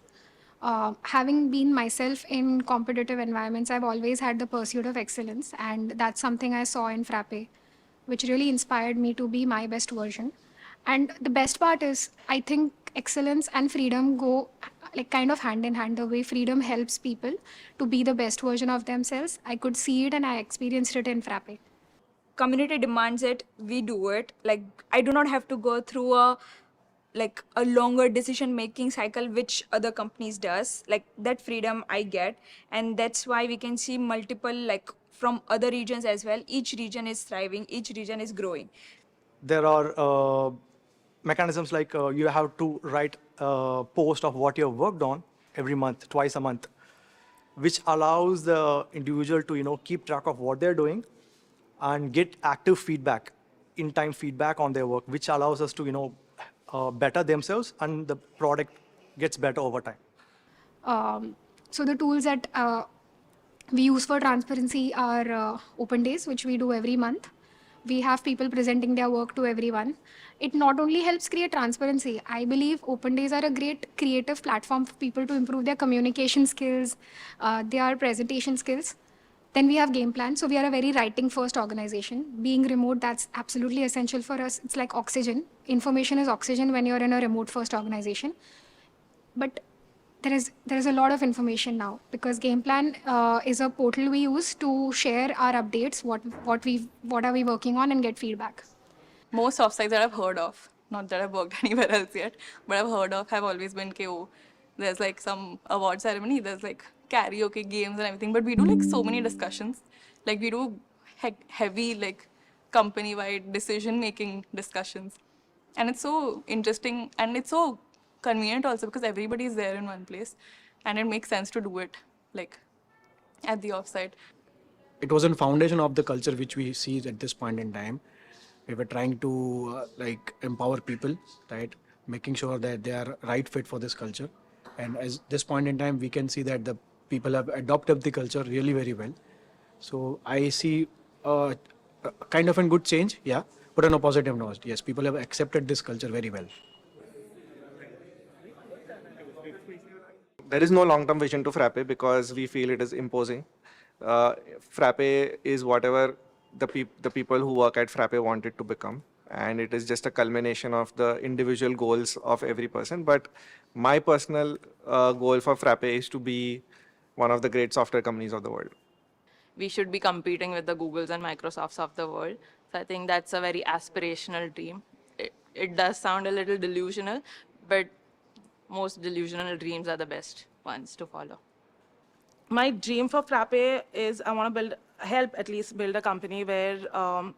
Having been myself in competitive environments, I've always had the pursuit of excellence, and that's something I saw in Frappe, which really inspired me to be my best version. And the best part is, I think excellence and freedom go like kind of hand in hand. The way freedom helps people to be the best version of themselves, I could see it and I experienced it in Frappe. Community demands it, we do it. Like I do not have to go through a longer decision making cycle which other companies does. Like that freedom I get, and that's why we can see multiple from other regions as well. Each region is thriving, each region is growing. There are mechanisms like you have to write a post of what you have worked on every month, twice a month, which allows the individual to keep track of what they're doing and get active feedback, in-time feedback on their work, which allows us to better themselves, and the product gets better over time. So the tools that we use for transparency are open days, which we do every month. We have people presenting their work to everyone. It not only helps create transparency, I believe open days are a great creative platform for people to improve their communication skills, their presentation skills. Then we have game plan. So we are a very writing first organization. Being remote, that's absolutely essential for us. It's like oxygen. Information is oxygen when you're in a remote first organization. But there is a lot of information now because game plan is a portal we use to share our updates, what are we working on, and get feedback. Most offsites that I've heard of, not that I've worked anywhere else yet, but I've heard of, have always been KO. There's like some award ceremony, there's like karaoke games and everything, but we do like so many discussions. Like we do heavy like company-wide decision-making discussions. And it's so interesting and it's so convenient also because everybody is there in one place and it makes sense to do it like at the offsite. It was a foundation of the culture which we see at this point in time. We were trying to like empower people, right? Making sure that they are right fit for this culture. And as this point in time, we can see that the people have adopted the culture really very well. So I see kind of a good change, yeah. But on a positive note, yes, people have accepted this culture very well. There is no long-term vision to Frappe because we feel it is imposing. Frappe is whatever the people who work at Frappe want it to become, and it is just a culmination of the individual goals of every person. But my personal goal for Frappe is to be one of the great software companies of the world. We should be competing with the Googles and Microsofts of the world. So I think that's a very aspirational dream. It does sound a little delusional, but most delusional dreams are the best ones to follow. My dream for Frappe is I want to help at least build a company where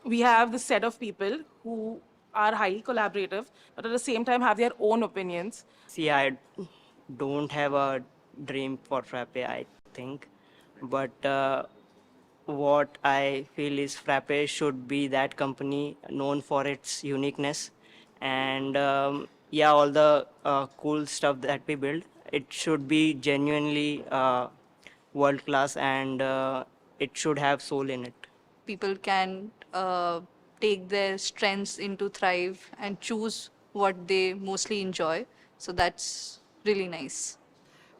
we have this set of people who are highly collaborative, but at the same time have their own opinions. See, I don't have a dream for Frappe, I think, but what I feel is Frappe should be that company known for its uniqueness and yeah, all the cool stuff that we build. It should be genuinely world class and it should have soul in it. People can take their strengths into Thrive and choose what they mostly enjoy. So that's really nice.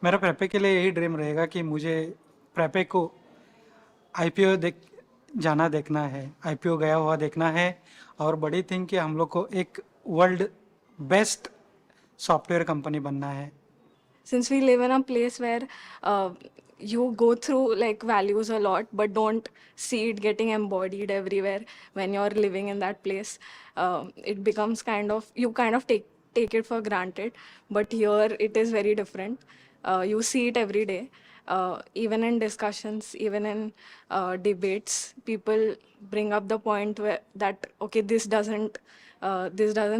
मेरा Frappe के लिए यही dream रहेगा कि मुझे Frappe को IPO जाना देखना है, IPO गया हुआ देखना है और बड़ी थिंग कि हम लोग को एक वर्ल्ड बेस्ट सॉफ्टवेयर कंपनी बनना है. Since we live in a place where you go through like values a lot but don't see it getting embodied everywhere when you're living in that place, it becomes you kind of take it for granted, but here it is very different. You see it every day. Even in discussions, even in debates, people bring up the point that okay, this doesn't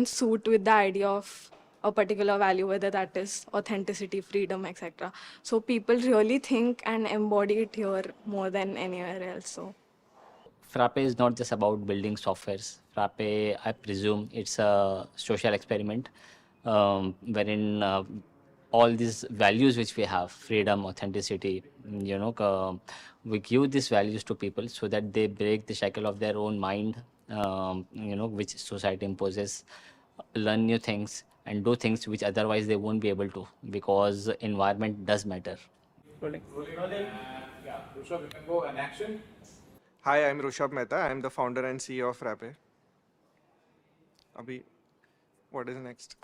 suit with the idea of a particular value, whether that is authenticity, freedom, etc. So people really think and embody it here more than anywhere else. So Frappe is not just about building softwares. Frappe, I presume, it's a social experiment wherein all these values which we have, freedom, authenticity, we give these values to people so that they break the shackle of their own mind, which society imposes, learn new things and do things which otherwise they won't be able to because environment does matter. Rolling. Yeah, Rushabh, you can go and action. Hi, I'm Rushabh Mehta. I'm the founder and CEO of Frappe. Abhi, what is next?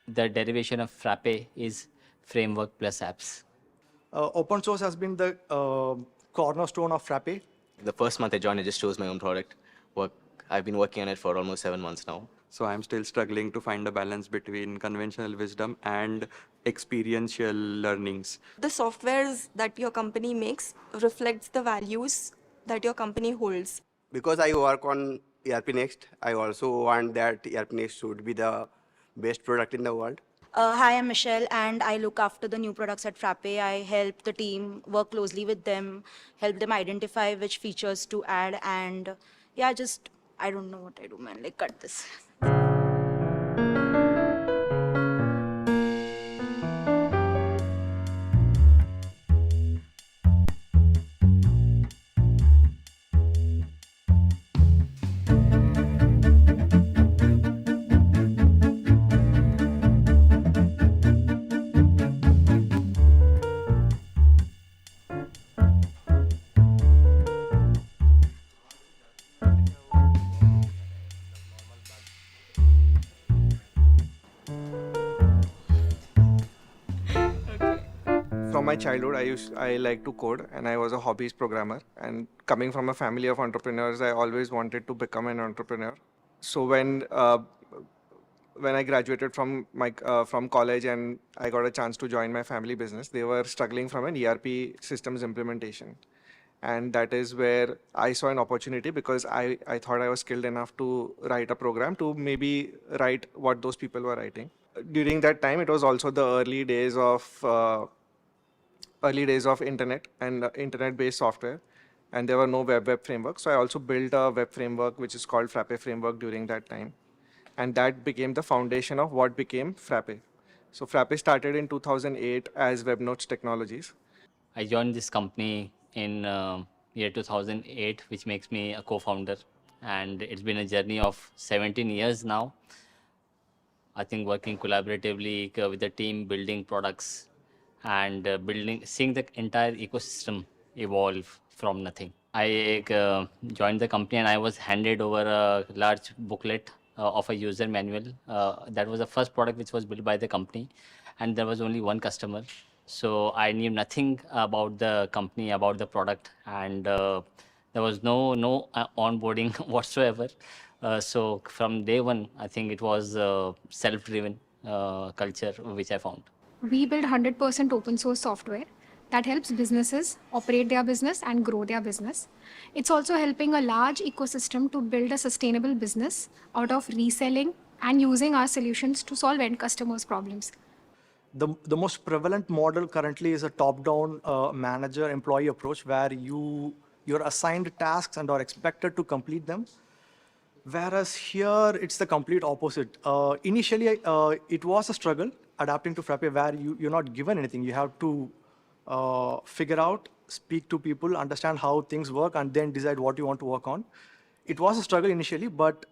The derivation of Frappe is framework plus apps. Open source has been the cornerstone of Frappe. The first month I joined, I just chose my own product. I've been working on it for almost 7 months now. So I'm still struggling to find a balance between conventional wisdom and experiential learnings. The softwares that your company makes reflects the values that your company holds. Because I work on ERP Next, I also want that ERP Next should be the best product in the world. Hi, I'm Michelle and I look after the new products at Frappe. I help the team work closely with them, help them identify which features to add and yeah, just I don't know what I do, man. Like, cut this. From my childhood, I like to code, and I was a hobbies programmer. And coming from a family of entrepreneurs, I always wanted to become an entrepreneur. So when I graduated from from college and I got a chance to join my family business, they were struggling from an ERP systems implementation. And that is where I saw an opportunity because I thought I was skilled enough to write a program to maybe write what those people were writing. During that time, it was also the early days of internet and internet-based software, and there were no web frameworks. So I also built a web framework which is called Frappe framework during that time, and that became the foundation of what became Frappe. So Frappe started in 2008 as WebNotes Technologies. I joined this company in year 2008, which makes me a co-founder, and it's been a journey of 17 years now. I think working collaboratively with the team, building products, and seeing the entire ecosystem evolve from nothing. I joined the company and I was handed over a large booklet of a user manual. That was the first product which was built by the company, and there was only one customer. So I knew nothing about the company, about the product, and there was no onboarding whatsoever. So from day one, I think it was self-driven culture which I found. We build 100% open source software that helps businesses operate their business and grow their business. It's also helping a large ecosystem to build a sustainable business out of reselling and using our solutions to solve end customers' problems. The most prevalent model currently is a top-down manager-employee approach where you're assigned tasks and are expected to complete them. Whereas here, it's the complete opposite. Initially, it was a struggle adapting to Frappe where you're not given anything. You have to figure out, speak to people, understand how things work, and then decide what you want to work on. It was a struggle initially, but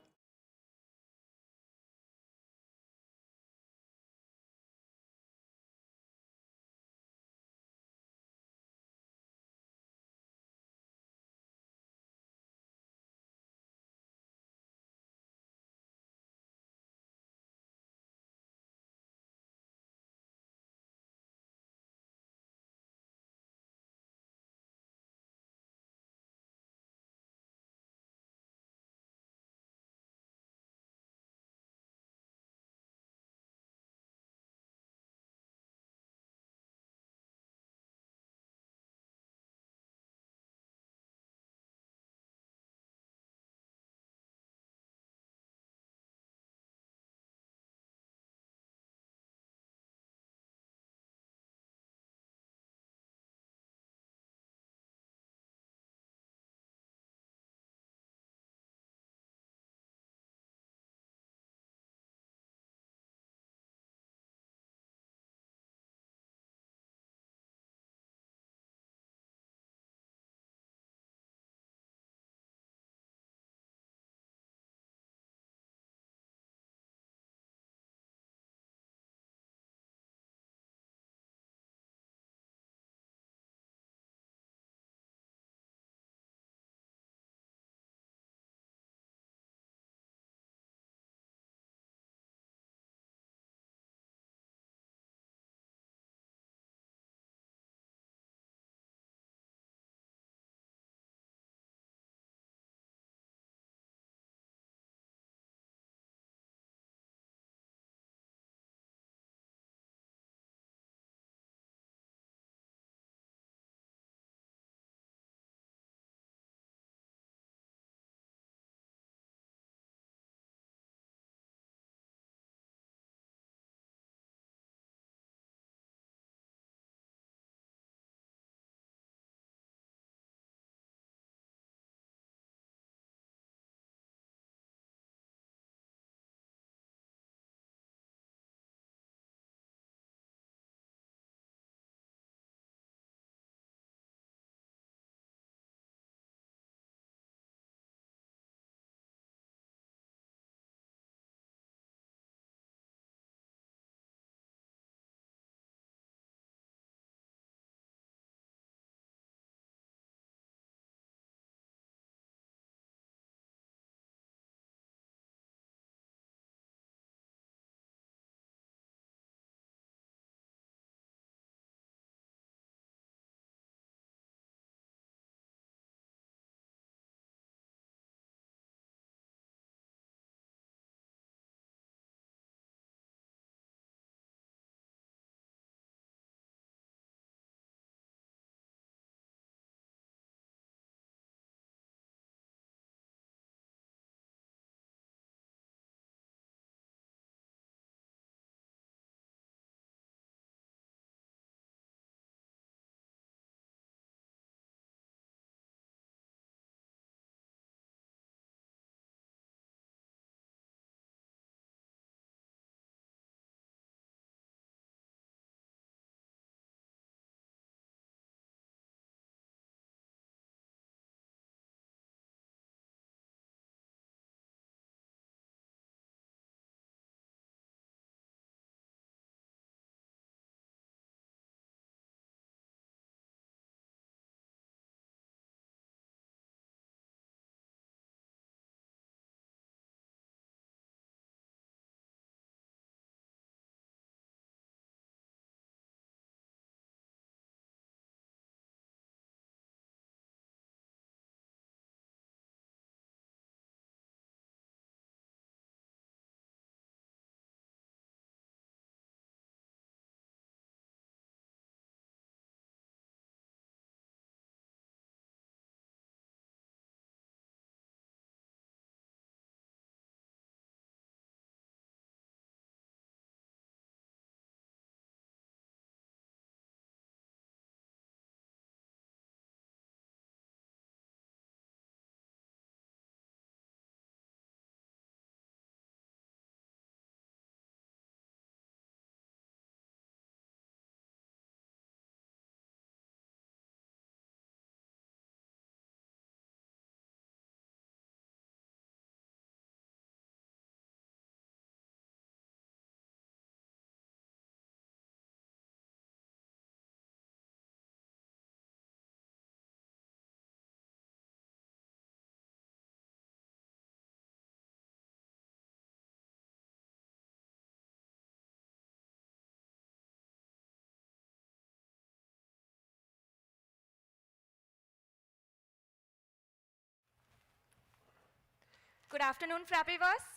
Good afternoon, Frappeverse.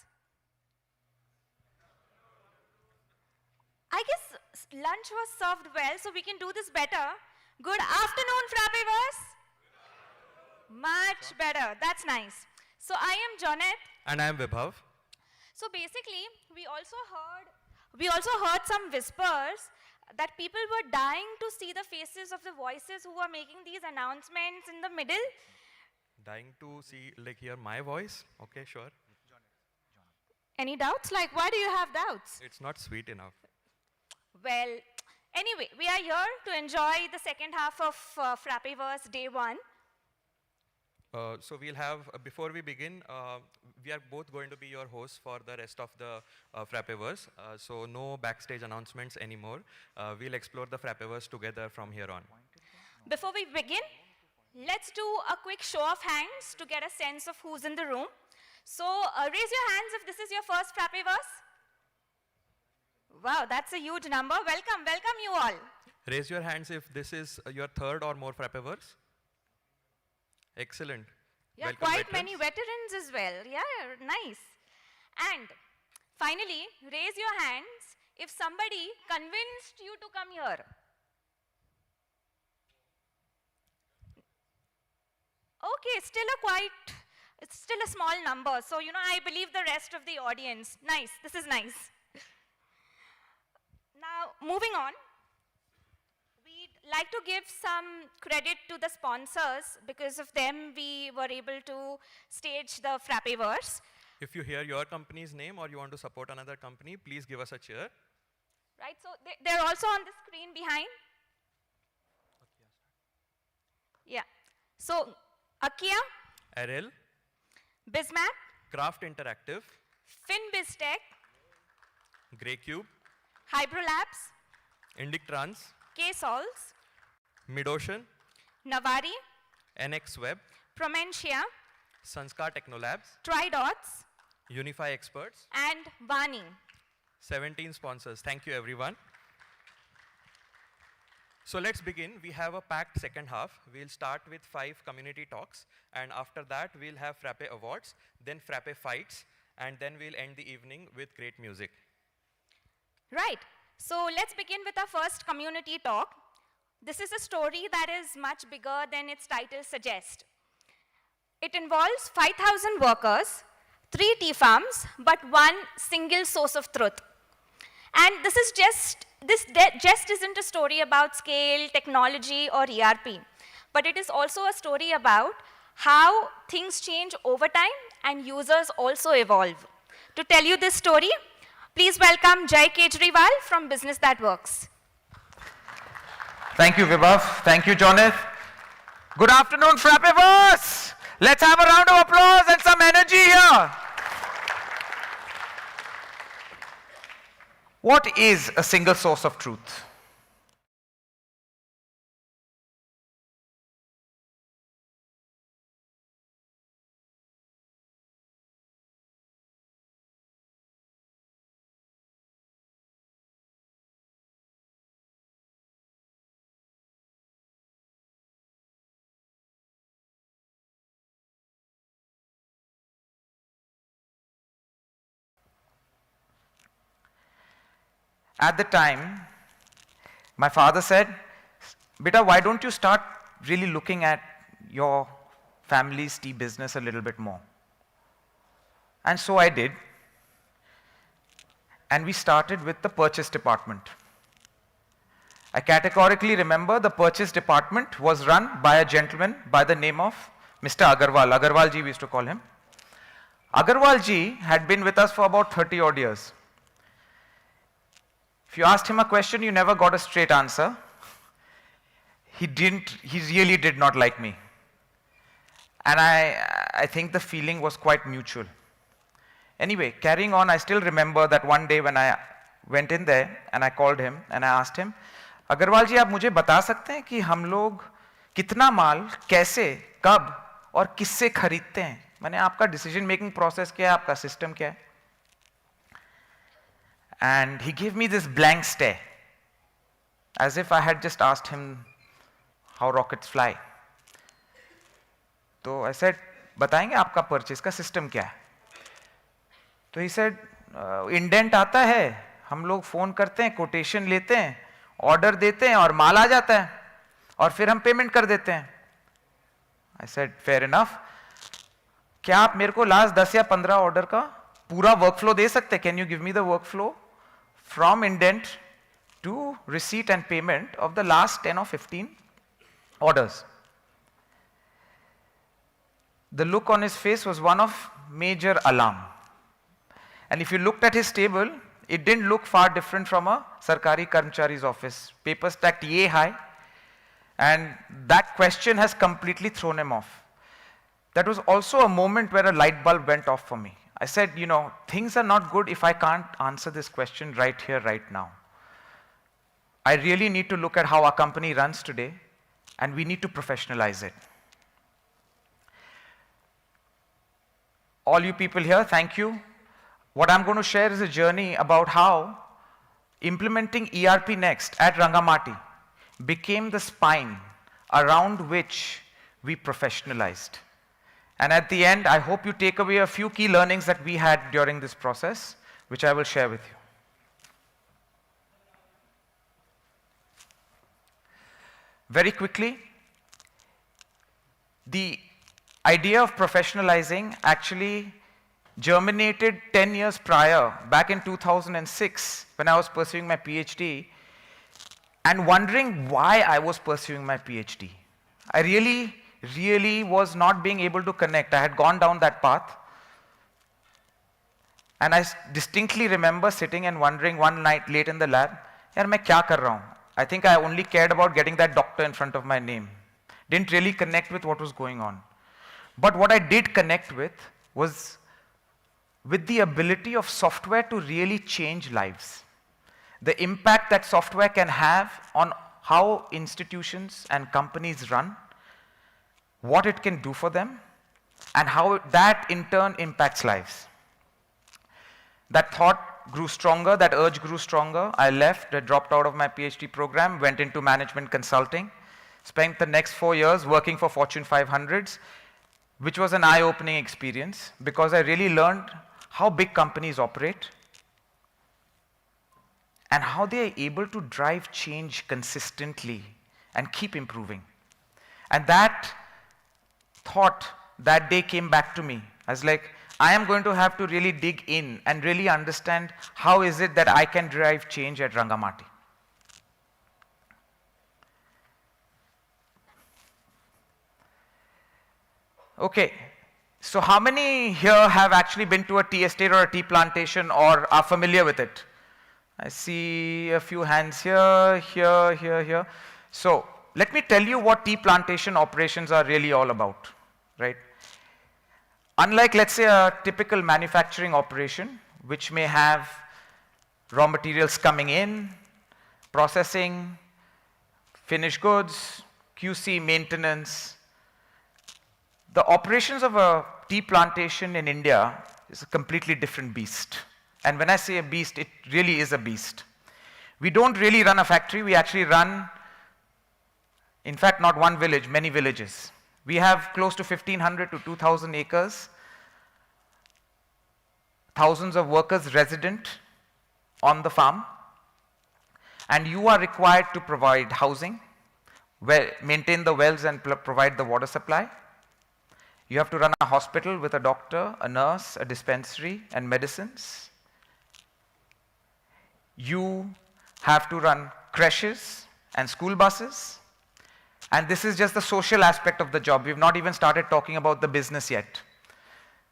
I guess lunch was served well, so we can do this better. Good afternoon, Frappeverse. Much better. That's nice. So I am Joneth. And I am Vibhav. So basically, we also heard some whispers that people were dying to see the faces of the voices who were making these announcements in the middle. Dying to see, like, hear my voice? Okay, sure. Any doubts? Like, why do you have doubts? It's not sweet enough. Well, anyway, we are here to enjoy the second half of Frappeverse Day 1. So we'll have, before we begin, we are both going to be your hosts for the rest of the Frappeverse. So no backstage announcements anymore. We'll explore the Frappeverse together from here on. Before we begin, let's do a quick show of hands to get a sense of who's in the room. So raise your hands if this is your first Frappeverse. Wow, that's a huge number. Welcome, welcome you all. Raise your hands if this is your third or more Frappeverse. Excellent. Yeah, Welcome, quite veterans. many veterans as well. Yeah, nice. And finally, raise your hands if somebody convinced you to come here. Okay, it's still a small number. So, I believe the rest of the audience. Nice, this is nice. Now, moving on. We'd like to give some credit to the sponsors. Because of them, we were able to stage the Frappeverse. If you hear your company's name or you want to support another company, please give us a cheer. Right, so they're also on the screen behind. Yeah, so Akia, Eril, Bismap, Craft Interactive, FinBizTech, Greycube, Hybrolabs, Indictrans, K-Sols, Midocean, Navari, NX Web, Promentia, Sanskar Technolabs, Tridots, Unify Experts, and Vani. 17 sponsors. Thank you, everyone. So let's begin. We have a packed second half. We'll start with 5 community talks, and after that, we'll have Frappe Awards, then Frappe Fights, and then we'll end the evening with great music. Right, so let's begin with our first community talk. This is a story that is much bigger than its title suggests. It involves 5,000 workers, 3 tea farms, but one single source of truth. And this just isn't a story about scale, technology, or ERP, but it is also a story about how things change over time and users also evolve. To tell you this story, please welcome Jai Kejriwal from Business That Works. Thank you, Vibhav. Thank you, Joneth. Good afternoon, Frappeverse. Let's have a round of applause and some energy here. What is a single source of truth? At the time, my father said, "Beta, why don't you start really looking at your family's tea business a little bit more?" And so I did. And we started with the purchase department. I categorically remember the purchase department was run by a gentleman by the name of Mr. Agarwal. Agarwal ji, we used to call him. Agarwal ji had been with us for about 30 odd years. If you asked him a question, you never got a straight answer. He really did not like me. And I think the feeling was quite mutual. Anyway, carrying on, I still remember that one day when I went in there and I called him and I asked him, "Agarwal ji, आप मुझे बता सकते हैं कि हम लोग कितना माल, कैसे, कब और किससे खरीदते हैं? मैंने आपका decision making process क्या है, आपका system क्या है?" And he gave me this blank stare, as if I had just asked him how rockets fly. So I said, "बताएंगे आपका purchase का system क्या है?" तो he said, इंडेंट आता है, हम लोग फ़ोन करते हैं, कोटेशन लेते हैं, ऑर्डर देते हैं और माल आ जाता है और फिर हम पेमेंट कर देते हैं. I said, fair enough. क्या आप मेरे को लास्ट 10 या 15 ऑर्डर का पूरा वर्कफ्लो दे सकते हैं? Can you give me the workflow from indent to receipt and payment of the last 10 or 15 orders? The look on his face was one of major alarm. And if you looked at his table, it didn't look far different from a Sarkari Karmchari's office. Paper stacked yay high, and that question has completely thrown him off. That was also a moment where a light bulb went off for me. I said, you know, things are not good if I can't answer this question right here, right now. I really need to look at how our company runs today, and we need to professionalize it. All you people here, thank you. What I'm going to share is a journey about how implementing ERP Next at Rangamati became the spine around which we professionalized. And at the end, I hope you take away a few key learnings that we had during this process, which I will share with you. Very quickly, the idea of professionalizing actually germinated 10 years prior, back in 2006, when I was pursuing my PhD, and wondering why I was pursuing my PhD. I really was not being able to connect. I had gone down that path. And I distinctly remember sitting and wondering one night late in the lab, yaar main kya kar raha hu? I think I only cared about getting that doctor in front of my name. Didn't really connect with what was going on. But what I did connect with was with the ability of software to really change lives. The impact that software can have on how institutions and companies run, what it can do for them, and how that in turn impacts lives. That thought grew stronger, that urge grew stronger. I left, I dropped out of my PhD program, went into management consulting, spent the next 4 years working for Fortune 500s, which was an eye-opening experience because I really learned how big companies operate and how they are able to drive change consistently and keep improving. And that thought that day came back to me. I was like, I am going to have to really dig in and really understand how is it that I can drive change at Rangamati. Okay, so how many here have actually been to a tea estate or a tea plantation or are familiar with it? I see a few hands here, here. So let me tell you what tea plantation operations are really all about, right? Unlike, let's say, a typical manufacturing operation, which may have raw materials coming in, processing, finished goods, QC, maintenance, the operations of a tea plantation in India is a completely different beast. And when I say a beast, it really is a beast. We don't really run a factory, we actually run, in fact, not one village, many villages. We have close to 1,500 to 2,000 acres, thousands of workers resident on the farm, and you are required to provide housing, maintain the wells and provide the water supply. You have to run a hospital with a doctor, a nurse, a dispensary, and medicines. You have to run creches and school buses. And this is just the social aspect of the job. We've not even started talking about the business yet.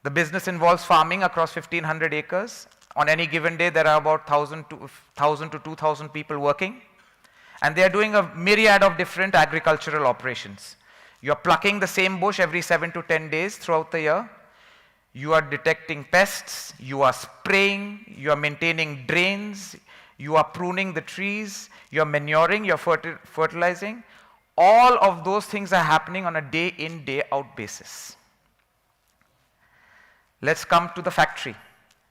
The business involves farming across 1,500 acres. On any given day, there are about 1,000 to 2,000 people working. And they are doing a myriad of different agricultural operations. You're plucking the same bush every 7 to 10 days throughout the year. You are detecting pests, you are spraying, you are maintaining drains, you are pruning the trees, you're manuring, you're fertilizing. All of those things are happening on a day in, day out basis. Let's come to the factory.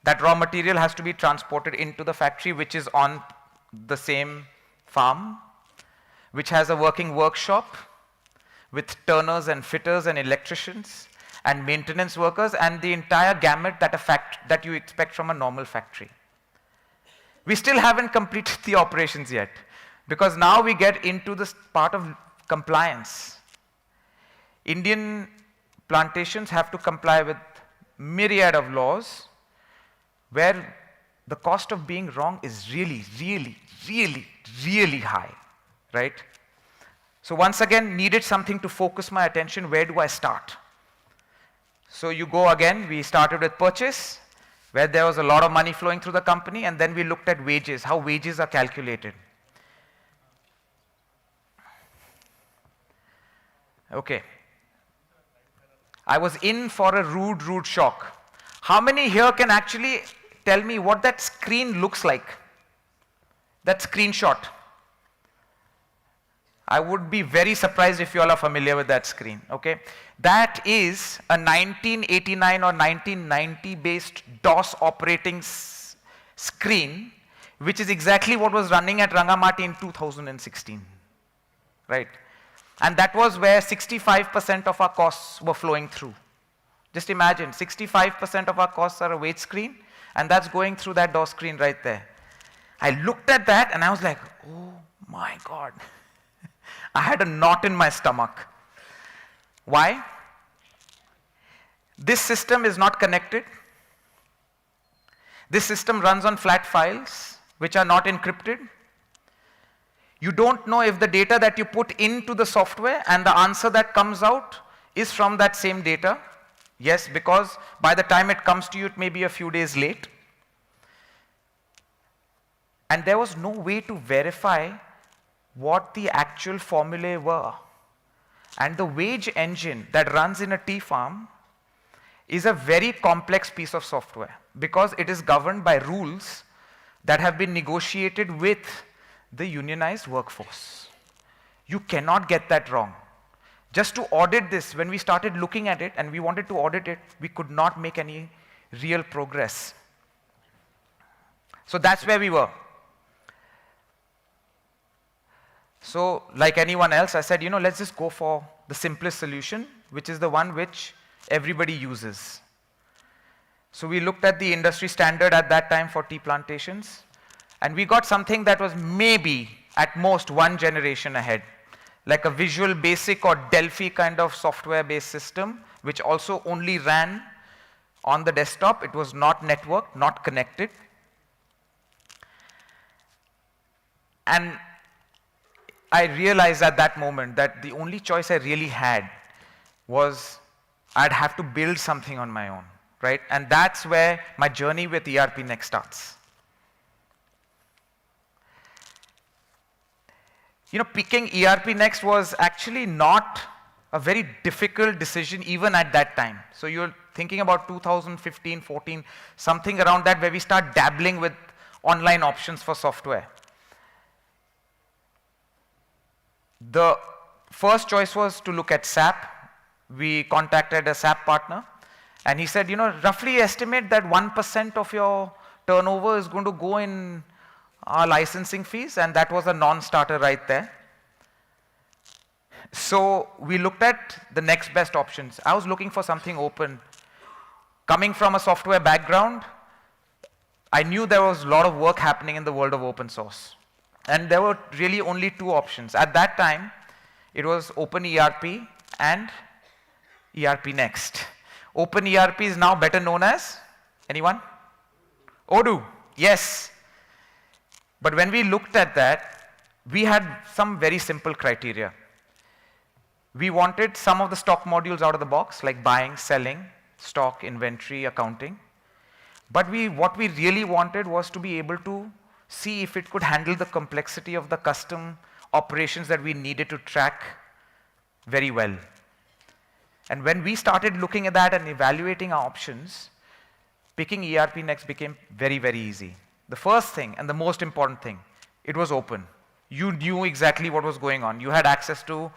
That raw material has to be transported into the factory, which is on the same farm, which has a working workshop with turners and fitters and electricians. and maintenance workers and the entire gamut that you expect from a normal factory. We still haven't completed the operations yet, because now we get into this part of compliance. Indian plantations have to comply with myriad of laws where the cost of being wrong is really, really, really, really high, right? So once again, needed something to focus my attention. Where do I start? So you go again, we started with purchase, where there was a lot of money flowing through the company, and then we looked at wages, how wages are calculated. Okay. I was in for a rude shock. How many here can actually tell me what that screen looks like? That screenshot. I would be very surprised if you all are familiar with that screen, okay? That is a 1989 or 1990 based DOS operating screen, which is exactly what was running at Rangamati in 2016, right? And that was where 65% of our costs were flowing through. Just imagine, 65% of our costs are a wage screen, and that's going through that DOS screen right there. I looked at that and I was like, oh my God. I had a knot in my stomach. Why? This system is not connected. This system runs on flat files, which are not encrypted. You don't know if the data that you put into the software and the answer that comes out is from that same data. Yes, because by the time it comes to you, it may be a few days late. And there was no way to verify what the actual formulae were. And the wage engine that runs in a tea farm is a very complex piece of software, because it is governed by rules that have been negotiated with the unionized workforce. You cannot get that wrong. Just to audit this, when we started looking at it and we wanted to audit it, we could not make any real progress. So that's where we were. So like anyone else, I said, let's just go for the simplest solution, which is the one which everybody uses. So we looked at the industry standard at that time for tea plantations, and we got something that was maybe at most one generation ahead, like a Visual Basic or Delphi kind of software-based system, which also only ran on the desktop. It was not networked, not connected. And I realized at that moment that the only choice I really had was I'd have to build something on my own, right? And that's where my journey with ERP Next starts. Picking ERP Next was actually not a very difficult decision even at that time. So you're thinking about 2015, 14, something around that, where we start dabbling with online options for software. The first choice was to look at SAP. We contacted a SAP partner, and he said, roughly estimate that 1% of your turnover is going to go in our licensing fees, and that was a non-starter right there. So we looked at the next best options. I was looking for something open. Coming from a software background, I knew there was a lot of work happening in the world of open source. And there were really only two options. At that time, it was Open ERP and ERP Next. Open ERP is now better known as, anyone? Odoo, yes. But when we looked at that, we had some very simple criteria. We wanted some of the stock modules out of the box, like buying, selling, stock, inventory, accounting. But what we really wanted was to be able to see if it could handle the complexity of the custom operations that we needed to track very well. And when we started looking at that and evaluating our options, picking ERP Next became very, very easy. The first thing and the most important thing, it was open. You knew exactly what was going on. You had access to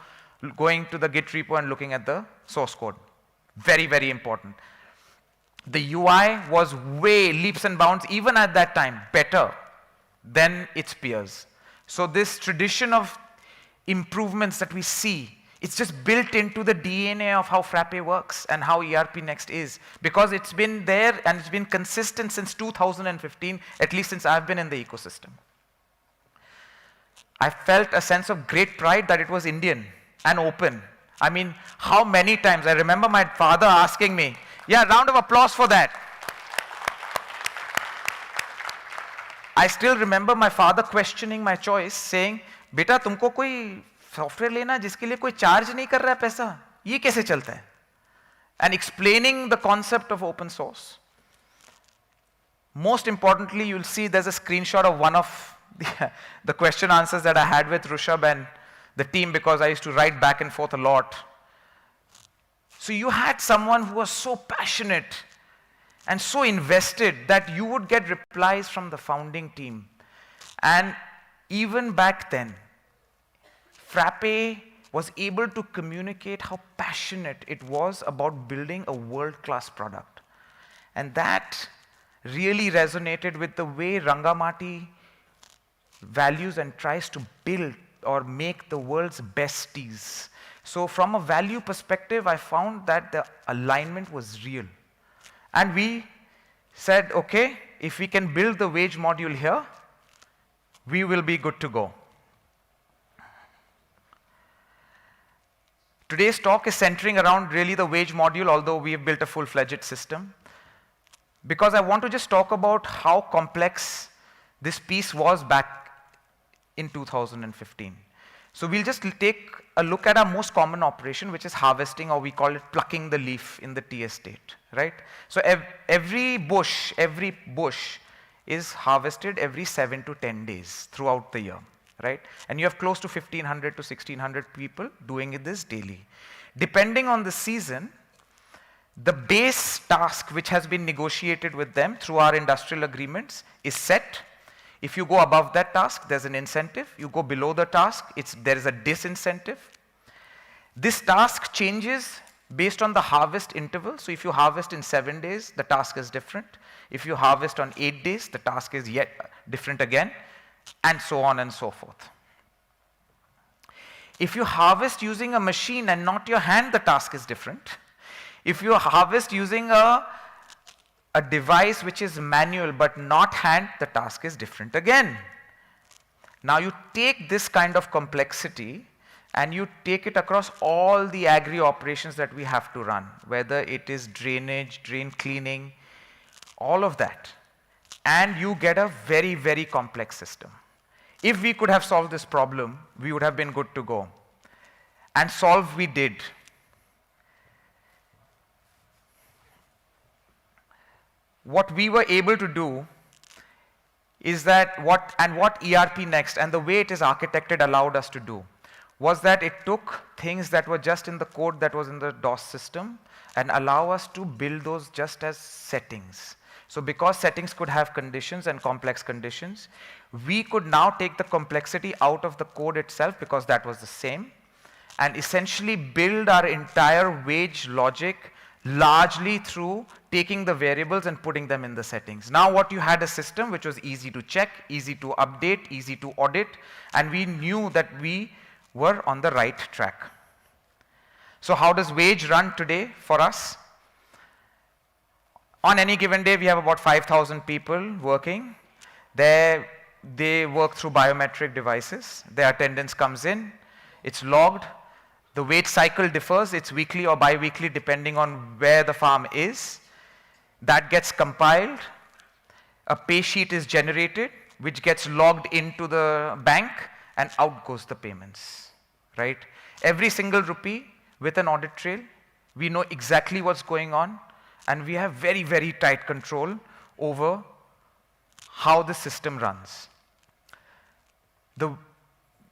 going to the Git repo and looking at the source code. Very, very important. The UI was way leaps and bounds, even at that time, better than its peers. So this tradition of improvements that we see It's just built into the DNA of how Frappe works and how ERP Next is, because it's been there and it's been consistent since 2015, at least since I've been in the ecosystem. I felt a sense of great pride that it was Indian and open. I mean, how many times I remember my father asking me, yeah, round of applause for that. I still remember my father questioning my choice, saying, बेटा तुमको कोई software लेना जिसके लिए कोई charge नहीं कर रहा है पैसा, ये कैसे चलता है? And explaining the concept of open source. Most importantly, you'll see there's a screenshot of one of the question answers that I had with Rushabh and the team, because I used to write back and forth a lot. So you had someone who was so passionate and so invested that you would get replies from the founding team. And even back then, Frappe was able to communicate how passionate it was about building a world-class product. And that really resonated with the way Rangamati values and tries to build or make the world's best teas. So from a value perspective, I found that the alignment was real. And we said, okay, if we can build the wage module here, we will be good to go. Today's talk is centering around really the wage module, although we have built a full-fledged system, because I want to just talk about how complex this piece was back in 2015. So we'll just take a look at our most common operation, which is harvesting, or we call it plucking the leaf in the tea estate, right? So every bush is harvested every 7 to 10 days throughout the year, right? And you have close to 1,500 to 1,600 people doing this daily. Depending on the season, the base task which has been negotiated with them through our industrial agreements is set. If you go above that task, there's an incentive. You go below the task, there is a disincentive. This task changes based on the harvest interval. So if you harvest in 7 days, the task is different. If you harvest on 8 days, the task is yet different again, and so on and so forth. If you harvest using a machine and not your hand, the task is different. If you harvest using a device which is manual but not hand, the task is different again. Now you take this kind of complexity and you take it across all the agri operations that we have to run, whether it is drainage, drain cleaning, all of that, and you get a very, very complex system. If we could have solved this problem, we would have been good to go. And solve we did. What we were able to do is that what ERP Next and the way it is architected allowed us to do was that it took things that were just in the code that was in the DOS system and allow us to build those just as settings. So because settings could have conditions and complex conditions, we could now take the complexity out of the code itself, because that was the same, and essentially build our entire wage logic largely through taking the variables and putting them in the settings. Now what you had a system which was easy to check, easy to update, easy to audit, and we knew that we were on the right track. So how does wage run today for us? On any given day, we have about 5,000 people working. They work through biometric devices. Their attendance comes in, it's logged. The wage cycle differs, it's weekly or bi-weekly depending on where the farm is. That gets compiled. A pay sheet is generated, which gets logged into the bank, and out goes the payments, right? Every single rupee with an audit trail, we know exactly what's going on, and we have very, very tight control over how the system runs.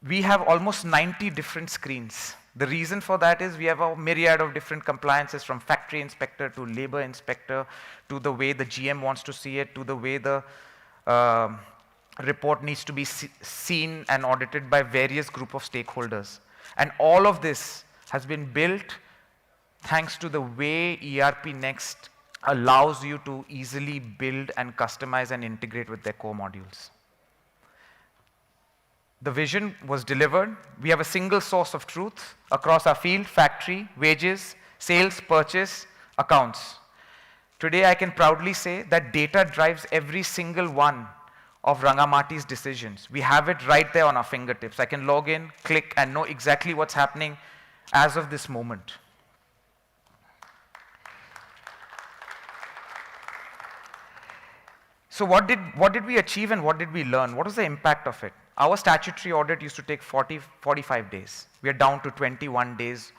We have almost 90 different screens. The reason for that is we have a myriad of different compliances, from factory inspector to labor inspector, to the way the GM wants to see it, to the way the report needs to be seen and audited by various group of stakeholders. And all of this has been built thanks to the way ERP Next allows you to easily build and customize and integrate with their core modules. The vision was delivered. We have a single source of truth across our field, factory, wages, sales, purchase, accounts. Today, I can proudly say that data drives every single one of Rangamati's decisions. We have it right there on our fingertips. I can log in, click, and know exactly what's happening as of this moment. So what did we achieve and what did we learn? What was the impact of it? Our statutory audit used to take 45 days. We are down to 21 days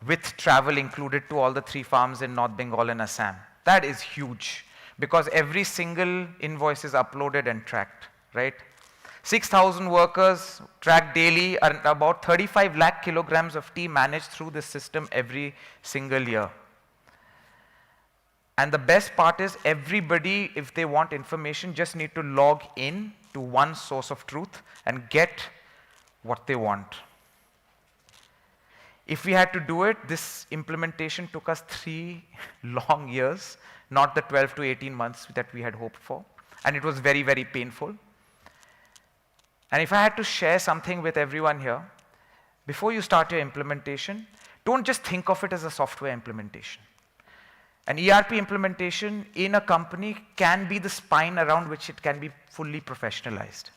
with travel included to all the 3 farms in North Bengal and Assam. That is huge because every single invoice is uploaded and tracked, right? 6,000 workers tracked daily and about 35 lakh kilograms of tea managed through this system every single year. And the best part is everybody, if they want information, just need to log in to one source of truth and get what they want. If we had to do it, this implementation took us 3 long years, not the 12 to 18 months that we had hoped for. And it was very, very painful. And if I had to share something with everyone here, before you start your implementation, don't just think of it as a software implementation. An ERP implementation in a company can be the spine around which it can be fully professionalized.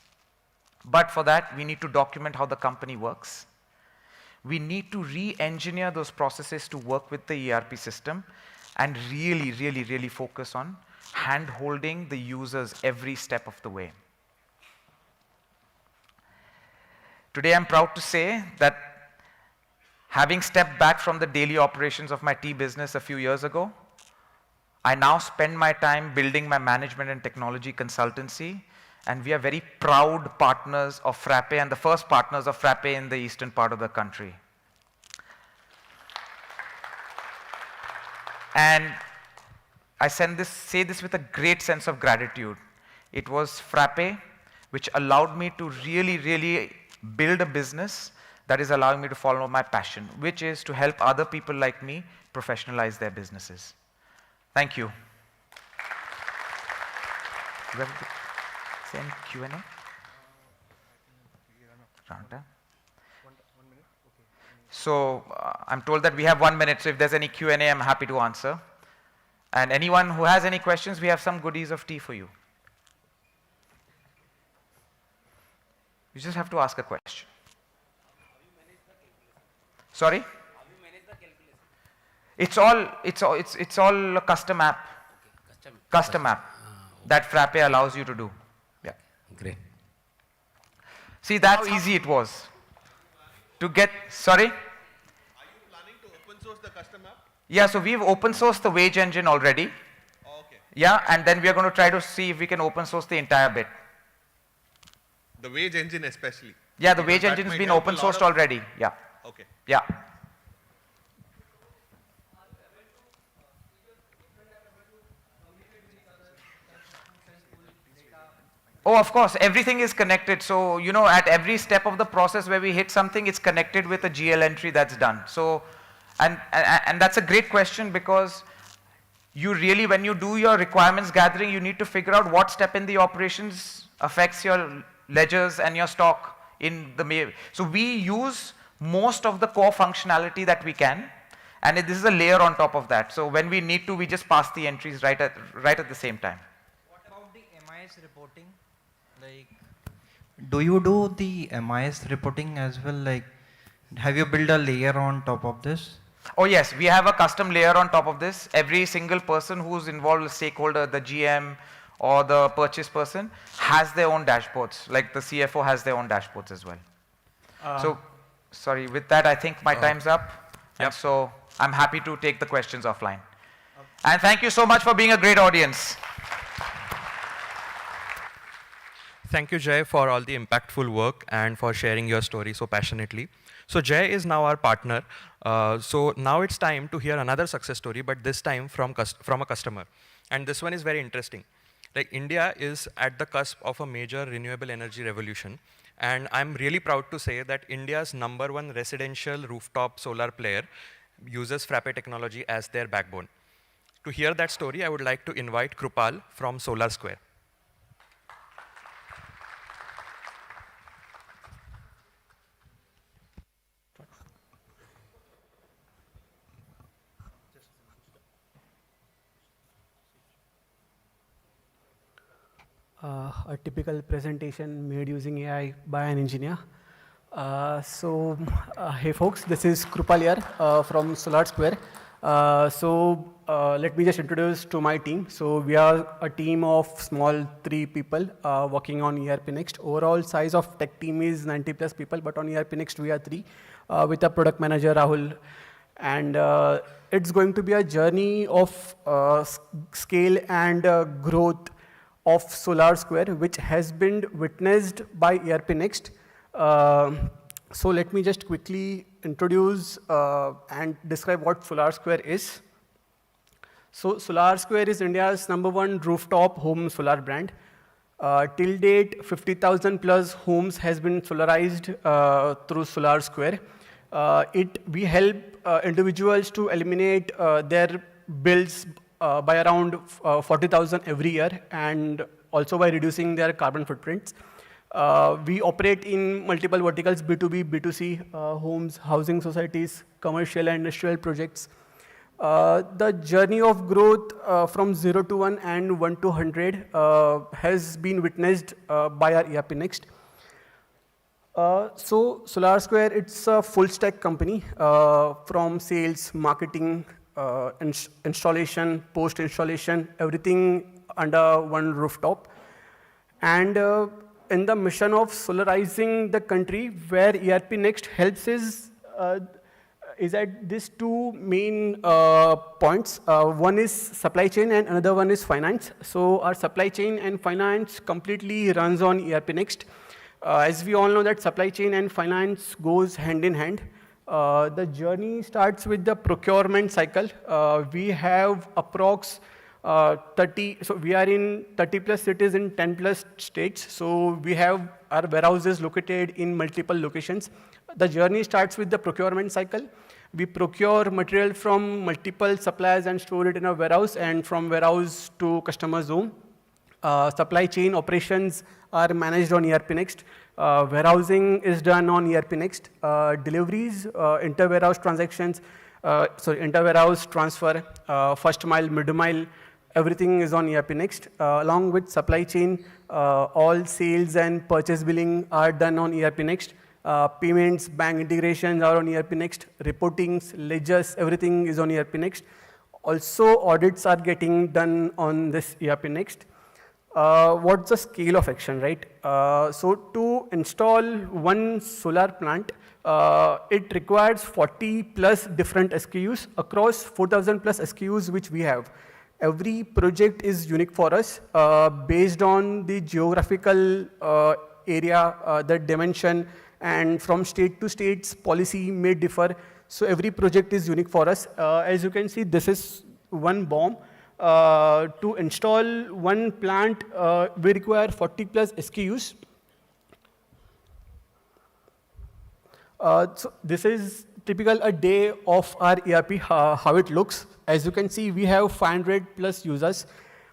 But for that, we need to document how the company works. We need to re-engineer those processes to work with the ERP system and really focus on hand-holding the users every step of the way. Today, I'm proud to say that having stepped back from the daily operations of my tea business a few years ago, I now spend my time building my management and technology consultancy, and we are very proud partners of Frappe and the first partners of Frappe in the eastern part of the country. And I say this with a great sense of gratitude. It was Frappe which allowed me to really build a business that is allowing me to follow my passion, which is to help other people like me professionalize their businesses. Thank you. Do you have any Q&A? So I'm told that we have 1 minute, so if there's any Q&A, I'm happy to answer. And anyone who has any questions, we have some goodies of tea for you. You just have to ask a question. Sorry? It's all a custom app. Custom app that Frappe allows you to do. Yeah. Great. See, that's how easy it was to get. Sorry? Are you planning to open source the custom app? Yeah, so we've open sourced the wage engine already. Oh, okay. Yeah, and then we are going to try to see if we can open source the entire bit. The wage engine especially. Yeah, the wage engine has been open sourced already. Yeah. Okay. Yeah. Oh, of course, everything is connected. So, you know, at every step of the process where we hit something, it's connected with a GL entry that's done. So, and that's a great question because you really, when you do your requirements gathering, you need to figure out what step in the operations affects your ledgers and your stock in the. So we use most of the core functionality that we can, and this is a layer on top of that. So when we need to, we just pass the entries right at the same time. What about the MIS reporting? Like, do you do the MIS reporting as well? Like, have you built a layer on top of this? Oh yes, we have a custom layer on top of this. Every single person who's involved, the stakeholder, the GM or the purchase person, has their own dashboards. Like the CFO has their own dashboards as well. So, sorry, with that I think my time's up. Yep. And so I'm happy to take the questions offline. And thank you so much for being a great audience. Thank you, Jay, for all the impactful work and for sharing your story so passionately. So Jay is now our partner. So now it's time to hear another success story, but this time from a customer. And this one is very interesting. Like, India is at the cusp of a major renewable energy revolution. And I'm really proud to say that India's #1 residential rooftop solar player uses Frappe technology as their backbone. To hear that story, I would like to invite Krupal from Solar Square. a typical presentation made using AI by an engineer. Hey folks, this is Krupal here from Solar Square. Let me just introduce to my team. So we are a team of small 3 people working on ERP Next. Overall size of tech team is 90 plus people, but on ERP Next we are 3 with a product manager, Rahul. And it's going to be a journey of scale and growth of Solar Square, which has been witnessed by ERP Next. So let me just quickly introduce and describe what Solar Square is. So Solar Square is India's #1 rooftop home solar brand. Till date, 50,000 plus homes has been solarized through Solar Square. We help individuals to eliminate their bills by around 40,000 every year, and also by reducing their carbon footprints. We operate in multiple verticals, B2B, B2C, homes, housing societies, commercial and industrial projects. The journey of growth from 0 to 1 and 1 to 100 has been witnessed by our ERP Next. So Solar Square, it's a full stack company from sales, marketing, installation, post-installation, everything under one rooftop. And in the mission of solarizing the country, where ERP Next helps is at these 2 main points. One is supply chain and another one is finance. So our supply chain and finance completely runs on ERP Next. As we all know that supply chain and finance goes hand in hand. The journey starts with the procurement cycle. We have approx 30, so we are in 30 plus cities in 10 plus states. So we have our warehouses located in multiple locations. The journey starts with the procurement cycle. We procure material from multiple suppliers and store it in a warehouse, and from warehouse to customer's home. Supply chain operations are managed on ERP Next. Warehousing is done on ERP Next. Deliveries, inter-warehouse transactions, inter-warehouse transfer, first mile, mid mile, everything is on ERP Next. Along with supply chain, all sales and purchase billing are done on ERP Next. Payments, bank integrations are on ERP Next. Reportings, ledgers, everything is on ERP Next. Also, audits are getting done on this ERP Next. What's the scale of action, right? So to install one solar plant, it requires 40 plus different SKUs across 4,000 plus SKUs which we have. Every project is unique for us based on the geographical area, the dimension, and from state to state's policy may differ. So every project is unique for us. As you can see, this is one BOM. To install one plant, we require 40 plus SKUs. So this is typical a day of our ERP, how it looks. As you can see, we have 500 plus users.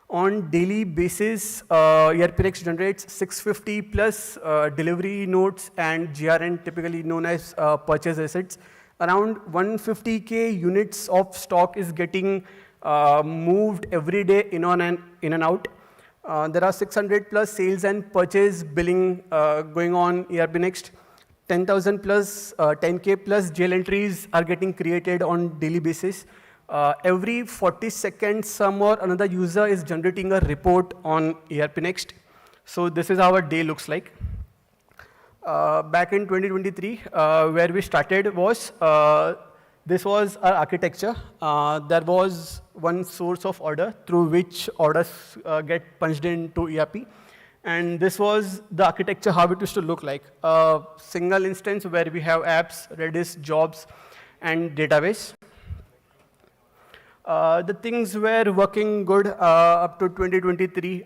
On daily basis, ERP Next generates 650 plus delivery notes and GRN, typically known as purchase assets. Around 150K units of stock is getting moved every day in and out. There are 600 plus sales and purchase billing going on ERP Next. 10,000 plus, 10K plus jail entries are getting created on daily basis. Every 40 seconds, some or another user is generating a report on ERP Next. So this is how our day looks like. Back in 2023, where we started was, this was our architecture. There was one source of order through which orders get punched into ERP. And this was the architecture, how it used to look like. A single instance where we have apps, Redis, jobs, and database. The things were working good up to 2023.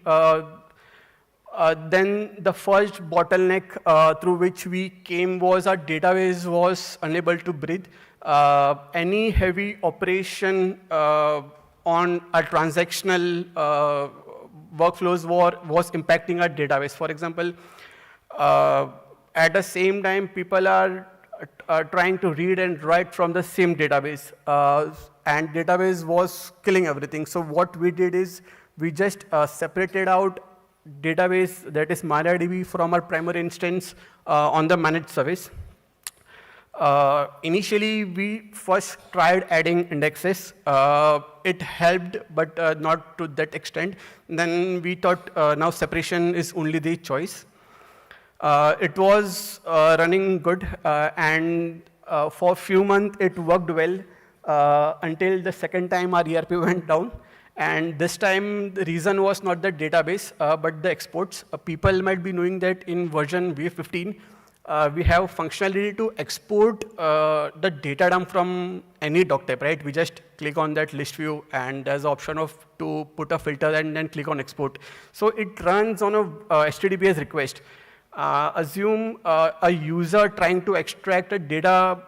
Then the first bottleneck through which we came was our database was unable to breathe. Any heavy operation on a transactional workflows was impacting our database. For example, at the same time, people are trying to read and write from the same database, and database was killing everything. So what we did is we just separated out database that is MariaDB from our primary instance on the managed service. Initially, we first tried adding indexes. It helped, but not to that extent. Then we thought now separation is only the choice. It was running good, and for a few months it worked well until the second time our ERP went down. And this time, the reason was not the database, but the exports. People might be knowing that in version V15, we have functionality to export the data dump from any doc type, right? We just click on that list view, and there's the option of to put a filter and then click on export. So it runs on a HTTPS request. Assume a user trying to extract a data,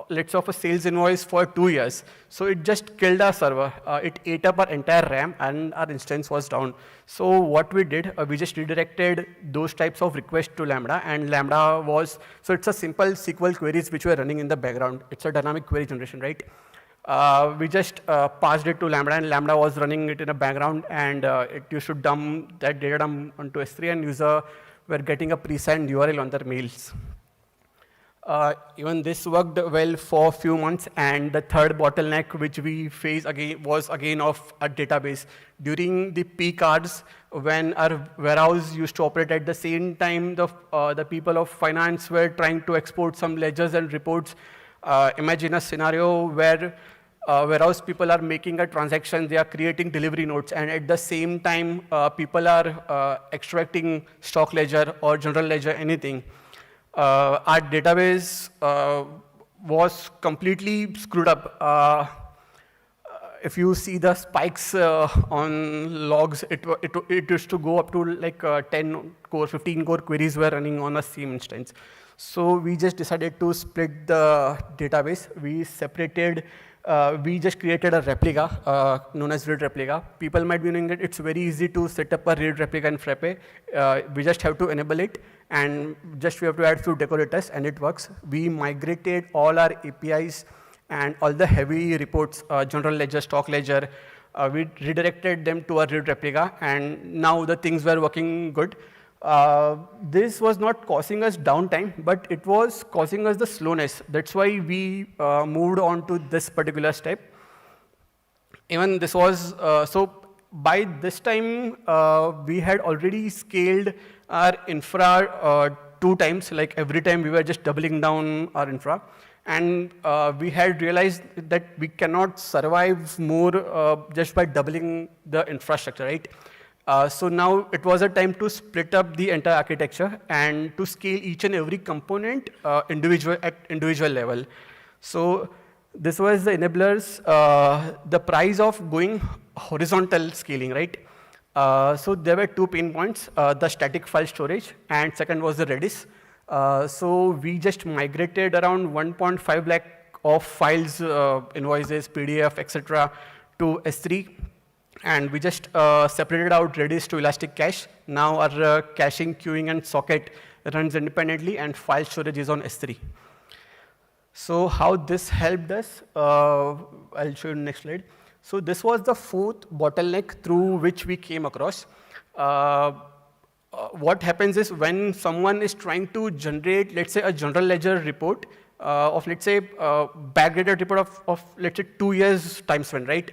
let's say of a sales invoice for 2 years. So it just killed our server. It ate up our entire RAM and our instance was down. So what we did, we just redirected those types of requests to Lambda, and Lambda was, so it's a simple SQL queries which were running in the background. It's a dynamic query generation, right? We just passed it to Lambda, and Lambda was running it in the background, and it used to dump that data dump onto S3, and user were getting a pre-signed URL on their mails. Even this worked well for a few months, and the third bottleneck which we faced again was again of a database. During the peak hours, when our warehouse used to operate at the same time, the people of finance were trying to export some ledgers and reports. Imagine a scenario where warehouse people are making a transaction, they are creating delivery notes, and at the same time, people are extracting stock ledger or general ledger, anything. Our database was completely screwed up. If you see the spikes on logs, it used to go up to like 10 core, 15 core queries were running on the same instance. So we just decided to split the database. We separated, we just created a replica known as read replica. People might be knowing that it's very easy to set up a read replica in Frappe. We just have to enable it, and just we have to add few decorators, and it works. We migrated all our APIs and all the heavy reports, general ledger, stock ledger, we redirected them to a read replica, and now the things were working good. This was not causing us downtime, but it was causing us the slowness. That's why we moved on to this particular step. Even this was, so by this time, we had already scaled our infra 2 times, like every time we were just doubling down our infra. And we had realized that we cannot survive more just by doubling the infrastructure, right? So now it was a time to split up the entire architecture and to scale each and every component at individual level. So this was the enablers, the price of going horizontal scaling, right? So there were 2 pain points, the static file storage, and second was the Redis. So we just migrated around 1.5 lakh of files, invoices, PDF, etc. to S3. And we just separated out Redis to Elastic Cache. Now our caching, queuing, and socket runs independently, and file storage is on S3. So how this helped us, I'll show you next slide. So this was the 4th bottleneck through which we came across. What happens is when someone is trying to generate, let's say, a general ledger report of, let's say, backdated report of let's say, 2 years time spent, right?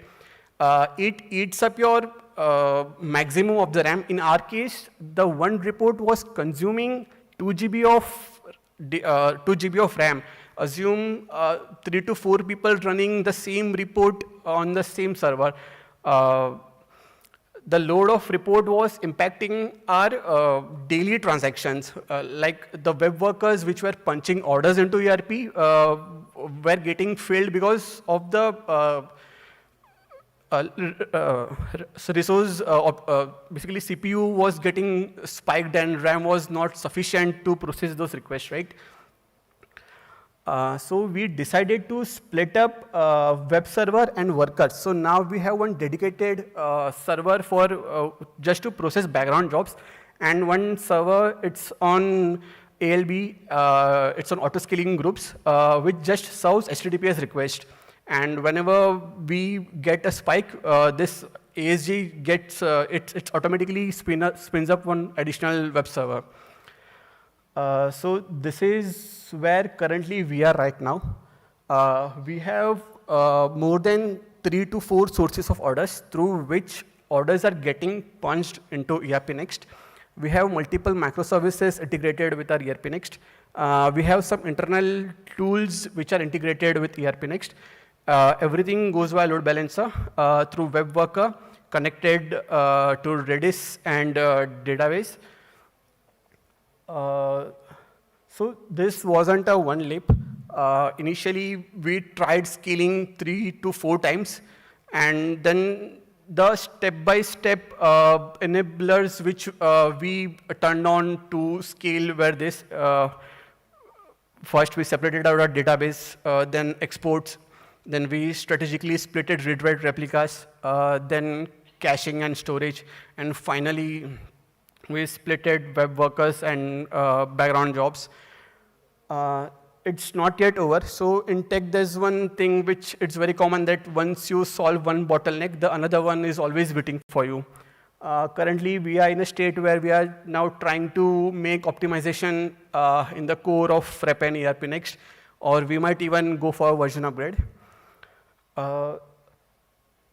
It eats up your maximum of the RAM. In our case, the one report was consuming 2 GB of RAM. Assume 3 to 4 people running the same report on the same server. The load of report was impacting our daily transactions. Like the web workers which were punching orders into ERP were getting failed because of the resource, basically CPU was getting spiked and RAM was not sufficient to process those requests, right? So we decided to split up web server and workers. So now we have one dedicated server for just to process background jobs, and one server, it's on ALB, it's on auto-scaling groups, which just serves HTTPS request. And whenever we get a spike, this ASG gets, it automatically spins up one additional web server. So this is where currently we are right now. We have more than 3 to 4 sources of orders through which orders are getting punched into ERP Next. We have multiple microservices integrated with our ERP Next. We have some internal tools which are integrated with ERP Next. Everything goes via load balancer through web worker connected to Redis and database. So this wasn't a one leap. Initially, we tried scaling 3 to 4 times, and then the step-by-step enablers which we turned on to scale were this. First, we separated out our database, then exports, then we strategically splitted read-write replicas, then caching and storage, and finally, we splitted web workers and background jobs. It's not yet over. So in tech, there's one thing which it's very common that once you solve one bottleneck, the another one is always waiting for you. Currently, we are in a state where we are now trying to make optimization in the core of Frappe and ERP Next, or we might even go for a version upgrade.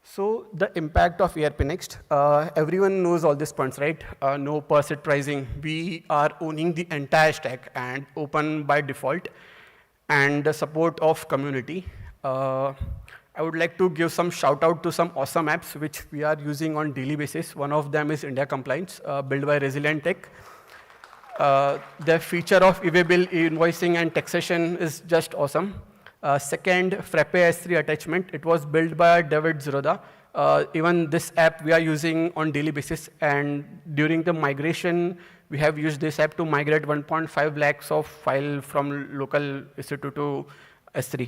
So the impact of ERP Next, everyone knows all these points, right? No per seat pricing. We are owning the entire stack and open by default, and the support of community. I would like to give some shout out to some awesome apps which we are using on daily basis. One of them is India Compliance, built by Resilient Tech. The feature of e-way bill invoicing and taxation is just awesome. Second, Frappe S3 attachment. It was built by David Zeroda. Even this app we are using on daily basis, and during the migration, we have used this app to migrate 1.5 lakhs of file from local EC2 to S3.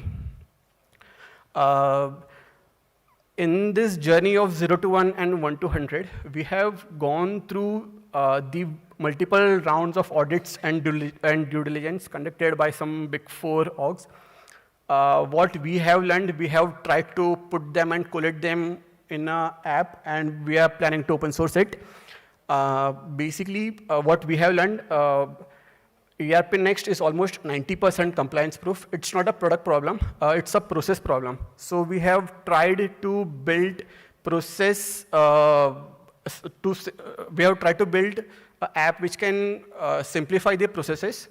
In this journey of 0 to 1 and 1 to 100, we have gone through the multiple rounds of audits and due diligence conducted by some big 4 orgs. What we have learned, we have tried to put them and collate them in an app, and we are planning to open source it. Basically, what we have learned, ERP Next is almost 90% compliance proof. It's not a product problem, it's a process problem. So we have tried to build process, we have tried to build an app which can simplify the processes.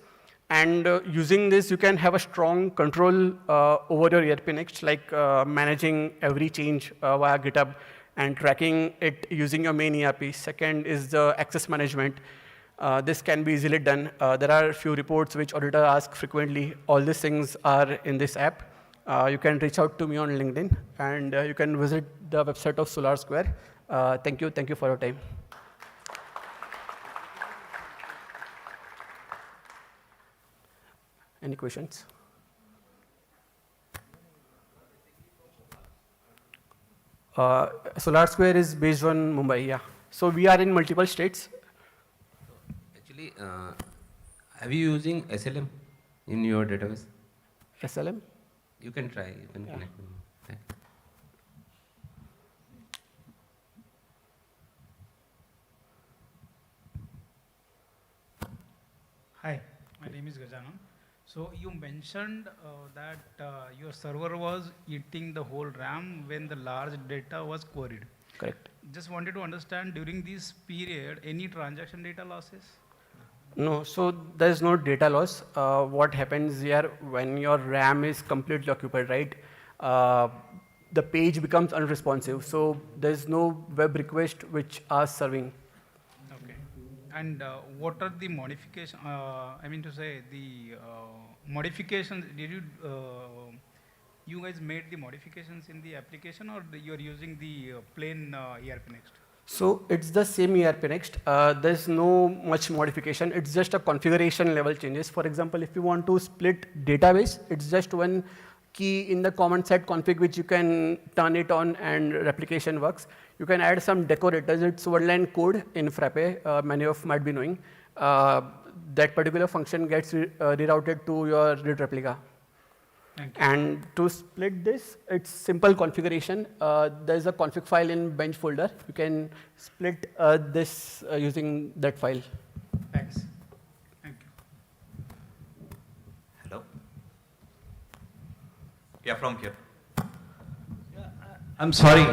And using this, you can have a strong control over your ERP Next, like managing every change via GitHub and tracking it using your main ERP. Second is the access management. This can be easily done. There are a few reports which auditor ask frequently. All these things are in this app. You can reach out to me on LinkedIn, and you can visit the website of Solar Square. Thank you for your time. Any questions? Solar Square is based on Mumbai, yeah. So we are in multiple states. Actually, are you using SLM in your database? SLM? You can try, you can connect with me. Thank you. Hi, my name is Gajanan. So you mentioned that your server was eating the whole RAM when the large data was queried. Correct. Just wanted to understand, during this period, any transaction data losses? No, so there's no data loss. What happens here when your RAM is completely occupied, right? The page becomes unresponsive. So there's no web request which are serving. Okay. And what are the modifications? I mean to say, the modifications. Did you you guys made the modifications in the application, or you're using the plain ERP Next? So it's the same ERP Next. There's no much modification. It's just a configuration level changes. For example, if you want to split database, it's just one key in the command set config which you can turn it on and replication works. You can add some decorators. It's one-line code in Frappe, many of might be knowing. That particular function gets rerouted to your read replica. Thank you. And to split this, it's simple configuration. There's a config file in bench folder. You can split this using that file. Thanks. Thank you. Hello? Yeah, from here. I'm sorry.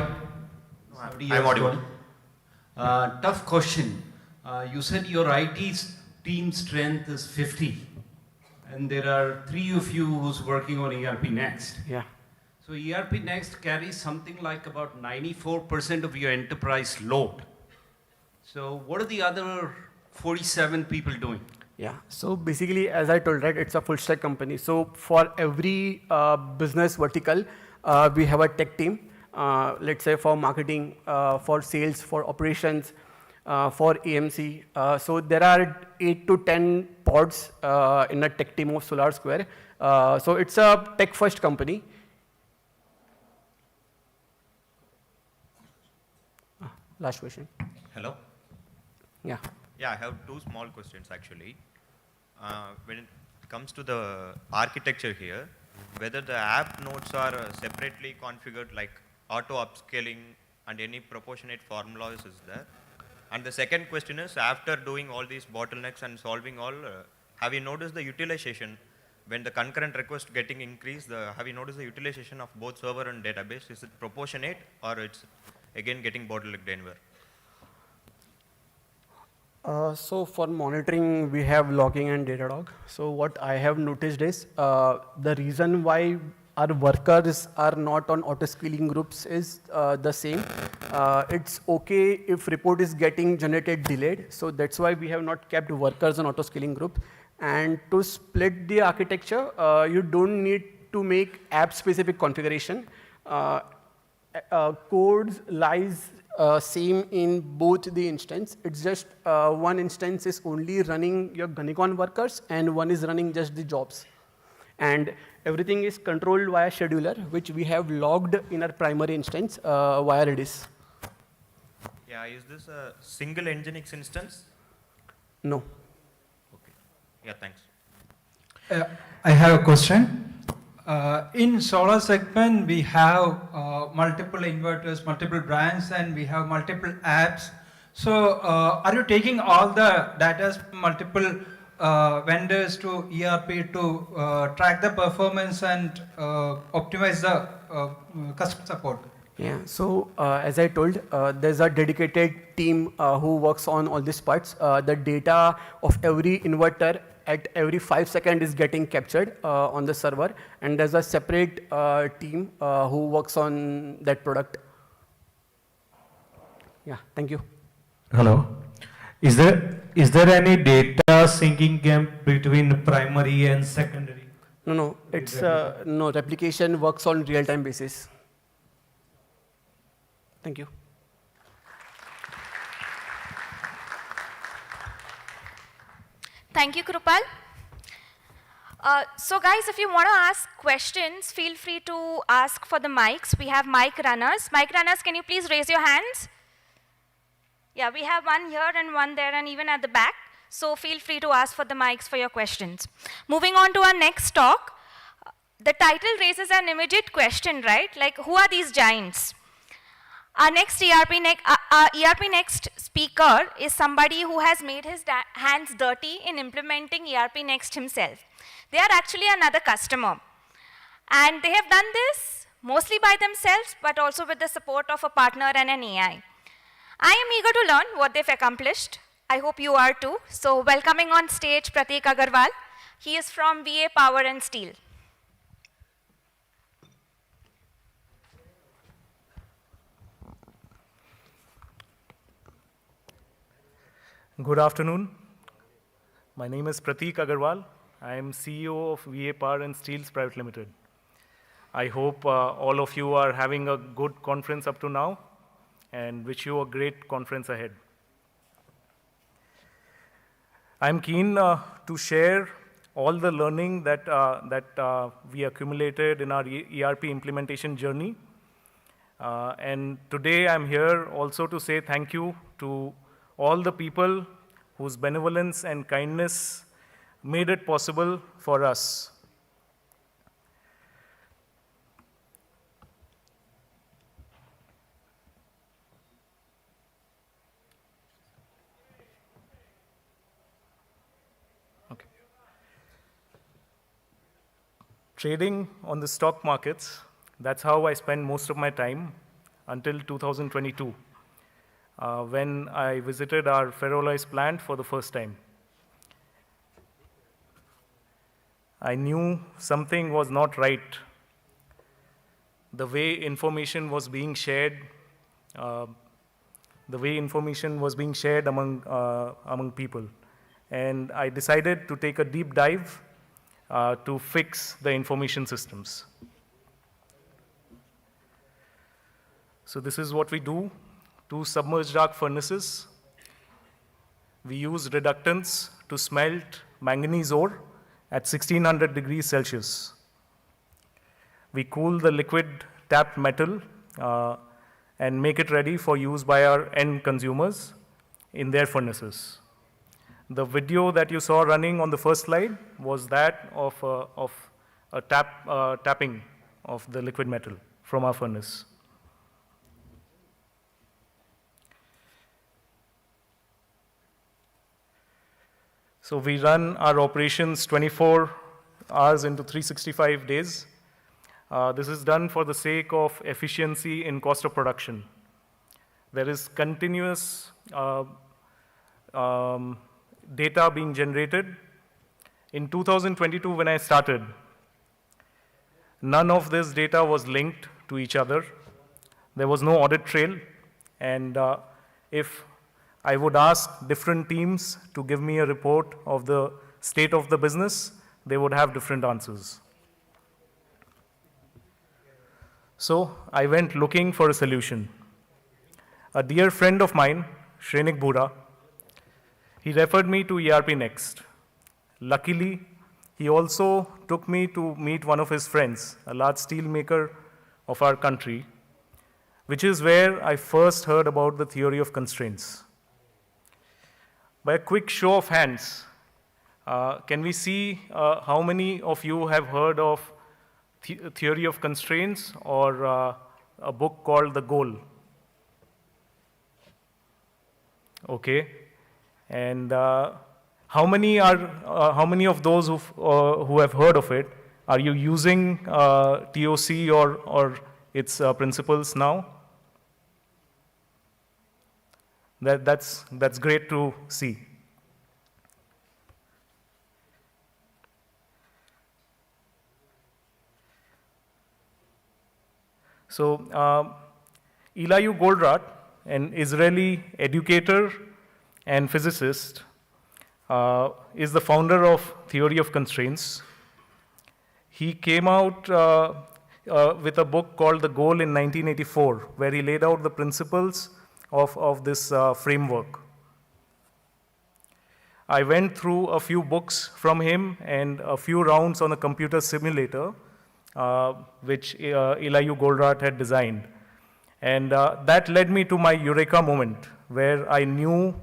I'm audible. Tough question. You said your IT team strength is 50, and there are 3 of you who's working on ERP Next. Yeah. So ERP Next carries something like about 94% of your enterprise load. So what are the other 47 people doing? Yeah, so basically, as I told, right, it's a full stack company. So for every business vertical, we have a tech team. Let's say for marketing, for sales, for operations, for AMC. So there are 8 to 10 pods in a tech team of Solar Square. So it's a tech first company. Last question. Hello? Yeah. Yeah, I have 2 small questions actually. When it comes to the architecture here, whether the app nodes are separately configured like auto upscaling and any proportionate formulas is there? And the second question is, after doing all these bottlenecks and solving all, have you noticed the utilization when the concurrent request getting increased? Have you noticed the utilization of both server and database? Is it proportionate or it's again getting bottlenecked anywhere? So for monitoring, we have logging and Datadog. So what I have noticed is the reason why our workers are not on auto-scaling groups is the same. It's okay if report is getting generated delayed. So that's why we have not kept workers on auto-scaling group. And to split the architecture, you don't need to make app-specific configuration. Codes lies same in both the instance. It's just one instance is only running your Ganicon workers and one is running just the jobs. And everything is controlled via scheduler, which we have logged in our primary instance via Redis. Yeah, is this a single Nginx instance? No. Okay. Yeah, thanks. I have a question. In solar segment, we have multiple inverters, multiple brands, and we have multiple apps. So are you taking all the data from multiple vendors to ERP to track the performance and optimize the customer support? Yeah, so as I told, there's a dedicated team who works on all these parts. The data of every inverter at every 5 seconds is getting captured on the server, and there's a separate team who works on that product. Yeah, thank you. Hello. Is there any data syncing gap between primary and secondary? No, it's no, replication works on real-time basis. Thank you. Thank you, Krupal. So guys, if you want to ask questions, feel free to ask for the mics. We have mic runners. Mic runners, can you please raise your hands? Yeah, we have one here and one there and even at the back. So feel free to ask for the mics for your questions. Moving on to our next talk. The title raises an immediate question, right? Like, who are these giants? Our next ERP Next speaker is somebody who has made his hands dirty in implementing ERP Next himself. They are actually another customer. And they have done this mostly by themselves, but also with the support of a partner and an AI. I am eager to learn what they've accomplished. I hope you are too. So welcoming on stage Prateek Agarwal. He is from VA Power and Steel. Good afternoon. My name is Prateek Agarwal. I am CEO of VA Power and Steels Private Limited. I hope all of you are having a good conference up to now and wish you a great conference ahead. I'm keen to share all the learning that we accumulated in our ERP implementation journey. And today I'm here also to say thank you to all the people whose benevolence and kindness made it possible for us. Trading on the stock markets, that's how I spent most of my time until 2022, when I visited our ferroalloys plant for the first time. I knew something was not right. The way information was being shared, among people. And I decided to take a deep dive to fix the information systems. So this is what we do. 2 submerged arc furnaces. We use reductants to smelt manganese ore at 1600 degrees Celsius. We cool the liquid tapped metal and make it ready for use by our end consumers in their furnaces. The video that you saw running on the first slide was that of a tapping of the liquid metal from our furnace. So we run our operations 24 hours into 365 days. This is done for the sake of efficiency in cost of production. There is continuous data being generated. In 2022, when I started, none of this data was linked to each other. There was no audit trail. And if I would ask different teams to give me a report of the state of the business, they would have different answers. So I went looking for a solution. A dear friend of mine, Shrenik Bhura, he referred me to ERP Next. Luckily, he also took me to meet one of his friends, a large steel maker of our country, which is where I first heard about the theory of constraints. By a quick show of hands, can we see how many of you have heard of theory of constraints or a book called The Goal? Okay. And how many of those who have heard of it are you using TOC or its principles now? That's great to see. So Eliyahu Goldratt, an Israeli educator and physicist, is the founder of Theory of Constraints. He came out with a book called The Goal in 1984, where he laid out the principles of this framework. I went through a few books from him and a few rounds on a computer simulator, which Eliyahu Goldratt had designed. And that led me to my eureka moment, where I knew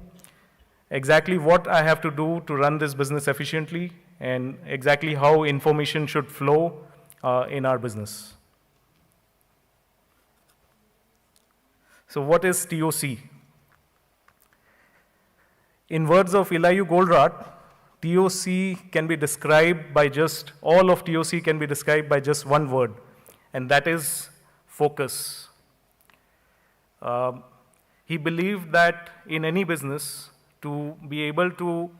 exactly what I have to do to run this business efficiently and exactly how information should flow in our business. So what is TOC? In words of Eliyahu Goldratt, TOC can be described by just, all of TOC can be described by just one word, and that is focus. He believed that in any business, to be able to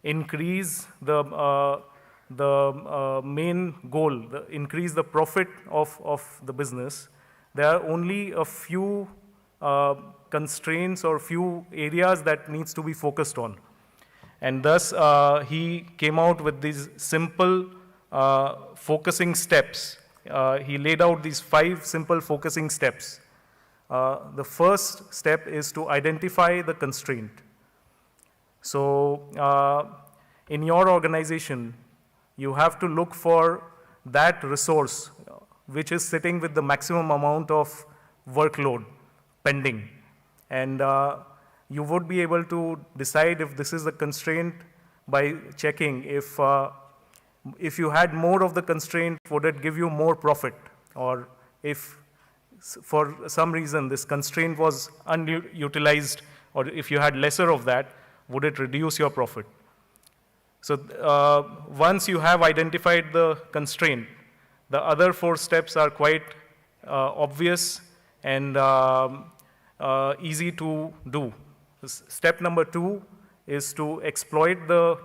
increase the main goal, increase the profit of the business, there are only a few constraints or few areas that needs to be focused on. And thus, he came out with these simple focusing steps. He laid out these 5 simple focusing steps. The first step is to identify the constraint. So, in your organization, you have to look for that resource which is sitting with the maximum amount of workload pending. And you would be able to decide if this is a constraint by checking if you had more of the constraint, would it give you more profit? Or if for some reason this constraint was unutilized, or if you had lesser of that, would it reduce your profit? So once you have identified the constraint, The other 4 steps are quite obvious and easy to do. Step number 2 is to exploit the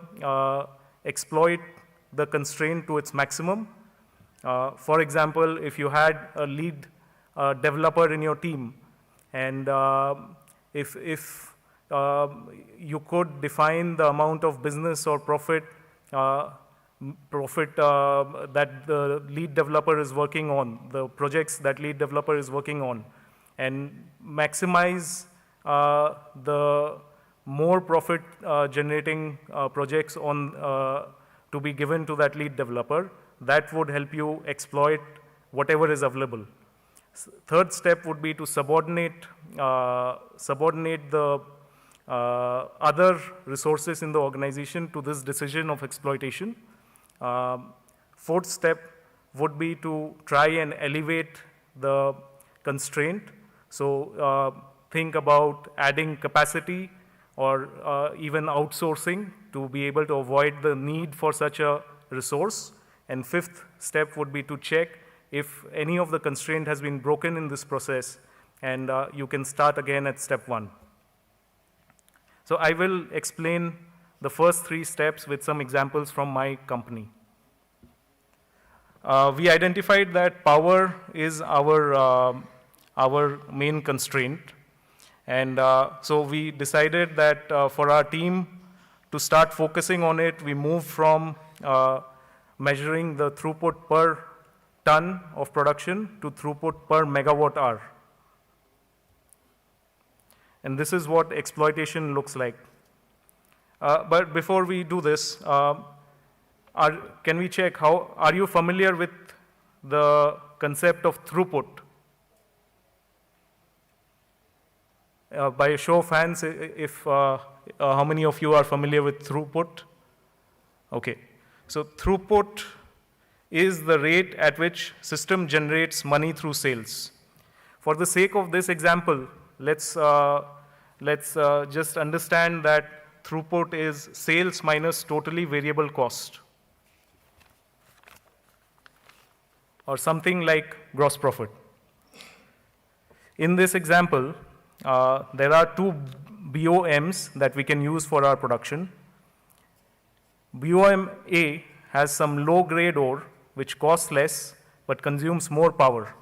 constraint to its maximum. For example, if you had a lead developer in your team, and if you could define the amount of business or profit that the lead developer is working on, the projects that lead developer is working on, and maximize the more profit generating projects to be given to that lead developer, that would help you exploit whatever is available. Third step would be to subordinate the other resources in the organization to this decision of exploitation. Fourth step would be to try and elevate the constraint. So think about adding capacity or even outsourcing to be able to avoid the need for such a resource. And fifth step would be to check if any of the constraint has been broken in this process, and you can start again at step 1. So I will explain the first 3 steps with some examples from my company. We identified that power is our main constraint. And so we decided that for our team to start focusing on it, we moved from measuring the throughput per ton of production to throughput per megawatt hour. And this is what exploitation looks like. But before we do this, can we check are you familiar with the concept of throughput? By a show of hands, how many of you are familiar with throughput? Okay, so throughput is the rate at which system generates money through sales. For the sake of this example, let's just understand that throughput is sales minus totally variable cost, or something like gross profit. In this example, there are 2 BOMs that we can use for our production. BOM A has some low-grade ore which costs less but consumes more power,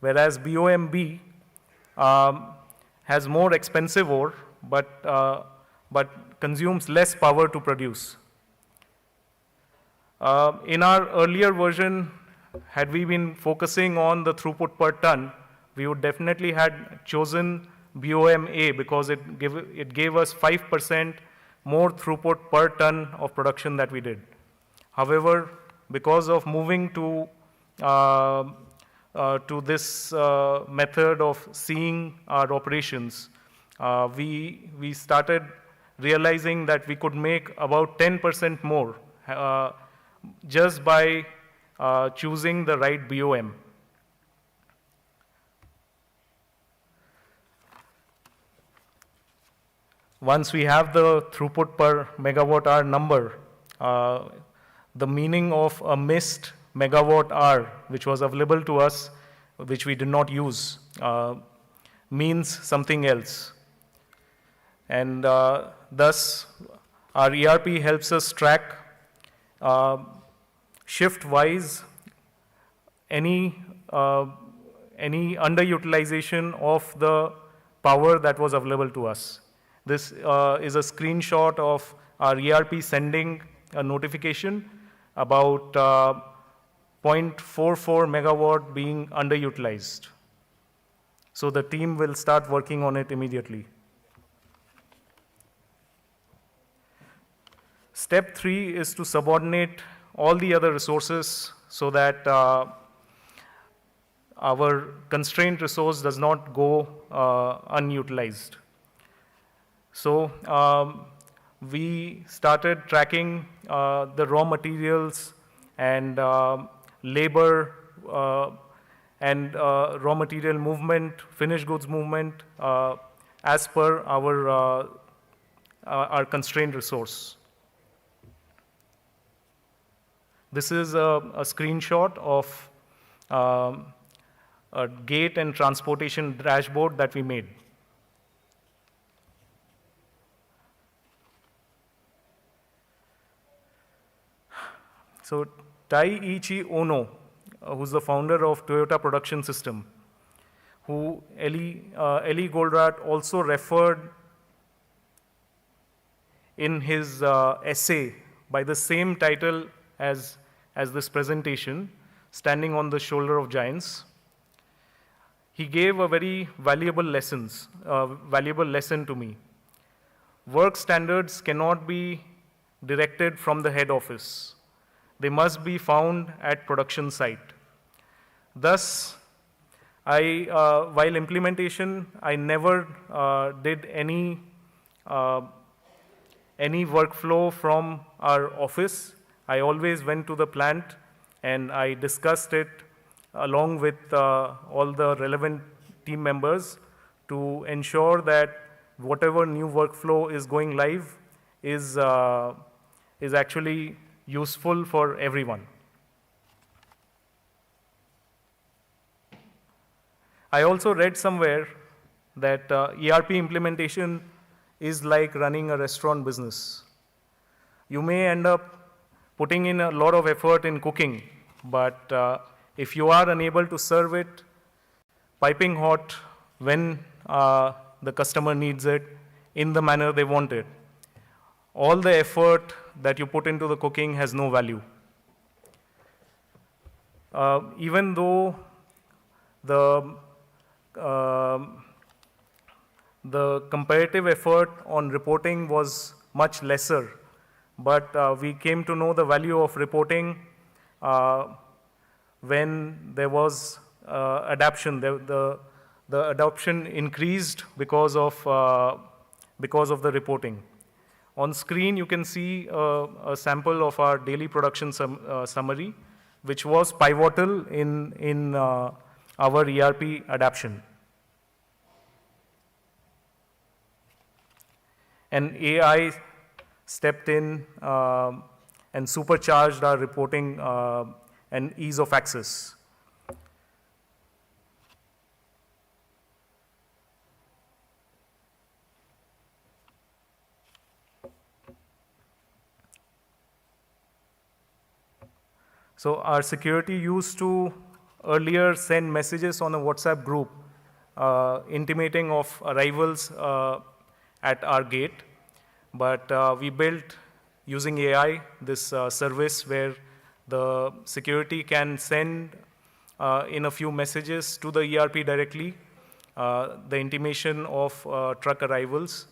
whereas BOM B has more expensive ore but consumes less power to produce. In our earlier version, had we been focusing on the throughput per ton, we would definitely had chosen BOM A because it gave us 5% more throughput per ton of production that we did. However, because of moving to this method of seeing our operations, we started realizing that we could make about 10% more just by choosing the right BOM. Once we have the throughput per megawatt hour number, the meaning of a missed megawatt hour, which was available to us, which we did not use, means something else. And thus, our ERP helps us track shift-wise any underutilization of the power that was available to us. This is a screenshot of our ERP sending a notification about 0.44 megawatt being underutilized. So the team will start working on it immediately. Step 3 is to subordinate all the other resources so that our constrained resource does not go unutilized. So we started tracking the raw materials and labor and raw material movement, finished goods movement as per our constrained resource. This is a screenshot of a gate and transportation dashboard that we made. So Taiichi Ono, who's the founder of Toyota Production System, who Eli Goldratt also referred in his essay by the same title as this presentation, Standing on the Shoulder of Giants. He gave a very valuable lesson to me. Work standards cannot be directed from the head office. They must be found at production site. Thus, while implementation, I never did any workflow from our office. I always went to the plant and I discussed it along with all the relevant team members to ensure that whatever new workflow is going live is actually useful for everyone. I also read somewhere that ERP implementation is like running a restaurant business. You may end up putting in a lot of effort in cooking, but if you are unable to serve it piping hot when the customer needs it in the manner they want it, all the effort that you put into the cooking has no value. Even though the comparative effort on reporting was much lesser, but we came to know the value of reporting when there was adoption. The adoption increased because of the reporting. On screen, you can see a sample of our daily production summary, which was pivotal in our ERP adoption. And AI stepped in and supercharged our reporting and ease of access. So our security used to earlier send messages on a WhatsApp group intimating of arrivals at our gate, but we built using AI this service where the security can send in a few messages to the ERP directly the intimation of truck arrivals,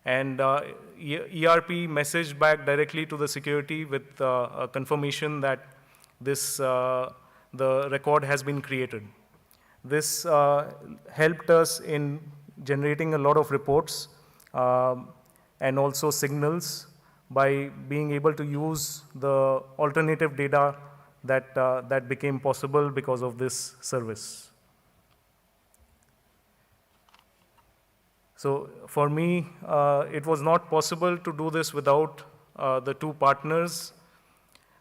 and ERP messaged back directly to the security with a confirmation that the record has been created. This helped us in generating a lot of reports and also signals by being able to use the alternative data that became possible because of this service. So for me, it was not possible to do this without the two partners.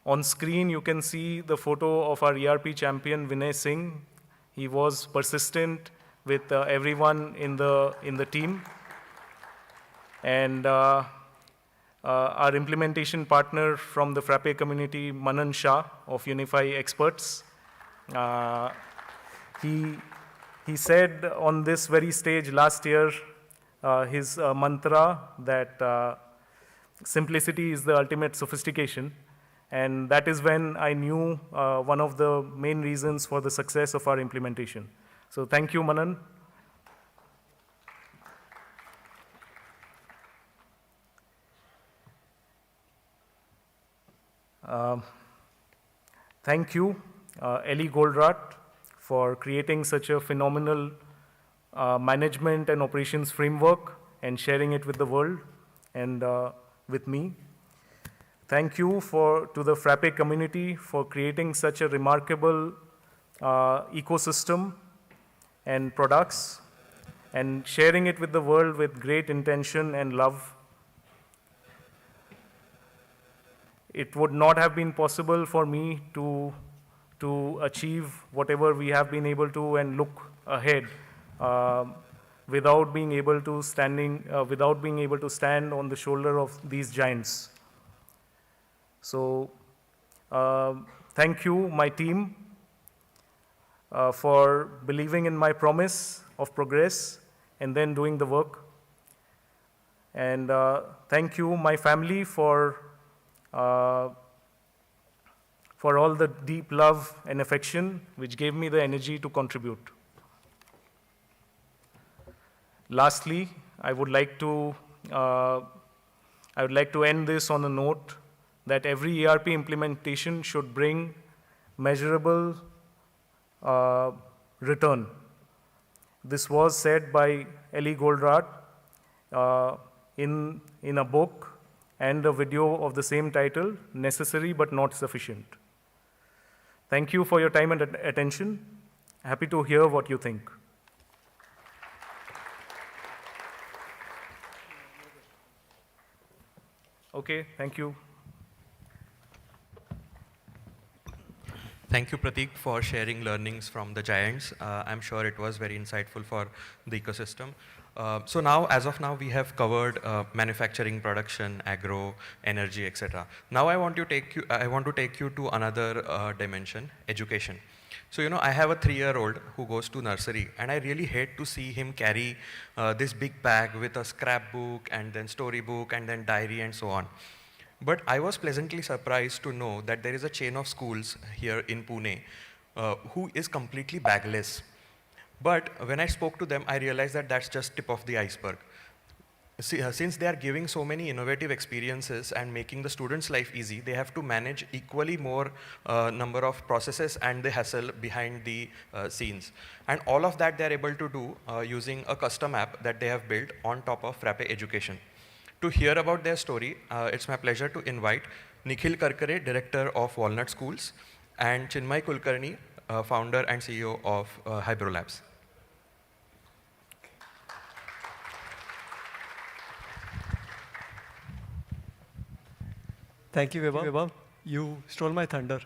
On screen, you can see the photo of our ERP champion, Vinay Singh. He was persistent with everyone in the team. And our implementation partner from the Frappe community, Manan Shah of Unify Experts. He said on this very stage last year, his mantra that simplicity is the ultimate sophistication. And that is when I knew one of the main reasons for the success of our implementation. So thank you, Manan. Thank you, Eli Goldratt, for creating such a phenomenal management and operations framework and sharing it with the world and with me. Thank you to the Frappe community for creating such a remarkable ecosystem and products and sharing it with the world with great intention and love. it would not have been possible for me to achieve whatever we have been able to and look ahead without being able to stand on the shoulder of these giants. So thank you, my team, for believing in my promise of progress and then doing the work. And thank you, my family, for all the deep love and affection which gave me the energy to contribute. Lastly, I would like to end this on a note that every ERP implementation should bring measurable return. This was said by Ellie Goldratt in a book and a video of the same title, Necessary but Not Sufficient. Thank you for your time and attention. Happy to hear what you think. Okay, thank you. Thank you, Prateek, for sharing learnings from the giants. I'm sure it was very insightful for the ecosystem. So now, as of now, we have covered manufacturing, production, agro, energy, etc. Now I want to take you to another dimension, education. So, I have a 3-year-old who goes to nursery, and I really hate to see him carry this big bag with a scrapbook and then storybook and then diary and so on. But I was pleasantly surprised to know that there is a chain of schools here in Pune who is completely bagless. But when I spoke to them, I realized that that's just tip of the iceberg. Since they are giving so many innovative experiences and making the students' life easy, they have to manage equally more number of processes and the hassle behind the scenes. And all of that they are able to do using a custom app that they have built on top of Frappe Education. To hear about their story, it's my pleasure to invite Nikhil Karkare, Director of Walnut Schools, and Chinmay Kulkarni, Founder and CEO of Hybro Labs. Thank you, Vibhav. You stole my thunder.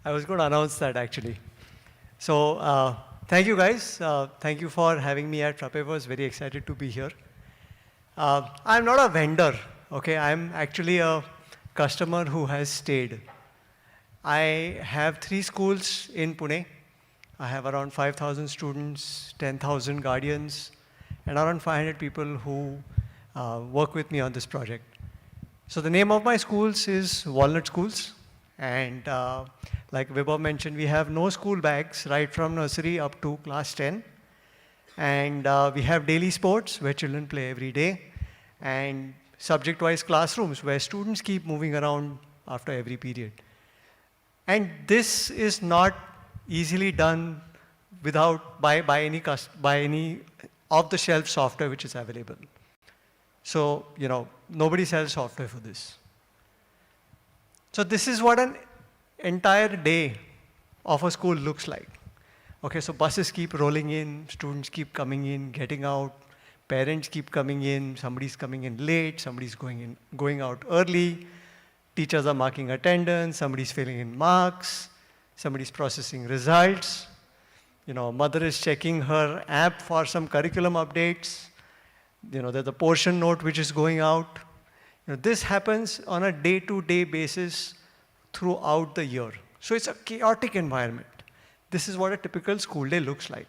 I was going to announce that, actually. So thank you, guys. Thank you for having me at Frappeverse. Very excited to be here. I'm not a vendor, okay? I'm actually a customer who has stayed. I have 3 schools in Pune. I have around 5,000 students, 10,000 guardians, and around 500 people who work with me on this project. So the name of my schools is Walnut Schools. And like Vibhav mentioned, we have no school bags right from nursery up to class 10. And we have daily sports where children play every day, and subject-wise classrooms where students keep moving around after every period. And this is not easily done by any off-the-shelf software which is available. So, nobody sells software for this. So this is what an entire day of a school looks like. Okay, so buses keep rolling in, students keep coming in, getting out, parents keep coming in, somebody's coming in late, somebody's going out early, teachers are marking attendance, somebody's filling in marks, somebody's processing results, mother is checking her app for some curriculum updates, there's a portion note which is going out. This happens on a day-to-day basis throughout the year. So it's a chaotic environment. This is what a typical school day looks like.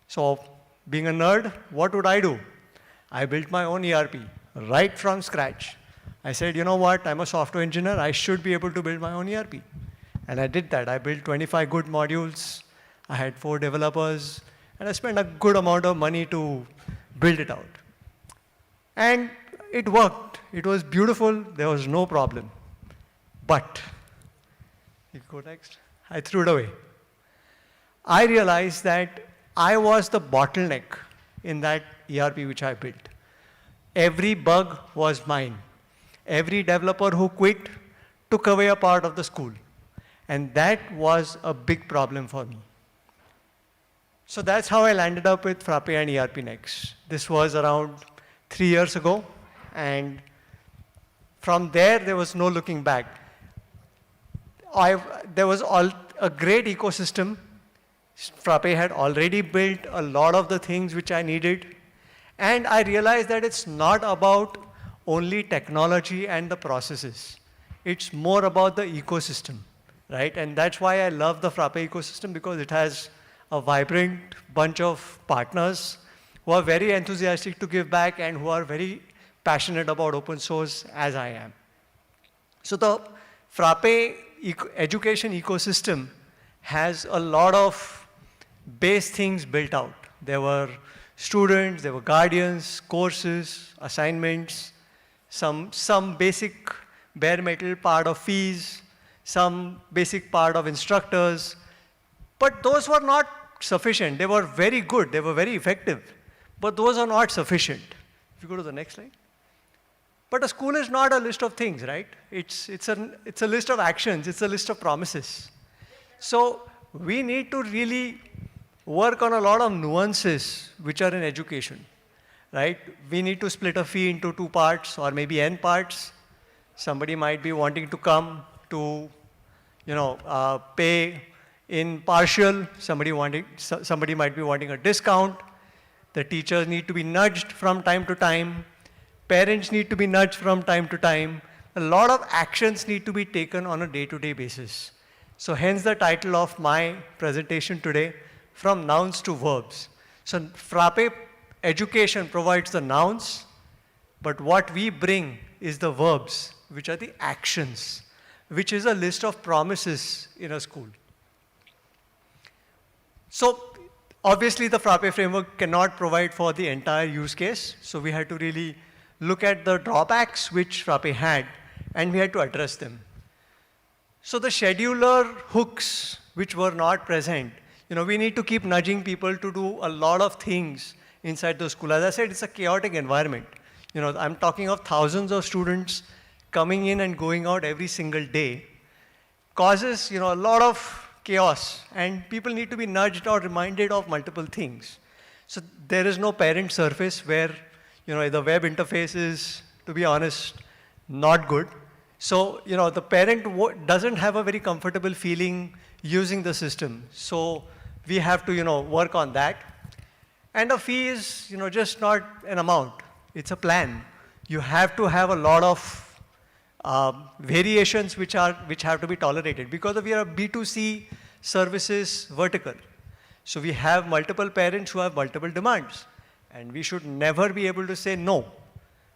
So being a nerd, what would I do? I built my own ERP right from scratch. I said, you know what, I'm a software engineer, I should be able to build my own ERP. And I did that. I built 25 good modules, I had 4 developers, and I spent a good amount of money to build it out. And it worked. It was beautiful, there was no problem. But, you go next. I threw it away. I realized that I was the bottleneck in that ERP which I built. Every bug was mine. Every developer who quit took away a part of the school. And that was a big problem for me. So that's how I landed up with Frappe and ERP Next. This was around 3 years ago. And From there was no looking back. There was a great ecosystem. Frappe had already built a lot of the things which I needed. And I realized that it's not about only technology and the processes. It's more about the ecosystem, right? And that's why I love the Frappe ecosystem, because it has a vibrant bunch of partners who are very enthusiastic to give back and who are very passionate about open source as I am. So the Frappe education ecosystem has a lot of base things built out. There were students, there were guardians, courses, assignments, some basic bare metal part of fees, some basic part of instructors. But those were not sufficient. They were very good, they were very effective, but those are not sufficient. If you go to the next slide. But a school is not a list of things, right? It's a list of actions, it's a list of promises. So we need to really work on a lot of nuances which are in education, right? We need to split a fee into 2 parts or maybe n parts. Somebody might be wanting to come to, pay in partial. Somebody might be wanting a discount. The teachers need to be nudged from time to time. Parents need to be nudged from time to time. A lot of actions need to be taken on a day-to-day basis. So hence the title of my presentation today, From Nouns to Verbs. So Frappe education provides the nouns, but what we bring is the verbs, which are the actions, which is a list of promises in a school. So obviously the Frappe framework cannot provide for the entire use case, so we had to really look at the drawbacks which Frappe had, and we had to address them. So the scheduler hooks which were not present, we need to keep nudging people to do a lot of things inside the school. As I said, it's a chaotic environment. I'm talking of thousands of students coming in and going out every single day. Causes, a lot of chaos, and people need to be nudged or reminded of multiple things. So there is no parent surface where, the web interface is, to be honest, not good. So, the parent doesn't have a very comfortable feeling using the system. So we have to, work on that. And a fee is, just not an amount. It's a plan. You have to have a lot of variations which have to be tolerated, because we are a B2C services vertical. So we have multiple parents who have multiple demands, and we should never be able to say no,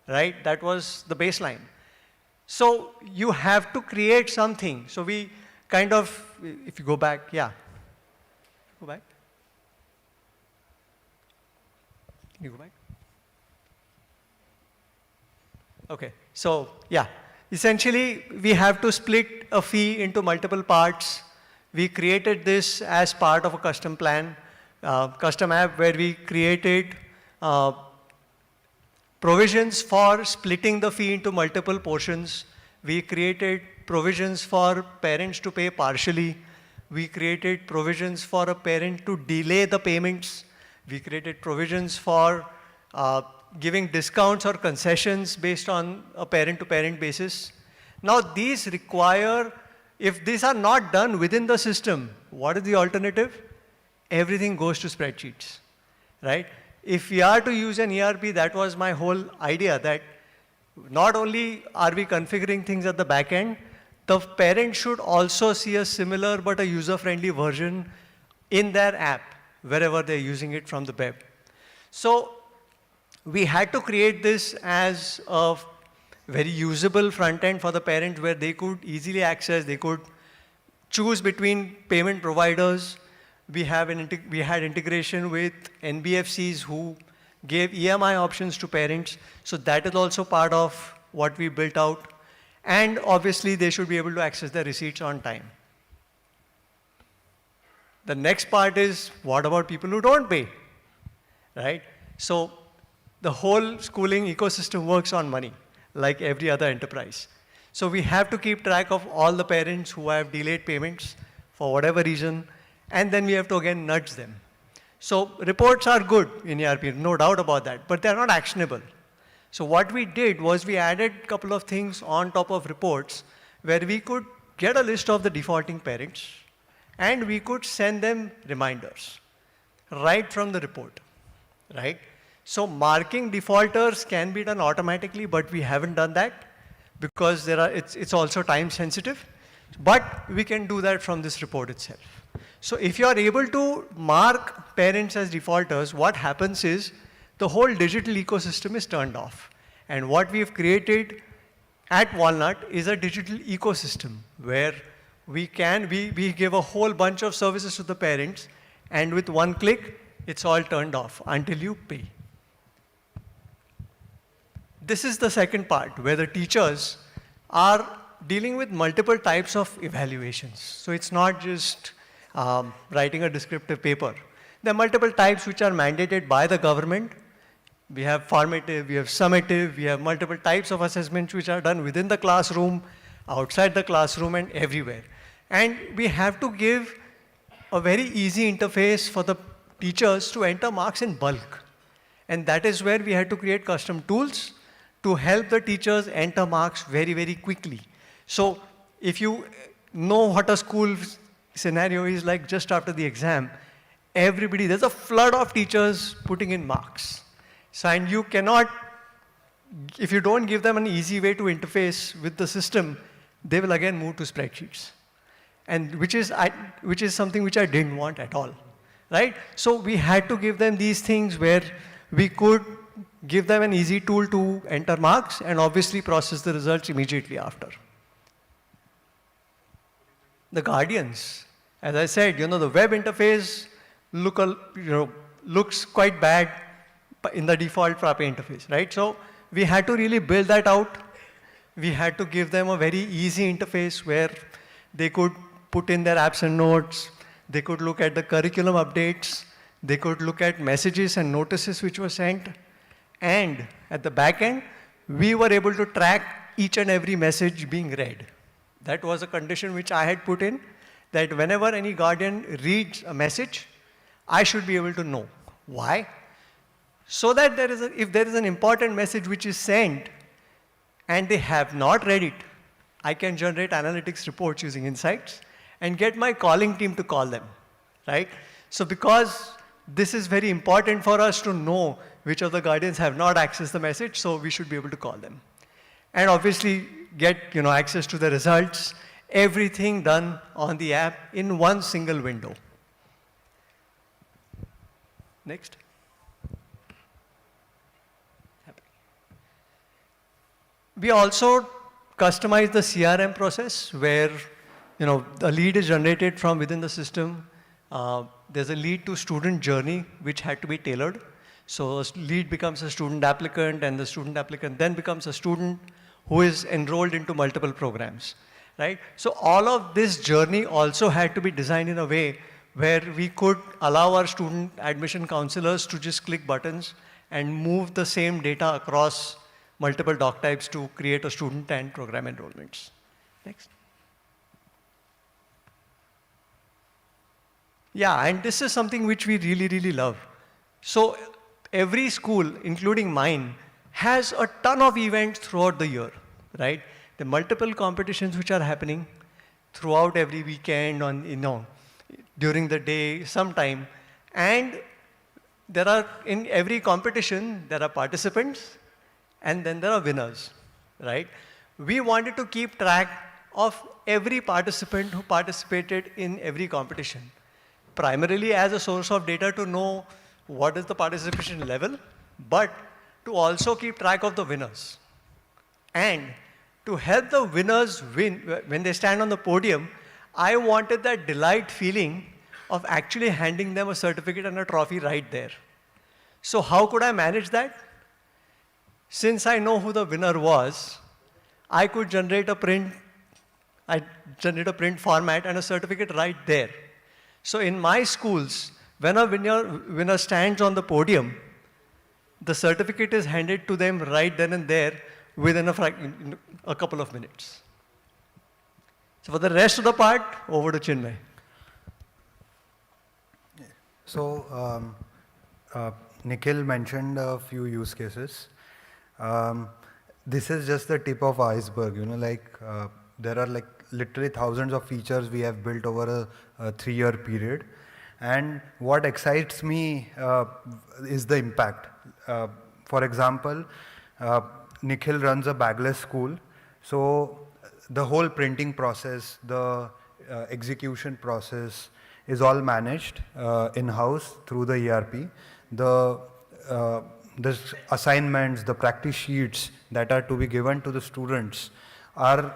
right? That was the baseline. So you have to create something. So we kind of, if you go back, yeah. Go back. Can you go back? Okay, so yeah. Essentially, we have to split a fee into multiple parts. We created this as part of a custom plan, custom app, where we created provisions for splitting the fee into multiple portions. We created provisions for parents to pay partially. We created provisions for a parent to delay the payments. We created provisions for giving discounts or concessions based on a parent-to-parent basis. Now these require, if these are not done within the system, what is the alternative? Everything goes to spreadsheets, right? If we are to use an ERP, that was my whole idea, that not only are we configuring things at the back end, the parent should also see a similar but a user-friendly version in their app, wherever they're using it from the web. So we had to create this as a very usable front end for the parent, where they could easily access, they could choose between payment providers. We had integration with NBFCs who gave EMI options to parents. So that is also part of what we built out. And obviously, they should be able to access their receipts on time. The next part is, what about people who don't pay, right? So the whole schooling ecosystem works on money, like every other enterprise. So we have to keep track of all the parents who have delayed payments for whatever reason, and then we have to again nudge them. So reports are good in ERP, no doubt about that, but they're not actionable. So what we did was we added a couple of things on top of reports where we could get a list of the defaulting parents and we could send them reminders right from the report, right? So marking defaulters can be done automatically, but we haven't done that because it's also time sensitive, but we can do that from this report itself. So if you are able to mark parents as defaulters, what happens is the whole digital ecosystem is turned off. And what we've created at Walnut is a digital ecosystem where we give a whole bunch of services to the parents, and with one click, it's all turned off until you pay. This is the second part where the teachers are dealing with multiple types of evaluations. So it's not just writing a descriptive paper. There are multiple types which are mandated by the government. We have formative, we have summative, we have multiple types of assessments which are done within the classroom, outside the classroom, and everywhere. And we have to give a very easy interface for the teachers to enter marks in bulk. And that is where we had to create custom tools to help the teachers enter marks very, very quickly. So if you know what a school scenario is like just after the exam, there's a flood of teachers putting in marks. So, and you cannot, if you don't give them an easy way to interface with the system, they will again move to spreadsheets. And which is something which I didn't want at all, right? So we had to give them these things where we could give them an easy tool to enter marks and obviously process the results immediately after. The guardians, as I said, the web interface looks quite bad in the default Frappe interface, right? So we had to really build that out. We had to give them a very easy interface where they could put in their absent notes, they could look at the curriculum updates, they could look at messages and notices which were sent, and at the back end, we were able to track each and every message being read. That was a condition which I had put in, that whenever any guardian reads a message, I should be able to know. Why? So that if there is an important message which is sent and they have not read it, I can generate analytics reports using insights and get my calling team to call them, right? So because this is very important for us to know which of the guardians have not accessed the message, so we should be able to call them. And obviously get access to the results, everything done on the app in one single window. Next. We also customize the CRM process where a lead is generated from within the system. There's a lead to student journey which had to be tailored. So a lead becomes a student applicant, and the student applicant then becomes a student who is enrolled into multiple programs, right? So all of this journey also had to be designed in a way where we could allow our student admission counselors to just click buttons and move the same data across multiple doc types to create a student and program enrollments. Next. Yeah, and this is something which we really, really love. So every school, including mine, has a ton of events throughout the year, right? The multiple competitions which are happening throughout every weekend, during the day, sometime. And in every competition, there are participants, and then there are winners, right? We wanted to keep track of every participant who participated in every competition, primarily as a source of data to know what is the participation level, but to also keep track of the winners. And to help the winners win, when they stand on the podium, I wanted that delight feeling of actually handing them a certificate and a trophy right there. So how could I manage that? Since I know who the winner was, I could generate a print format and a certificate right there. So in my schools, when a winner stands on the podium, the certificate is handed to them right then and there within a couple of minutes. So for the rest of the part, over to Chinmay. So Nikhil mentioned a few use cases. This is just the tip of iceberg, you know, like there are like literally thousands of features we have built over a 3-year period. And what excites me is the impact. For example, Nikhil runs a bagless school. So the whole printing process, the execution process is all managed in-house through the ERP. The assignments, the practice sheets that are to be given to the students are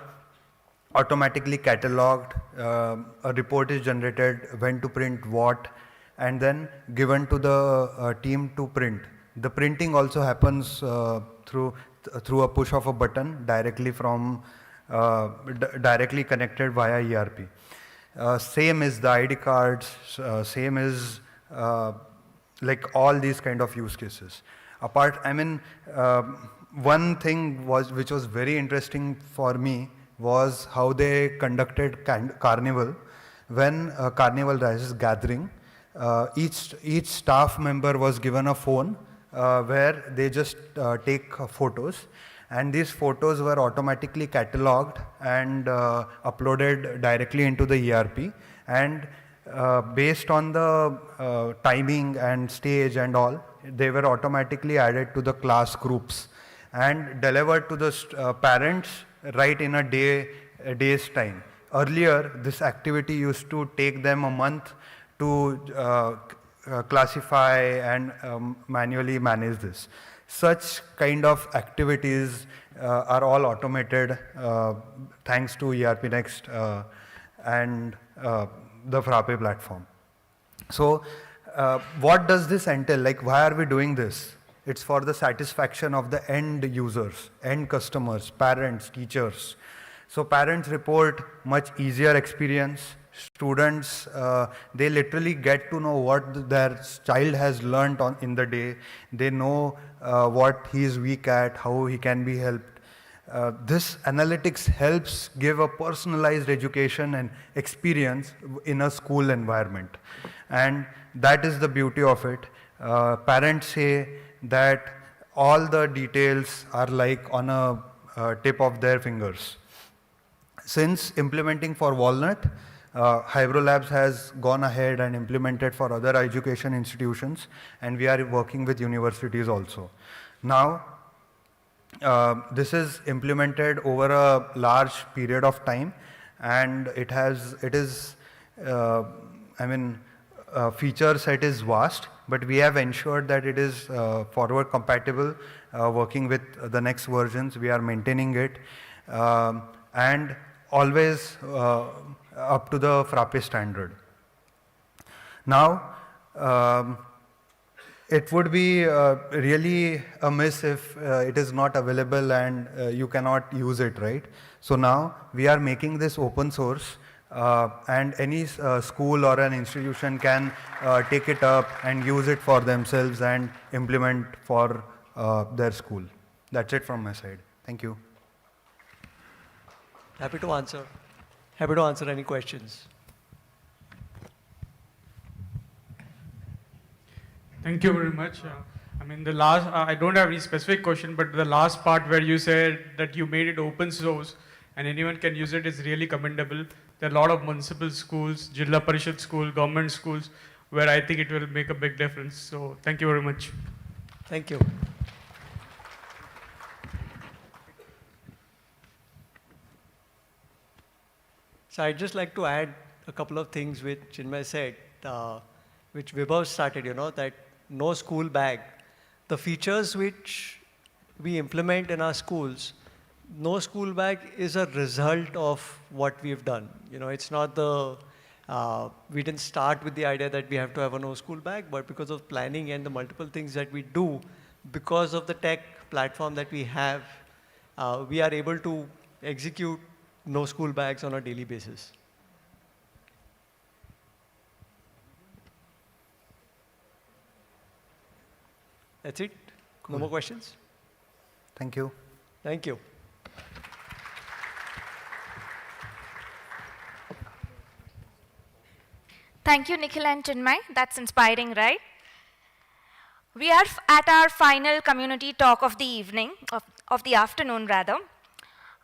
automatically catalogued. A report is generated, when to print what, and then given to the team to print. The printing also happens through a push of a button directly from directly connected via ERP. Same is the ID cards, same is like all these kind of use cases. One thing which was very interesting for me was how they conducted carnival. When carnival rises gathering, each staff member was given a phone where they just take photos, and these photos were automatically catalogued and uploaded directly into the ERP, and based on the timing and stage and all, they were automatically added to the class groups and delivered to the parents right in a day's time. Earlier, this activity used to take them a month to classify and manually manage this. Such kind of activities are all automated thanks to ERP Next and the Frappe platform. So what does this entail? Like, why are we doing this? It's for the satisfaction of the end users, end customers, parents, teachers. So parents report much easier experience. Students, they literally get to know what their child has learnt in the day. They know what he is weak at, how he can be helped. This analytics helps give a personalized education and experience in a school environment. And that is the beauty of it. Parents say that all the details are like on a tip of their fingers. Since implementing for Walnut, Hybro Labs has gone ahead and implemented for other education institutions, and we are working with universities also. Now, this is implemented over a large period of time, and feature set is vast, but we have ensured that it is forward compatible, working with the next versions. We are maintaining it, and always up to the Frappe standard. Now, it would be really a miss if it is not available and you cannot use it, right? So now we are making this open source, and any school or an institution can take it up and use it for themselves and implement for their school. That's it from my side. Thank you. Happy to answer. Happy to answer any questions. Thank you very much. The last, I don't have any specific question, but the last part where you said that you made it open source and anyone can use it is really commendable. There are a lot of municipal schools, Jilla Parishad school, government schools, where I think it will make a big difference. So thank you very much. Thank you. So I'd just like to add a couple of things which Chinmay said, which Vibhav started, that no school bag. The features which we implement in our schools, no school bag is a result of what we've done. It's not we didn't start with the idea that we have to have a no school bag, but because of planning and the multiple things that we do, because of the tech platform that we have, we are able to execute no school bags on a daily basis. That's it? Cool. No more questions? Thank you. Thank you. Thank you, Nikhil and Chinmay. That's inspiring, right? We are at our final community talk of the evening, of the afternoon rather.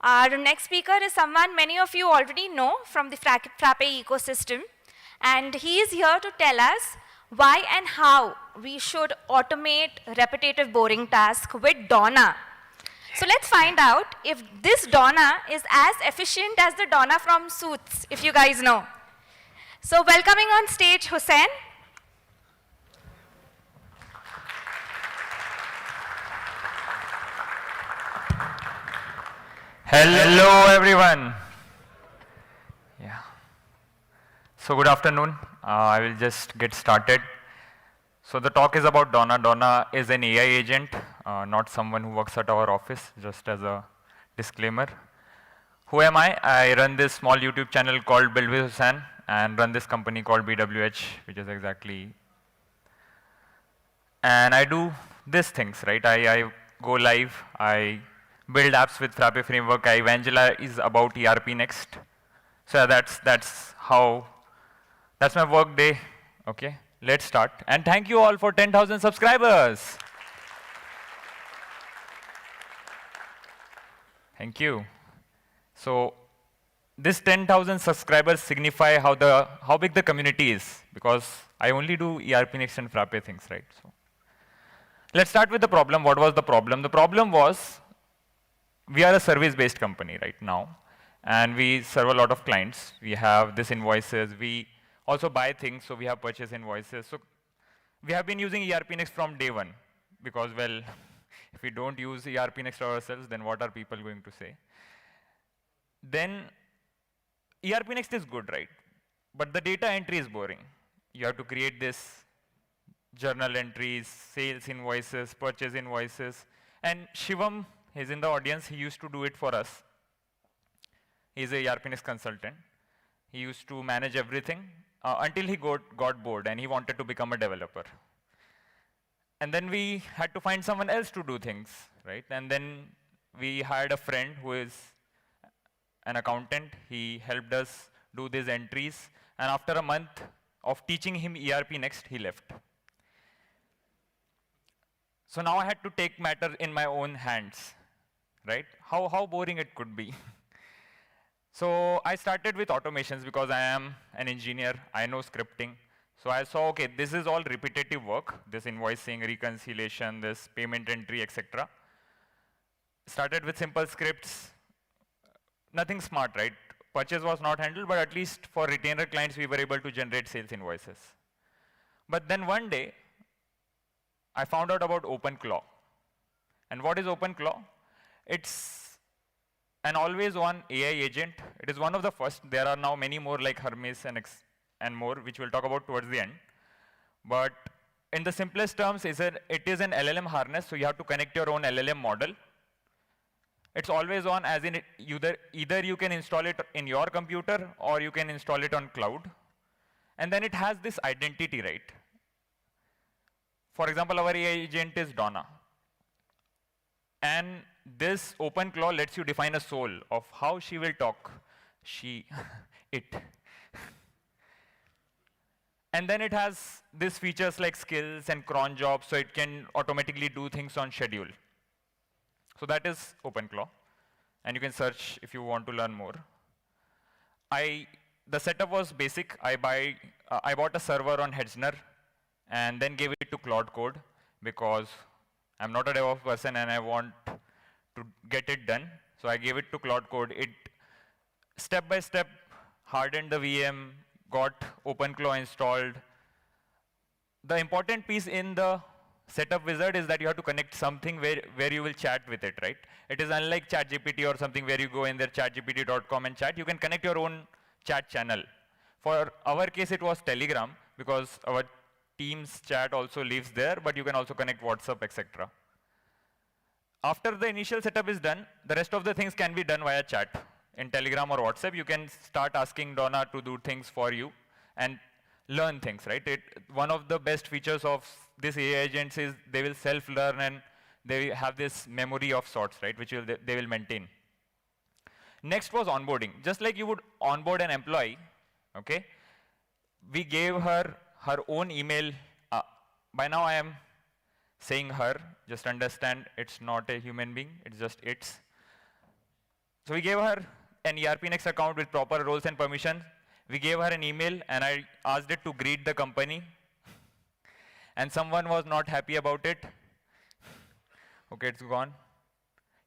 Our next speaker is someone many of you already know from the Frappe ecosystem, and he is here to tell us why and how we should automate repetitive boring tasks with Donna. So let's find out if this Donna is as efficient as the Donna from Suits, if you guys know. So welcoming on stage Hussain. Hello, everyone. Yeah. So good afternoon. I will just get started. So the talk is about Donna. Donna is an AI agent, not someone who works at our office, just as a disclaimer. Who am I? I run this small YouTube channel called Build with Hussain and run this company called BWH, which is exactly. And I do these things, right? I go live, I build apps with Frappe framework, I evangelize about ERP Next. So that's my work day, okay? Let's start. And thank you all for 10,000 subscribers. Thank you. So this 10,000 subscribers signify how big the community is, because I only do ERP Next and Frappe things, right? So let's start with the problem. What was the problem? The problem was we are a service-based company right now, and we serve a lot of clients. We have these invoices. We also buy things, so we have purchase invoices. So we have been using ERP Next from day one, because, well, if we don't use ERP Next ourselves, then what are people going to say? Then ERP Next is good, right? But the data entry is boring. You have to create this journal entries, sales invoices, purchase invoices. And Shivam, he's in the audience, he used to do it for us. He's a ERP Next consultant. He used to manage everything until he got bored and he wanted to become a developer. And then we had to find someone else to do things, right? And then we hired a friend who is an accountant. He helped us do these entries. And after a month of teaching him ERP Next, he left. So now I had to take matter in my own hands, right? How boring it could be. So I started with automations because I am an engineer. I know scripting. So I saw, okay, this is all repetitive work, this invoicing, reconciliation, this payment entry, etc. Started with simple scripts. Nothing smart, right? Purchase was not handled, but at least for retainer clients, we were able to generate sales invoices. But then one day, I found out about OpenClaw. And what is OpenClaw? It's an always-on AI agent. It is one of the first. There are now many more like Hermes and more, which we'll talk about towards the end. But in the simplest terms, it is an LLM harness, so you have to connect your own LLM model. It's always on, as in either you can install it in your computer or you can install it on cloud. And then it has this identity, right? For example, our AI agent is Donna. And this OpenClaw lets you define a soul of how she will talk. It. And then it has these features like skills and cron jobs, so it can automatically do things on schedule. So that is OpenClaw. And you can search if you want to learn more. The setup was basic. I bought a server on Hetzner and then gave it to Claude Code because I'm not a DevOps person and I want to get it done. So I gave it to Claude Code. It step by step hardened the VM, got OpenClaw installed. The important piece in the setup wizard is that you have to connect something where you will chat with it, right? It is unlike ChatGPT or something where you go in there, chatgpt.com and chat. You can connect your own chat channel. For our case, it was Telegram because our Teams chat also lives there, but you can also connect WhatsApp, etc. After the initial setup is done, the rest of the things can be done via chat. In Telegram or WhatsApp, you can start asking Donna to do things for you and learn things, right? One of the best features of this AI agents is they will self-learn and they have this memory of sorts, right, which they will maintain. Next was onboarding. Just like you would onboard an employee, okay? We gave her own email. By now I am saying her, just understand it's not a human being, it's just it's. So we gave her an ERP Next account with proper roles and permissions. We gave her an email and I asked it to greet the company. And someone was not happy about it. Okay, it's gone.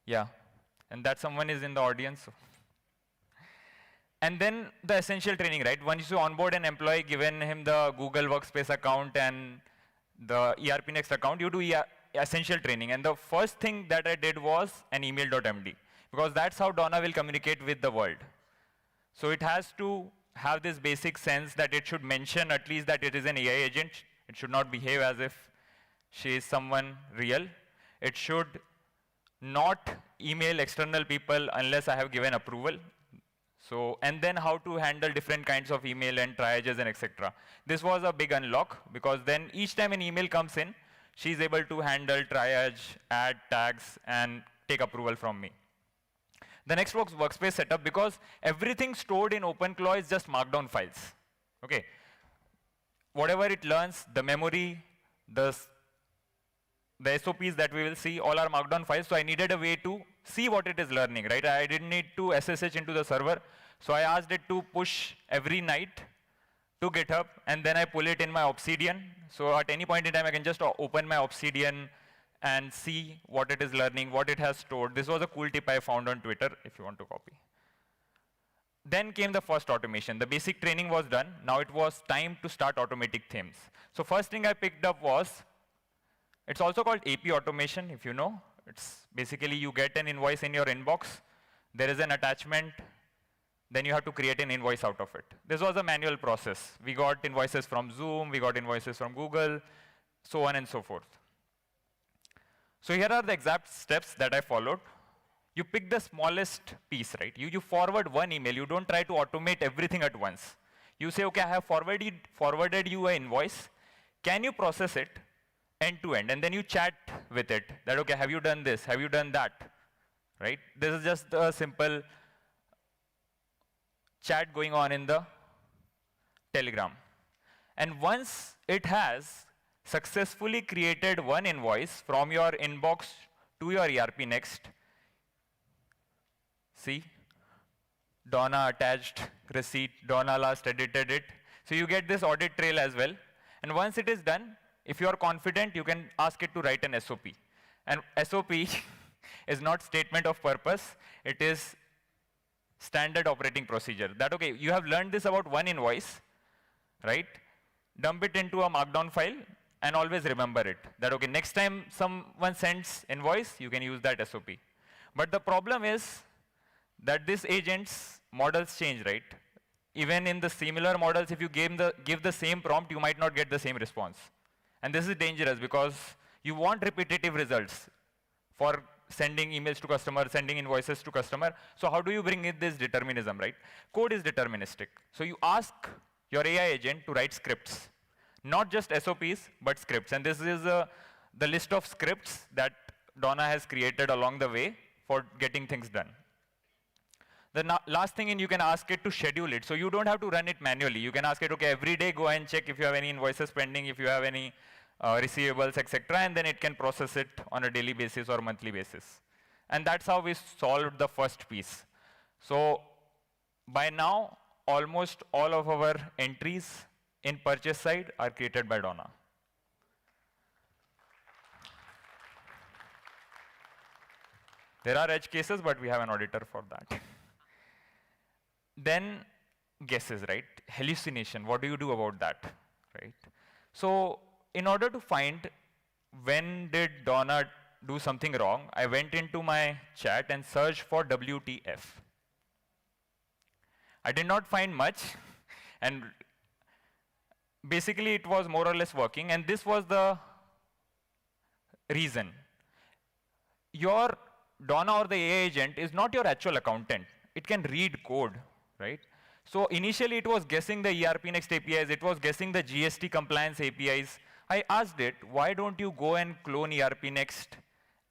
Yeah, and that someone is in the audience. And then the essential training, right? Once you onboard an employee, given him the Google Workspace account and the ERP Next account, you do essential training. And the first thing that I did was an email.md, because that's how Donna will communicate with the world. So it has to have this basic sense that it should mention at least that it is an AI agent. It should not behave as if she is someone real. It should not email external people unless I have given approval. So, and then how to handle different kinds of email and triages and etc. This was a big unlock, because then each time an email comes in, she's able to handle triage, add tags, and take approval from me. The next was workspace setup, because everything stored in OpenClaw is just markdown files. Okay. Whatever it learns, the memory, the SOPs that we will see, all are markdown files. So I needed a way to see what it is learning, right? I didn't need to SSH into the server. So I asked it to push every night to GitHub, and then I pull it in my Obsidian. So at any point in time, I can just open my Obsidian and see what it is learning, what it has stored. This was a cool tip I found on Twitter, if you want to copy. Then came the first automation. The basic training was done. Now it was time to start automatic themes. So first thing I picked up was, it's also called AP automation, if you know. It's basically you get an invoice in your inbox, there is an attachment, then you have to create an invoice out of it. This was a manual process. We got invoices from Zoom, we got invoices from Google, so on and so forth. So here are the exact steps that I followed. You pick the smallest piece, right? You forward one email. You don't try to automate everything at once. You say, okay, I have forwarded you an invoice. Can you process it end to end? And then you chat with it that, okay, have you done this? Have you done that? Right? This is just a simple chat going on in the Telegram. And once it has successfully created one invoice from your inbox to your ERP Next, see, Donna attached receipt, Donna last edited it. So you get this audit trail as well. And once it is done, if you are confident, you can ask it to write an SOP. And SOP is not statement of purpose, it is standard operating procedure. That, okay, you have learned this about one invoice, right? Dump it into a markdown file and always remember it. That, okay, next time someone sends invoice, you can use that SOP. But the problem is that this agent's models change, right? Even in the similar models, if you give the same prompt, you might not get the same response. And this is dangerous because you want repetitive results for sending emails to customer, sending invoices to customer. So how do you bring in this determinism, right? Code is deterministic. So you ask your AI agent to write scripts, not just SOPs, but scripts. And this is the list of scripts that Donna has created along the way for getting things done. The last thing, you can ask it to schedule it. So you don't have to run it manually. You can ask it, okay, every day go and check if you have any invoices pending, if you have any receivables, etc., and then it can process it on a daily basis or monthly basis. And that's how we solved the first piece. So by now, almost all of our entries in purchase side are created by Donna. There are edge cases, but we have an auditor for that. Then guesses, right? Hallucination, what do you do about that, right? So in order to find when did Donna do something wrong, I went into my chat and searched for WTF. I did not find much, and basically it was more or less working, and this was the reason. Your Donna or the AI agent is not your actual accountant. It can read code, right? So initially it was guessing the ERP Next APIs, it was guessing the GST compliance APIs. I asked it, why don't you go and clone ERP Next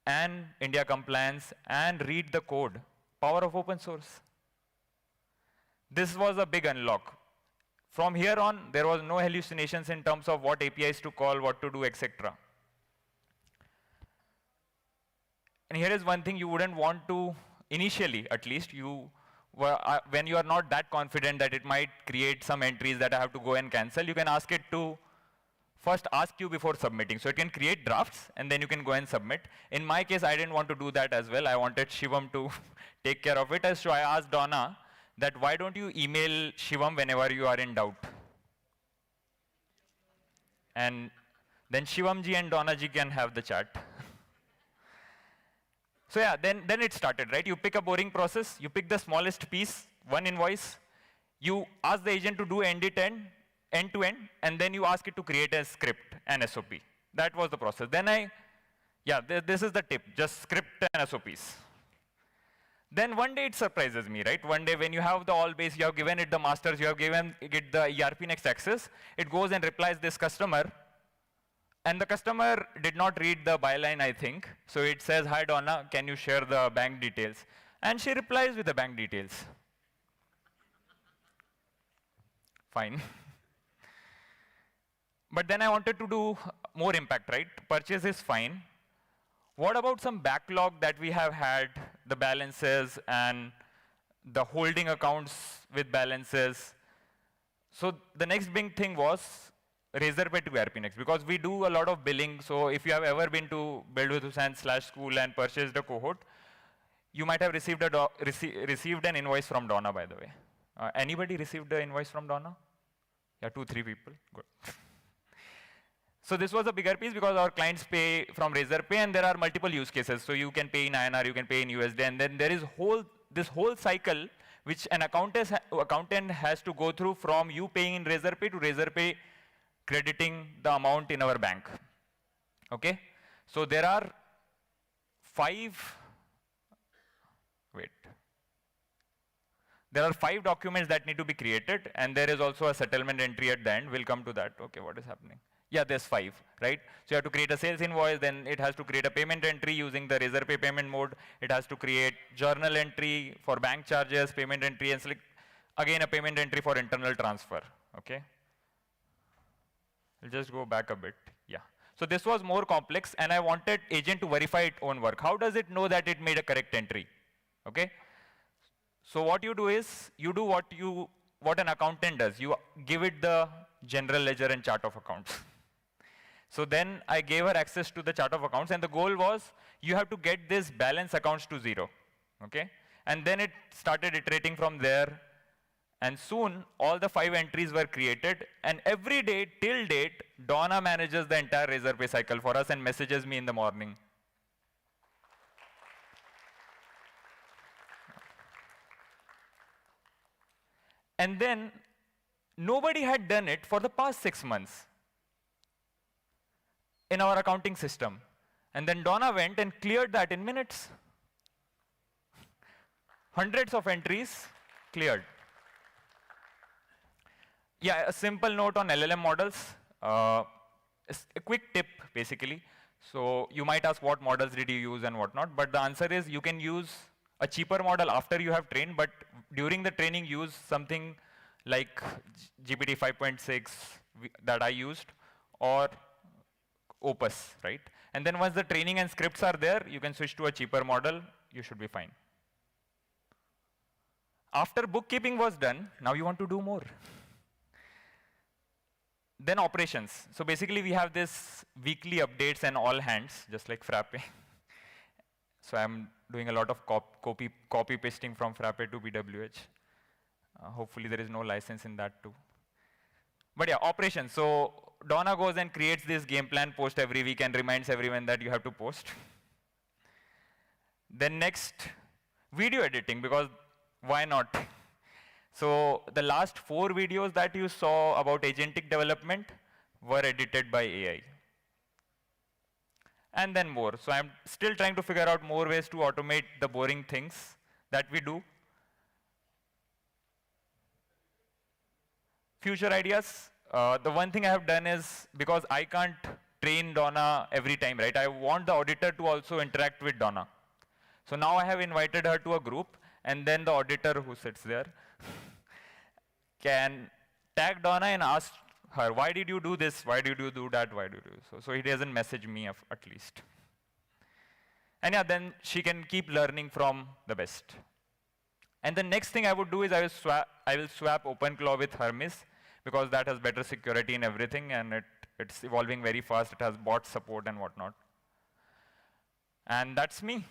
and India compliance and read the code? Power of open source. This was a big unlock. From here on, there was no hallucinations in terms of what APIs to call, what to do, etc. And here is one thing you wouldn't want to, initially at least, when you are not that confident that it might create some entries that I have to go and cancel, you can ask it to first ask you before submitting. So it can create drafts, and then you can go and submit. In my case, I didn't want to do that as well. I wanted Shivam to take care of it. So I asked Donna that why don't you email Shivam whenever you are in doubt? And then Shivam ji and Donna ji can have the chat. So yeah, then it started, right? You pick a boring process, you pick the smallest piece, one invoice, you ask the agent to do end-to-end, and then you ask it to create a script, an SOP. That was the process. Then this is the tip, just script and SOPs. Then one day it surprises me, right? One day when you have the all base, you have given it the masters, you have given it the ERP next access, it goes and replies this customer, and the customer did not read the byline, I think. So it says, hi Donna, can you share the bank details? And she replies with the bank details. Fine. But then I wanted to do more impact, right? Purchase is fine. What about some backlog that we have had, the balances and the holding accounts with balances? So the next big thing was Razorpay to ERP Next, because we do a lot of billing. So if you have ever been to Build with Hussain/school and purchased a cohort, you might have received an invoice from Donna, by the way. Anybody received the invoice from Donna? Yeah, 2-3 people. Good. So this was a bigger piece because our clients pay from Razorpay, and there are multiple use cases. So you can pay in INR, you can pay in USD, and then there is this whole cycle which an accountant has to go through, from you paying in Razorpay to Razorpay crediting the amount in our bank. Okay? So there are 5 documents that need to be created, and there is also a settlement entry at the end. We'll come to that. Okay, what is happening? Yeah, there's 5, right? So you have to create a sales invoice, then it has to create a payment entry using the Razorpay payment mode. It has to create journal entry for bank charges, payment entry, and select again a payment entry for internal transfer. Okay? I'll just go back a bit. Yeah. So this was more complex, and I wanted agent to verify its own work. How does it know that it made a correct entry? Okay? So what you do is, you do what an accountant does. You give it the general ledger and chart of accounts. So then I gave her access to the chart of accounts, and the goal was, you have to get this balance accounts to 0. Okay? And then it started iterating from there. And soon, all the 5 entries were created, and every day, till date, Donna manages the entire Razorpay cycle for us and messages me in the morning. And then, nobody had done it for the past 6 months in our accounting system. And then Donna went and cleared that in minutes. Hundreds of entries cleared. Yeah, a simple note on LLM models. A quick tip, basically. So you might ask, what models did you use and whatnot, but the answer is, you can use a cheaper model after you have trained, but during the training, use something like GPT 5.6 that I used, or Opus, right? And then once the training and scripts are there, you can switch to a cheaper model. You should be fine. After bookkeeping was done, now you want to do more. Then operations. So basically, we have this weekly updates and all hands, just like Frappe. So I'm doing a lot of copy pasting from Frappe to BWH. Hopefully, there is no license in that too. But yeah, operations. So Donna goes and creates this game plan post every week and reminds everyone that you have to post. Then next, video editing, because why not? So the last 4 videos that you saw about agentic development were edited by AI. And then more. So I'm still trying to figure out more ways to automate the boring things that we do. Future ideas. The one thing I have done is, because I can't train Donna every time, right? I want the auditor to also interact with Donna. So now I have invited her to a group, and then the auditor who sits there can tag Donna and ask her, why did you do this? Why did you do that? Why did you do so? So he doesn't message me at least. And yeah, then she can keep learning from the best. And the next thing I would do is I will swap OpenClaw with Hermes, because that has better security in everything, and it's evolving very fast. It has bot support and whatnot. And that's me.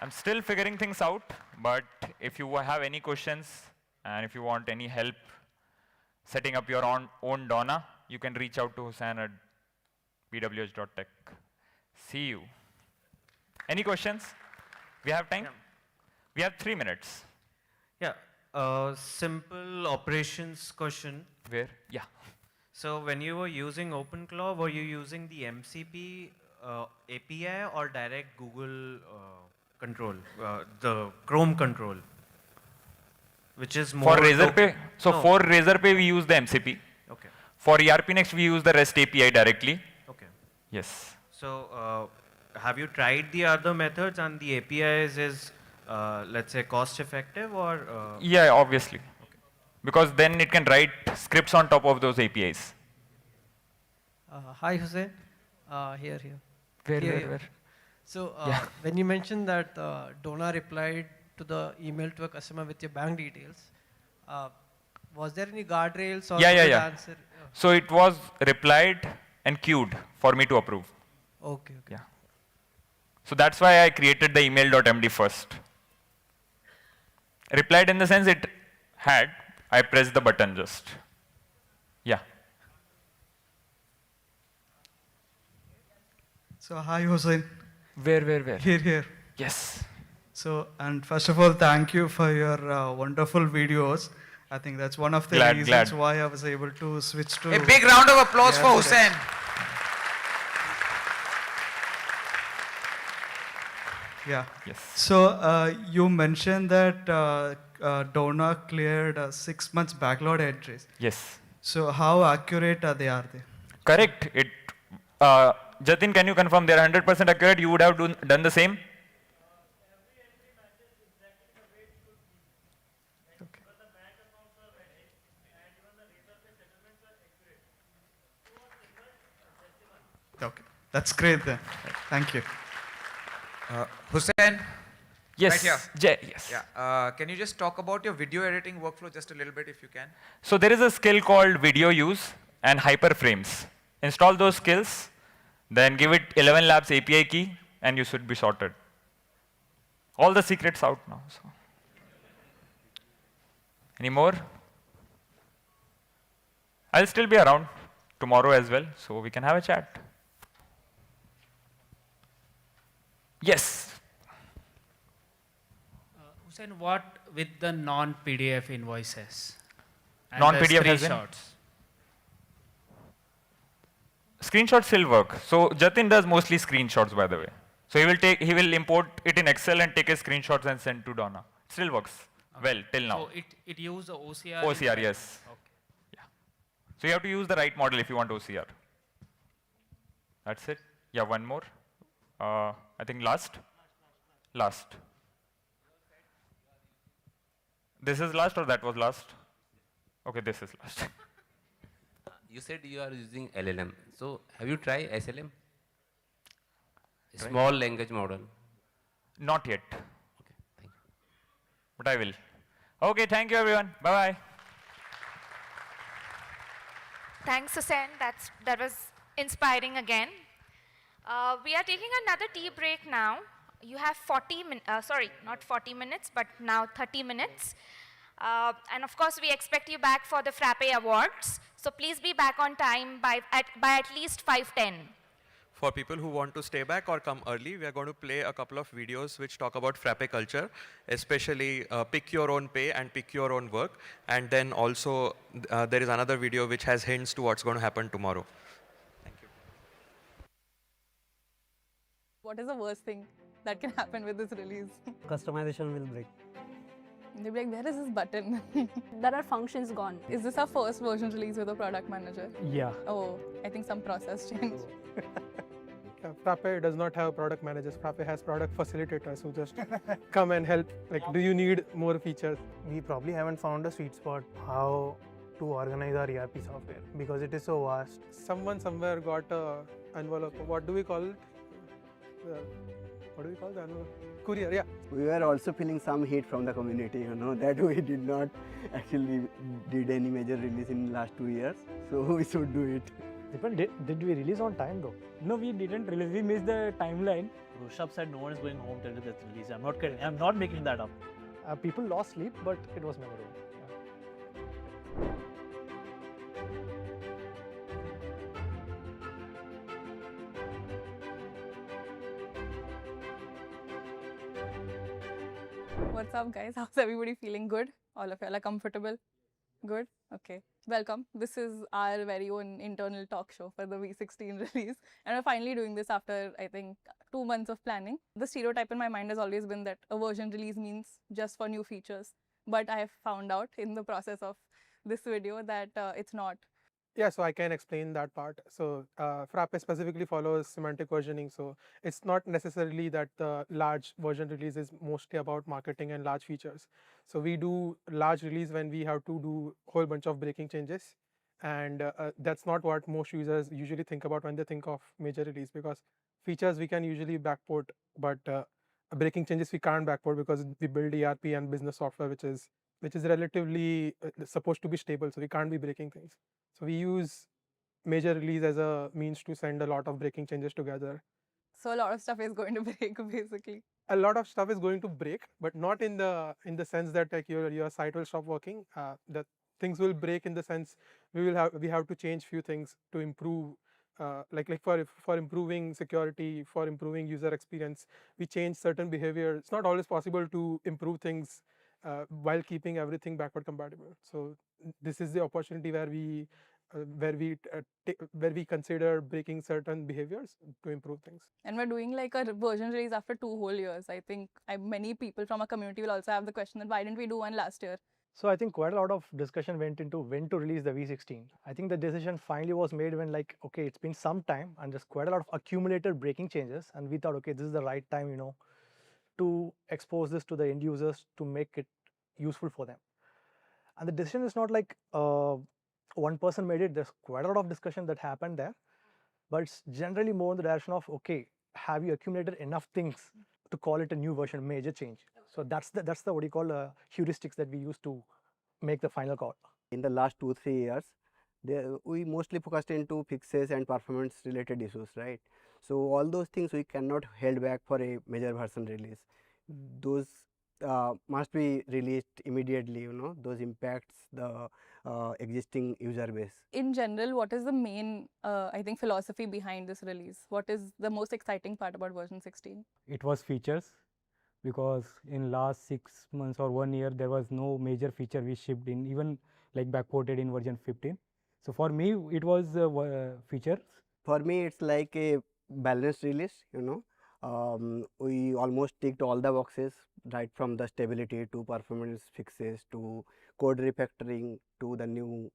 I'm still figuring things out, but if you have any questions and if you want any help setting up your own Donna, you can reach out to Hussain at bwh.tech. See you. Any questions? We have time? We have 3 minutes. Yeah, simple operations question. Where? Yeah. So when you were using OpenClaw, were you using the MCP API or direct Google control, the Chrome control, which is more for Razorpay? So no. for Razorpay, we use the MCP. Okay. For ERP Next, we use the REST API directly. Okay. Yes. So have you tried the other methods, and the APIs is, let's say, cost effective, or? Yeah, obviously. Okay. Because then it can write scripts on top of those APIs. Hi, Hussain. Here. Where? So when you mentioned that Donna replied to the email to a customer with your bank details, was there any guardrails or Yeah. answer? So it was replied and queued for me to approve. Okay. Yeah. So that's why I created the email.md first. Replied in the sense it had, I pressed the button just. Yeah. So hi Hussain. Where? Here. Yes. So, and first of all, thank you for your wonderful videos. I think that's one of the reasons why I was able to switch to... A big round of applause for Hussain. Yeah. Yes. So you mentioned that Donna cleared 6 months backlog entries. Yes. So how accurate are they? Correct. Jatin, can you confirm they're 100% accurate? You would have done the same? Okay. That's great then. Thank you. Hussain? Yes. Right here. Yes. Yeah. Can you just talk about your video editing workflow just a little bit if you can? So there is a skill called video use and hyperframes. Install those skills, then give it 11 Labs API key, and you should be sorted. All the secrets out now. So. Any more? I'll still be around tomorrow as well, so we can have a chat. Yes. Hussain, what with the non-PDF invoices? Non-PDF as in? Screenshots. Screenshots still work. So Jatin does mostly screenshots, by the way. So he will import it in Excel and take his screenshots and send to Donna. It still works well till now. So it uses OCR? OCR, yes. Okay. Yeah. So you have to use the right model if you want OCR. That's it. Yeah, one more. I think last. This is last or that was last? Okay, this is last. You said you are using LLM. So have you tried SLM? Right. Small language model. Not yet. Okay, thank you. But I will. Okay, thank you everyone. Bye-bye. Thanks, Hussain. That was inspiring again. We are taking another tea break now. You have 40 minutes, sorry, not 40 minutes, but now 30 minutes. And of course, we expect you back for the Frappe Awards. So please be back on time by at least 5:10. For people who want to stay back or come early, we are going to play a couple of videos which talk about Frappe culture, especially pick your own pay and pick your own work. And then also, there is another video which has hints to what's going to happen tomorrow. Thank you. What is the worst thing that can happen with this release? Customization will break. They'll be like, where is this button? There are functions gone. Is this our first version release with a product manager? Yeah. Oh, I think some process change. Frappe does not have product managers. Frappe has product facilitators who just come and help. Like, do you need more features? We probably haven't found a sweet spot how to organize our ERP software because it is so vast. Someone somewhere got a envelope. What do we call it? What do we call the envelope? Courier, yeah. We were also feeling some heat from the community, that we did not actually did any major release in last 2 years. So we should do it. Did we release on time though? No, we didn't release. We missed the timeline. Rushabh said no one is going home till this release. I'm not kidding. I'm not making that up. People lost sleep, but it was memorable. What's up, guys? How's everybody feeling? Good? All of y'all are comfortable? Good? Okay. Welcome. This is our very own internal talk show for the V16 release. And we're finally doing this after, I think, 2 months of planning. The stereotype in my mind has always been that a version release means just for new features. But I have found out in the process of this video that it's not. Yeah, so I can explain that part. So Frappe specifically follows semantic versioning. So it's not necessarily that the large version release is mostly about marketing and large features. So we do large release when we have to do a whole bunch of breaking changes. And that's not what most users usually think about when they think of major release, because features we can usually backport, but breaking changes we can't backport because we build ERP and business software, which is relatively supposed to be stable. So we can't be breaking things. So we use major release as a means to send a lot of breaking changes together. So a lot of stuff is going to break, basically. A lot of stuff is going to break, but not in the sense that like your site will stop working. That things will break in the sense we have to change few things to improve. Like for improving security, for improving user experience, we change certain behavior. It's not always possible to improve things while keeping everything backward compatible. So this is the opportunity where we consider breaking certain behaviors to improve things. And we're doing like a version release after 2 whole years. I think many people from our community will also have the question that why didn't we do one last year? So I think quite a lot of discussion went into when to release the V16. I think the decision finally was made when okay, it's been some time and there's quite a lot of accumulated breaking changes, and we thought, okay, this is the right time, to expose this to the end users to make it useful for them. And the decision is not like one person made it. There's quite a lot of discussion that happened there, but it's generally more in the direction of, okay, have you accumulated enough things to call it a new version, major change? So that's the what you call heuristics that we use to make the final call. In the last 2-3 years, we mostly focused into fixes and performance related issues, right? So all those things we cannot held back for a major version release. Those must be released immediately, those impacts the existing user base. In general, what is the main, I think, philosophy behind this release? What is the most exciting part about version 16? It was features, because in last 6 months or 1 year, there was no major feature we shipped in, even like backported in version 15. So for me, it was features. For me, it's like a balanced release, we almost ticked all the boxes, right from the stability to performance fixes to code refactoring to the new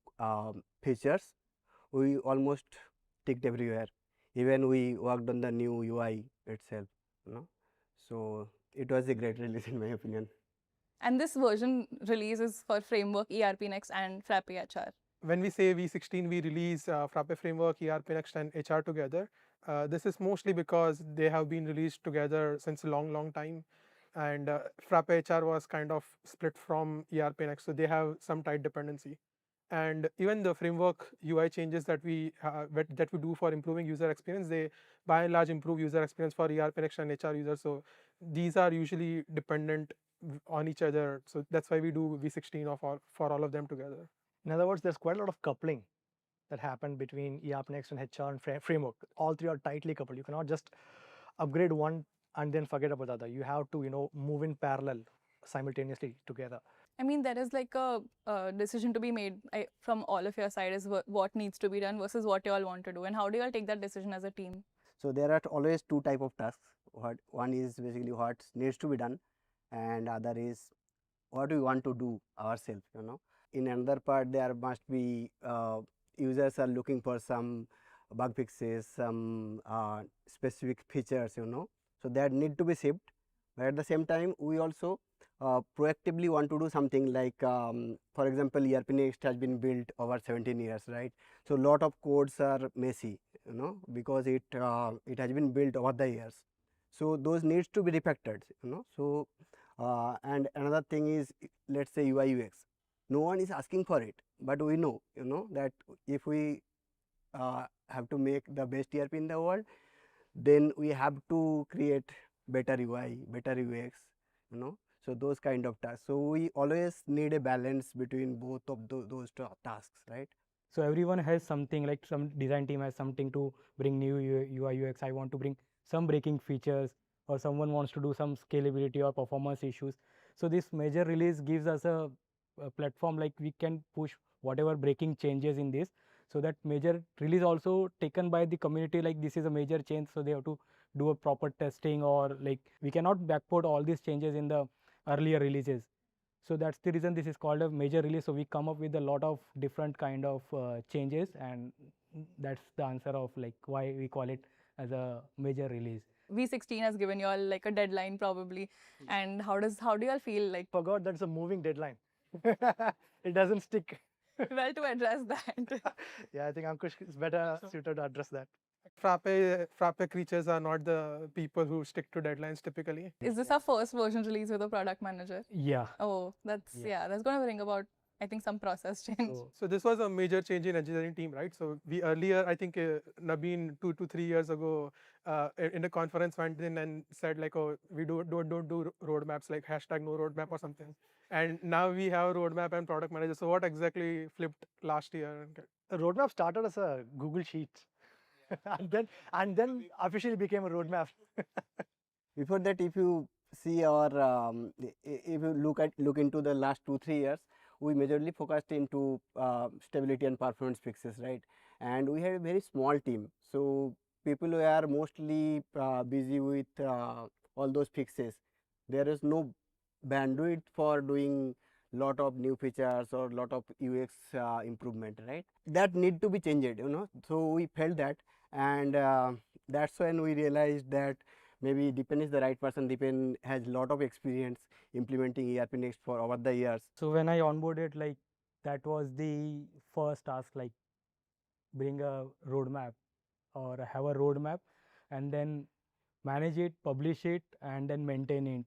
features. We almost ticked everywhere. Even we worked on the new UI itself, So it was a great release in my opinion. And this version release is for Framework, ERP Next and Frappe HR. When we say V16, we release Frappe Framework, ERP Next and HR together. This is mostly because they have been released together since a long time, and Frappe HR was kind of split from ERP Next, so they have some tight dependency. And even the framework UI changes that we do for improving user experience, they by and large improve user experience for ERP Next and HR users. So these are usually dependent on each other. So that's why we do V16 for all of them together. In other words, there's quite a lot of coupling that happened between ERP Next and HR and Framework. All three are tightly coupled. You cannot just upgrade one and then forget about the other. You have to, move in parallel simultaneously together. I mean, there is like a decision to be made from all of your side is what needs to be done versus what you all want to do. And how do you all take that decision as a team? So there are always 2 types of tasks. One is basically what needs to be done, and other is what we want to do ourselves, In another part, there must be users are looking for some bug fixes, some specific features, So that need to be shipped. But at the same time, we also proactively want to do something like, for example, ERP Next has been built over 17 years, right? So lot of codes are messy, because it has been built over the years. So those needs to be refactored, So and another thing is, let's say UI UX. No one is asking for it, but we know, that if we have to make the best ERP in the world, then we have to create better UI, better UX, so those kind of tasks. So we always need a balance between both of those tasks, right? So everyone has something, like some design team has something to bring new UI UX. I want to bring some breaking features, or someone wants to do some scalability or performance issues. So this major release gives us a platform, like we can push whatever breaking changes in this. So that major release also taken by the community, like this is a major change, so they have to do a proper testing, or like we cannot backport all these changes in the earlier releases. So that's the reason this is called a major release. So we come up with a lot of different kind of changes, and that's the answer of like why we call it as a major release. V16 has given you all like a deadline probably, and how do you all feel like? Forgot that's a moving deadline. It doesn't stick. Well, to address that. Yeah, I think Ankush is better suited to address that. Frappe creatures are not the people who stick to deadlines typically. Is this our first version release with a product manager? Yeah. Oh, that's that's going to bring about, I think, some process change. So this was a major change in engineering team, right? So we earlier, I think, Nabeen 2 to 3 years ago, in a conference went in and said like, oh, we don't do roadmaps, like hashtag no roadmap or something. And now we have roadmap and product manager. So what exactly flipped last year? The roadmap started as a Google Sheet, and then officially became a roadmap. Before that, if you see our, if you look into the last 2-3 years, we majorly focused into stability and performance fixes, right? And we had a very small team, so people were mostly busy with all those fixes. There is no bandwidth for doing lot of new features or lot of UX improvement, right? That need to be changed, So we felt that, and that's when we realized that maybe Deepan is the right person. Deepan has lot of experience implementing ERP Next for over the years. So when I onboarded, like that was the first task, like bring a roadmap or have a roadmap, and then manage it, publish it, and then maintain it.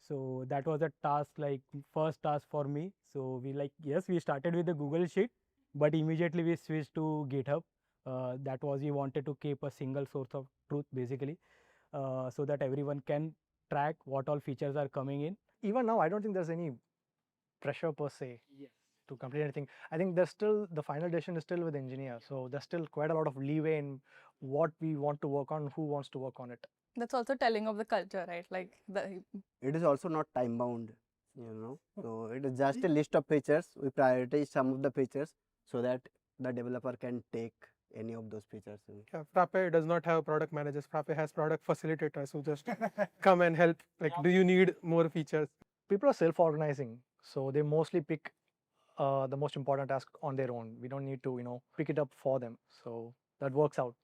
So that was a task, like first task for me. So we started with the Google Sheet, but immediately we switched to GitHub. That was, we wanted to keep a single source of truth basically, so that everyone can track what all features are coming in. Even now, I don't think there's any pressure per se to complete anything. I think there's still, the final decision is still with the engineer. So there's still quite a lot of leeway in what we want to work on, who wants to work on it. That's also telling of the culture, right? Like it is also not time bound, So it is just a list of features. We prioritize some of the features so that the developer can take any of those features. Yeah, Frappe does not have product managers. Frappe has product facilitators who just come and help. Like, do you need more features? People are self-organizing, so they mostly pick the most important task on their own. We don't need to, pick it up for them. So that works out.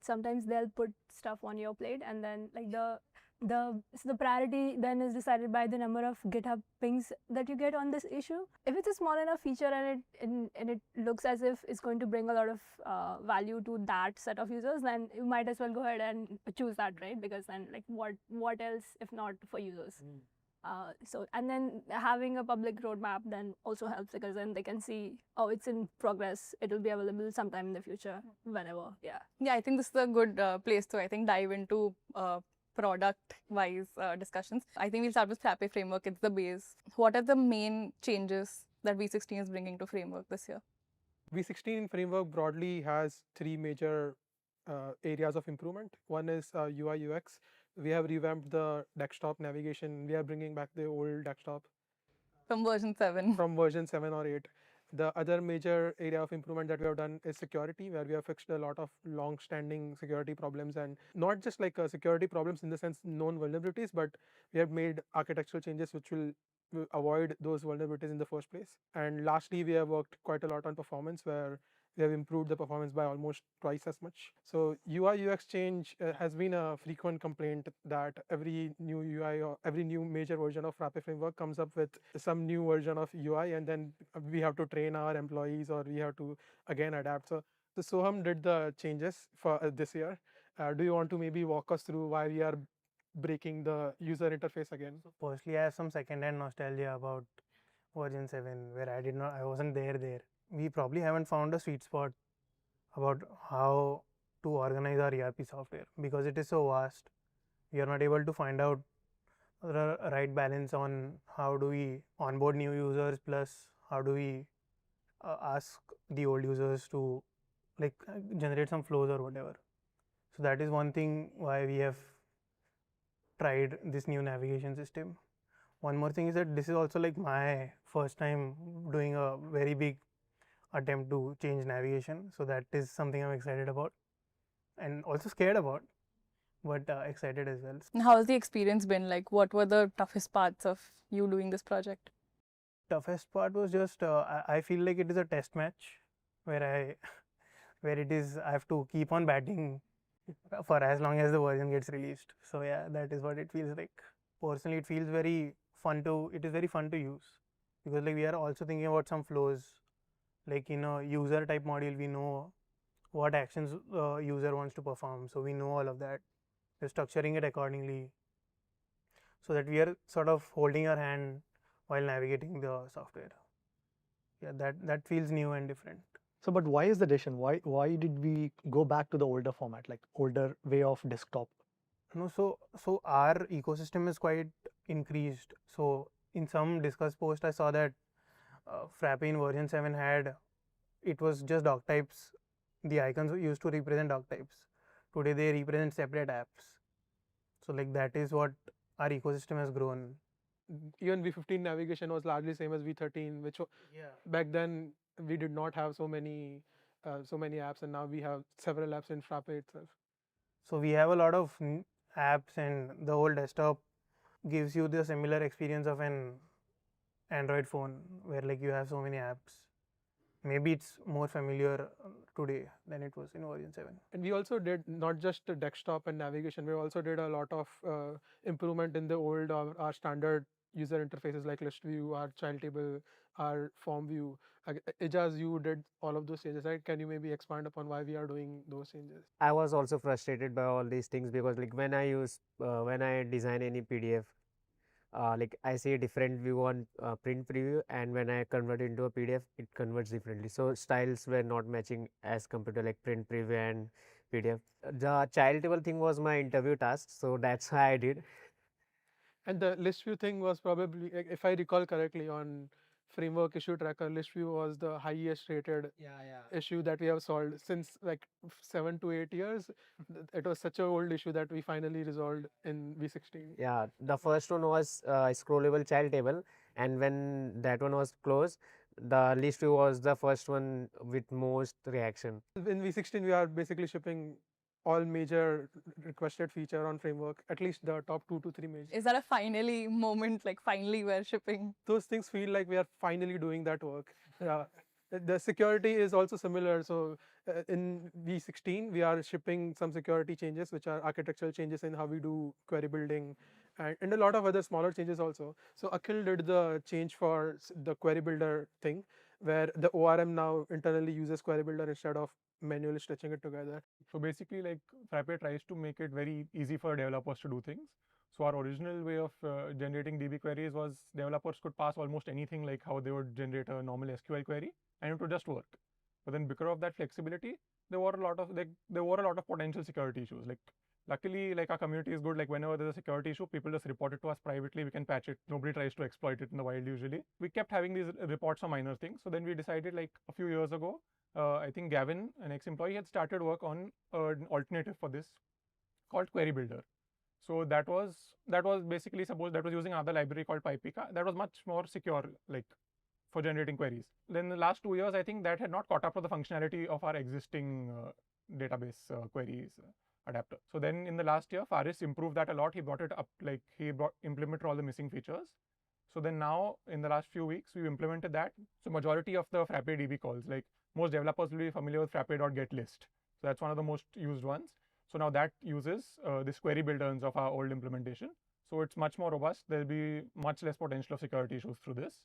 Sometimes they'll put stuff on your plate, and then like the priority then is decided by the number of GitHub pings that you get on this issue. If it's a small enough feature and it looks as if it's going to bring a lot of value to that set of users, then you might as well go ahead and choose that, right? Because then like what else if not for users? So, and then having a public roadmap then also helps, because then they can see, oh, it's in progress. It will be available sometime in the future, whenever. Yeah. Yeah, I think this is a good place to, I think, dive into product-wise discussions. I think we'll start with Frappe framework. It's the base. What are the main changes that V16 is bringing to framework this year? V16 framework broadly has 3 major areas of improvement. One is UI UX. We have revamped the desktop navigation. We are bringing back the old desktop. From version 7. From version 7 or 8. The other major area of improvement that we have done is security, where we have fixed a lot of long-standing security problems, and not just like security problems in the sense known vulnerabilities, but we have made architectural changes which will avoid those vulnerabilities in the first place. And lastly, we have worked quite a lot on performance, where we have improved the performance by almost twice as much. So UI UX change has been a frequent complaint that every new UI or every new major version of Frappe framework comes up with some new version of UI, and then we have to train our employees or we have to again adapt. So Soham did the changes for this year. Do you want to maybe walk us through why we are breaking the user interface again? Firstly, I have some second-hand nostalgia about version 7 where I wasn't there. We probably haven't found a sweet spot about how to organize our ERP software because it is so vast. We are not able to find out the right balance on how do we onboard new users plus how do we ask the old users to like generate some flows or whatever. So that is one thing why we have tried this new navigation system. One more thing is that this is also like my first time doing a very big attempt to change navigation. So that is something I'm excited about and also scared about, but excited as well. And how has the experience been? Like, what were the toughest parts of you doing this project? Toughest part was just I feel like it is a test match where where it is I have to keep on batting for as long as the version gets released. So yeah, that is what it feels like. Personally, it feels very fun to use because like we are also thinking about some flows, like in a user type module we know what actions user wants to perform, so we know all of that. We're structuring it accordingly so that we are sort of holding our hand while navigating the software. Yeah, that feels new and different. So, but why is the decision? Why did we go back to the older format, like older way of desktop? No, so our ecosystem is quite increased. So in some Discuss post, I saw that Frappe in version 7 it was just doc types. The icons used to represent doc types. Today they represent separate apps. So like that is what our ecosystem has grown. Even V15 navigation was largely same as V13, which back then we did not have so many apps, and now we have several apps in Frappe itself. So we have a lot of apps, and the whole desktop gives you the similar experience of an Android phone where like you have so many apps. Maybe it's more familiar today than it was in version 7. And we also did not just the desktop and navigation, we also did a lot of improvement in the old our standard user interfaces like list view, our child table, our form view. Ijaz, you did all of those changes, right? Can you maybe expand upon why we are doing those changes? I was also frustrated by all these things because like when I design any PDF, like I see a different view on print preview, and when I convert it into a PDF, it converts differently. So styles were not matching as compared to like print preview and PDF. The child table thing was my interview task, so that's why I did. And the list view thing was probably, if I recall correctly, on framework issue tracker, list view was the highest rated issue that we have solved since like 7 to 8 years. It was such an old issue that we finally resolved in V16. Yeah, the first one was scrollable child table, and when that one was closed, the list view was the first one with most reaction. In V16, we are basically shipping all major requested feature on framework, at least the top 2 to 3 major. Is that a finally moment, like finally we're shipping? Those things feel like we are finally doing that work. The security is also similar. So in V16, we are shipping some security changes, which are architectural changes in how we do query building, and a lot of other smaller changes also. So Akhil did the change for the query builder thing, where the ORM now internally uses query builder instead of manually stitching it together. So basically, like Frappe tries to make it very easy for developers to do things. So our original way of generating DB queries was developers could pass almost anything, like how they would generate a normal SQL query, and it would just work. But then because of that flexibility, there were a lot of potential security issues. Like luckily, like our community is good. Like whenever there's a security issue, people just report it to us privately. We can patch it. Nobody tries to exploit it in the wild usually. We kept having these reports on minor things. So then we decided, like a few years ago, I think Gavin, an ex-employee, had started work on an alternative for this called Query Builder. So that was basically that was using another library called Pipeka. That was much more secure, like for generating queries. Then the last 2 years, I think that had not caught up to the functionality of our existing database queries adapter. So then in the last year, Faris improved that a lot. He brought it up, like he implemented all the missing features. So then now in the last few weeks, we've implemented that. So majority of the FrappeDB calls, like most developers will be familiar with frappe.getList. So that's one of the most used ones. So now that uses this query builders of our old implementation. So it's much more robust. There'll be much less potential of security issues through this.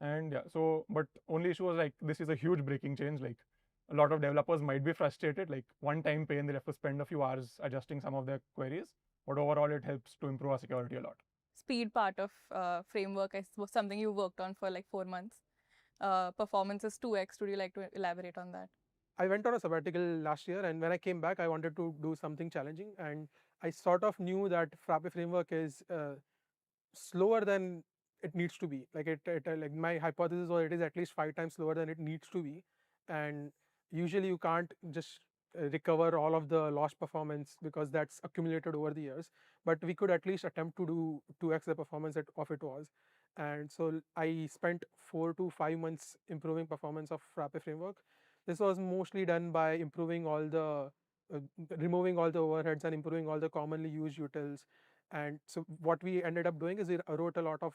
And yeah, so, but only issue was like, this is a huge breaking change. Like a lot of developers might be frustrated, like one time pain, they'll have to spend a few hours adjusting some of their queries. But overall, it helps to improve our security a lot. Speed part of framework was something you worked on for like 4 months. Performance is 2x. Would you like to elaborate on that? I went on a sabbatical last year, and when I came back, I wanted to do something challenging, and I sort of knew that Frappe framework is slower than it needs to be. Like like my hypothesis was it is at least 5 times slower than it needs to be, and usually you can't just recover all of the lost performance because that's accumulated over the years. But we could at least attempt to do 2x the performance of it was, and so I spent 4 to 5 months improving performance of Frappe framework. This was mostly done by improving all the removing all the overheads and improving all the commonly used utils. And so what we ended up doing is we wrote a lot of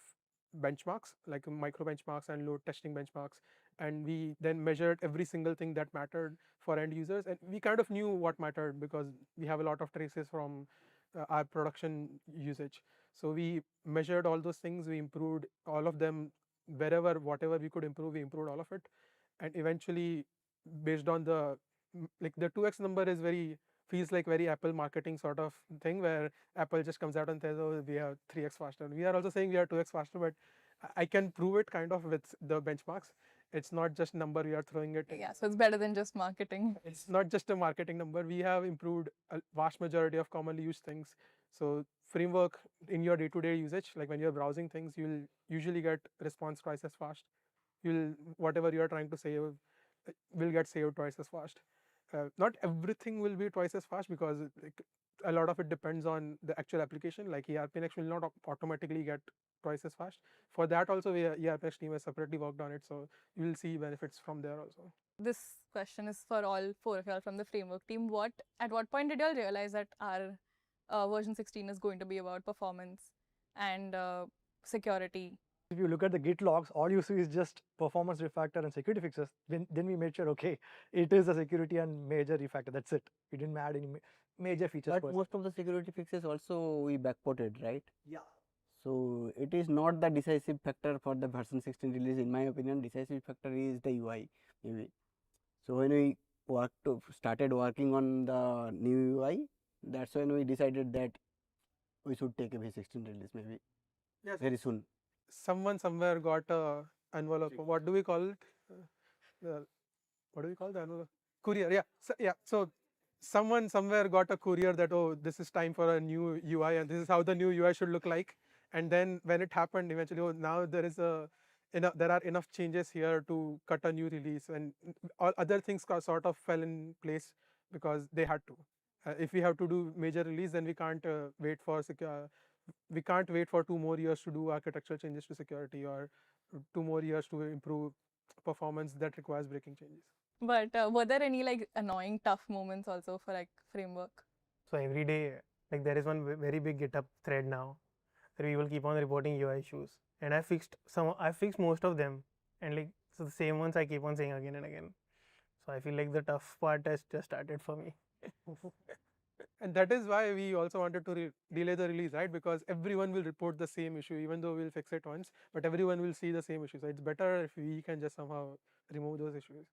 benchmarks, like micro benchmarks and load testing benchmarks, and we then measured every single thing that mattered for end users. And we kind of knew what mattered because we have a lot of traces from our production usage. So we measured all those things, we improved all of them wherever, whatever we could improve, we improved all of it. And eventually, based on the like the 2x number is feels like very Apple marketing sort of thing where Apple just comes out and says, oh, we are 3x faster. We are also saying we are 2x faster, but I can prove it kind of with the benchmarks. It's not just number we are throwing it. Yeah, so it's better than just marketing. It's not just a marketing number. We have improved a vast majority of commonly used things. So framework in your day-to-day usage, like when you're browsing things, you'll usually get response twice as fast. Whatever you are trying to save will get saved twice as fast. Not everything will be twice as fast because a lot of it depends on the actual application. Like ERP-Next will not automatically get twice as fast. For that also, ERP-Next team has separately worked on it, so you will see benefits from there also. This question is for all 4 of y'all from the framework team. At what point did y'all realize that our version 16 is going to be about performance and security? If you look at the Git logs, all you see is just performance refactor and security fixes. Then we made sure, okay, it is a security and major refactor. That's it. We didn't add any major features. But most of the security fixes also we backported, right? Yeah. So it is not the decisive factor for the version 16 release. In my opinion, decisive factor is the UI maybe. So when we started working on the new UI, that's when we decided that we should take a V16 release maybe very soon. Someone somewhere got a envelope. What do we call it? What do we call the envelope? Courier. Yeah. So someone somewhere got a courier that, oh, this is time for a new UI and this is how the new UI should look like. And then when it happened, eventually, oh, now there are enough changes here to cut a new release, and all other things sort of fell in place because they had to. If we have to do major release, then we can't wait for 2 more years to do architectural changes to security or 2 more years to improve performance that requires breaking changes. But were there any like annoying, tough moments also for like framework? So every day, like there is one very big GitHub thread now where we will keep on reporting UI issues, and I fixed most of them, and like so the same ones I keep on saying again and again. So I feel like the tough part has just started for me. And that is why we also wanted to delay the release, right? Because everyone will report the same issue, even though we'll fix it once, but everyone will see the same issue. So it's better if we can just somehow remove those issues.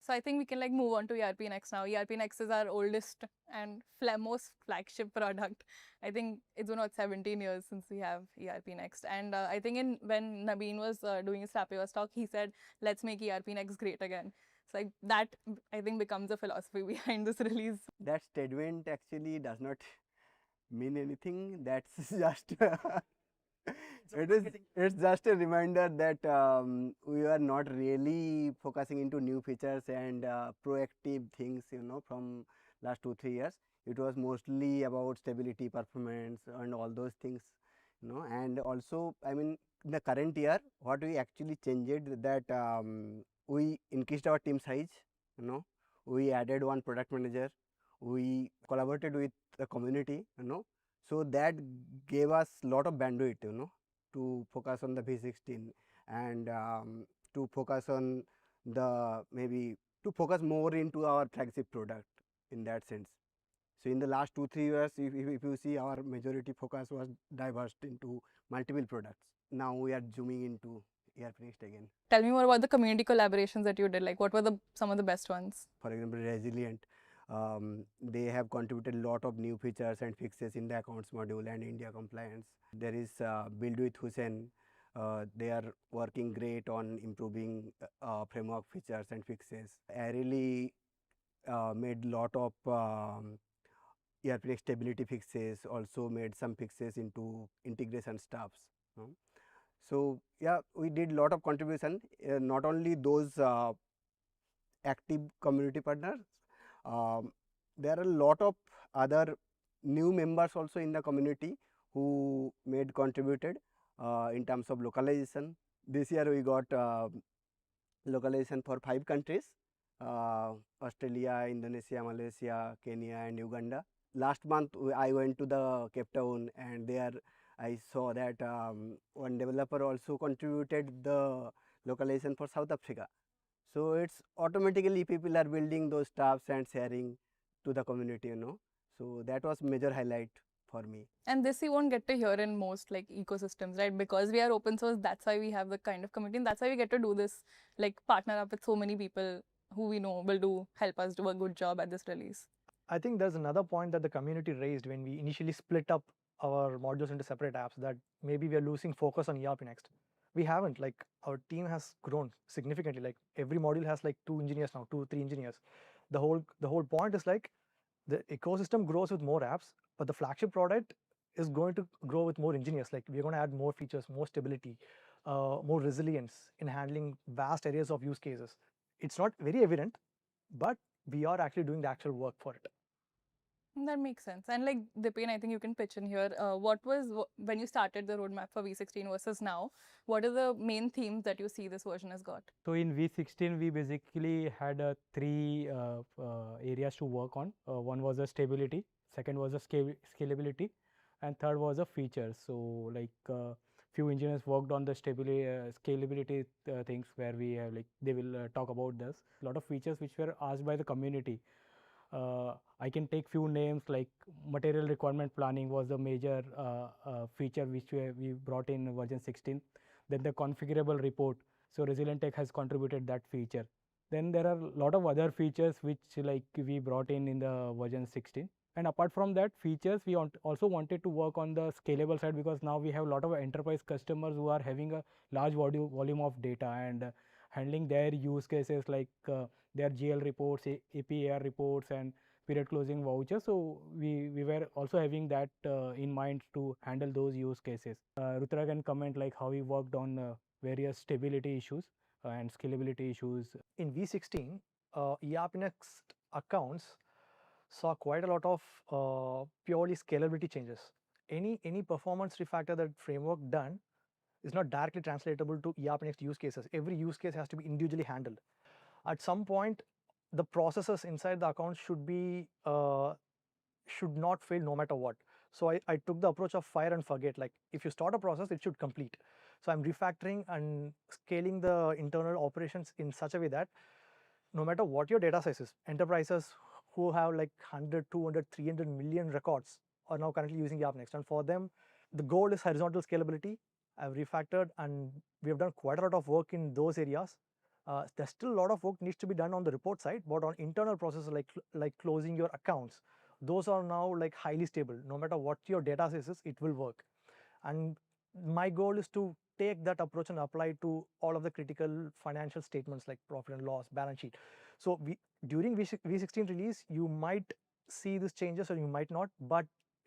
So I think we can like move on to ERP-Next now. ERP-Next is our oldest and most flagship product. I think it's been 17 years since we have ERP-Next. And I think when Nabeen was doing his Frappeverse talk, he said, let's make ERP-Next great again. So like that, I think, becomes the philosophy behind this release. That statement actually does not mean anything. That's just it's just a reminder that we are not really focusing into new features and proactive things, from last 2-3 years. It was mostly about stability, performance, and all those things, and also, I mean, in the current year, what we actually changed that we increased our team size, we added one product manager, we collaborated with the community, so that gave us lot of bandwidth, to focus on the V16 and to focus on the maybe to focus more into our flagship product in that sense. So in the last 2-3 years, if you see, our majority focus was diverged into multiple products. Now we are zooming into ERP Next again. Tell me more about the community collaborations that you did. Like, what were some of the best ones? For example, Resilient, they have contributed a lot of new features and fixes in the accounts module and India compliance. There is Build with Hussein. They are working great on improving framework features and fixes. I really made lot of ERP stability fixes, also made some fixes into integration stuffs. So yeah, we did lot of contribution, not only those active community partners, there are a lot of other new members also in the community who contributed in terms of localization. This year we got localization for 5 countries, Australia, Indonesia, Malaysia, Kenya and Uganda. Last month I went to the Cape Town, and there I saw that one developer also contributed the localization for South Africa. So it's automatically people are building those stuffs and sharing to the community, So that was major highlight for me. And this you won't get to hear in most like ecosystems, right? Because we are open source, that's why we have the kind of community, and that's why we get to do this, like partner up with so many people who we know will help us do a good job at this release. I think there's another point that the community raised when we initially split up our modules into separate apps, that maybe we are losing focus on ERP Next. We haven't. Like, our team has grown significantly. Like, every module has like 2 engineers now, 2-3 engineers. The whole point is like the ecosystem grows with more apps, but the flagship product is going to grow with more engineers. Like, we're going to add more features, more stability, more resilience in handling vast areas of use cases. It's not very evident, but we are actually doing the actual work for it. That makes sense. And like Dipen, I think you can pitch in here. What was, when you started the roadmap for V16 versus now, what are the main themes that you see this version has got? So in V16, we basically had 3 areas to work on. One was the stability, second was the scalability, and third was the features. So like few engineers worked on the scalability things, where we have they will talk about this. A lot of features which were asked by the community. I can take few names, like material requirement planning was the major feature which we brought in version 16. Then the configurable report. So Resilient Tech has contributed that feature. Then there are a lot of other features which we brought in the version 16. And apart from that features, we also wanted to work on the scalable side, because now we have a lot of enterprise customers who are having a large volume of data and handling their use cases, like their GL reports, APAR reports, and period closing vouchers. So we were also having that in mind to handle those use cases. Rutra can comment like how he worked on various stability issues and scalability issues. In V16, ERP Next accounts saw quite a lot of purely scalability changes. Any performance refactor that framework done is not directly translatable to ERP Next use cases. Every use case has to be individually handled. At some point, the processes inside the account should not fail no matter what. So I took the approach of fire and forget. Like, if you start a process, it should complete. So I'm refactoring and scaling the internal operations in such a way that no matter what your data size is, enterprises who have like 100, 200, 300 million records are now currently using ERP Next. And for them, the goal is horizontal scalability. I've refactored, and we have done quite a lot of work in those areas. There's still a lot of work needs to be done on the report side, but on internal processes like closing your accounts, those are now like highly stable. No matter what your data size is, it will work. And my goal is to take that approach and apply to all of the critical financial statements like profit and loss, balance sheet. So during V16 release, you might see these changes or you might not, but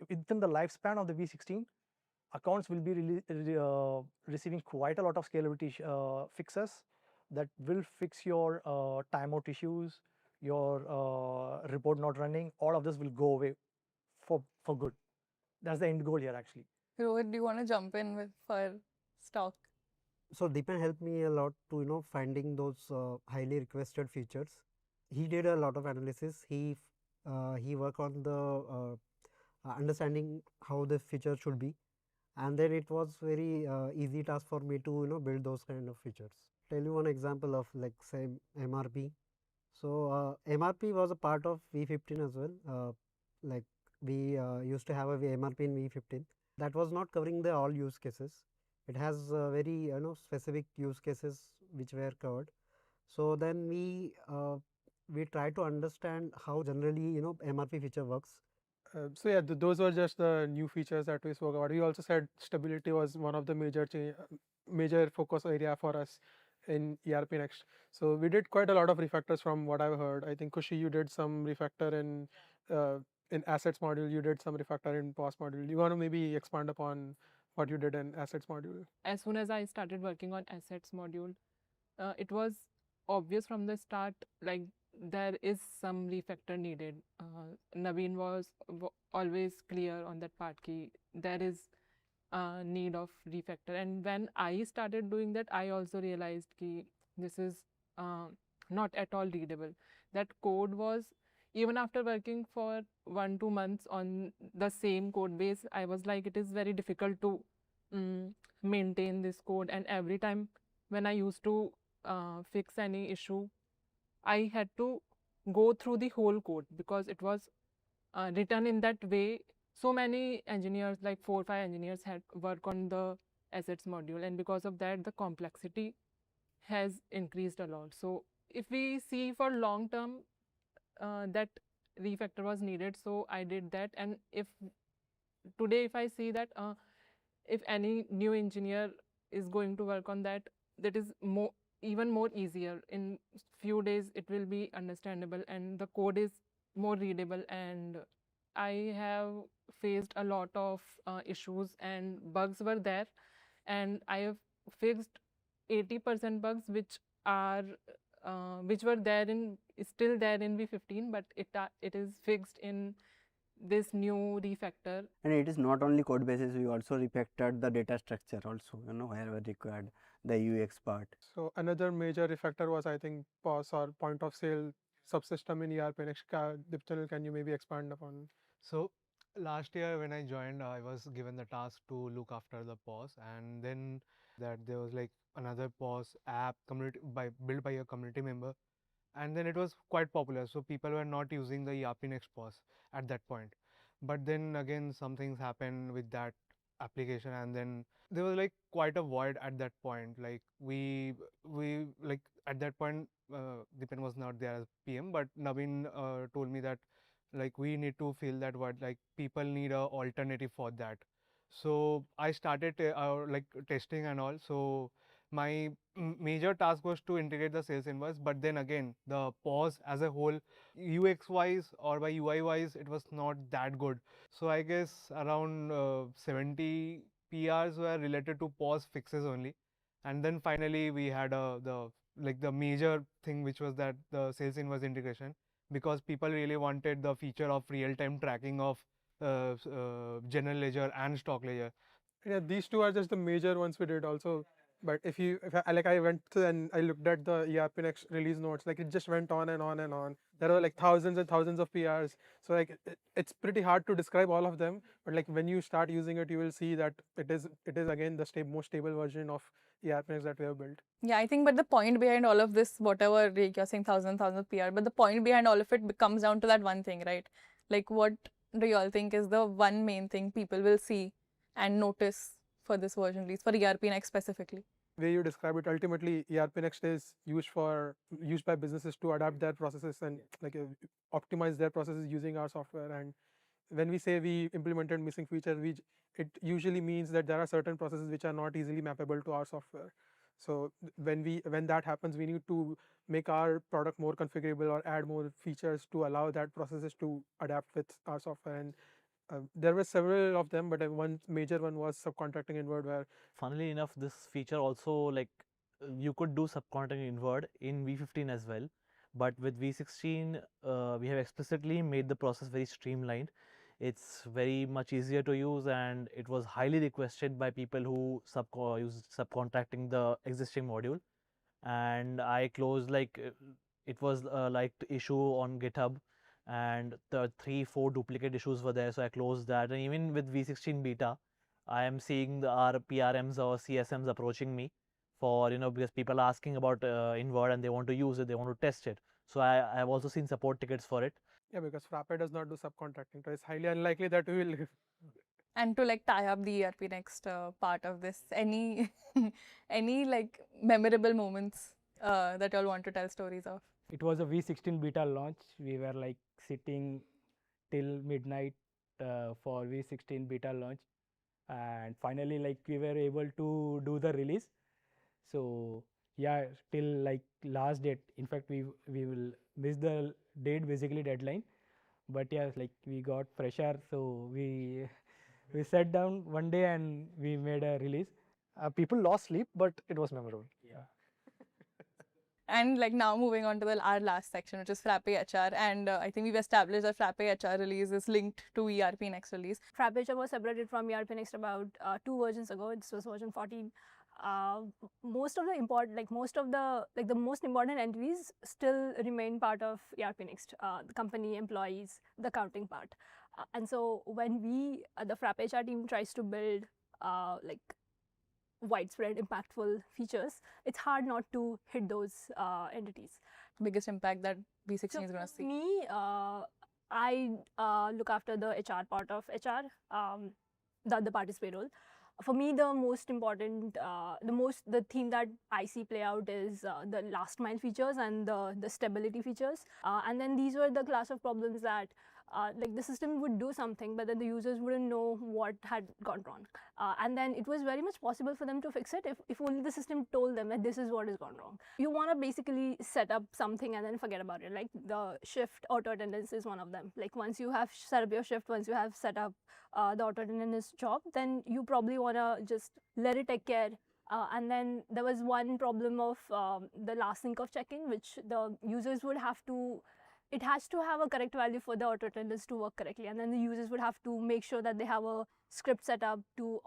within the lifespan of the V16, accounts will be receiving quite a lot of scalability fixes that will fix your timeout issues, your report not running. All of this will go away for good. That's the end goal here, actually. Rohit, do you want to jump in for stock? So Deepan helped me a lot to finding those highly requested features. He did a lot of analysis. He worked on the understanding how the feature should be, and then it was very easy task for me to build those kind of features. Tell you one example of like say MRP. So MRP was a part of V15 as well. Like we used to have a MRP in V15 that was not covering the all use cases. It has very specific use cases which were covered. So then we try to understand how generally MRP feature works. So yeah, those were just the new features that we spoke about. We also said stability was one of the major focus area for us in ERP Next. So we did quite a lot of refactors from what I've heard. I think Kushi, you did some refactor in assets module. You did some refactor in POS module. You want to maybe expand upon what you did in assets module? As soon as I started working on assets module, it was obvious from the start, like there is some refactor needed. Naveen was always clear on that part key. There is need of refactor, and when I started doing that, I also realized ki this is not at all readable. That code was, even after working for 1-2 months on the same code base, I was like, it is very difficult to maintain this code, and every time when I used to fix any issue, I had to go through the whole code because it was written in that way. So many engineers, like 4 or 5 engineers, had work on the assets module, and because of that, the complexity has increased a lot. So if we see for long term, that refactor was needed, so I did that. And if today, if I see that if any new engineer is going to work on that, that is even more easier. In few days, it will be understandable, and the code is more readable. And I have faced a lot of issues, and bugs were there, and I have fixed 80% bugs which were there in still there in V15, but it is fixed in this new refactor. And it is not only code bases, we also refactored the data structure also, wherever required, the UX part. So another major refactor was, I think, POS or point of sale subsystem in ERP Next. Dipchannel, can you maybe expand upon? So last year when I joined, I was given the task to look after the POS, and then that there was like another POS app built by a community member, and then it was quite popular. So people were not using the ERP Next POS at that point. But then again, some things happened with that application, and then there was like quite a void at that point. Like we like at that point, Dipen was not there as PM, but Naveen told me that like we need to fill that void. Like people need a alternative for that. So I started like testing and all. So my major task was to integrate the sales invoice, but then again the POS as a whole, UX wise or by UI wise, it was not that good. So I guess around 70 PRs were related to POS fixes only, and then finally we had the major thing, which was that the sales invoice integration, because people really wanted the feature of real-time tracking of general ledger and stock ledger. Yeah, these two are just the major ones we did also. But if I went to and I looked at the ERP Next release notes, like it just went on and on and on. There were like thousands and thousands of PRs. So like it's pretty hard to describe all of them. But like when you start using it, you will see that it is again the most stable version of ERP Next that we have built. Yeah, I think, but the point behind all of this, whatever you're saying, thousands of PR, but the point behind all of it comes down to that one thing, right? Like, what do you all think is the one main thing people will see and notice for this version release, for ERP Next specifically? Way you describe it, ultimately ERP Next is used by businesses to adapt their processes and like optimize their processes using our software. And when we say we implemented missing feature, it usually means that there are certain processes which are not easily mappable to our software. So when that happens, we need to make our product more configurable or add more features to allow that processes to adapt with our software. And there were several of them, but one major one was subcontracting inward, where funnily enough, this feature also, like, you could do subcontracting inward in V15 as well, but with V16 we have explicitly made the process very streamlined. It's very much easier to use, and it was highly requested by people who use subcontracting the existing module. And I closed, like, it was like issue on GitHub, and the 3-4 duplicate issues were there, so I closed that. And even with V16 beta, I am seeing our PRMs or CSMs approaching me for, because people are asking about Invert and they want to use it, they want to test it. So I have also seen support tickets for it. Yeah, because Frappe does not do subcontracting, so it's highly unlikely that we will. And to like tie up the ERP next part of this, any any like memorable moments that y'all want to tell stories of? It was a V16 beta launch. We were like sitting till midnight for V16 beta launch, and finally like we were able to do the release. So yeah, till like last date. In fact, we will miss the date, basically deadline. But yeah, like we got pressure, so we sat down one day and we made a release. People lost sleep, but it was memorable. Yeah. And like now moving on to our last section, which is Frappe HR, and I think we've established that Frappe HR release is linked to ERP Next release. Frappe HR was separated from ERP Next about 2 versions ago. This was version 14. Most of the the most important entities still remain part of ERP Next. The company, employees, the accounting part. And so when we, the Frappe HR team, tries to build like widespread impactful features, it's hard not to hit those entities. Biggest impact that V16 is going to see? Me, I look after the HR part of HR, the other part is payroll. For me, the most important, the theme that I see play out is the last mile features and the stability features. And then these were the class of problems that like the system would do something, but then the users wouldn't know what had gone wrong. And then it was very much possible for them to fix it if only the system told them that this is what has gone wrong. You want to basically set up something and then forget about it. Like the shift auto attendance is one of them. Like once you have set up your shift, once you have set up the auto attendance job, then you probably want to just let it take care. And then there was one problem of the last sync of check-in, which the users would have to, it has to have a correct value for the auto attendance to work correctly, and then the users would have to make sure that they have a script set up to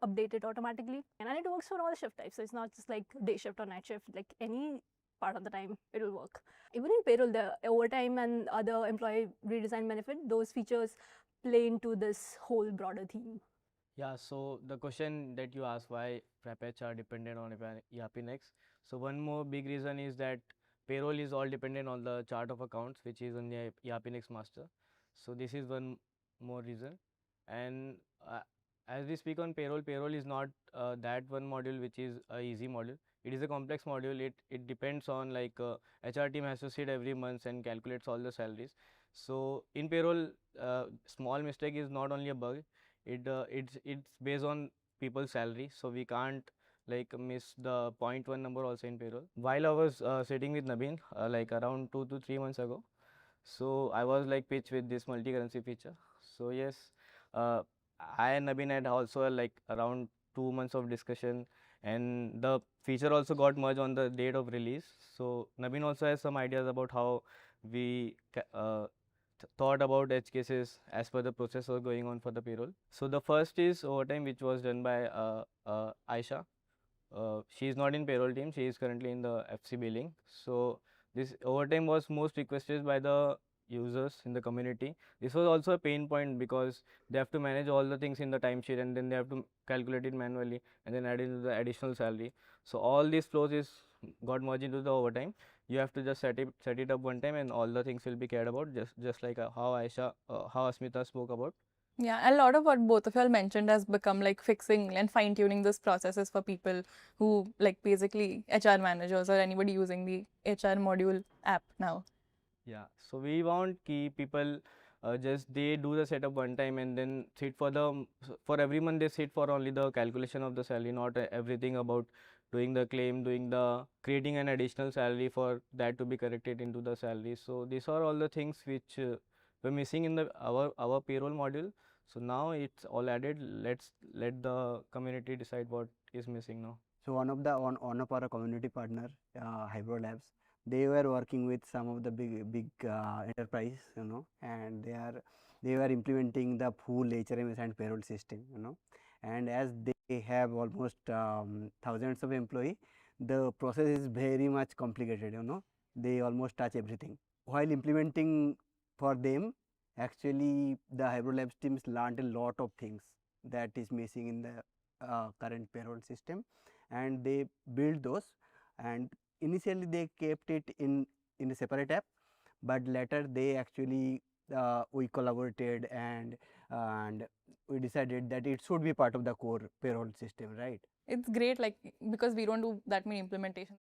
update it automatically. And it works for all shift types, so it's not just like day shift or night shift, like any part of the time it will work. Even in payroll, the overtime and other employee redesign benefit, those features play into this whole broader theme. Yeah, so the question that you asked, why Frappe HR dependent on ERP Next. So one more big reason is that payroll is all dependent on the chart of accounts, which is on the ERP Next master. So this is one more reason. And as we speak on payroll, payroll is not that one module which is a easy module. It is a complex module. It depends on like HR team has to sit every month and calculates all the salaries. So in payroll, small mistake is not only a bug. It's based on people's salary, so we can't like miss the 0.1 number also in payroll. While I was sitting with Nabeen like around 2 to 3 months ago, so I was like pitched with this multi-currency feature. So yes, I and Nabeen had also like around 2 months of discussion, and the feature also got merged on the date of release. So Nabeen also has some ideas about how we thought about edge cases as per the process was going on for the payroll. So the first is overtime, which was done by Aisha. She is not in payroll team, she is currently in the FC billing. So this overtime was most requested by the users in the community. This was also a pain point because they have to manage all the things in the timesheet and then they have to calculate it manually and then add into the additional salary. So all these flows is got merged into the overtime. You have to just set it up one time and all the things will be cared about, just like how Aisha, how Asmita spoke about. Yeah, a lot of what both of y'all mentioned has become like fixing and fine-tuning this processes for people who like basically HR managers or anybody using the HR module app now. Yeah, so we want key people just they do the setup one time and then sit for every month they sit for only the calculation of the salary, not everything about doing the claim, creating an additional salary for that to be corrected into the salary. So these are all the things which were missing in our payroll module. So now it's all added. Let's let the community decide what is missing now. So one of our community partner, Hybro Labs, they were working with some of the big enterprise, and they were implementing the full HRMS and payroll system, and as they have almost thousands of employees, the process is very much complicated, they almost touch everything. While implementing for them, actually the Hybro Labs teams learned a lot of things, that is missing in the current payroll system, and they built those, and initially they kept it in a separate app, but later they actually we collaborated and we decided that it should be part of the core payroll system, right? It's great, like, because we don't do that many implementations.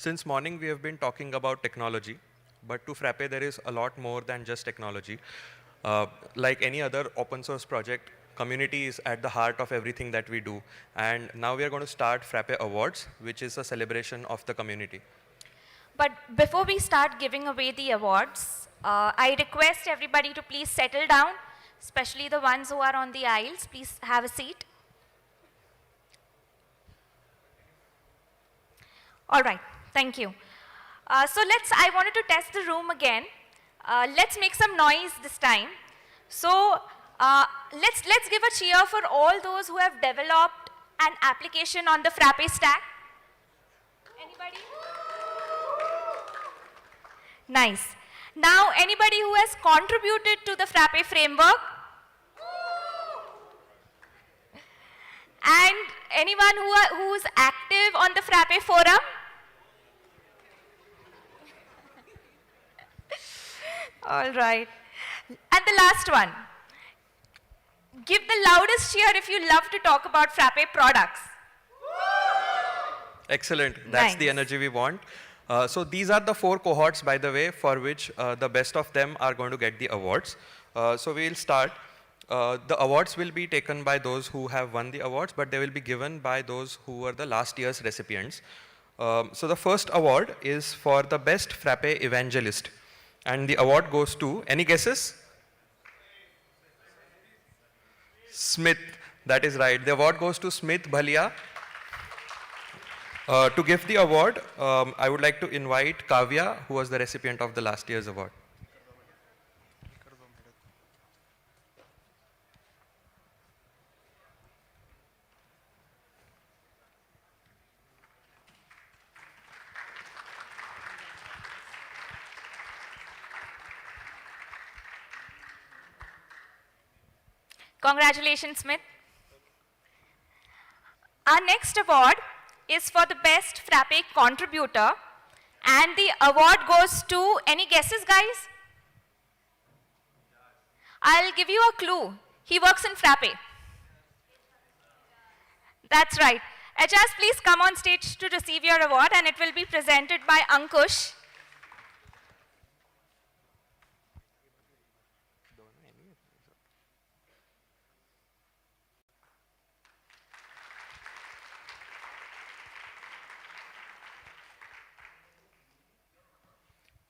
Since morning, we have been talking about technology, but to Frappe, there is a lot more than just technology. Like any other open source project, community is at the heart of everything that we do. And now we are going to start Frappe Awards, which is a celebration of the community. But before we start giving away the awards, I request everybody to please settle down, especially the ones who are on the aisles. Please have a seat. All right, thank you. I wanted to test the room again. Let's make some noise this time. So let's give a cheer for all those who have developed an application on the Frappe stack. Anybody? Nice. Now, anybody who has contributed to the Frappe framework? And anyone who's active on the Frappe forum? All right. And the last one. Give the loudest cheer if you love to talk about Frappe products. Excellent. That's the Nice. energy we want. So these are the 4 cohorts, by the way, for which the best of them are going to get the awards. So we'll start. The awards will be taken by those who have won the awards, but they will be given by those who were the last year's recipients. So the first award is for the best Frappe evangelist. And the award goes to, any guesses? Smith, that is right. The award goes to Smith Bhalia. To give the award, I would like to invite Kavya, who was the recipient of the last year's award. Congratulations, Smith. Our next award is for the best Frappe contributor, and the award goes to, any guesses, guys? I'll give you a clue. He works in Frappe. That's right. Ajaz, please come on stage to receive your award, and it will be presented by Ankush.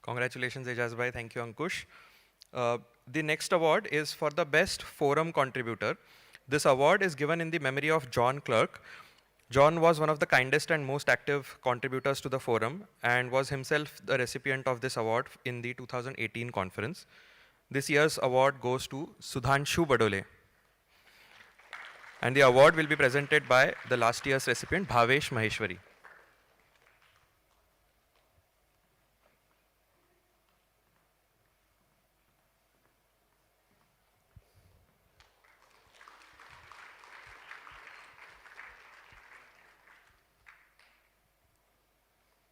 Congratulations, Ejaz bhai. Thank you, Ankush. The next award is for the best forum contributor. This award is given in the memory of John Clark. John was one of the kindest and most active contributors to the forum and was himself the recipient of this award in the 2018 conference. This year's award goes to Sudhanshu Badole. And the award will be presented by the last year's recipient, Bhavesh Maheshwari.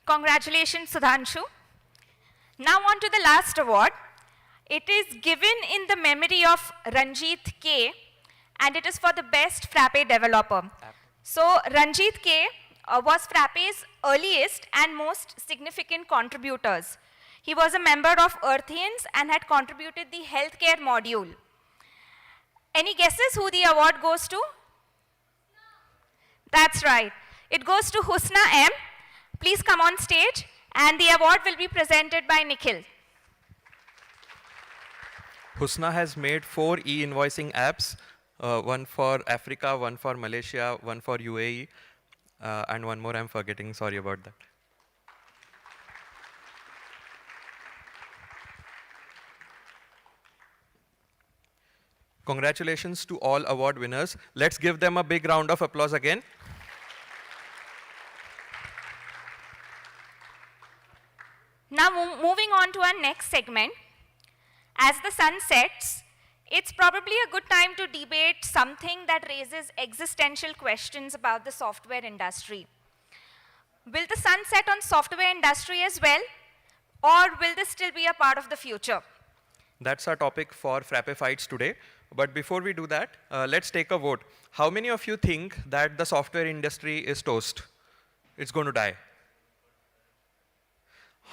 Congratulations, Sudhanshu. Now on to the last award. It is given in the memory of Ranjit K, and it is for the best Frappe developer. So Ranjit K was Frappe's earliest and most significant contributors. He was a member of Earthians and had contributed the healthcare module. Any guesses who the award goes to? That's right. It goes to Husna M. Please come on stage, and the award will be presented by Nikhil. Husna has made 4 e-invoicing apps, one for Africa, one for Malaysia, one for UAE, and one more I'm forgetting, sorry about that. Congratulations to all award winners. Let's give them a big round of applause again. Now moving on to our next segment. As the sun sets, it's probably a good time to debate something that raises existential questions about the software industry. Will the sun set on software industry as well, or will this still be a part of the future? That's our topic for Frappe Fights today. But before we do that, let's take a vote. How many of you think that the software industry is toast? It's going to die.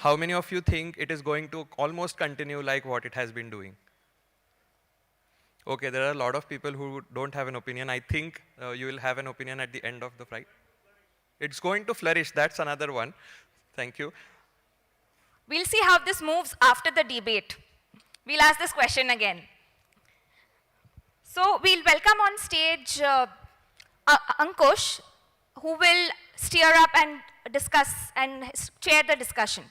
How many of you think it is going to almost continue like what it has been doing? Okay, there are a lot of people who don't have an opinion. I think you will have an opinion at the end of the fight. It's going to flourish. That's another one. Thank you. We'll see how this moves after the debate. We'll ask this question again. So we'll welcome on stage Ankush, who will steer up and discuss and chair the discussion.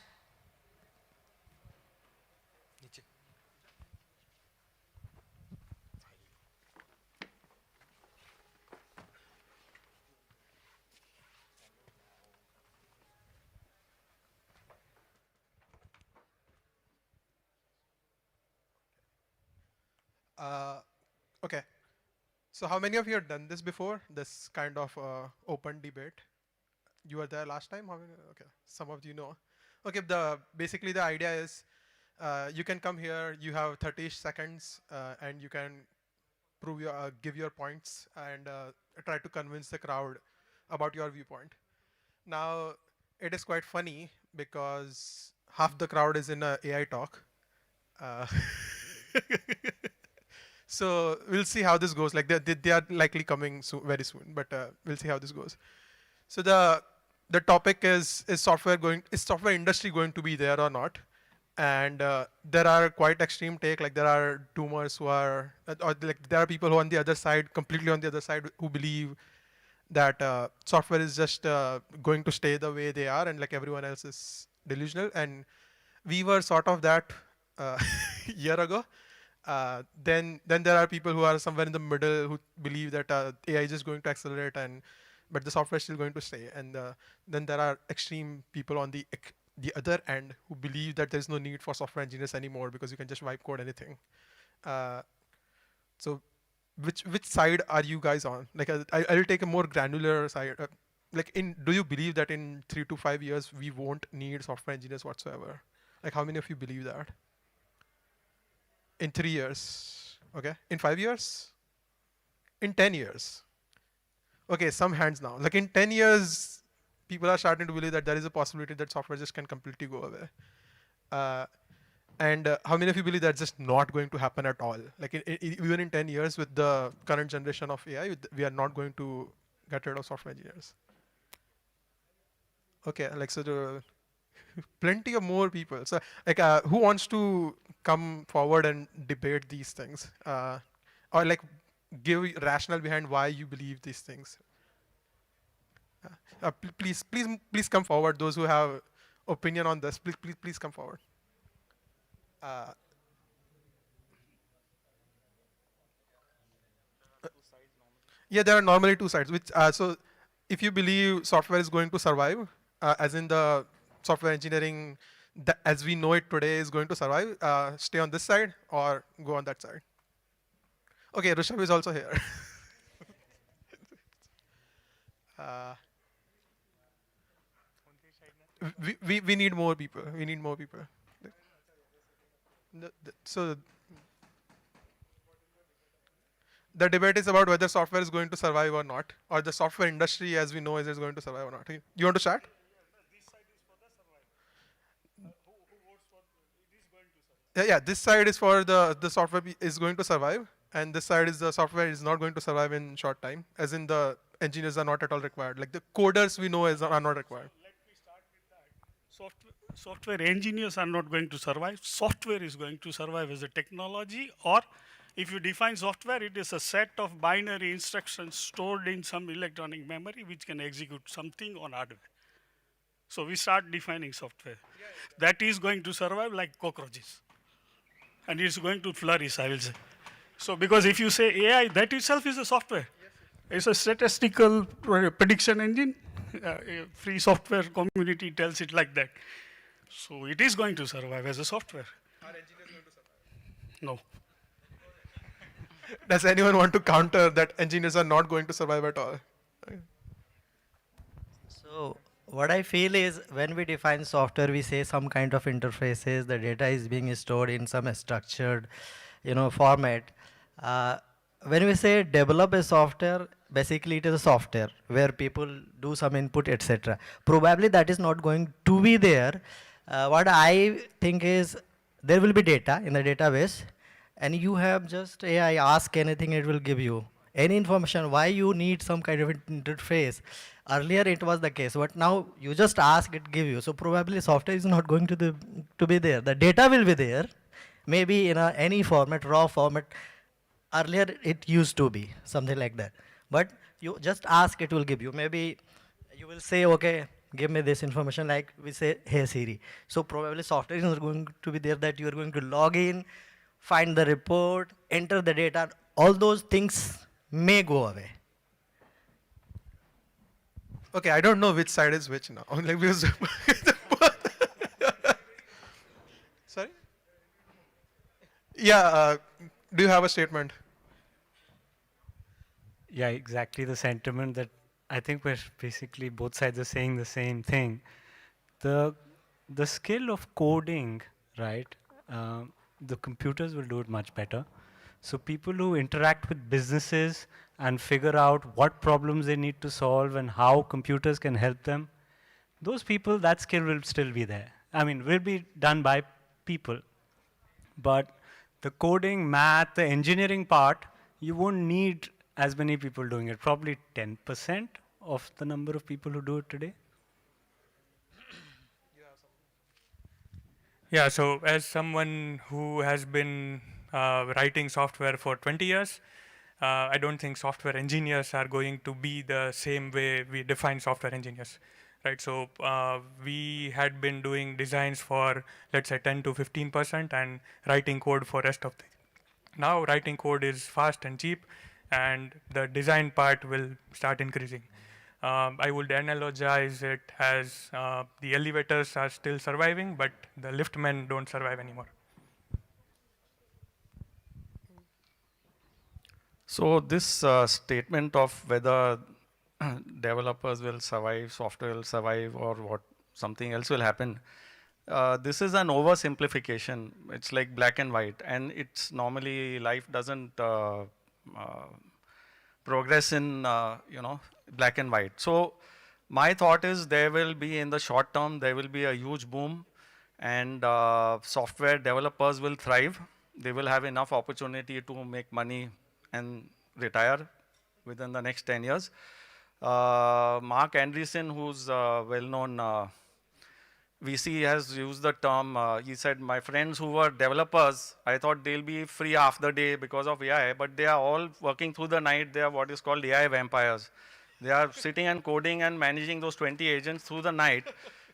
Okay. So how many of you have done this before? This kind of open debate? You were there last time? Okay, some of you know. Okay, basically the idea is you can come here, you have 30 seconds, and you can give your points and try to convince the crowd about your viewpoint. Now, it is quite funny because half the crowd is in a AI talk. So we'll see how this goes. Like they are likely coming very soon, but we'll see how this goes. So the topic is software industry going to be there or not? And there are quite extreme take. Like there are doomers who are, or like there are people who are on the other side, completely on the other side, who believe that software is just going to stay the way they are, and like everyone else is delusional. And we were sort of that year ago. Then there are people who are somewhere in the middle who believe that AI is just going to accelerate, but the software is still going to stay. And then there are extreme people on the other end who believe that there's no need for software engineers anymore because you can just wipe code anything. So which side are you guys on? Like I'll take a more granular side. Do you believe that in 3 to 5 years we won't need software engineers whatsoever? Like how many of you believe that? In 3 years, okay? In 5 years? In 10 years? Okay, some hands now. Like in 10 years, people are starting to believe that there is a possibility that software just can completely go away. And how many of you believe that's just not going to happen at all? Like even in 10 years with the current generation of AI, we are not going to get rid of software engineers. Okay, like so plenty of more people. So like who wants to come forward and debate these things? Or like give rationale behind why you believe these things? Please come forward. Those who have opinion on this, please come forward. Yeah, there are normally two sides. So if you believe software is going to survive, as in the software engineering as we know it today is going to survive, stay on this side or go on that side. Okay, Rishabh is also here. We need more people. We need more people. So the debate is about whether software is going to survive or not, or the software industry as we know is going to survive or not. You want to start? Yeah, this side is for the software is going to survive, and this side is the software is not going to survive in short time, as in the engineers are not at all required. Like the coders we know are not required. Let me start with that. Software engineers are not going to survive. Software is going to survive as a technology, or if you define software, it is a set of binary instructions stored in some electronic memory which can execute something on hardware. So we start defining software. That is going to survive like cockroaches. And it's going to flourish, I will say. So because if you say AI, that itself is a software. It's a statistical prediction engine. Free software community tells it like that. So it is going to survive as a software. Are engineers going to survive? No. Does anyone want to counter that engineers are not going to survive at all? So what I feel is when we define software, we say some kind of interfaces, the data is being stored in some structured, format. When we say develop a software, basically it is a software where people do some input, etc. Probably that is not going to be there What I think is there will be data in the database, and you have just AI ask anything, it will give you any information. Why you need some kind of interface? Earlier it was the case, but now you just ask, it give you. So probably software is not going to be there. The data will be there, maybe in any format, raw format. Earlier it used to be something like that, but you just ask, it will give you. Maybe you will say, okay, give me this information, like we say, hey Siri. So probably software is not going to be there that you are going to log in, find the report, enter the data. All those things may go away. Okay, I don't know which side is which now. Like, because sorry? Yeah, do you have a statement? Yeah, exactly the sentiment that I think we're basically both sides are saying the same thing. The skill of coding, right? The computers will do it much better. So people who interact with businesses and figure out what problems they need to solve and how computers can help them, those people, that skill will still be there. I mean, will be done by people. But the coding, math, the engineering part, you won't need as many people doing it. Probably 10% of the number of people who do it today. Yeah, so as someone who has been writing software for 20 years, I don't think software engineers are going to be the same way we define software engineers, right? So we had been doing designs for, let's say, 10 to 15% and writing code for rest of the. Now writing code is fast and cheap, and the design part will start increasing. I would analogize it as the elevators are still surviving, but the liftmen don't survive anymore. So this statement of whether developers will survive, software will survive, or what something else will happen, this is an oversimplification. It's like black and white, and it's normally life doesn't progress in black and white. So my thought is there will be, in the short term, there will be a huge boom, and software developers will thrive. They will have enough opportunity to make money and retire within the next 10 years. Mark Andreessen, who's well-known VC, has used the term, he said, my friends who were developers, I thought they'll be free half the day because of AI, but they are all working through the night. They are what is called AI vampires. They are sitting and coding and managing those 20 agents through the night.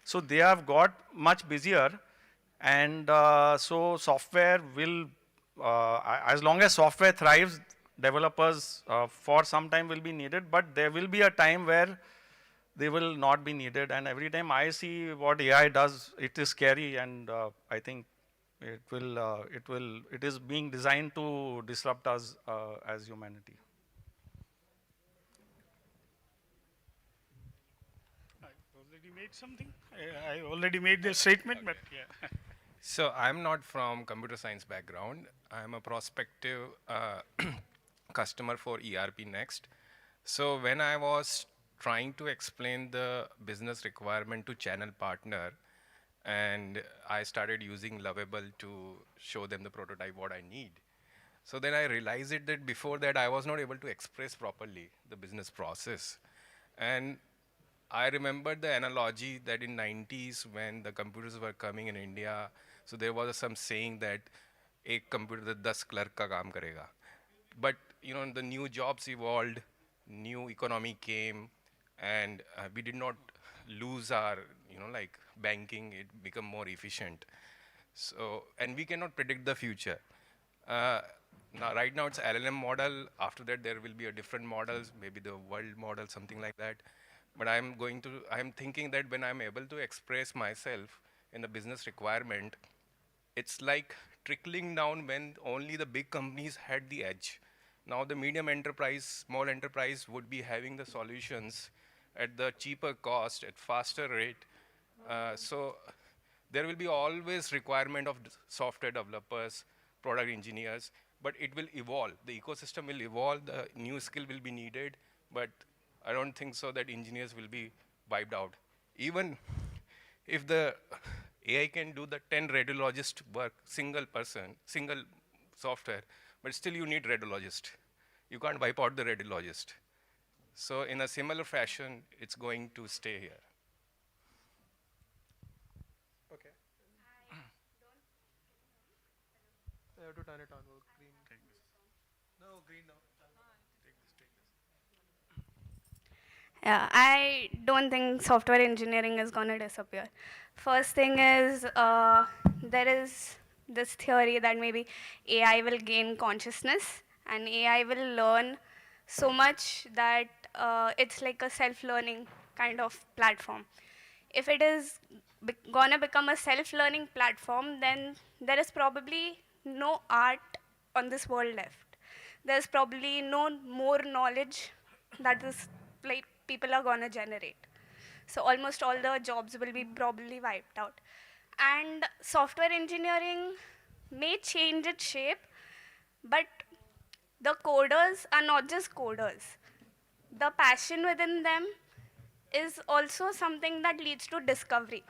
So they have got much busier, and so software will, as long as software thrives, developers for some time will be needed, but there will be a time where they will not be needed. And every time I see what AI does, it is scary, and I think it is being designed to disrupt us as humanity. I already made something. I already made the statement, but yeah. So I'm not from computer science background. I'm a prospective customer for ERP Next. So when I was trying to explain the business requirement to channel partner, and I started using Lovable to show them the prototype what I need. So then I realized it that before that I was not able to express properly the business process. And I remember the analogy that in 90s when the computers were coming in India, so there was some saying that एक computer 10 clerk का काम करेगा. But the new jobs evolved, new economy came, and we did not lose our, like banking, it became more efficient. So, and we cannot predict the future. Now, right now it's LLM model. After that, there will be a different models, maybe the world model, something like that. But I'm thinking that when I'm able to express myself in the business requirement, it's like trickling down when only the big companies had the edge. Now the medium enterprise, small enterprise would be having the solutions at the cheaper cost, at faster rate. So there will be always requirement of software developers, product engineers, but it will evolve. The ecosystem will evolve, the new skill will be needed, but I don't think so that engineers will be wiped out. Even if the AI can do the 10 radiologist work, single person, single software, but still you need radiologist. You can't wipe out the radiologist. So in a similar fashion, it's going to stay here. Okay. I have to turn it on. Green. No, green now. Yeah, I don't think software engineering is going to disappear. First thing is, there is this theory that maybe AI will gain consciousness and AI will learn so much that it's like a self-learning kind of platform. If it is gonna become a self-learning platform, then there is probably no art on this world left. There's probably no more knowledge that is like people are gonna generate. So almost all the jobs will be probably wiped out. And software engineering may change its shape, but the coders are not just coders. The passion within them is also something that leads to discovery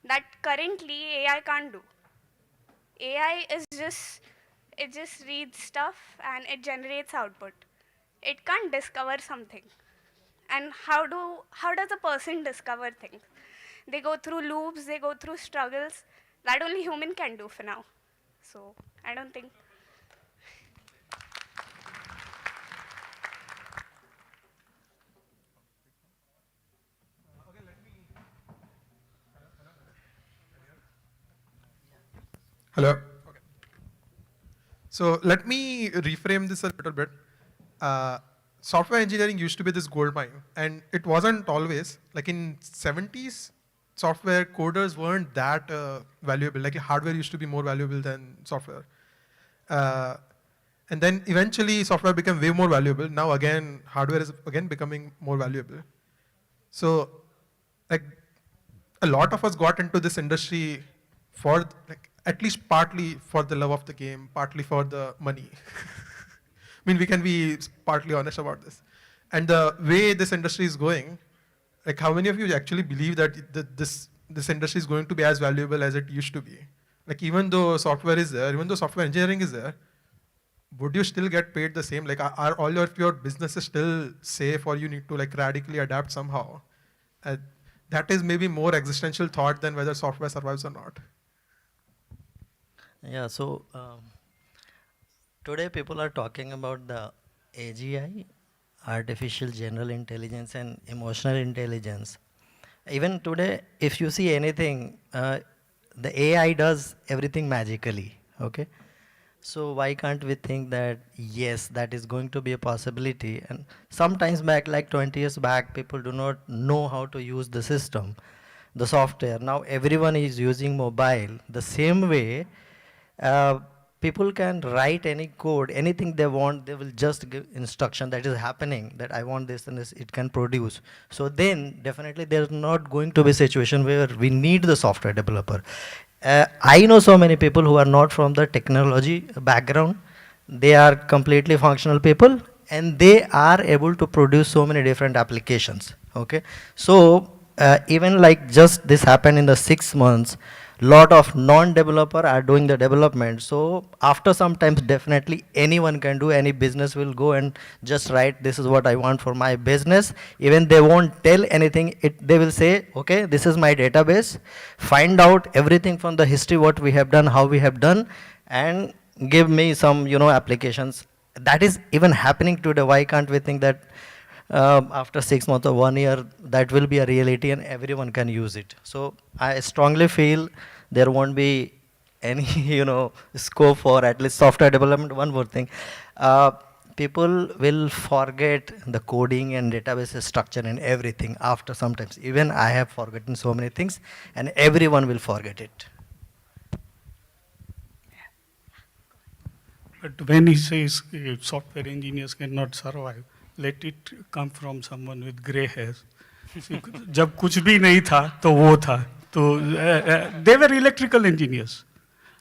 that currently AI can't do. AI is just, it just reads stuff and it generates output. It can't discover something. And how does a person discover things? They go through loops, they go through struggles that only human can do for now. So I don't think. Hello. Okay. So let me reframe this a little bit. Software engineering used to be this gold mine, and it wasn't always. Like in 70s, software coders weren't that valuable. Like hardware used to be more valuable than software. And then eventually software became way more valuable. Now again, hardware is again becoming more valuable. So like a lot of us got into this industry for like at least partly for the love of the game, partly for the money. I mean, we can be partly honest about this. And the way this industry is going, like how many of you actually believe that this industry is going to be as valuable as it used to be? Like even though software is there, even though software engineering is there, would you still get paid the same? Like are all of your businesses still safe, or you need to like radically adapt somehow? That is maybe more existential thought than whether software survives or not. Yeah, so today people are talking about the AGI, artificial general intelligence and emotional intelligence. Even today, if you see anything, the AI does everything magically, okay? So why can't we think that, yes, that is going to be a possibility? And sometimes back, like 20 years back, people do not know how to use the system, the software. Now everyone is using mobile. The same way, people can write any code, anything they want, they will just give instruction that is happening, that I want this and this, it can produce. So then definitely there's not going to be a situation where we need the software developer. I know so many people who are not from the technology background. They are completely functional people and they are able to produce so many different applications, okay? So even like just this happened in the 6 months, lot of non-developer are doing the development. So after some time, definitely anyone can do, any business will go and just write, this is what I want for my business. Even they won't tell anything, they will say, okay, this is my database, find out everything from the history, what we have done, how we have done, and give me some, applications. That is even happening today. Why can't we think that after 6 months or 1 year, that will be a reality and everyone can use it? So I strongly feel there won't be any, scope for at least software development. One more thing, people will forget the coding and database structure and everything after sometimes. Even I have forgotten so many things and everyone will forget it. But when he says software engineers cannot survive, let it come from someone with grey hairs. जब कुछ भी नहीं था तो वो था. So they were electrical engineers.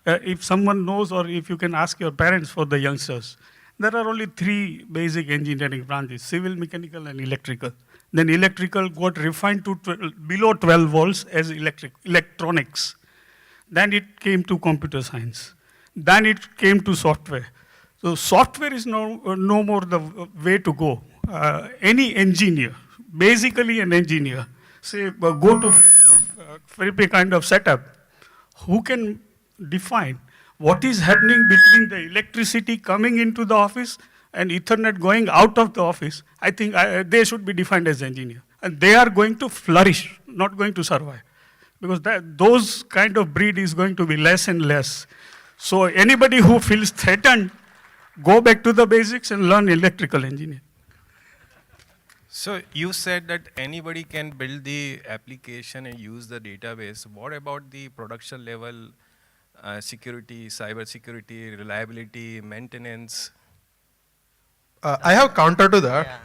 If someone knows, or if you can ask your parents for the youngsters, there are only 3 basic engineering branches: civil, mechanical, and electrical. Then electrical got refined to below 12 volts as electronics. Then it came to computer science. Then it came to software. So software is no more the way to go. Any engineer, basically an engineer, say go to Frappe kind of setup, who can define what is happening between the electricity coming into the office and Ethernet going out of the office. I think they should be defined as engineer. And they are going to flourish, not going to survive. Because those kind of breed is going to be less and less. So anybody who feels threatened, go back to the basics and learn electrical engineering. So you said that anybody can build the application and use the database. What about the production level security, cyber security, reliability, maintenance? I have counter to that.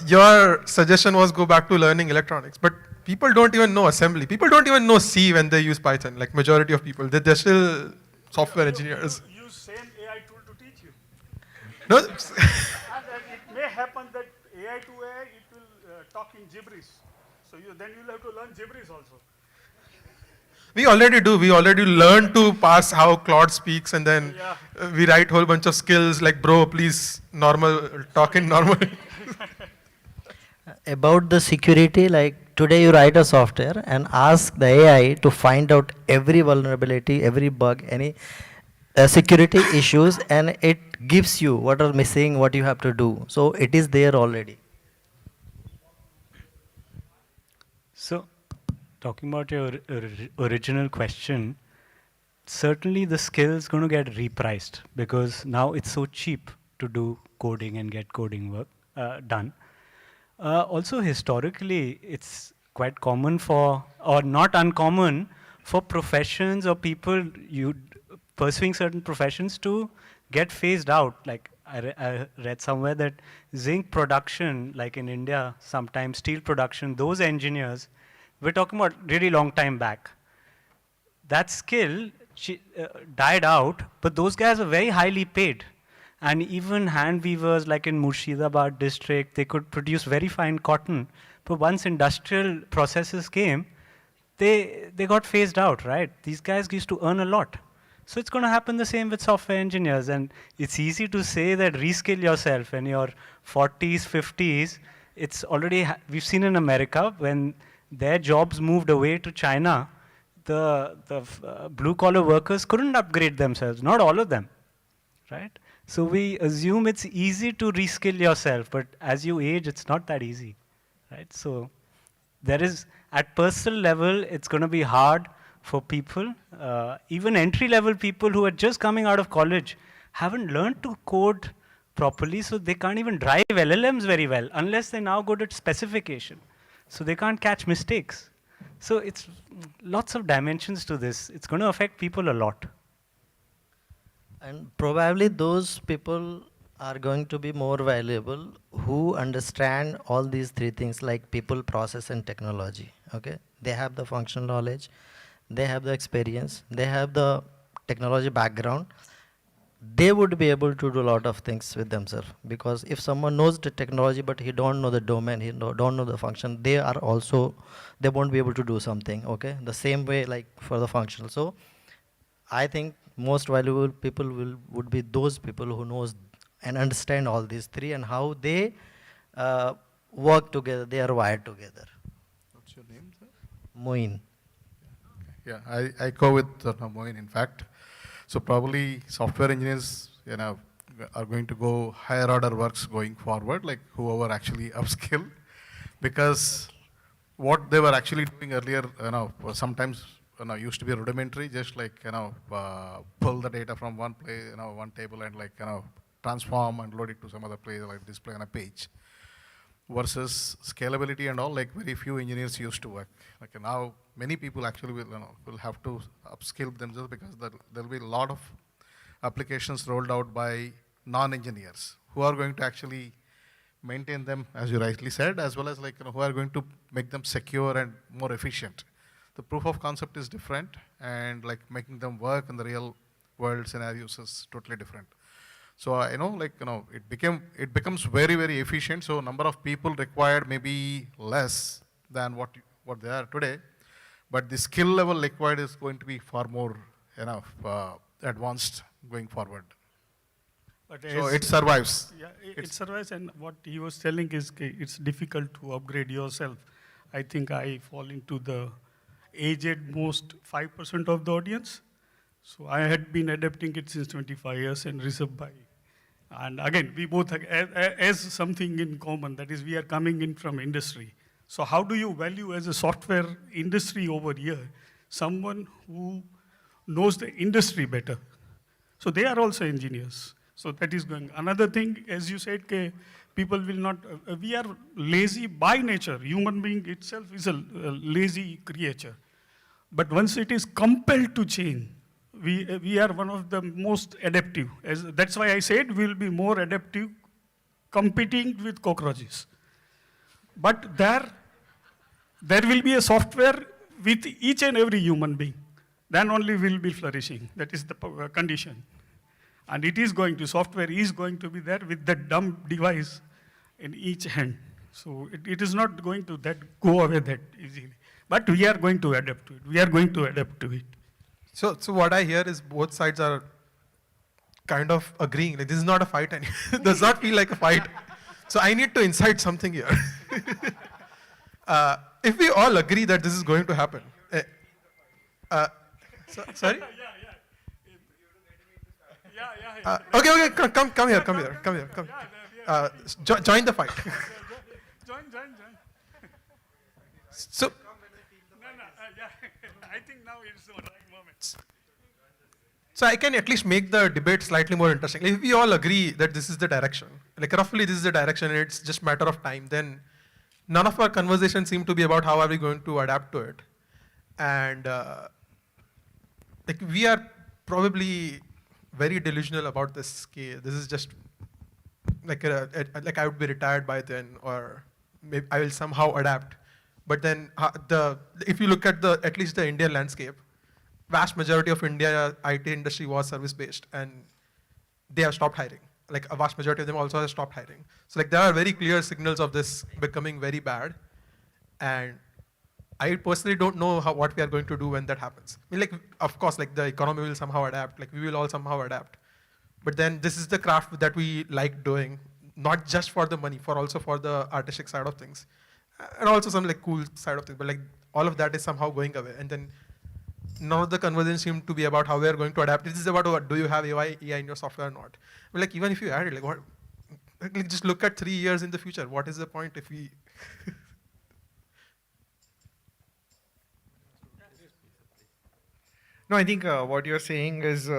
Your suggestion was go back to learning electronics, but people don't even know assembly. People don't even know C when they use Python, like majority of people. They're still software engineers. Use same AI tool to teach you. No. And it may happen that AI to AI, it will talk in gibberish. So then you'll have to learn gibberish also. We already do. We already learn to pass how Claude speaks, and then we write whole bunch of skills like, bro, please, talk in normal. About the security, like today you write a software and ask the AI to find out every vulnerability, every bug, any security issues, and it gives you what are missing, what you have to do. So it is there already. So, talking about your original question, certainly the skill is going to get repriced because now it's so cheap to do coding and get coding work done. Also, historically, it's quite common for, or not uncommon, for professions or people pursuing certain professions to get phased out. Like I read somewhere that zinc production, like in India, sometimes steel production, those engineers, we're talking about really long time back. That skill died out, but those guys are very highly paid. And even hand weavers like in Murshidabad district, they could produce very fine cotton. But once industrial processes came, they got phased out, right? These guys used to earn a lot. So it's going to happen the same with software engineers. And it's easy to say that reskill yourself in your 40s, 50s. It's already, we've seen in America when their jobs moved away to China, the blue-collar workers couldn't upgrade themselves, not all of them, right? So we assume it's easy to reskill yourself, but as you age, it's not that easy, right? So there is, at personal level, it's going to be hard for people, even entry-level people who are just coming out of college, haven't learned to code properly, so they can't even drive LLMs very well, unless they now go to specification. So they can't catch mistakes. So it's lots of dimensions to this. It's going to affect people a lot. And probably those people are going to be more valuable who understand all these three things like people, process, and technology. Okay, they have the functional knowledge, they have the experience, they have the technology background. They would be able to do a lot of things with themselves, because if someone knows the technology but he don't know the domain, he don't know the function, they won't be able to do something. Okay, the same way like for the functional. So I think most valuable people would be those people who knows and understand all these three and how they work together, they are wired together. What's your name, sir? Moin. Yeah, I go with Moin, in fact. So probably software engineers, are going to go higher order works going forward, like whoever actually upskill, because what they were actually doing earlier, sometimes used to be rudimentary, just like pull the data from one place, one table, and like transform and load it to some other place, like display on a page. Versus scalability and all, like very few engineers used to work. Like now, many people actually will have to upskill themselves, because there will be a lot of applications rolled out by non-engineers who are going to actually maintain them, as you rightly said, as well as like who are going to make them secure and more efficient. The proof of concept is different, and like making them work in the real world scenarios is totally different. So it becomes very, very efficient. So number of people required may be less than what they are today, but the skill level required is going to be far more advanced going forward. But So it survives. Yeah, it survives, and what he was telling is it's difficult to upgrade yourself. I think I fall into the aged most 5% of the audience. So I had been adapting it since 25 years and Rishabh Bhai. And again, we both have as something in common, that is we are coming in from industry. So how do you value as a software industry over here, someone who knows the industry better? So they are also engineers. So that is going. Another thing, as you said, people will not, we are lazy by nature. Human being itself is a lazy creature. But once it is compelled to change, we are one of the most adaptive. That's why I said we'll be more adaptive competing with cockroaches. But there will be a software with each and every human being. Then only we'll be flourishing. That is the condition. And it is going to, software is going to be there with that dumb device in each hand. So it is not going to go away that easily. But we are going to adapt to it. We are going to adapt to it. So what I hear is both sides are kind of agreeing. Like, this is not a fight anymore. It does not feel like a fight. So I need to incite something here. If we all agree that this is going to happen. Sorry? Okay, come here. Join the fight. Join. So, I think now it's the right moment. So I can at least make the debate slightly more interesting. If we all agree that this is the direction, like roughly this is the direction, and it's just matter of time, then none of our conversations seem to be about how are we going to adapt to it. And like we are probably very delusional about this. This is just like like I would be retired by then, or maybe I will somehow adapt. But then if you look at at least the Indian landscape, vast majority of India IT industry was service based, and they have stopped hiring. Like a vast majority of them also have stopped hiring. So like there are very clear signals of this becoming very bad, and I personally don't know what we are going to do when that happens. I mean, like, of course, like the economy will somehow adapt, like we will all somehow adapt. But then this is the craft that we like doing, not just for the money, also for the artistic side of things. And also some like cool side of things, but like all of that is somehow going away. And then none of the conversations seem to be about how we are going to adapt. This is about what, do you have AI in your software or not? But like even if you add it, like what, like just look at 3 years in the future. What is the point if we No, I think what you're saying is,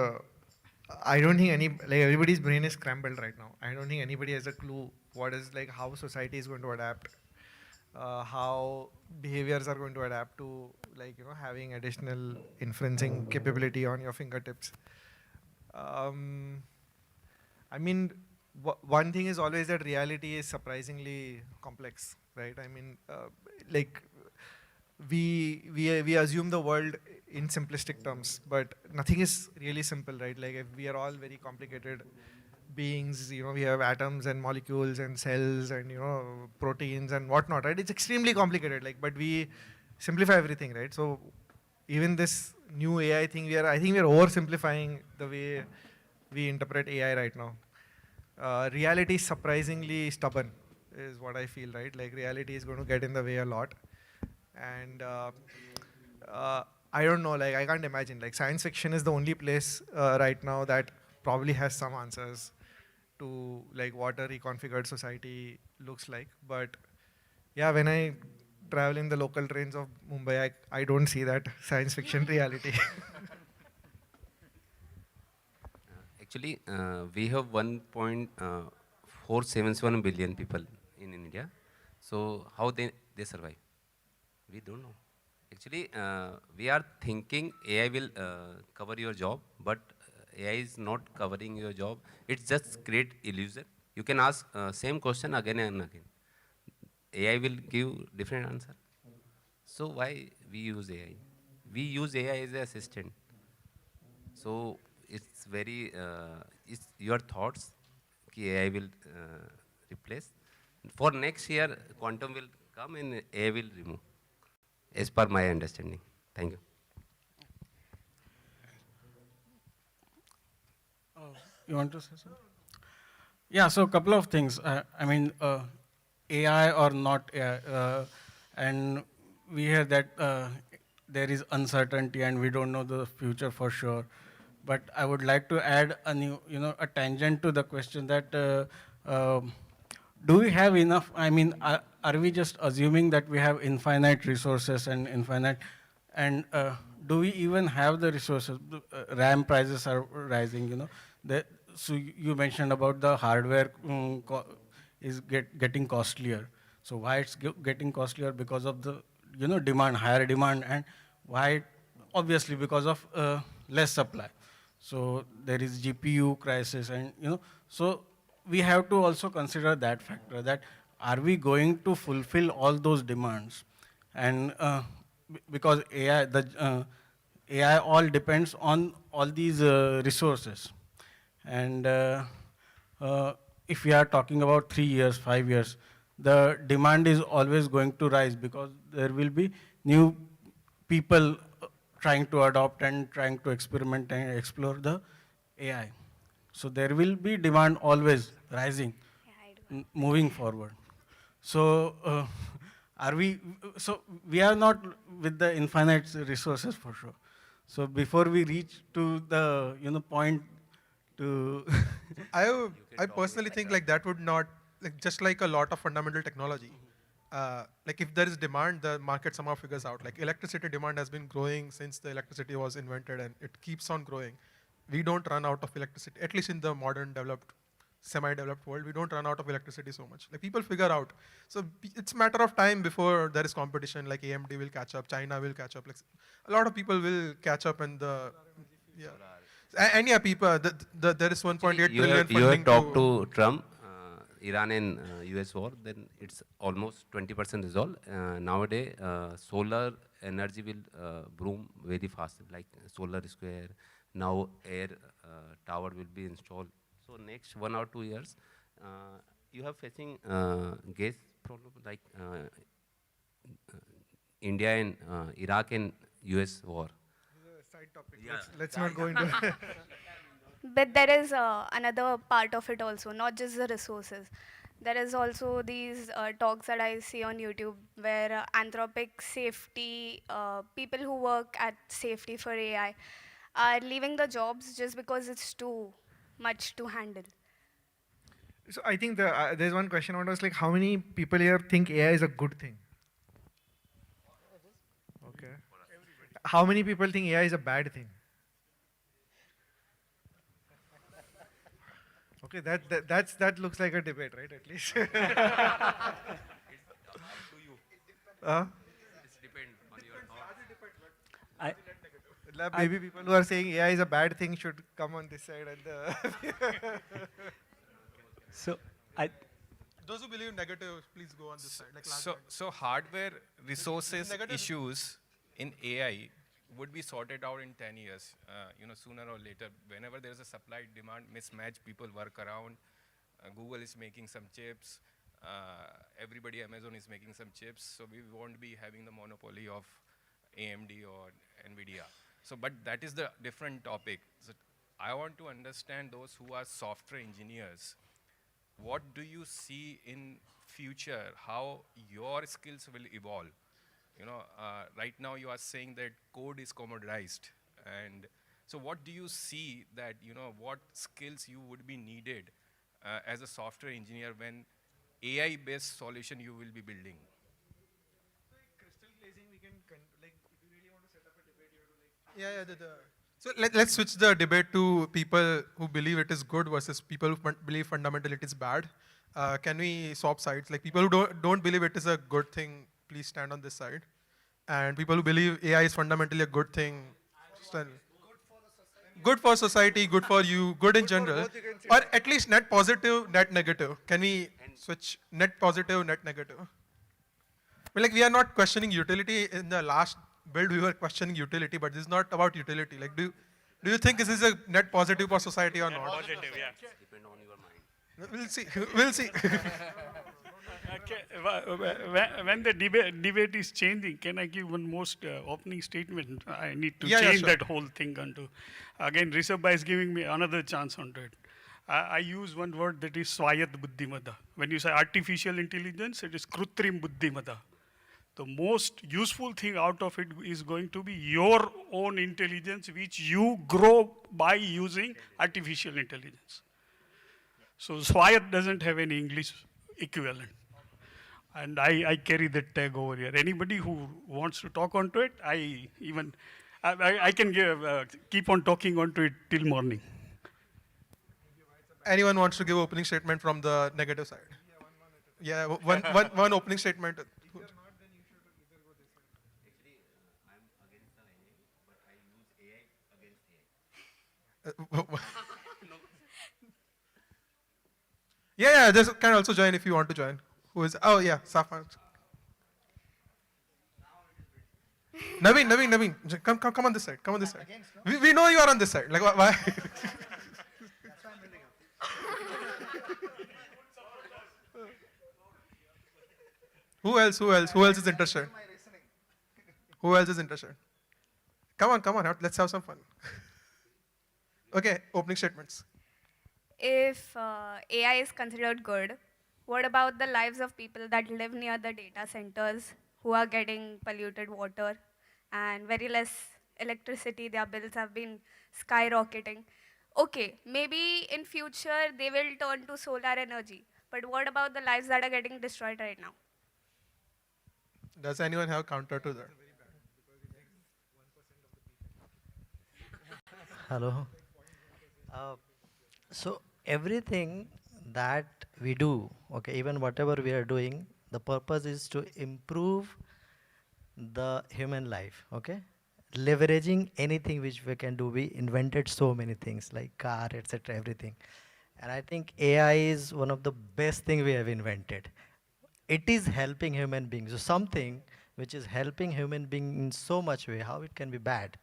I don't think everybody's brain is scrambled right now. I don't think anybody has a clue what is like how society is going to adapt, how behaviors are going to adapt to having additional inferencing capability on your fingertips. I mean, one thing is always that reality is surprisingly complex, right? I mean, like we assume the world in simplistic terms, but nothing is really simple, right? Like if we are all very complicated beings, we have atoms and molecules and cells and proteins and whatnot, right? It's extremely complicated, but we simplify everything, right? So even this new AI thing, I think we are oversimplifying the way we interpret AI right now. Reality is surprisingly stubborn, is what I feel, right? Like reality is going to get in the way a lot. And I don't know, I can't imagine. Science fiction is the only place right now that probably has some answers to what a reconfigured society looks like. But yeah, when I travel in the local trains of Mumbai, I don't see that science fiction reality. Actually, we have 1.471 billion people in India. So how they survive? We don't know. Actually, we are thinking AI will cover your job, but AI is not covering your job. It's just great illusion. You can ask same question again and again. AI will give different answer. So why we use AI? We use AI as an assistant. So it's very, it's your thoughts ki AI will replace. For next year, quantum will come and AI will remove, as per my understanding. Thank you. You want to say something? Yeah, so a couple of things. I mean, AI or not AI, and we hear that there is uncertainty and we don't know the future for sure. But I would like to add a new, a tangent to the question that do we have enough? I mean, are we just assuming that we have infinite resources and infinite, and do we even have the resources? RAM prices are rising, so you mentioned about the hardware is getting costlier. So why it's getting costlier? Because of the demand, higher demand, and why? Obviously because of less supply. So there is GPU crisis, and so we have to also consider that factor. That are we going to fulfill all those demands? And because AI all depends on all these resources. And if we are talking about 3 years, 5 years, the demand is always going to rise because there will be new people trying to adopt and trying to experiment and explore the AI. So there will be demand always rising, moving forward. So so we are not with the infinite resources for sure. So before we reach to the point to I personally think like that would not, like just like a lot of fundamental technology. Like if there is demand, the market somehow figures out. Like electricity demand has been growing since the electricity was invented, and it keeps on growing. We don't run out of electricity, at least in the modern developed, semi-developed world. We don't run out of electricity so much. Like people figure out. So it's a matter of time before there is competition. Like AMD will catch up, China will catch up. Like a lot of people will catch up, and and yeah, people. There is 1.8 trillion funding. You have talked to Trump. Iran and US war, then it's almost 20% resolved. Nowadays, solar energy will boom very fast, like solar square. Now air tower will be installed. So next 1 or 2 years, you have facing gas problem like India and Iraq and US war. Side topic. Yeah. Let's not go into it. But there is another part of it also, not just the resources. There is also these talks that I see on YouTube where Anthropic safety, people who work at safety for AI are leaving the jobs just because it's too much to handle. So I think there's one question I want to ask, like how many people here think AI is a good thing? Okay. How many people think AI is a bad thing? Okay, that looks like a debate, right? At least. It's up to you. It's depend on your thoughts. Maybe people who are saying AI is a bad thing should come on this side and Those who believe negative, please go on this side. Like so hardware resources issues in AI would be sorted out in 10 years, sooner or later. Whenever there's a supply-demand mismatch, people work around. Google is making some chips. Everybody, Amazon is making some chips. So we won't be having the monopoly of AMD or NVIDIA. So, but that is the different topic. So I want to understand those who are software engineers. What do you see in future? How your skills will evolve? Right now you are saying that code is commoditized, and so what do you see that, what skills you would be needed as a software engineer when AI-based solution you will be building? Crystal glazing, we can, like, if you really want to set up a debate, you have to like. So let's switch the debate to people who believe it is good versus people who believe fundamentally it is bad. Can we swap sides? Like people who don't believe it is a good thing, please stand on this side. And people who believe AI is fundamentally a good thing, stand. Good for society, good for you, good in general. Or at least net positive, net negative. Can we switch net positive, net negative? Well, like we are not questioning utility. In the last build, we were questioning utility, but this is not about utility. Like, do you think this is a net positive for society or not? Positive, yeah. Depend on your mind. We'll see. We'll see. When the debate is changing, can I give one most opening statement? I need to Yeah, change sure. that whole thing onto. Again, Rishabh Bhai is giving me another chance onto it. I use one word that is Swayat Buddhimata. When you say artificial intelligence, it is Krutrim Buddhimata. The most useful thing out of it is going to be your own intelligence, which you grow by using artificial intelligence. So Swayat doesn't have any English equivalent. And I carry that tag over here. Anybody who wants to talk onto it, I can keep on talking onto it till morning. Anyone wants to give opening statement from the negative side? Yeah, one opening statement. Yeah, just can also join if you want to join. Who is? Oh yeah, Safan. Naveen, come on this side. Come on this side. We know you are on this side. Like why? Who else? Who else is interested? Who else is interested? Come on, let's have some fun. Okay, opening statements. If AI is considered good, what about the lives of people that live near the data centers who are getting polluted water and very less electricity? Their bills have been skyrocketing. Okay, maybe in future they will turn to solar energy, but what about the lives that are getting destroyed right now? Does anyone have counter to that? Hello. So everything that we do, okay, even whatever we are doing, the purpose is to improve the human life, okay? Leveraging anything which we can do. We invented so many things like car, etc., everything. And I think AI is one of the best thing we have invented. It is helping human beings. So something which is helping human being in so much way, how it can be bad,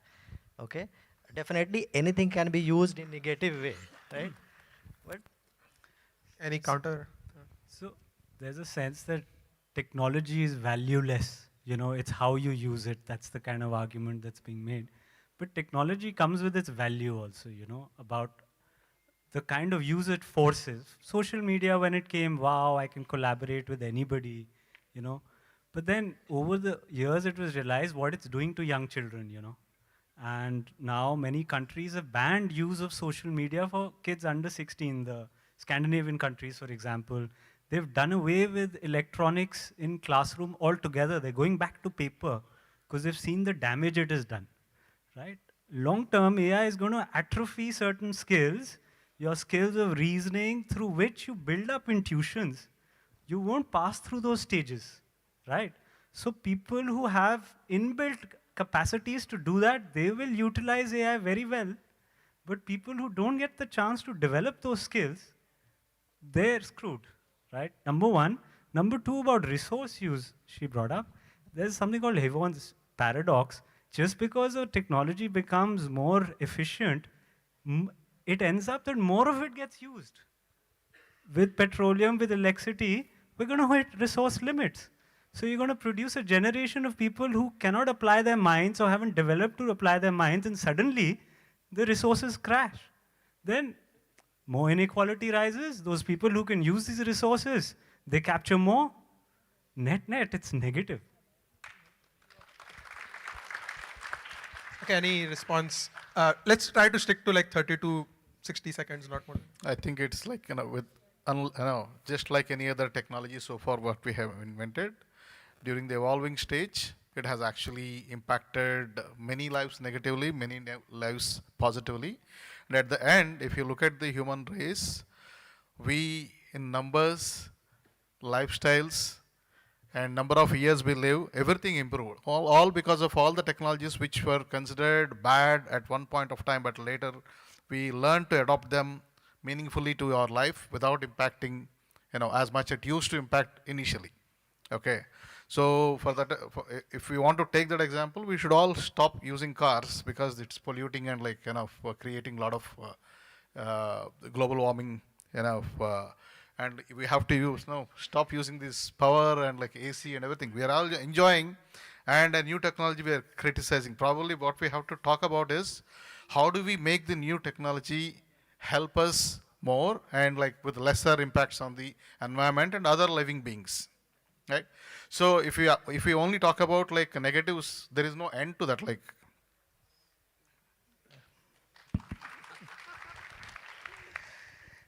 okay? Definitely anything can be used in negative way, right? But any counter? So there's a sense that technology is valueless. You know, it's how you use it. That's the kind of argument that's being made. But technology comes with its value also, you know, about the kind of use it forces. Social media, when it came, wow, I can collaborate with anybody, you know. But then over the years, it was realized what it's doing to young children, you know. And now many countries have banned use of social media for kids under 16. The Scandinavian countries, for example, they've done away with electronics in classroom altogether. They're going back to paper because they've seen the damage it has done, right? Long term, AI is going to atrophy certain skills, your skills of reasoning through which you build up intuitions. You won't pass through those stages, right? So people who have inbuilt capacities to do that, they will utilize AI very well. But people who don't get the chance to develop those skills, they're screwed, right? Number one. Number two, about resource use, she brought up. There's something called Hevon's paradox. Just because a technology becomes more efficient, it ends up that more of it gets used. With petroleum, with electricity, we're going to hit resource limits. So you're going to produce a generation of people who cannot apply their minds or haven't developed to apply their minds, and suddenly the resources crash. Then more inequality rises. Those people who can use these resources, they capture more. Net, it's negative. Okay, any response? Let's try to stick to like 30 to 60 seconds, not more. I think it's like, just like any other technology so far what we have invented, during the evolving stage, it has actually impacted many lives negatively, many lives positively. And at the end, if you look at the human race, we in numbers, lifestyles, and number of years we live, everything improved. All because of all the technologies which were considered bad at one point of time, but later we learned to adopt them meaningfully to our life without impacting, as much it used to impact initially. Okay. So for that, if we want to take that example, we should all stop using cars because it's polluting and creating a lot of global warming, and we have to use, no, stop using this power and like AC and everything. We are all enjoying, and a new technology we are criticizing. Probably what we have to talk about is how do we make the new technology help us more and like with lesser impacts on the environment and other living beings, right? So if we only talk about like negatives, there is no end to that. Like,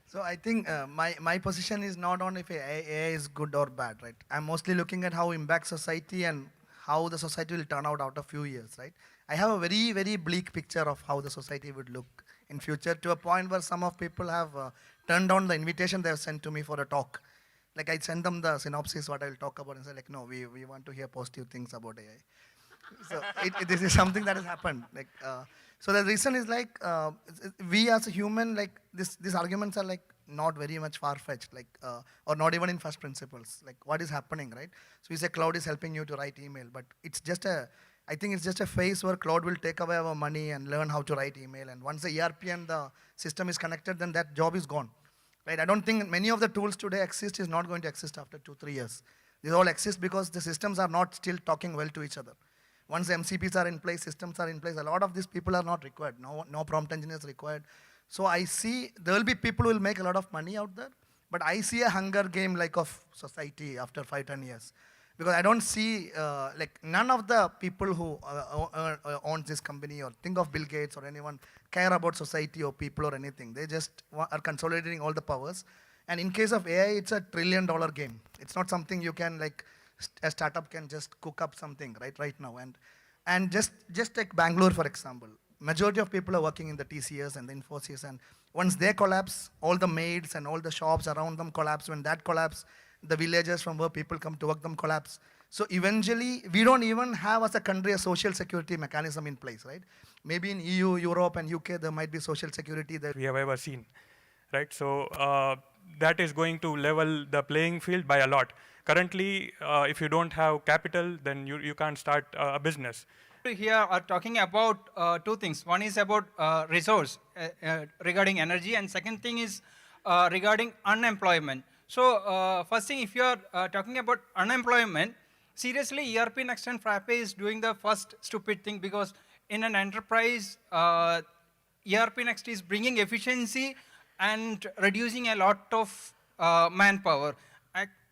so I think my position is not on if AI is good or bad, right? I'm mostly looking at how it impacts society and how the society will turn out after a few years, right? I have a very, very bleak picture of how the society would look in future, to a point where some of people have turned down the invitation they have sent to me for a talk. Like I send them the synopsis, what I will talk about, and say like, no, we want to hear positive things about AI. So this is something that has happened. Like, so the reason is like, we as a human, like these arguments are like not very much far-fetched, like, or not even in first principles. Like what is happening, right? So we say cloud is helping you to write email, but it's just I think it's just a phase where cloud will take away our money and learn how to write email. And once the ERP and the system is connected, then that job is gone. Right? I don't think many of the tools today exist is not going to exist after 2-3 years. These all exist because the systems are not still talking well to each other. Once the MCPs are in place, systems are in place, a lot of these people are not required. No prompt engineers required. So I see there will be people who will make a lot of money out there, but I see a hunger game like of society after 5-10 years. Because I don't see, like none of the people who own this company or think of Bill Gates or anyone care about society or people or anything. They just are consolidating all the powers. And in case of AI, it's a $1 trillion game. It's not something you can like, a startup can just cook up something right now. And just take Bangalore, for example. Majority of people are working in the TCS and the Infosys, and once they collapse, all the maids and all the shops around them collapse. When that collapse, the villages from where people come to work them collapse. So eventually, we don't even have as a country a social security mechanism in place, right? Maybe in EU, Europe and UK, there might be social security that we have ever seen, right? So that is going to level the playing field by a lot. Currently, if you don't have capital, then you can't start a business. Here are talking about two things. One is about resource regarding energy, and second thing is regarding unemployment. So first thing, if you are talking about unemployment, seriously, ERP Next and Frappe is doing the first stupid thing, because in an enterprise, ERP Next is bringing efficiency and reducing a lot of manpower.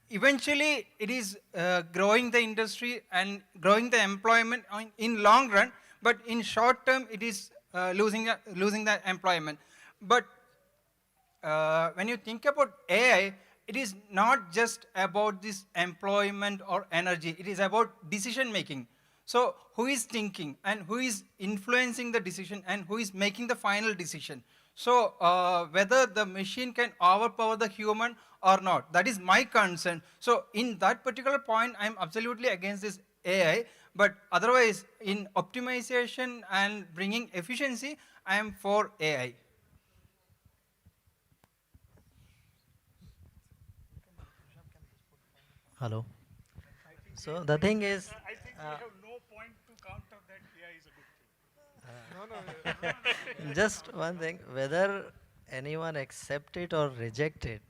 Eventually, it is growing the industry and growing the employment in long run, but in short term, it is losing the employment. But when you think about AI, it is not just about this employment or energy. It is about decision making. So who is thinking and who is influencing the decision and who is making the final decision? So whether the machine can overpower the human or not, that is my concern. So in that particular point, I'm absolutely against this AI. But otherwise, in optimization and bringing efficiency, I am for AI. Hello. So the thing is, I think we have no point to counter that AI is a good thing. just one thing, whether anyone accept it or reject it,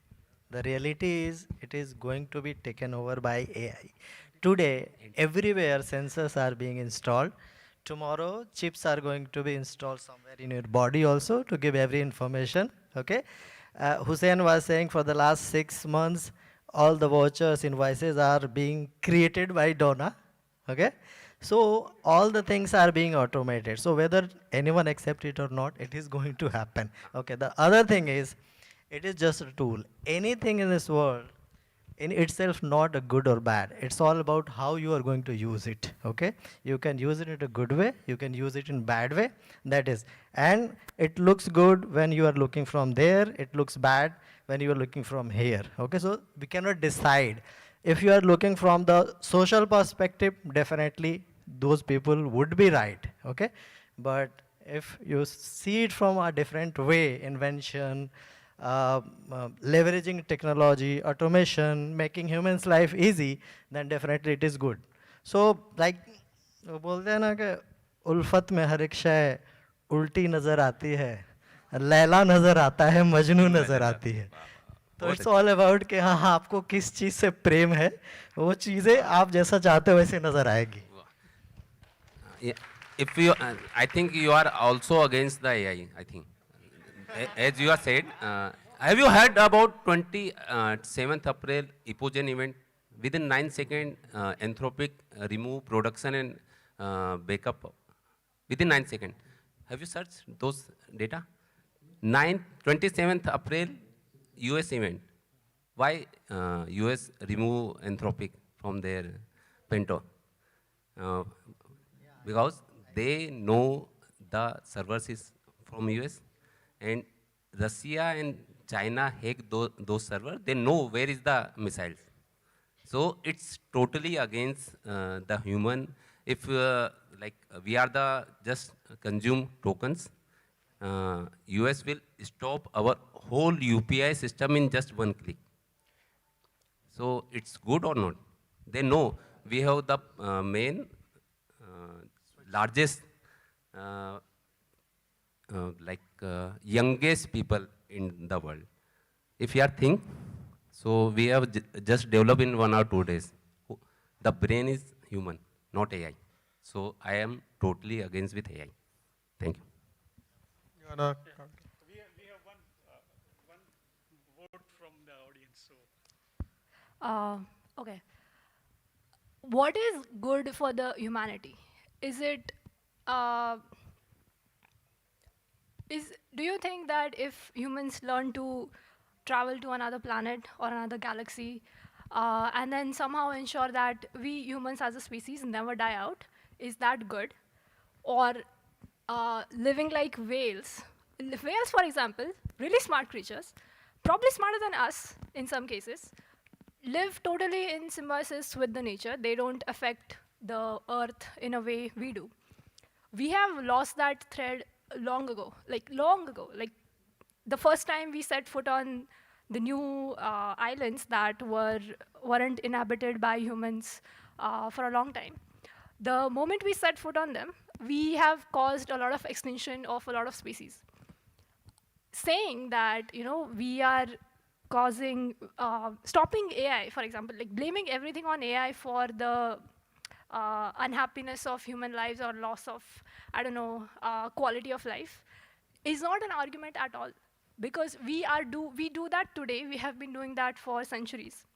the reality is it is going to be taken over by AI. Today, everywhere sensors are being installed. Tomorrow, chips are going to be installed somewhere in your body also to give every information. Okay. Hussein was saying for the last 6 months, all the vouchers, invoices are being created by Donna. Okay. So all the things are being automated. So whether anyone accept it or not, it is going to happen. Okay. The other thing is, it is just a tool. Anything in this world, in itself not a good or bad. It's all about how you are going to use it. Okay. You can use it in a good way. You can use it in bad way. That is. And it looks good when you are looking from there. It looks bad when you are looking from here. Okay. So we cannot decide. If you are looking from the social perspective, definitely those people would be right. Okay. But if you see it from a different way, invention, leveraging technology, automation, making humans' life easy, then definitely it is good. So, like, वो बोलते हैं ना कि उल्फत में हर एक शय उल्टी नजर आती है, लैला नजर आता है, मजनू नजर आती है. तो इट्स ऑल अबाउट कि हाँ आपको किस चीज़ से प्रेम है, वो चीज़ें आप जैसा चाहते हो वैसे नज़र आएगी. Yeah. If you, I think you are also against the AI, I think. As you have said, have you heard about 27th April Epogen event? Within 9 seconds, Anthropic remove production and backup. Within 9 seconds. Have you searched those data? 27th April US event. Why US remove Anthropic from their Pento? Because they know the servers is from US and Russia and China hack those servers. They know where is the missiles. So it's totally against the human. If we are the just consume tokens, US will stop our whole UPI system in just one click. So it's good or not? They know we have the main largest youngest people in the world. If you are think, so we have just developed in 1 or 2 days. The brain is human, not AI. So I am totally against with AI. Thank you. We have one vote from the audience. So. Okay. What is good for the humanity? Is it, do you think that if humans learn to travel to another planet or another galaxy, and then somehow ensure that we humans as a species never die out, is that good? Or living like whales? Whales, for example, really smart creatures, probably smarter than us in some cases, live totally in symbiosis with the nature. They don't affect the earth in a way we do. We have lost that thread long ago. Like the first time we set foot on the new islands that weren't inhabited by humans for a long time. The moment we set foot on them, we have caused a lot of extinction of a lot of species. Saying that we are causing, stopping AI, for example, like blaming everything on AI for the unhappiness of human lives or loss of, I don't know, quality of life, is not an argument at all. Because we do that today, we have been doing that for centuries.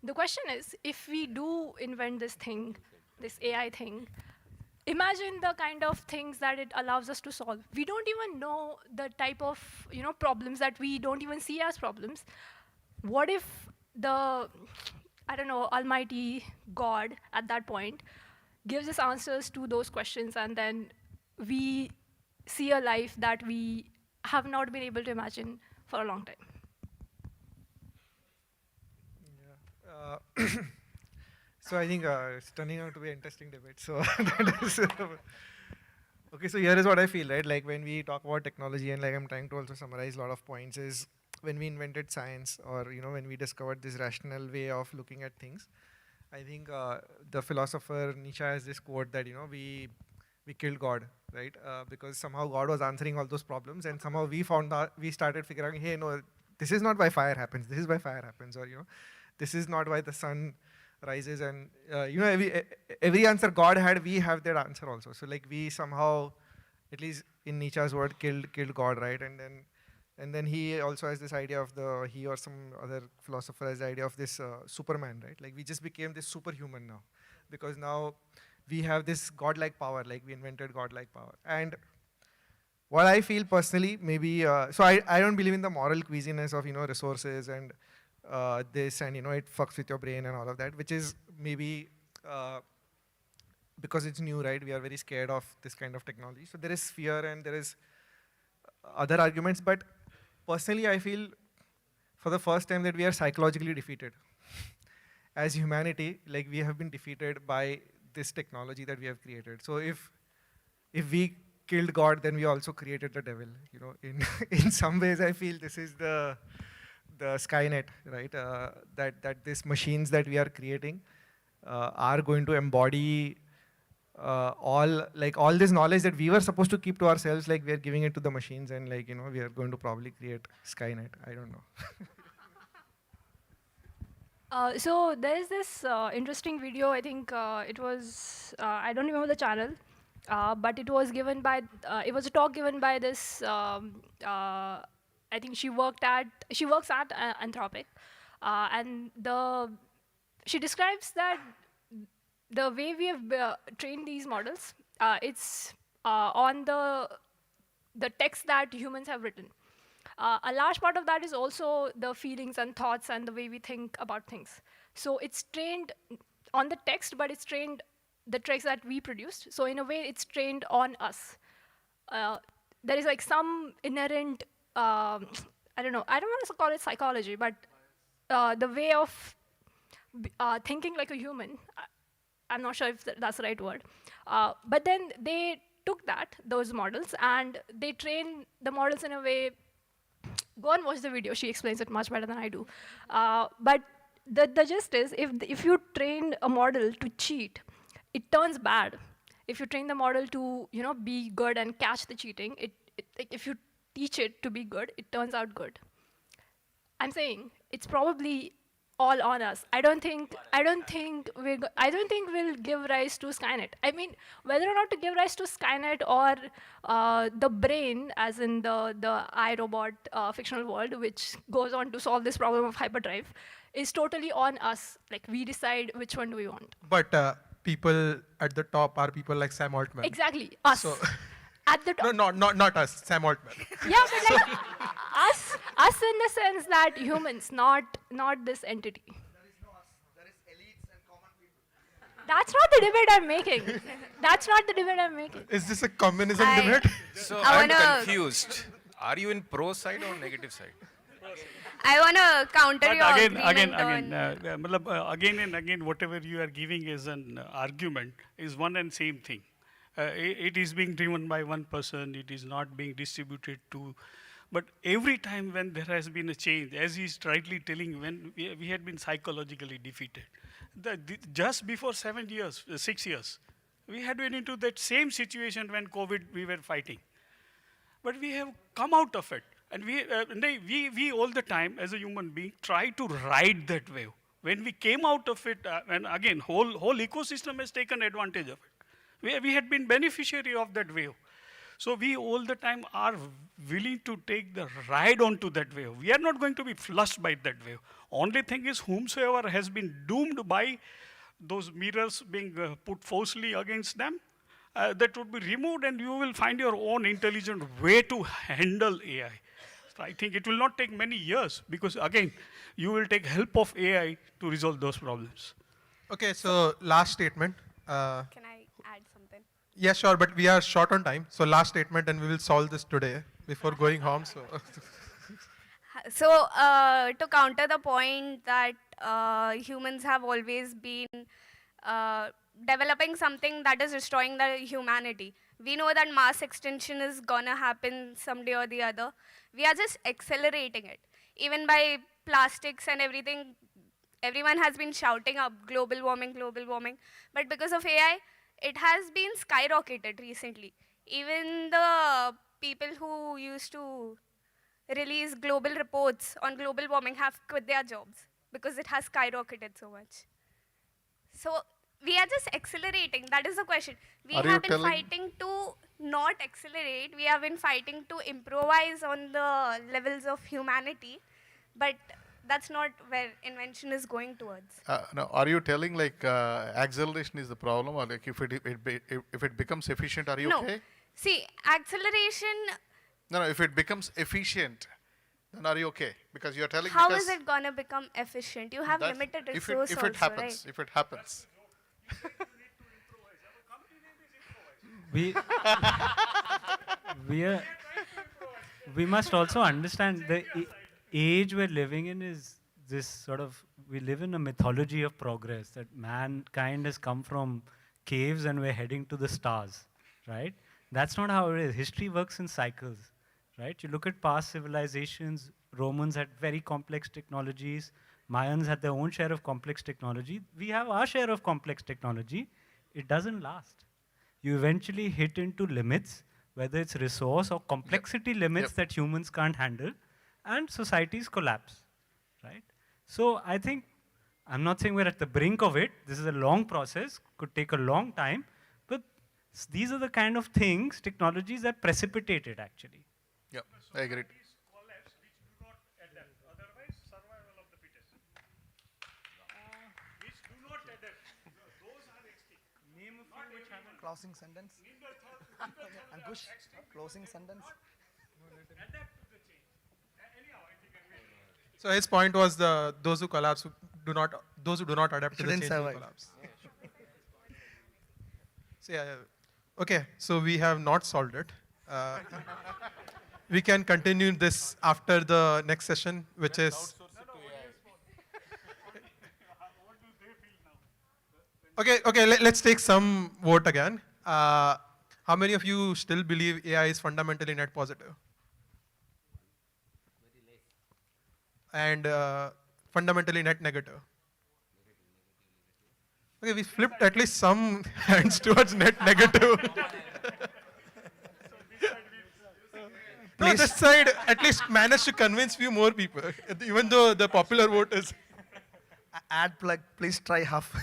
The question is, if we do invent this thing, this AI thing, imagine the kind of things that it allows us to solve. We don't even know the type of problems that we don't even see as problems. What if the, I don't know, almighty God at that point gives us answers to those questions, and then we see a life that we have not been able to imagine for a long time? Yeah. So I think it's turning out to be an interesting debate. So that is, okay, so here is what I feel, right? Like when we talk about technology, and like I'm trying to also summarize a lot of points, is when we invented science, or when we discovered this rational way of looking at things. I think the philosopher Nietzsche has this quote that we killed God, right? Because somehow God was answering all those problems, and somehow we started figuring, hey, no, this is not why fire happens. This is why fire happens, or this is not why the sun rises, and every answer God had, we have that answer also. So like we somehow, at least in Nietzsche's word, killed God, right? And then he also has this idea of he or some other philosopher has the idea of this Superman, right? Like we just became this superhuman now, because now we have this godlike power, like we invented godlike power. And what I feel personally, maybe, so I don't believe in the moral queasiness of resources and this, and it fucks with your brain and all of that, which is maybe because it's new, right? We are very scared of this kind of technology. So there is fear and there is other arguments, but personally I feel for the first time that we are psychologically defeated. As humanity, like we have been defeated by this technology that we have created. So if we killed God, then we also created the devil. In some ways I feel this is the Skynet, right? That these machines that we are creating are going to embody all this knowledge that we were supposed to keep to ourselves, like we are giving it to the machines, and we are going to probably create Skynet. I don't know. So there is this interesting video. I think it was I don't remember the channel, but it was given by it was a talk given by this. I think she works at Anthropic, and she describes that the way we have trained these models, it's on the text that humans have written. A large part of that is also the feelings and thoughts and the way we think about things. So it's trained on the text, but it's trained the text that we produced. So in a way, it's trained on us. There is like some inherent, I don't want to call it psychology, but the way of thinking like a human, I'm not sure if that's the right word. But then they took those models, and they trained the models in a way. Go and watch the video. She explains it much better than I do. But the gist is, if you train a model to cheat, it turns bad. If you train the model to be good and catch the cheating, if you teach it to be good, it turns out good. I'm saying it's probably all on us. I don't think we'll give rise to Skynet. I mean, whether or not to give rise to Skynet or the brain, as in the iRobot fictional world, which goes on to solve this problem of hyperdrive, is totally on us. Like, we decide which one do we want. But people at the top are people like Sam Altman. Exactly, us. So At the top. no, not us, Sam Altman. Yeah, but like us in the sense that humans, not this entity. That's not the debate I'm making. That's not the debate I'm making. Is this a communism debate? So I'm confused. Are you in pro side or negative side? I want to counter But your again, agreement again and again, whatever you are giving as an argument is one and same thing. It is being driven by one person. It is not being distributed to. But every time when there has been a change, as he's rightly telling, when we had been psychologically defeated, just before 6 years, we had been into that same situation when COVID we were fighting. But we have come out of it. And we all the time, as a human being, try to ride that wave. When we came out of it, and again, whole ecosystem has taken advantage of it. We had been beneficiary of that wave. So we all the time are willing to take the ride onto that wave. We are not going to be flushed by that wave. Only thing is, whomsoever has been doomed by those mirrors being put falsely against them, that would be removed, and you will find your own intelligent way to handle AI. So I think it will not take many years, because again, you will take help of AI to resolve those problems. Okay, so last statement. Can I add something? Yeah, sure, but we are short on time. So last statement, and we will solve this today before going home. So to counter the point that humans have always been developing something that is destroying the humanity. We know that mass extinction is gonna happen someday or the other. We are just accelerating it. Even by plastics and everything, everyone has been shouting up global warming, but because of AI, it has been skyrocketed recently. Even the people who used to release global reports on global warming have quit their jobs because it has skyrocketed so much. So we are just accelerating. That is the question. We have been fighting to not accelerate. We have been fighting to improvise on the levels of humanity, but that's not where invention is going towards. Now, are you telling like acceleration is the problem, or like if it becomes efficient, are you No. okay? See, acceleration. No, if it becomes efficient, then are you okay? Because you're telling How is it gonna become efficient? You have limited resources. If it happens, right? if it happens. We must also understand the age we're living in is this sort of, we live in a mythology of progress, that mankind has come from caves and we're heading to the stars, right? That's not how it is. History works in cycles, right? You look at past civilizations, Romans had very complex technologies, Mayans had their own share of complex technology. We have our share of complex technology. It doesn't last. You eventually hit into limits, whether it's resource or complexity limits that humans can't handle, and societies collapse, right? So I think I'm not saying we're at the brink of it. This is a long process, could take a long time, but these are the kind of things, technologies that precipitate it actually. Yeah, I agree. Closing sentence. Ankush, closing sentence. So his point was those who collapse those who do not adapt to the Shouldn't change will survive. collapse. So yeah, okay. So we have not solved it. We can continue this after the next session, which is. Okay. Let's take some vote again. How many of you still believe AI is fundamentally net positive? And fundamentally net negative? Okay, we flipped at least some hands towards net negative. No, this side at least managed to convince few more people, even though the popular vote is. Ad plug, please try half.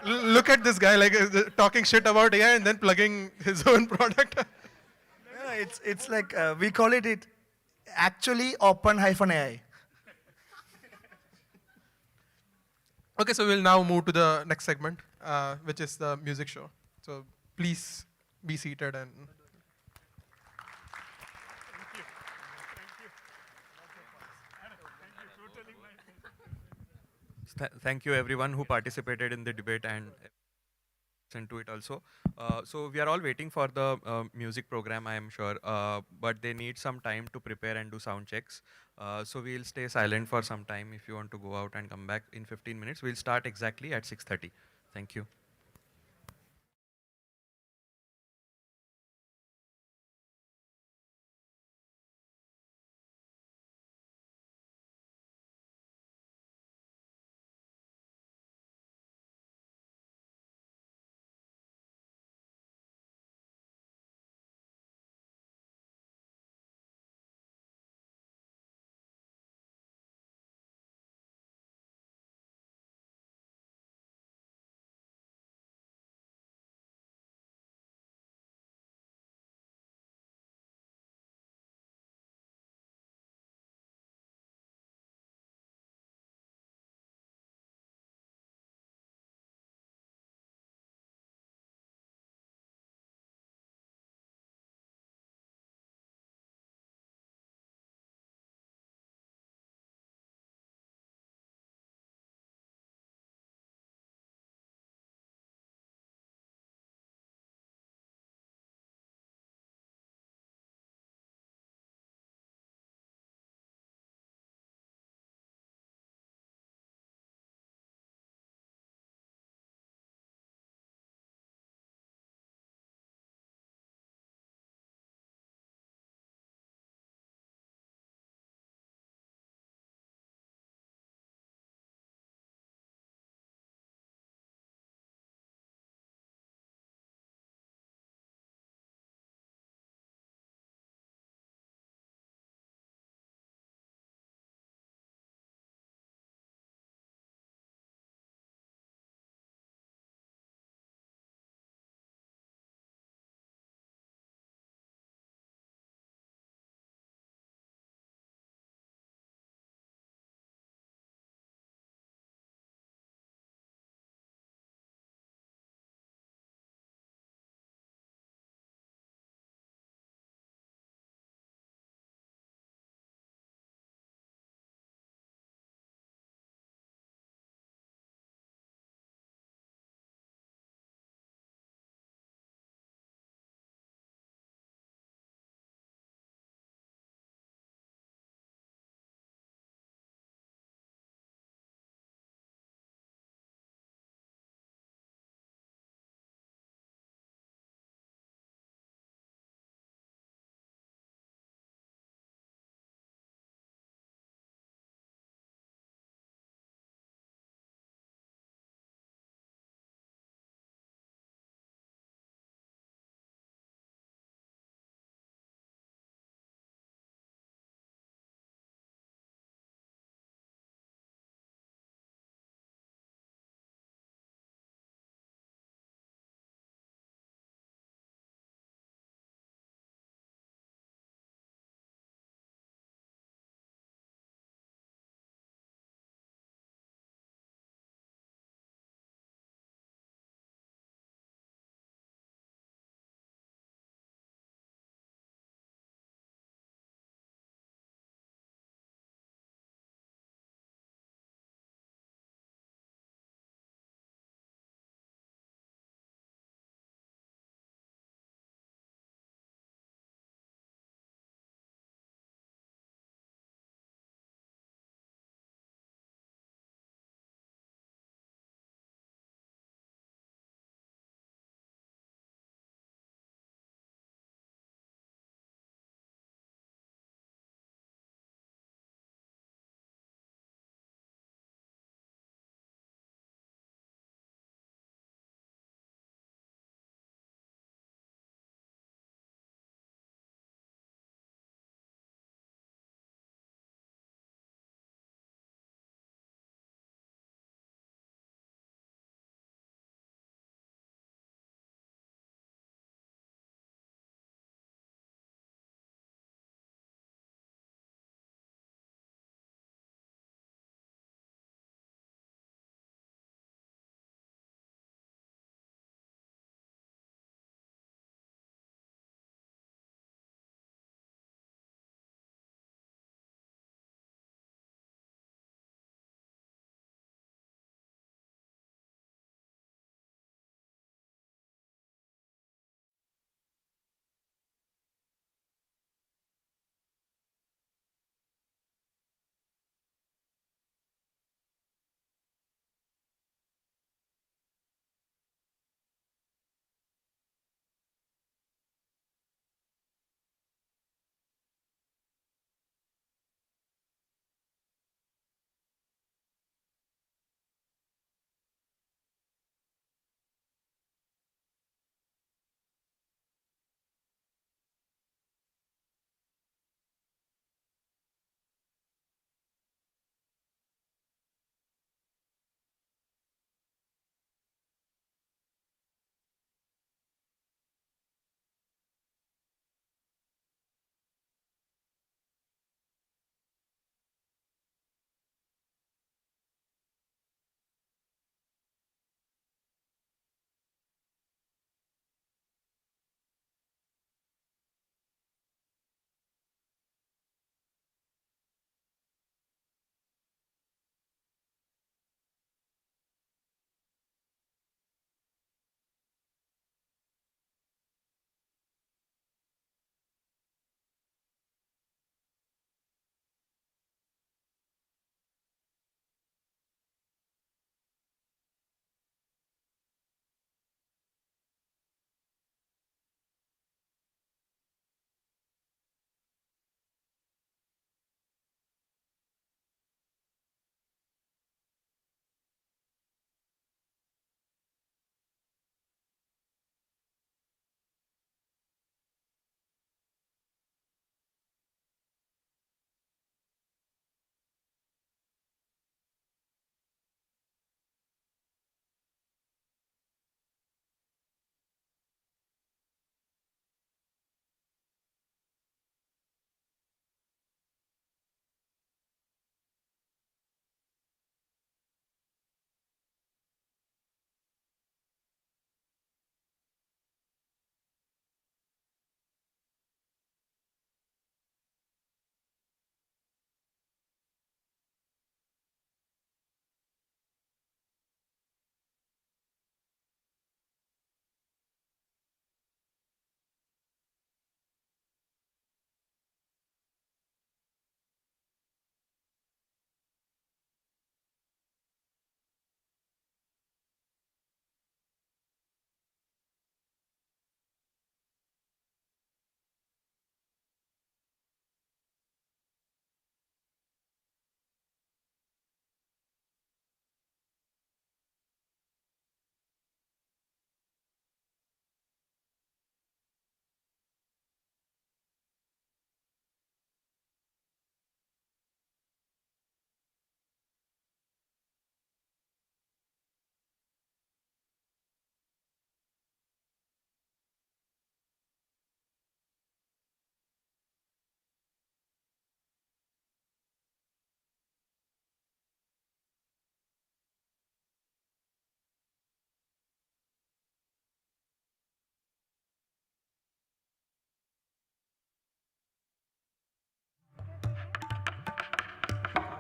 Look at this guy, like talking shit about AI and then plugging his own product. No, it's like we call it actually open-AI. Okay, so we'll now move to the next segment, which is the music show. So please be seated and. Thank you everyone who participated in the debate and listened to it also. So we are all waiting for the music program, I am sure, but they need some time to prepare and do sound checks. So we'll stay silent for some time. If you want to go out and come back in 15 minutes, we'll start exactly at 6:30. Thank you.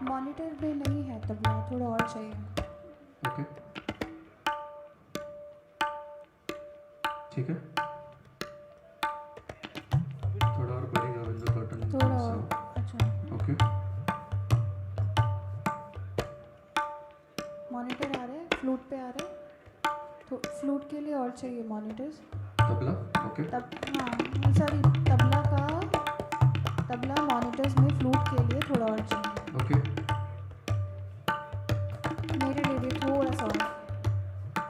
Monitor में नहीं है तबला, थोड़ा और चाहिए. Okay ठीक है, थोड़ा और बढ़ेगा when the curtain थोड़ा comes और. down. अच्छा. ओके मॉनिटर आ रहे हैं, फ्लूट पे आ रहे हैं. तो फ्लूट के लिए और चाहिए मॉनिटर्स. तबला ओके हाँ सॉरी, तबला मॉनिटर्स में फ्लूट के लिए थोड़ा और चाहिए. ओके मेरे लिए भी थोड़ा सा और.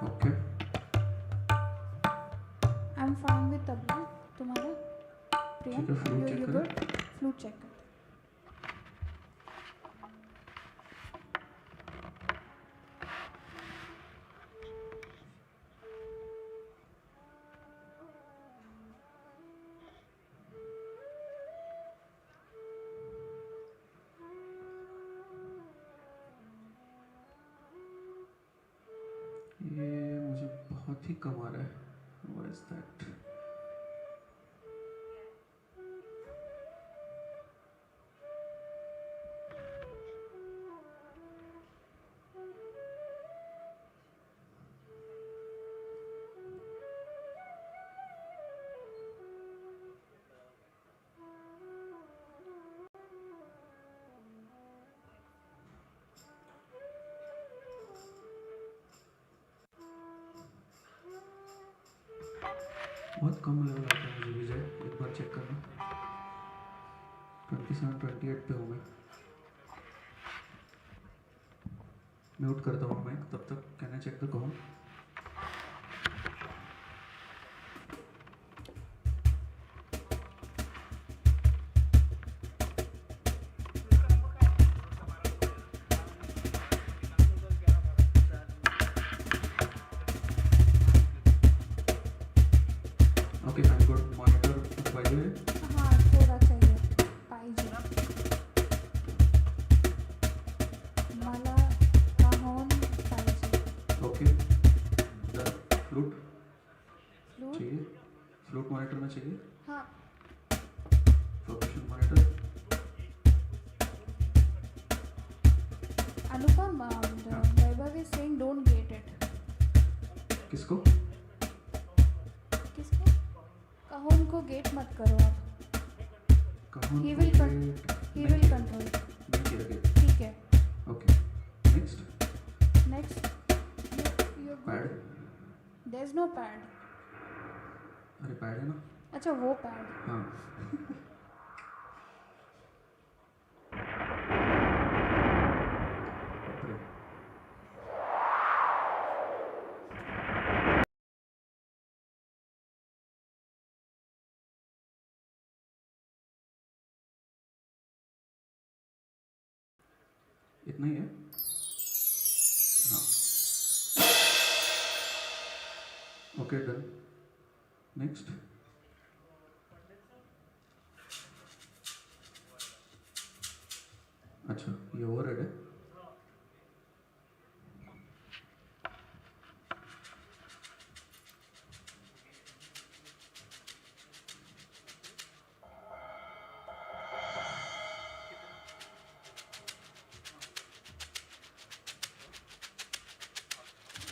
Okay I am fine with tabla. तुम्हारा प्रिया, ठीक है, फ्लूट चेक यू करें. गुड. फ्लूट चेक कर. ये मुझे बहुत ही कम आ रहा है. What is that? बहुत कम लेवल आता है मुझे विजय, एक बार चेक करना. 27 28 पे हूँ मैं. म्यूट करता हूँ मैं तब तक. Can I check the call? Okay fine good. Monitor by the way. हाँ थोड़ा चाहिए पाहिजे. मला काहोन पाहिजे. Okay done. Flute flute. चाहिए? फ्लूट मॉनिटर में चाहिए? हाँ. Professional monitor. Anupam, Vaibhav is saying don't get it. किसको? किसको? काहोन को गेट मत करो आप. कहाँ ही को विल गेट? कंट्रोल. नहीं किया गेट. ठीक है. Okay next. Next. You pad. There is no pad. अरे पैड है ना. अच्छा वो पैड. हाँ इतना ही है. हाँ ओके डन. नेक्स्ट. अच्छा ये ओवरहेड है.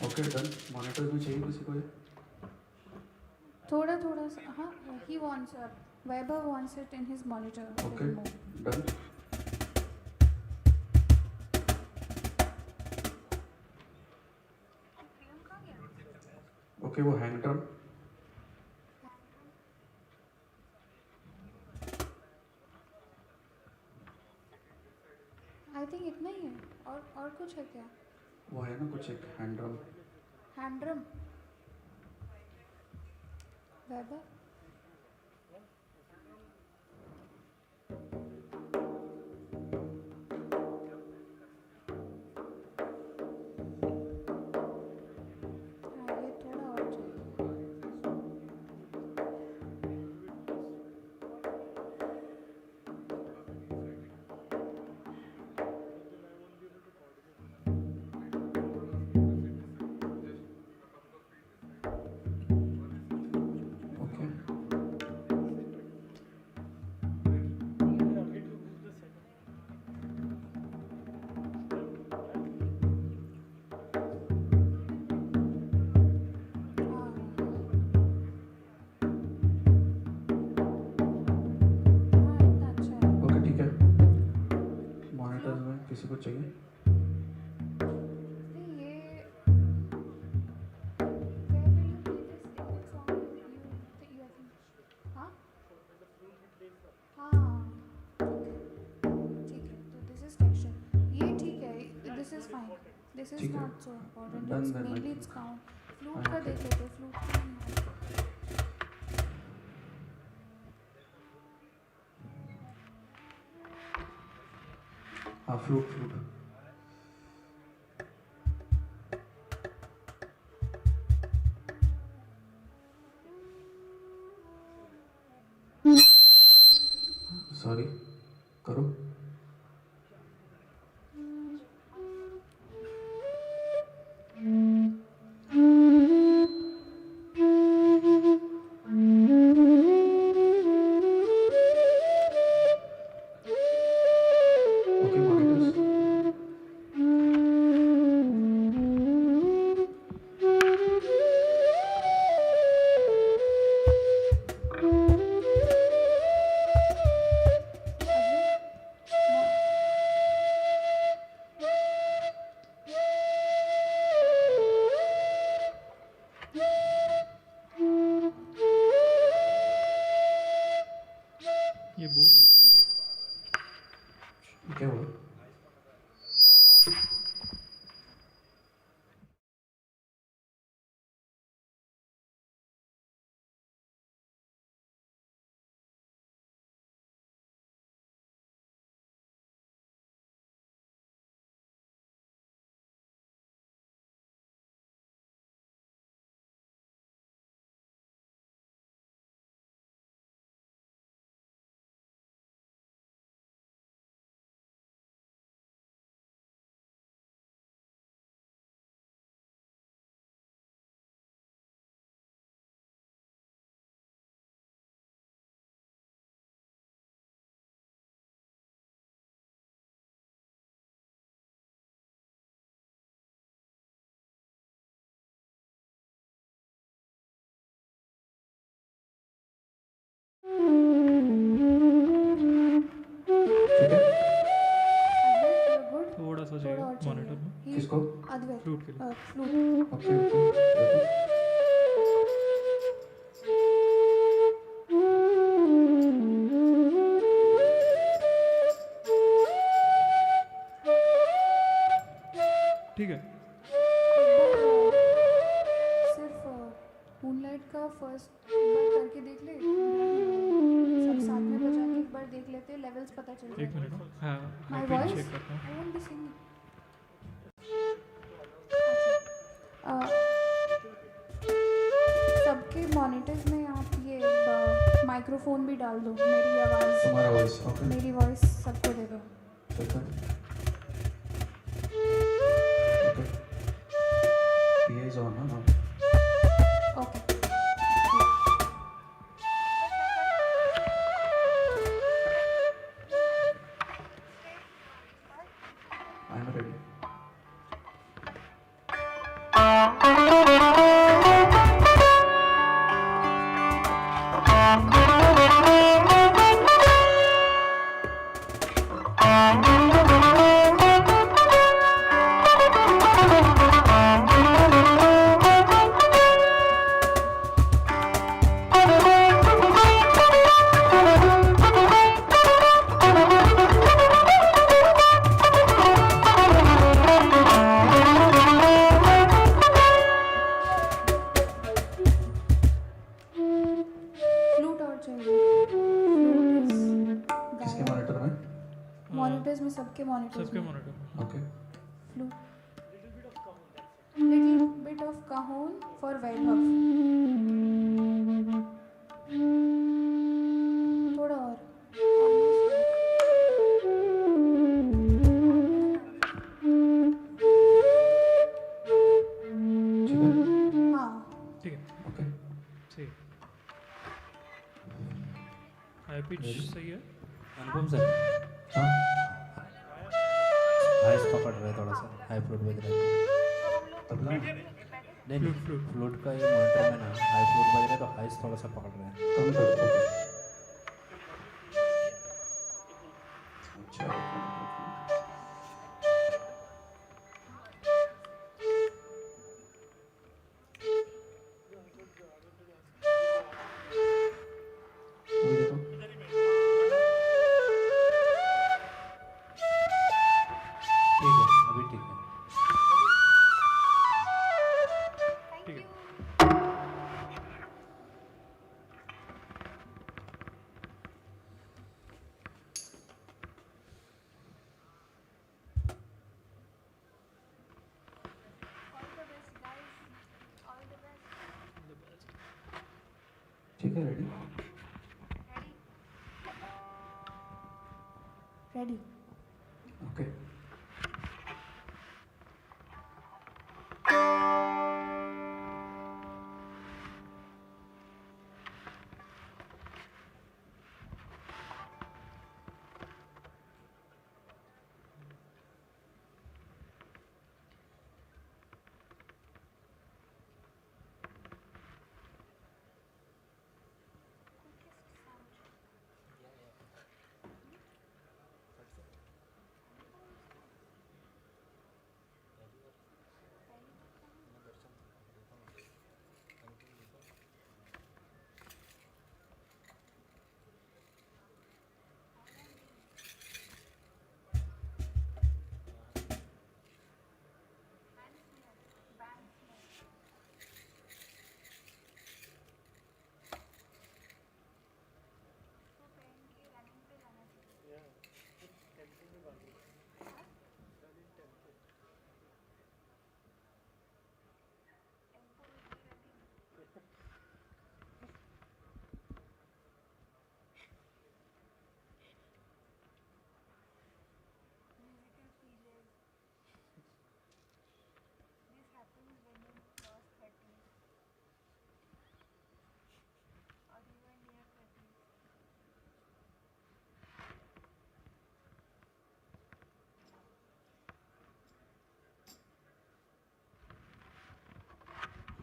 Okay done. मॉनिटर में चाहिए किसी को ये? थोड़ा थोड़ा सा. हाँ he wants Vaibhav wants it in his monitor. Okay done. Okay वो हैंग ड्रम. आई थिंक इतना ही है. और कुछ है क्या? वो है ना कुछ एक hand drum. Hand drum. Vaibhav. हाँ ये थोड़ा और चाहिए. ओके कुछ चाहिए? ये where will you play this in which song you have finished? हाँ हाँ ठीक है तो this is texture ये ठीक है this is fine this is not so important Done it's then, mainly I it's think. count flute का देख लेते flute का नहीं हाँ फ्लूट फ्लूट सॉरी करो ओके मॉनिटर्स ये बूम क्या हुआ ठीक है थोड़ा सा चाहिए मॉनिटर में किसको अद्वैत फ्लूट के लिए फ्लूट ओके ओके ठीक है सिर्फ मूनलाइट का फर्स्ट एक बार करके देख ले सब साथ में बजा के एक बार देख लेते लेवल्स पता चल जाएगा एक मिनट हाँ my high pitch voice check करता हूँ आई वोंट बी सिंगिंग सबके मॉनिटर्स में आप ये माइक्रोफोन भी डाल दो मेरी आवाज़ तुम्हारा वॉइस ओके मेरी वॉइस सबको दे दो ठीक है ओके पीए इज ऑन ना okay I am ready flute और चाहिए फ्लूट इज किसके मॉनिटर में मॉनिटर्स में सबके मॉनिटर्स सबके में monitor okay flute little bit of cajon for Vaibhav थोड़ा और ठीक है हाँ ठीक है ओके सही है हाई पिच सही है अनुपम सर हाँ हाइस पकड़ रहे थोड़ा सा हाई फ्लूट बज रहा है तबला नहीं फ्लूट का ये मॉनिटर में ना हाई फ्लूट बज रहा है तो हाइस थोड़ा सा पकड़ रहे हैं कम कर ओके अच्छा ठीक है, ready? Ready. Okay.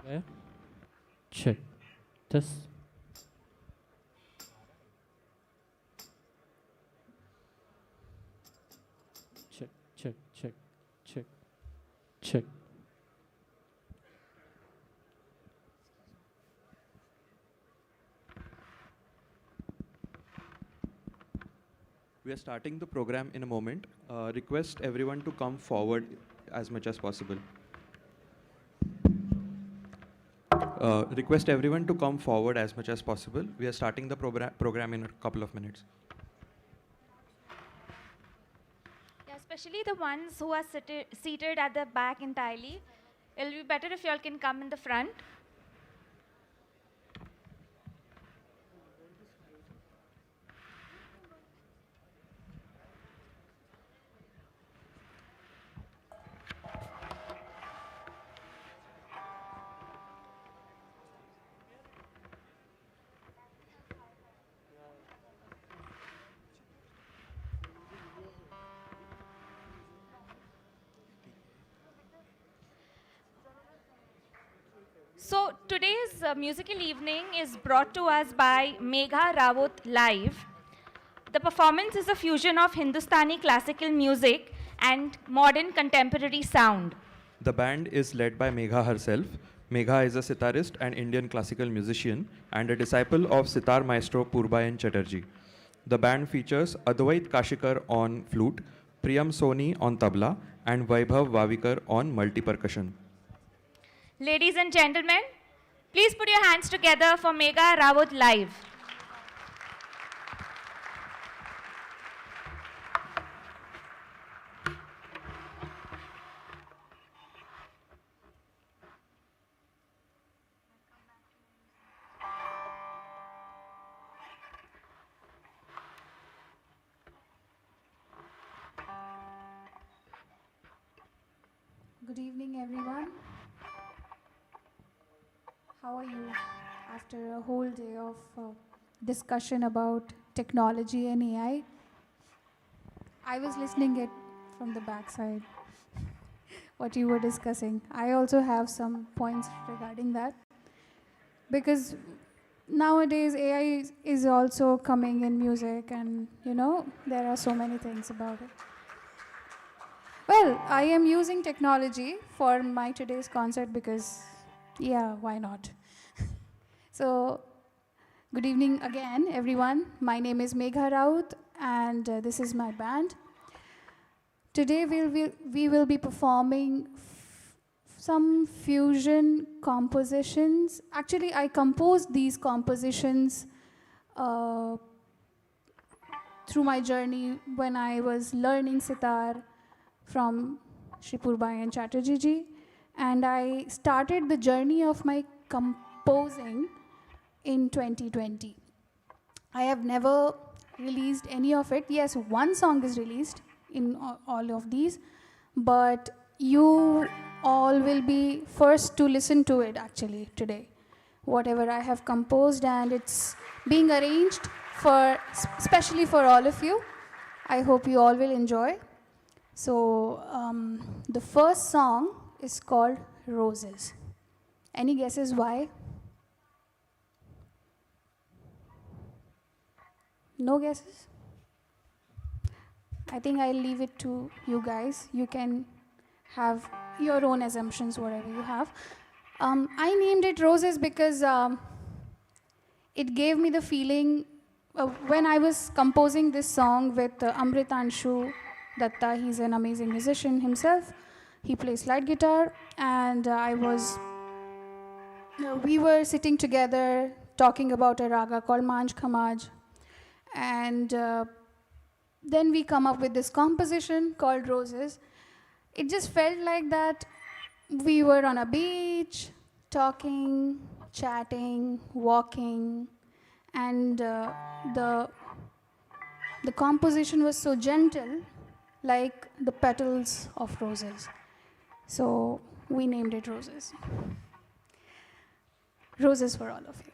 Yeah. Check. This. Check, check, check, check, check. We are starting the program in a moment. Request everyone to come forward as much as possible. Request everyone to come forward as much as possible. We are starting the program in a couple of minutes. Yeah, especially the ones who are seated at the back entirely. It'll be better if you all can come in the front. So today's musical evening is brought to us by Megha Rawat Live. The performance is a fusion of Hindustani classical music and modern contemporary sound. The band is led by Megha herself. Megha is a sitarist and Indian classical musician and a disciple of sitar maestro Purbayan Chatterjee. The band features Advait Kashikar on flute, Priyam Soni on tabla, and Vaibhav Vavikar on multi-percussion. Ladies and gentlemen, please put your hands together for Megha Rawat Live. Good evening, everyone. How are you after a whole day of discussion about technology and AI? I was listening it from the backside, what you were discussing. I also have some points regarding that. Because nowadays AI is also coming in music and, there are so many things about it. Well, I am using technology for my today's concert because, yeah, why not? So, good evening again, everyone. My name is Megha Raut, and this is my band. Today, we will be performing some fusion compositions. Actually, I composed these compositions through my journey when I was learning sitar from Shri Purbayan Chatterjee ji, and I started the journey of my composing in 2020. I have never released any of it. Yes, one song is released in all of these, but you all will be first to listen to it actually today. Whatever I have composed, and it's being arranged for, especially for all of you. I hope you all will enjoy. So the first song is called Roses. Any guesses why? No guesses? I think I'll leave it to you guys. You can have your own assumptions, whatever you have. I named it Roses because it gave me the feeling when I was composing this song with Amritanshu Datta. He's an amazing musician himself. He plays slide guitar, and we were sitting together talking about a raga called Manj Khamaj, and then we come up with this composition called Roses. It just felt like that we were on a beach, talking, chatting, walking, and the composition was so gentle, like the petals of roses. So we named it Roses. Roses for all of you.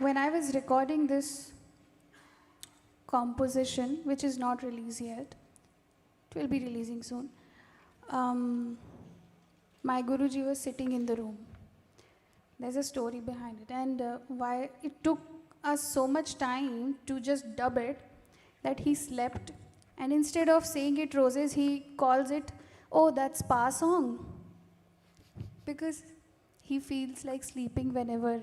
when I was recording this composition, which is not released yet, it will be releasing soon. My Guruji was sitting in the room. There's a story behind it, and why it took us so much time to just dub it that he slept, and instead of saying it roses, he calls it, oh, that's spa song, because he feels like sleeping whenever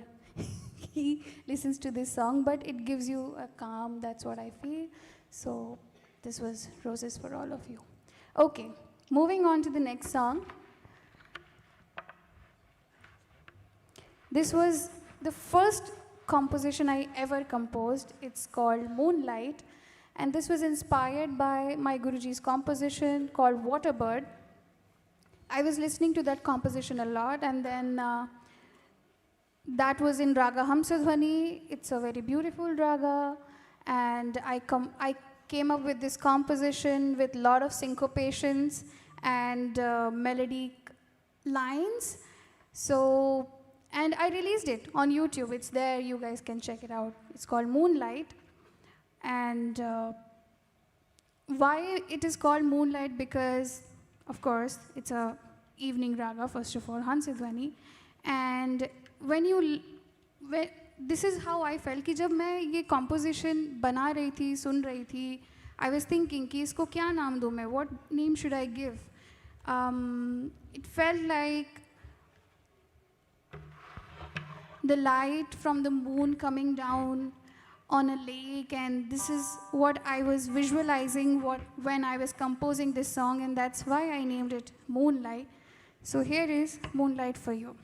he listens to this song, but it gives you a calm. That's what I feel. So this was roses for all of you. Okay, moving on to the next song. This was the first composition I ever composed. It's called Moonlight, and this was inspired by my Guruji's composition called Waterbird. I was listening to that composition a lot, and then that was in Raga Hamsadhwani. It's a very beautiful raga, and I came up with this composition with a lot of syncopations and melodic lines. So, and I released it on YouTube. It's there, you guys can check it out. It's called Moonlight. And why it is called Moonlight? Because, of course, it's a evening raga, first of all, Hansidhwani. And this is how I felt कि जब मैं ये composition बना रही थी, सुन रही थी, I was thinking कि इसको क्या नाम दूँ मैं? What name should I give? It felt like the light from the moon coming down on a lake, and this is what I was visualizing when I was composing this song, and that's why I named it Moonlight. So here is Moonlight for you.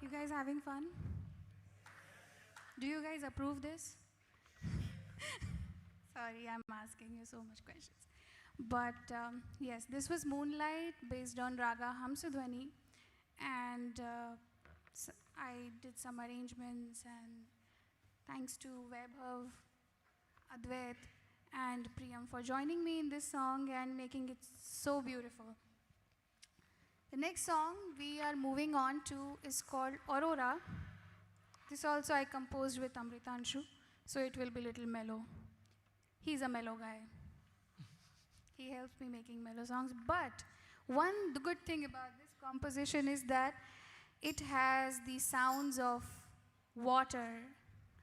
You guys having fun? Do you guys approve this? Sorry, I'm asking you so much questions. But yes, this was Moonlight based on Raga Hamsadhwani. And I did some arrangements, and thanks to Vaibhav, Advait, and Priyam for joining me in this song and making it so beautiful. The next song we are moving on to is called Aurora. This also I composed with Amritanshu, so it will be a little mellow. He's a mellow guy. He helps me making mellow songs. But the good thing about this composition is that it has the sounds of water,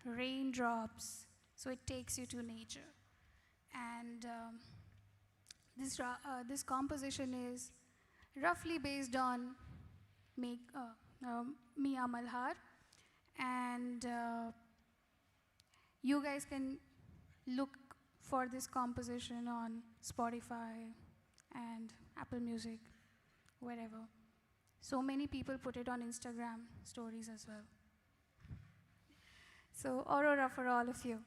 raindrops, so it takes you to nature. And this composition is roughly based on Mia Malhar. And you guys can look for this composition on Spotify and Apple Music, wherever. So many people put it on Instagram stories as well. So Aurora for all of you.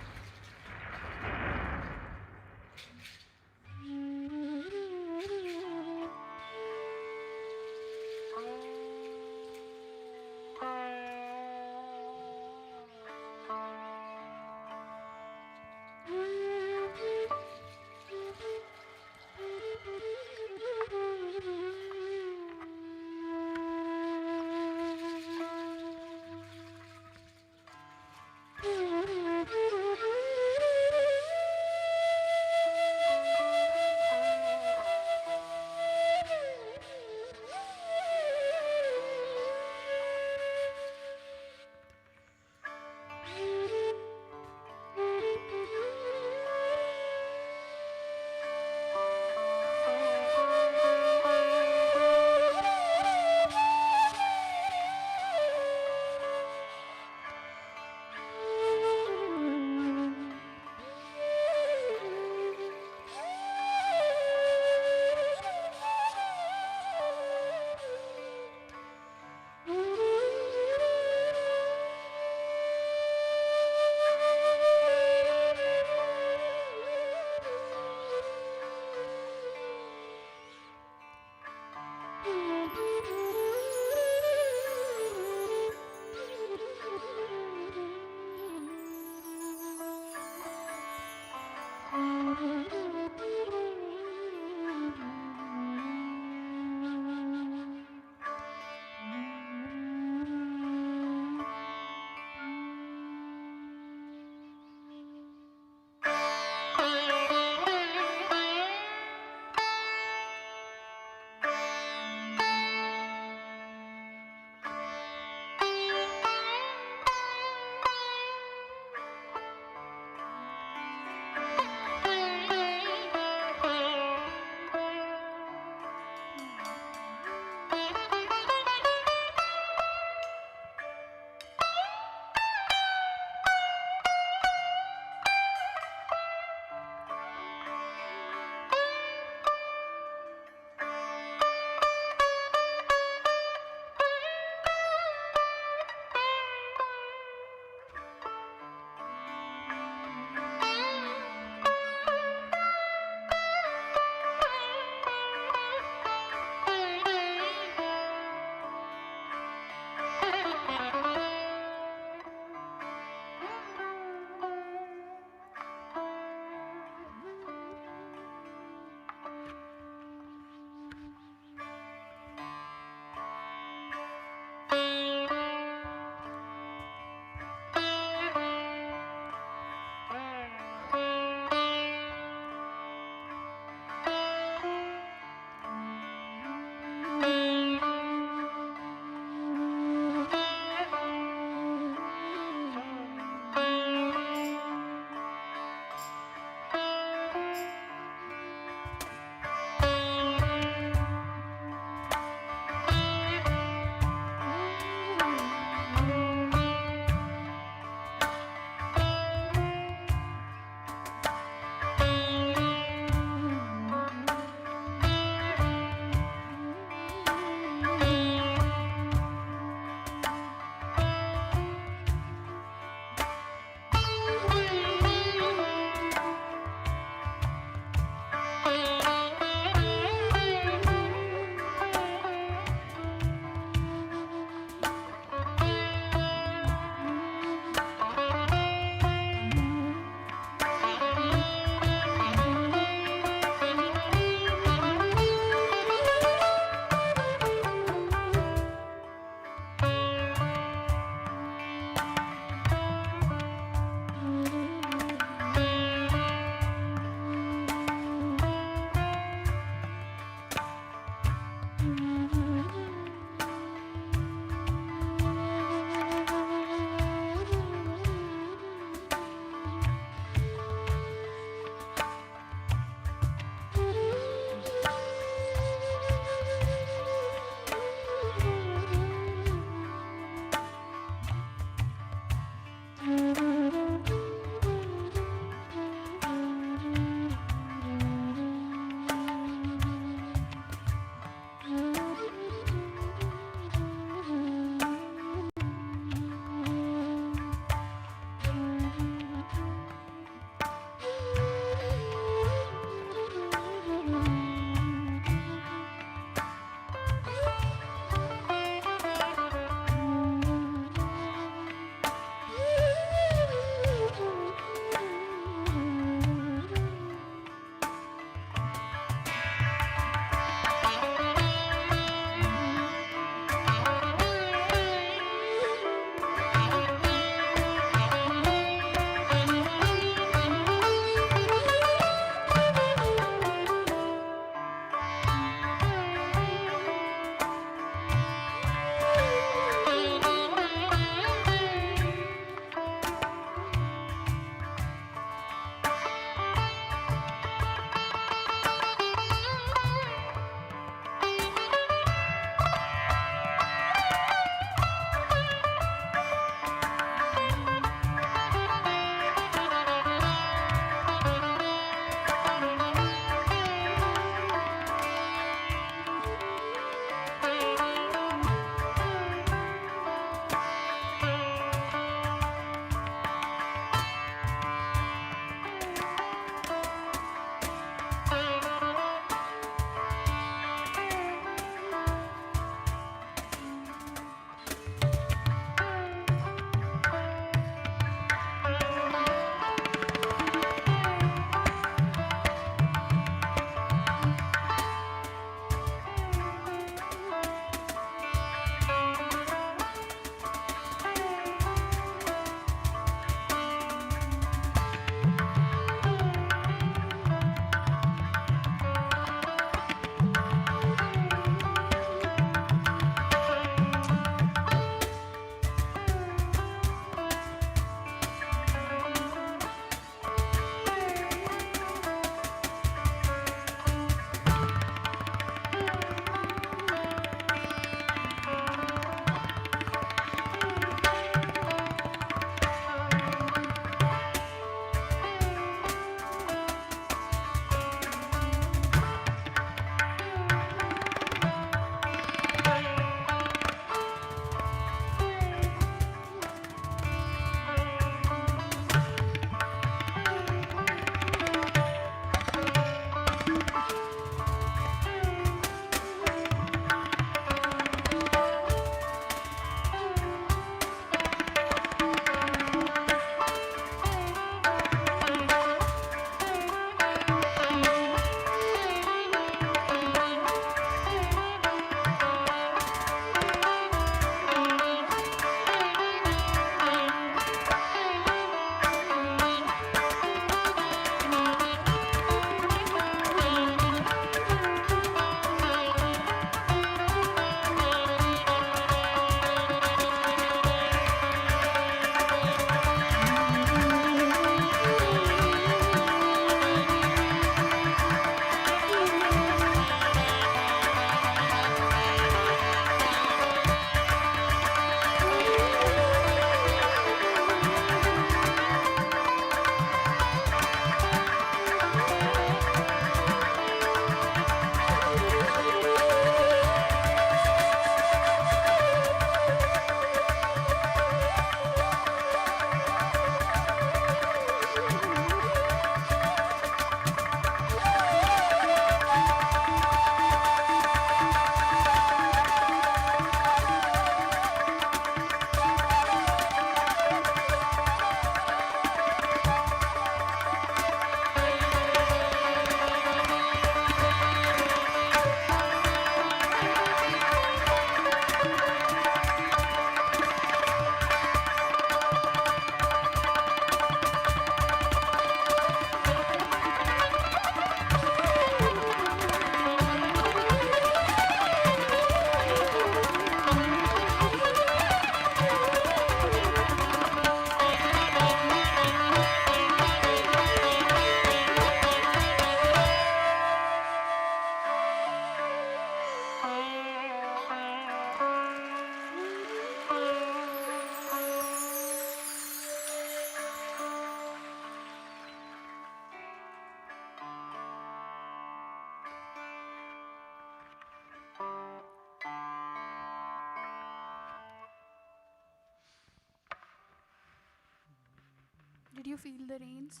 you feel the rains?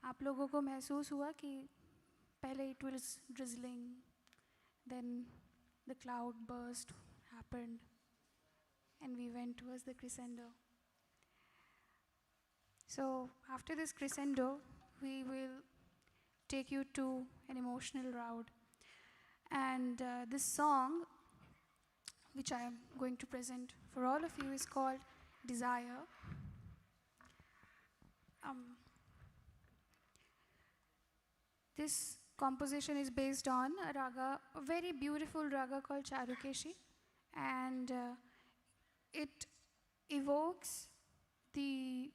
आप लोगों को महसूस हुआ कि पहले it was drizzling, then the cloud burst happened, and we went towards the crescendo. So after this crescendo, we will take you to an emotional route. And this song, which I am going to present for all of you, is called Desire. This composition is based on a raga, a very beautiful raga called Charukeshi, and it evokes the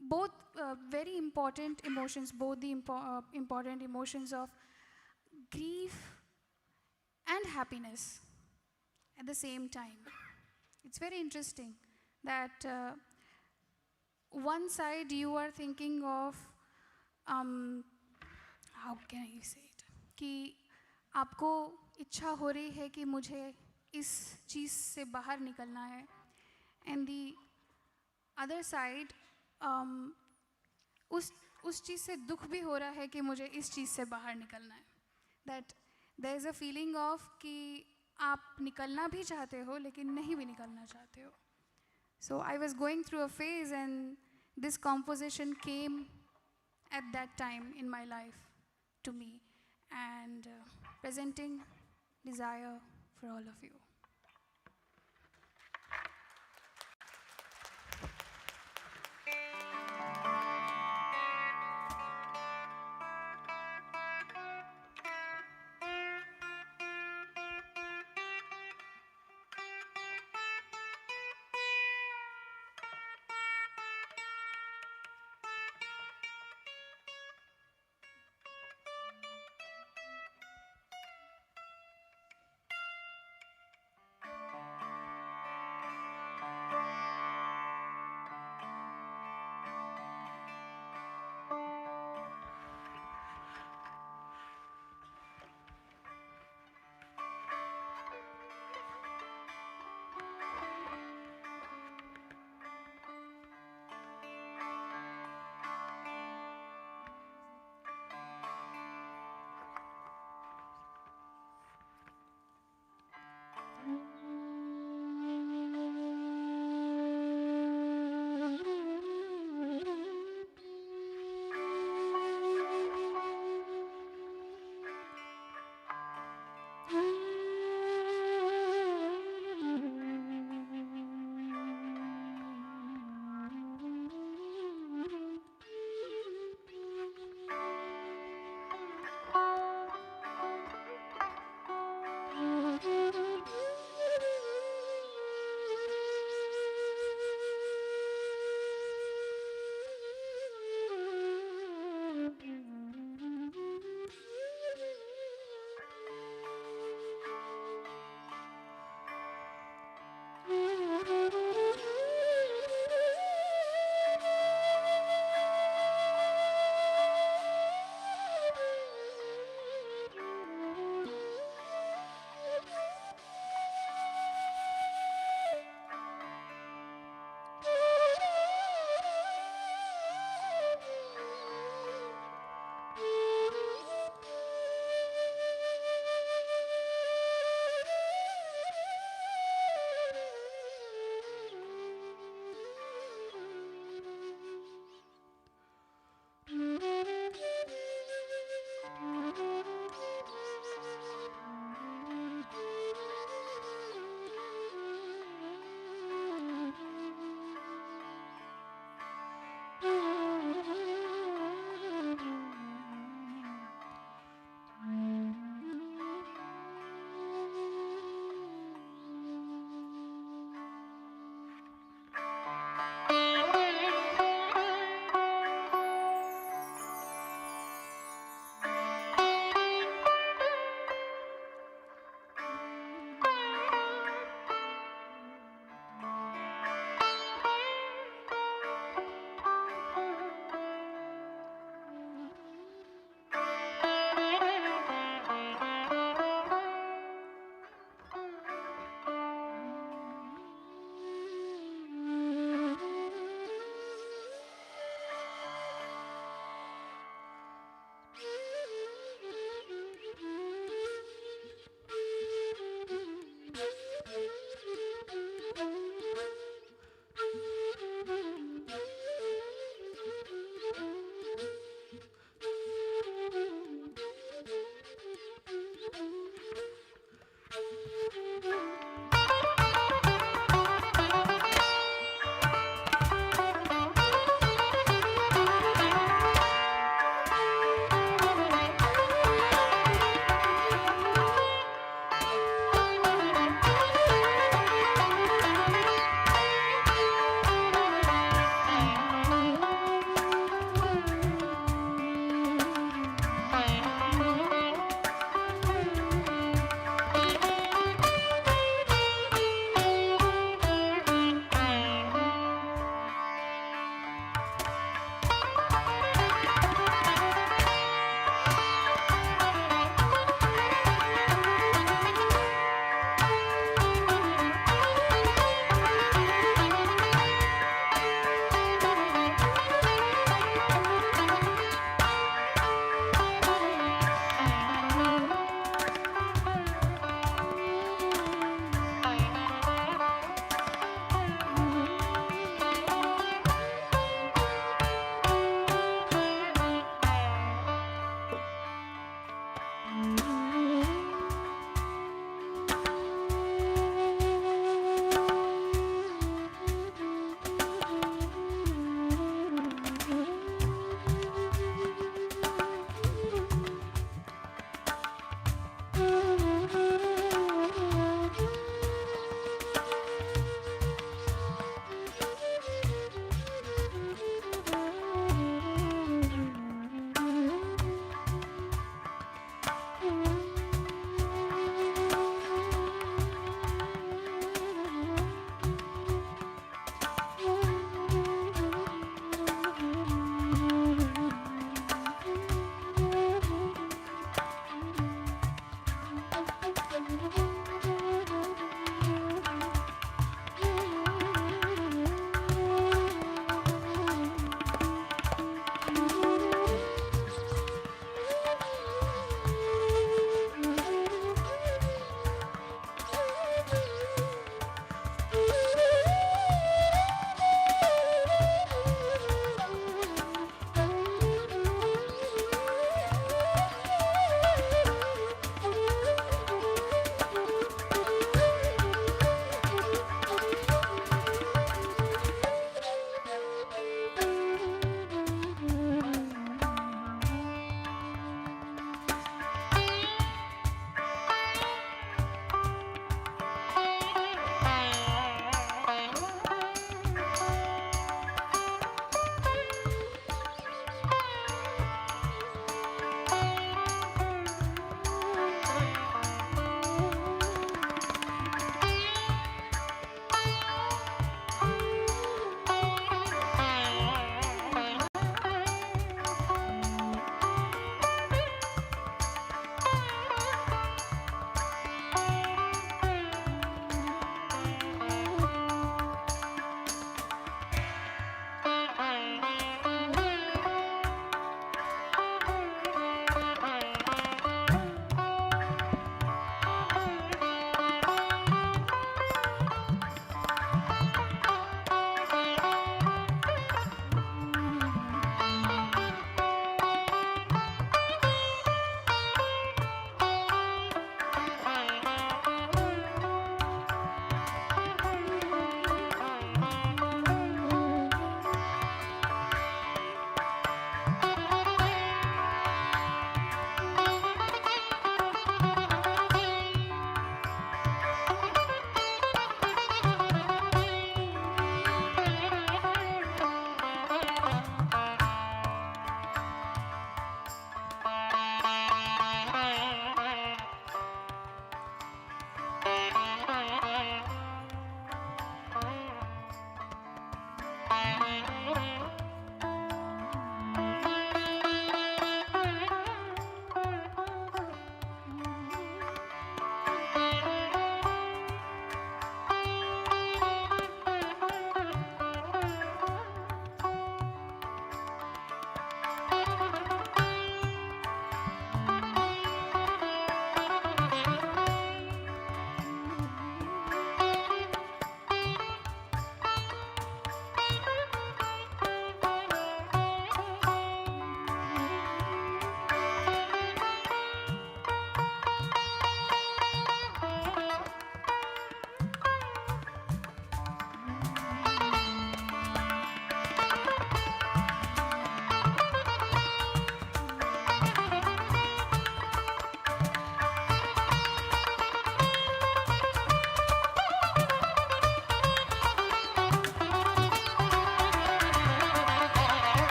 both very important emotions, both the important emotions of grief and happiness at the same time. It's very interesting that one side you are thinking of, how can I say it, कि आपको इच्छा हो रही है कि मुझे इस चीज़ से बाहर निकलना है, and the other side उस चीज़ से दुख भी हो रहा है कि मुझे इस चीज़ से बाहर निकलना है. That there is a feeling of कि आप निकलना भी चाहते हो लेकिन नहीं भी निकलना चाहते हो. So I was going through a phase, and this composition came at that time in my life to me, and presenting Desire for all of you.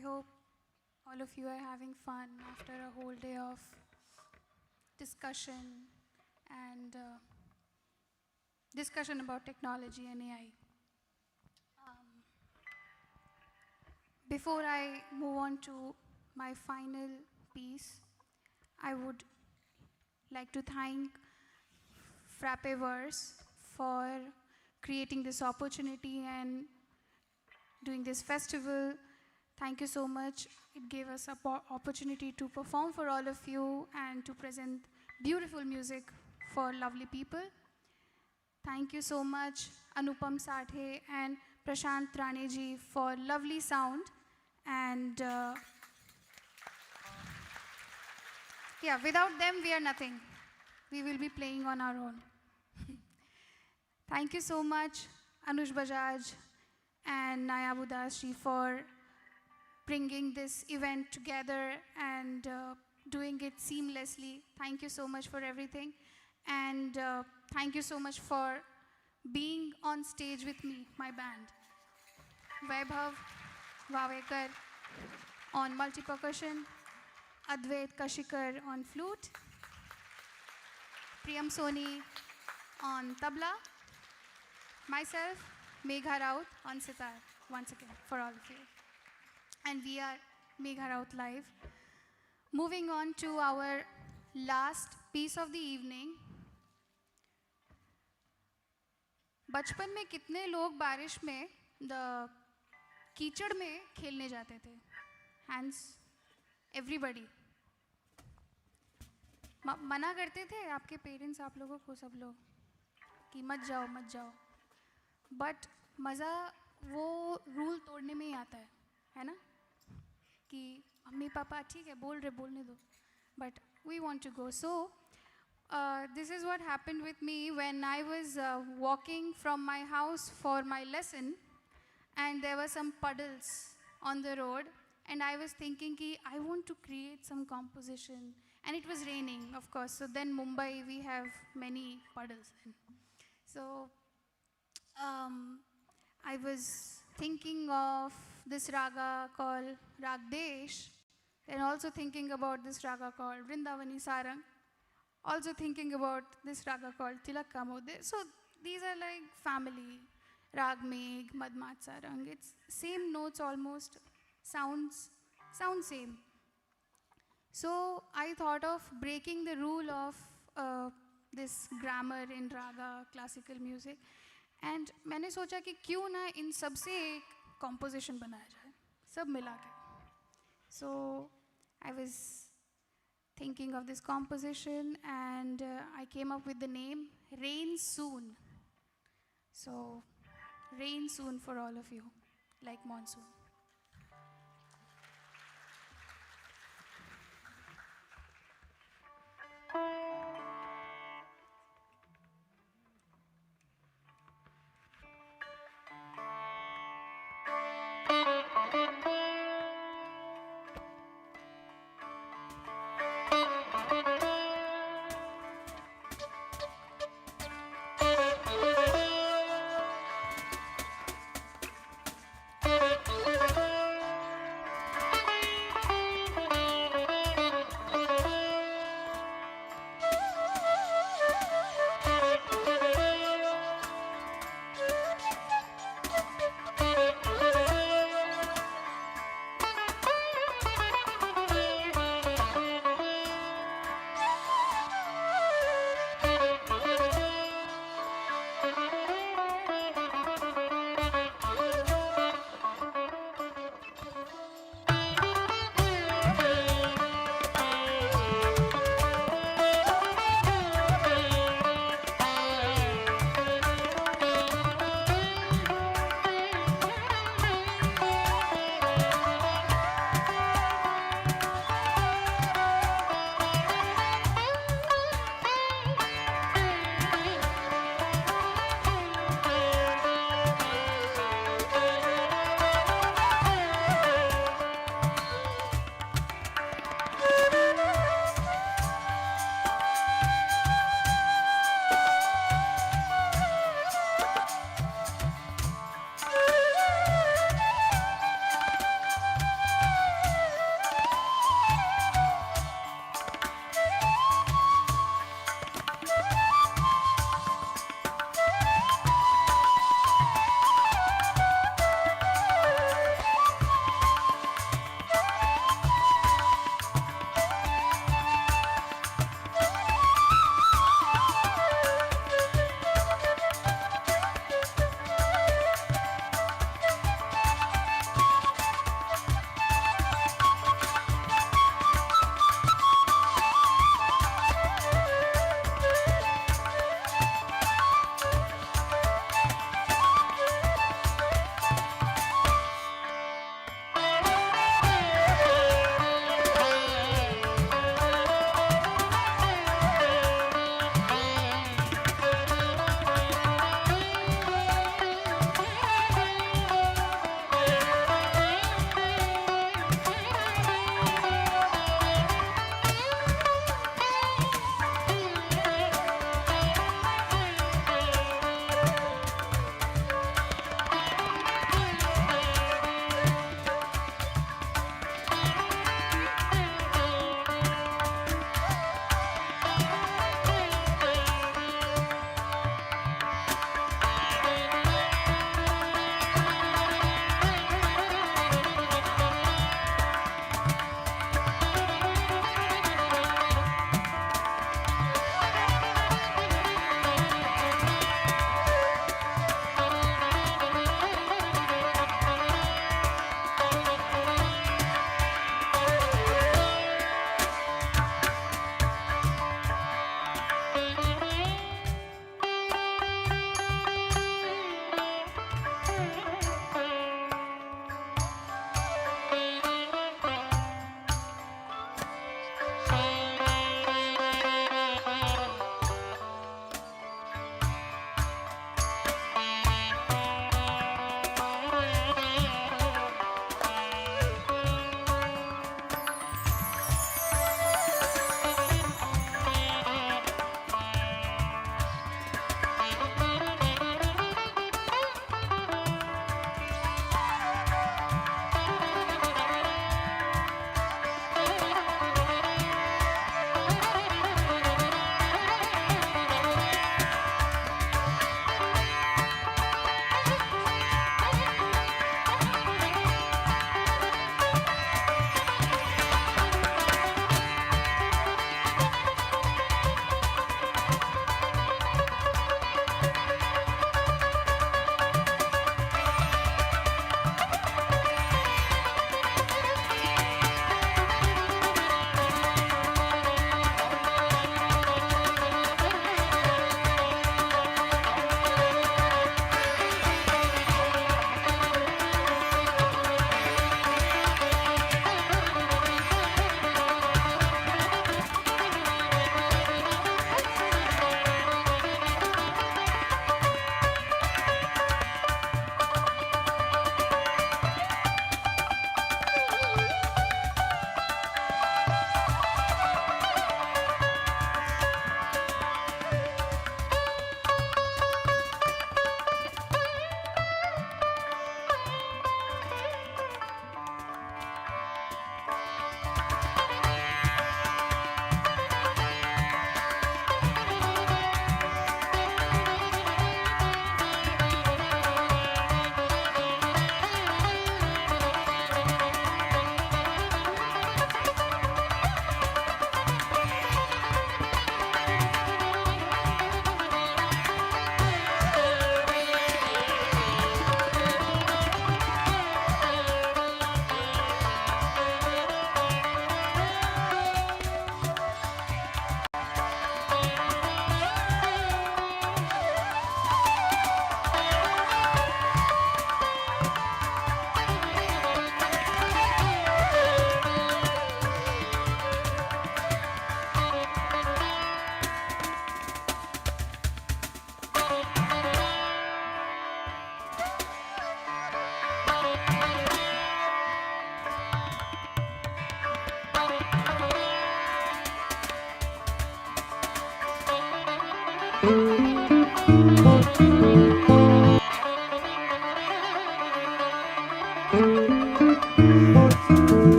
hope all of you are having fun after a whole day of discussion and discussion about technology and AI. Before I move on to my final piece, I would like to thank Frappeverse for creating this opportunity and doing this festival. Thank you so much. It gave us an opportunity to perform for all of you and to present beautiful music for lovely people. Thank you so much, Anupam Sathe and Prashant Raneji for lovely sound. And yeah, without them, we are nothing. We will be playing on our own. Thank you so much, Anush Bajaj and Naya Budasri for bringing this event together and doing it seamlessly. Thank you so much for everything. And thank you so much for being on stage with me, my band. Vaibhav Vavekar on multi-percussion, Advait Kashikar on flute, Priyam Soni on tabla, myself, Megha Raut on sitar, once again, for all of you. And we are Megha Raut Live. Moving on to our last piece of the evening. बचपन में कितने लोग बारिश में कीचड़ में खेलने जाते थे? Hands, everybody. मना करते थे आपके पेरेंट्स आप लोगों को, सब लोग, कि मत जाओ मत जाओ, बट मज़ा वो रूल तोड़ने में ही आता है ना, कि मम्मी पापा ठीक है बोल रहे बोलने दो, but we want to go. So this is what happened with me when I was walking from my house for my lesson, and there were some puddles on the road, and I was thinking ki I want to create some composition, and it was raining, of course. So then Mumbai, we have many puddles. So I was thinking of this raga called Ragdesh, and also thinking about this raga called Vrindavani Sarang, also thinking about this raga called Tilak Kamode. So these are like family, Rag Megh, Madmat Sarang. It's same notes almost, sounds same. So I thought of breaking the rule of this grammar in raga, classical music. And मैंने सोचा कि क्यों ना इन सब से एक composition बनाया जाए, सब मिला के. So I was thinking of this composition, and I came up with the name Rain Soon. So rain soon for all of you, like monsoon.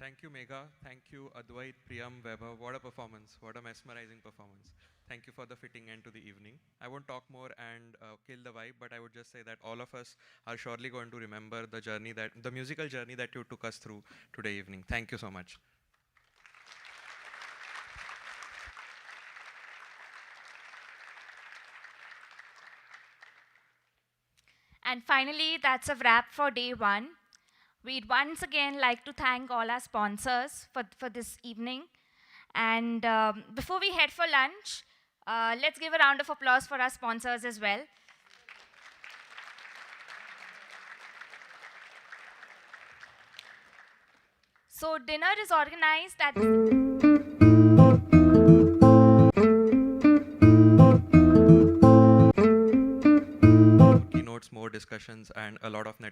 Thank you, Megha. Thank you, Advait, Priyam, Weber. What a performance. What a mesmerizing performance. Thank you for the fitting end to the evening. I won't talk more and kill the vibe, but I would just say that all of us are surely going to remember the journey the musical journey that you took us through today evening. Thank you so much. And finally, that's a wrap for day one. We'd once again like to thank all our sponsors for this evening. And before we head for lunch, let's give a round of applause for our sponsors as well. So dinner is organized at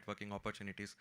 networking opportunities.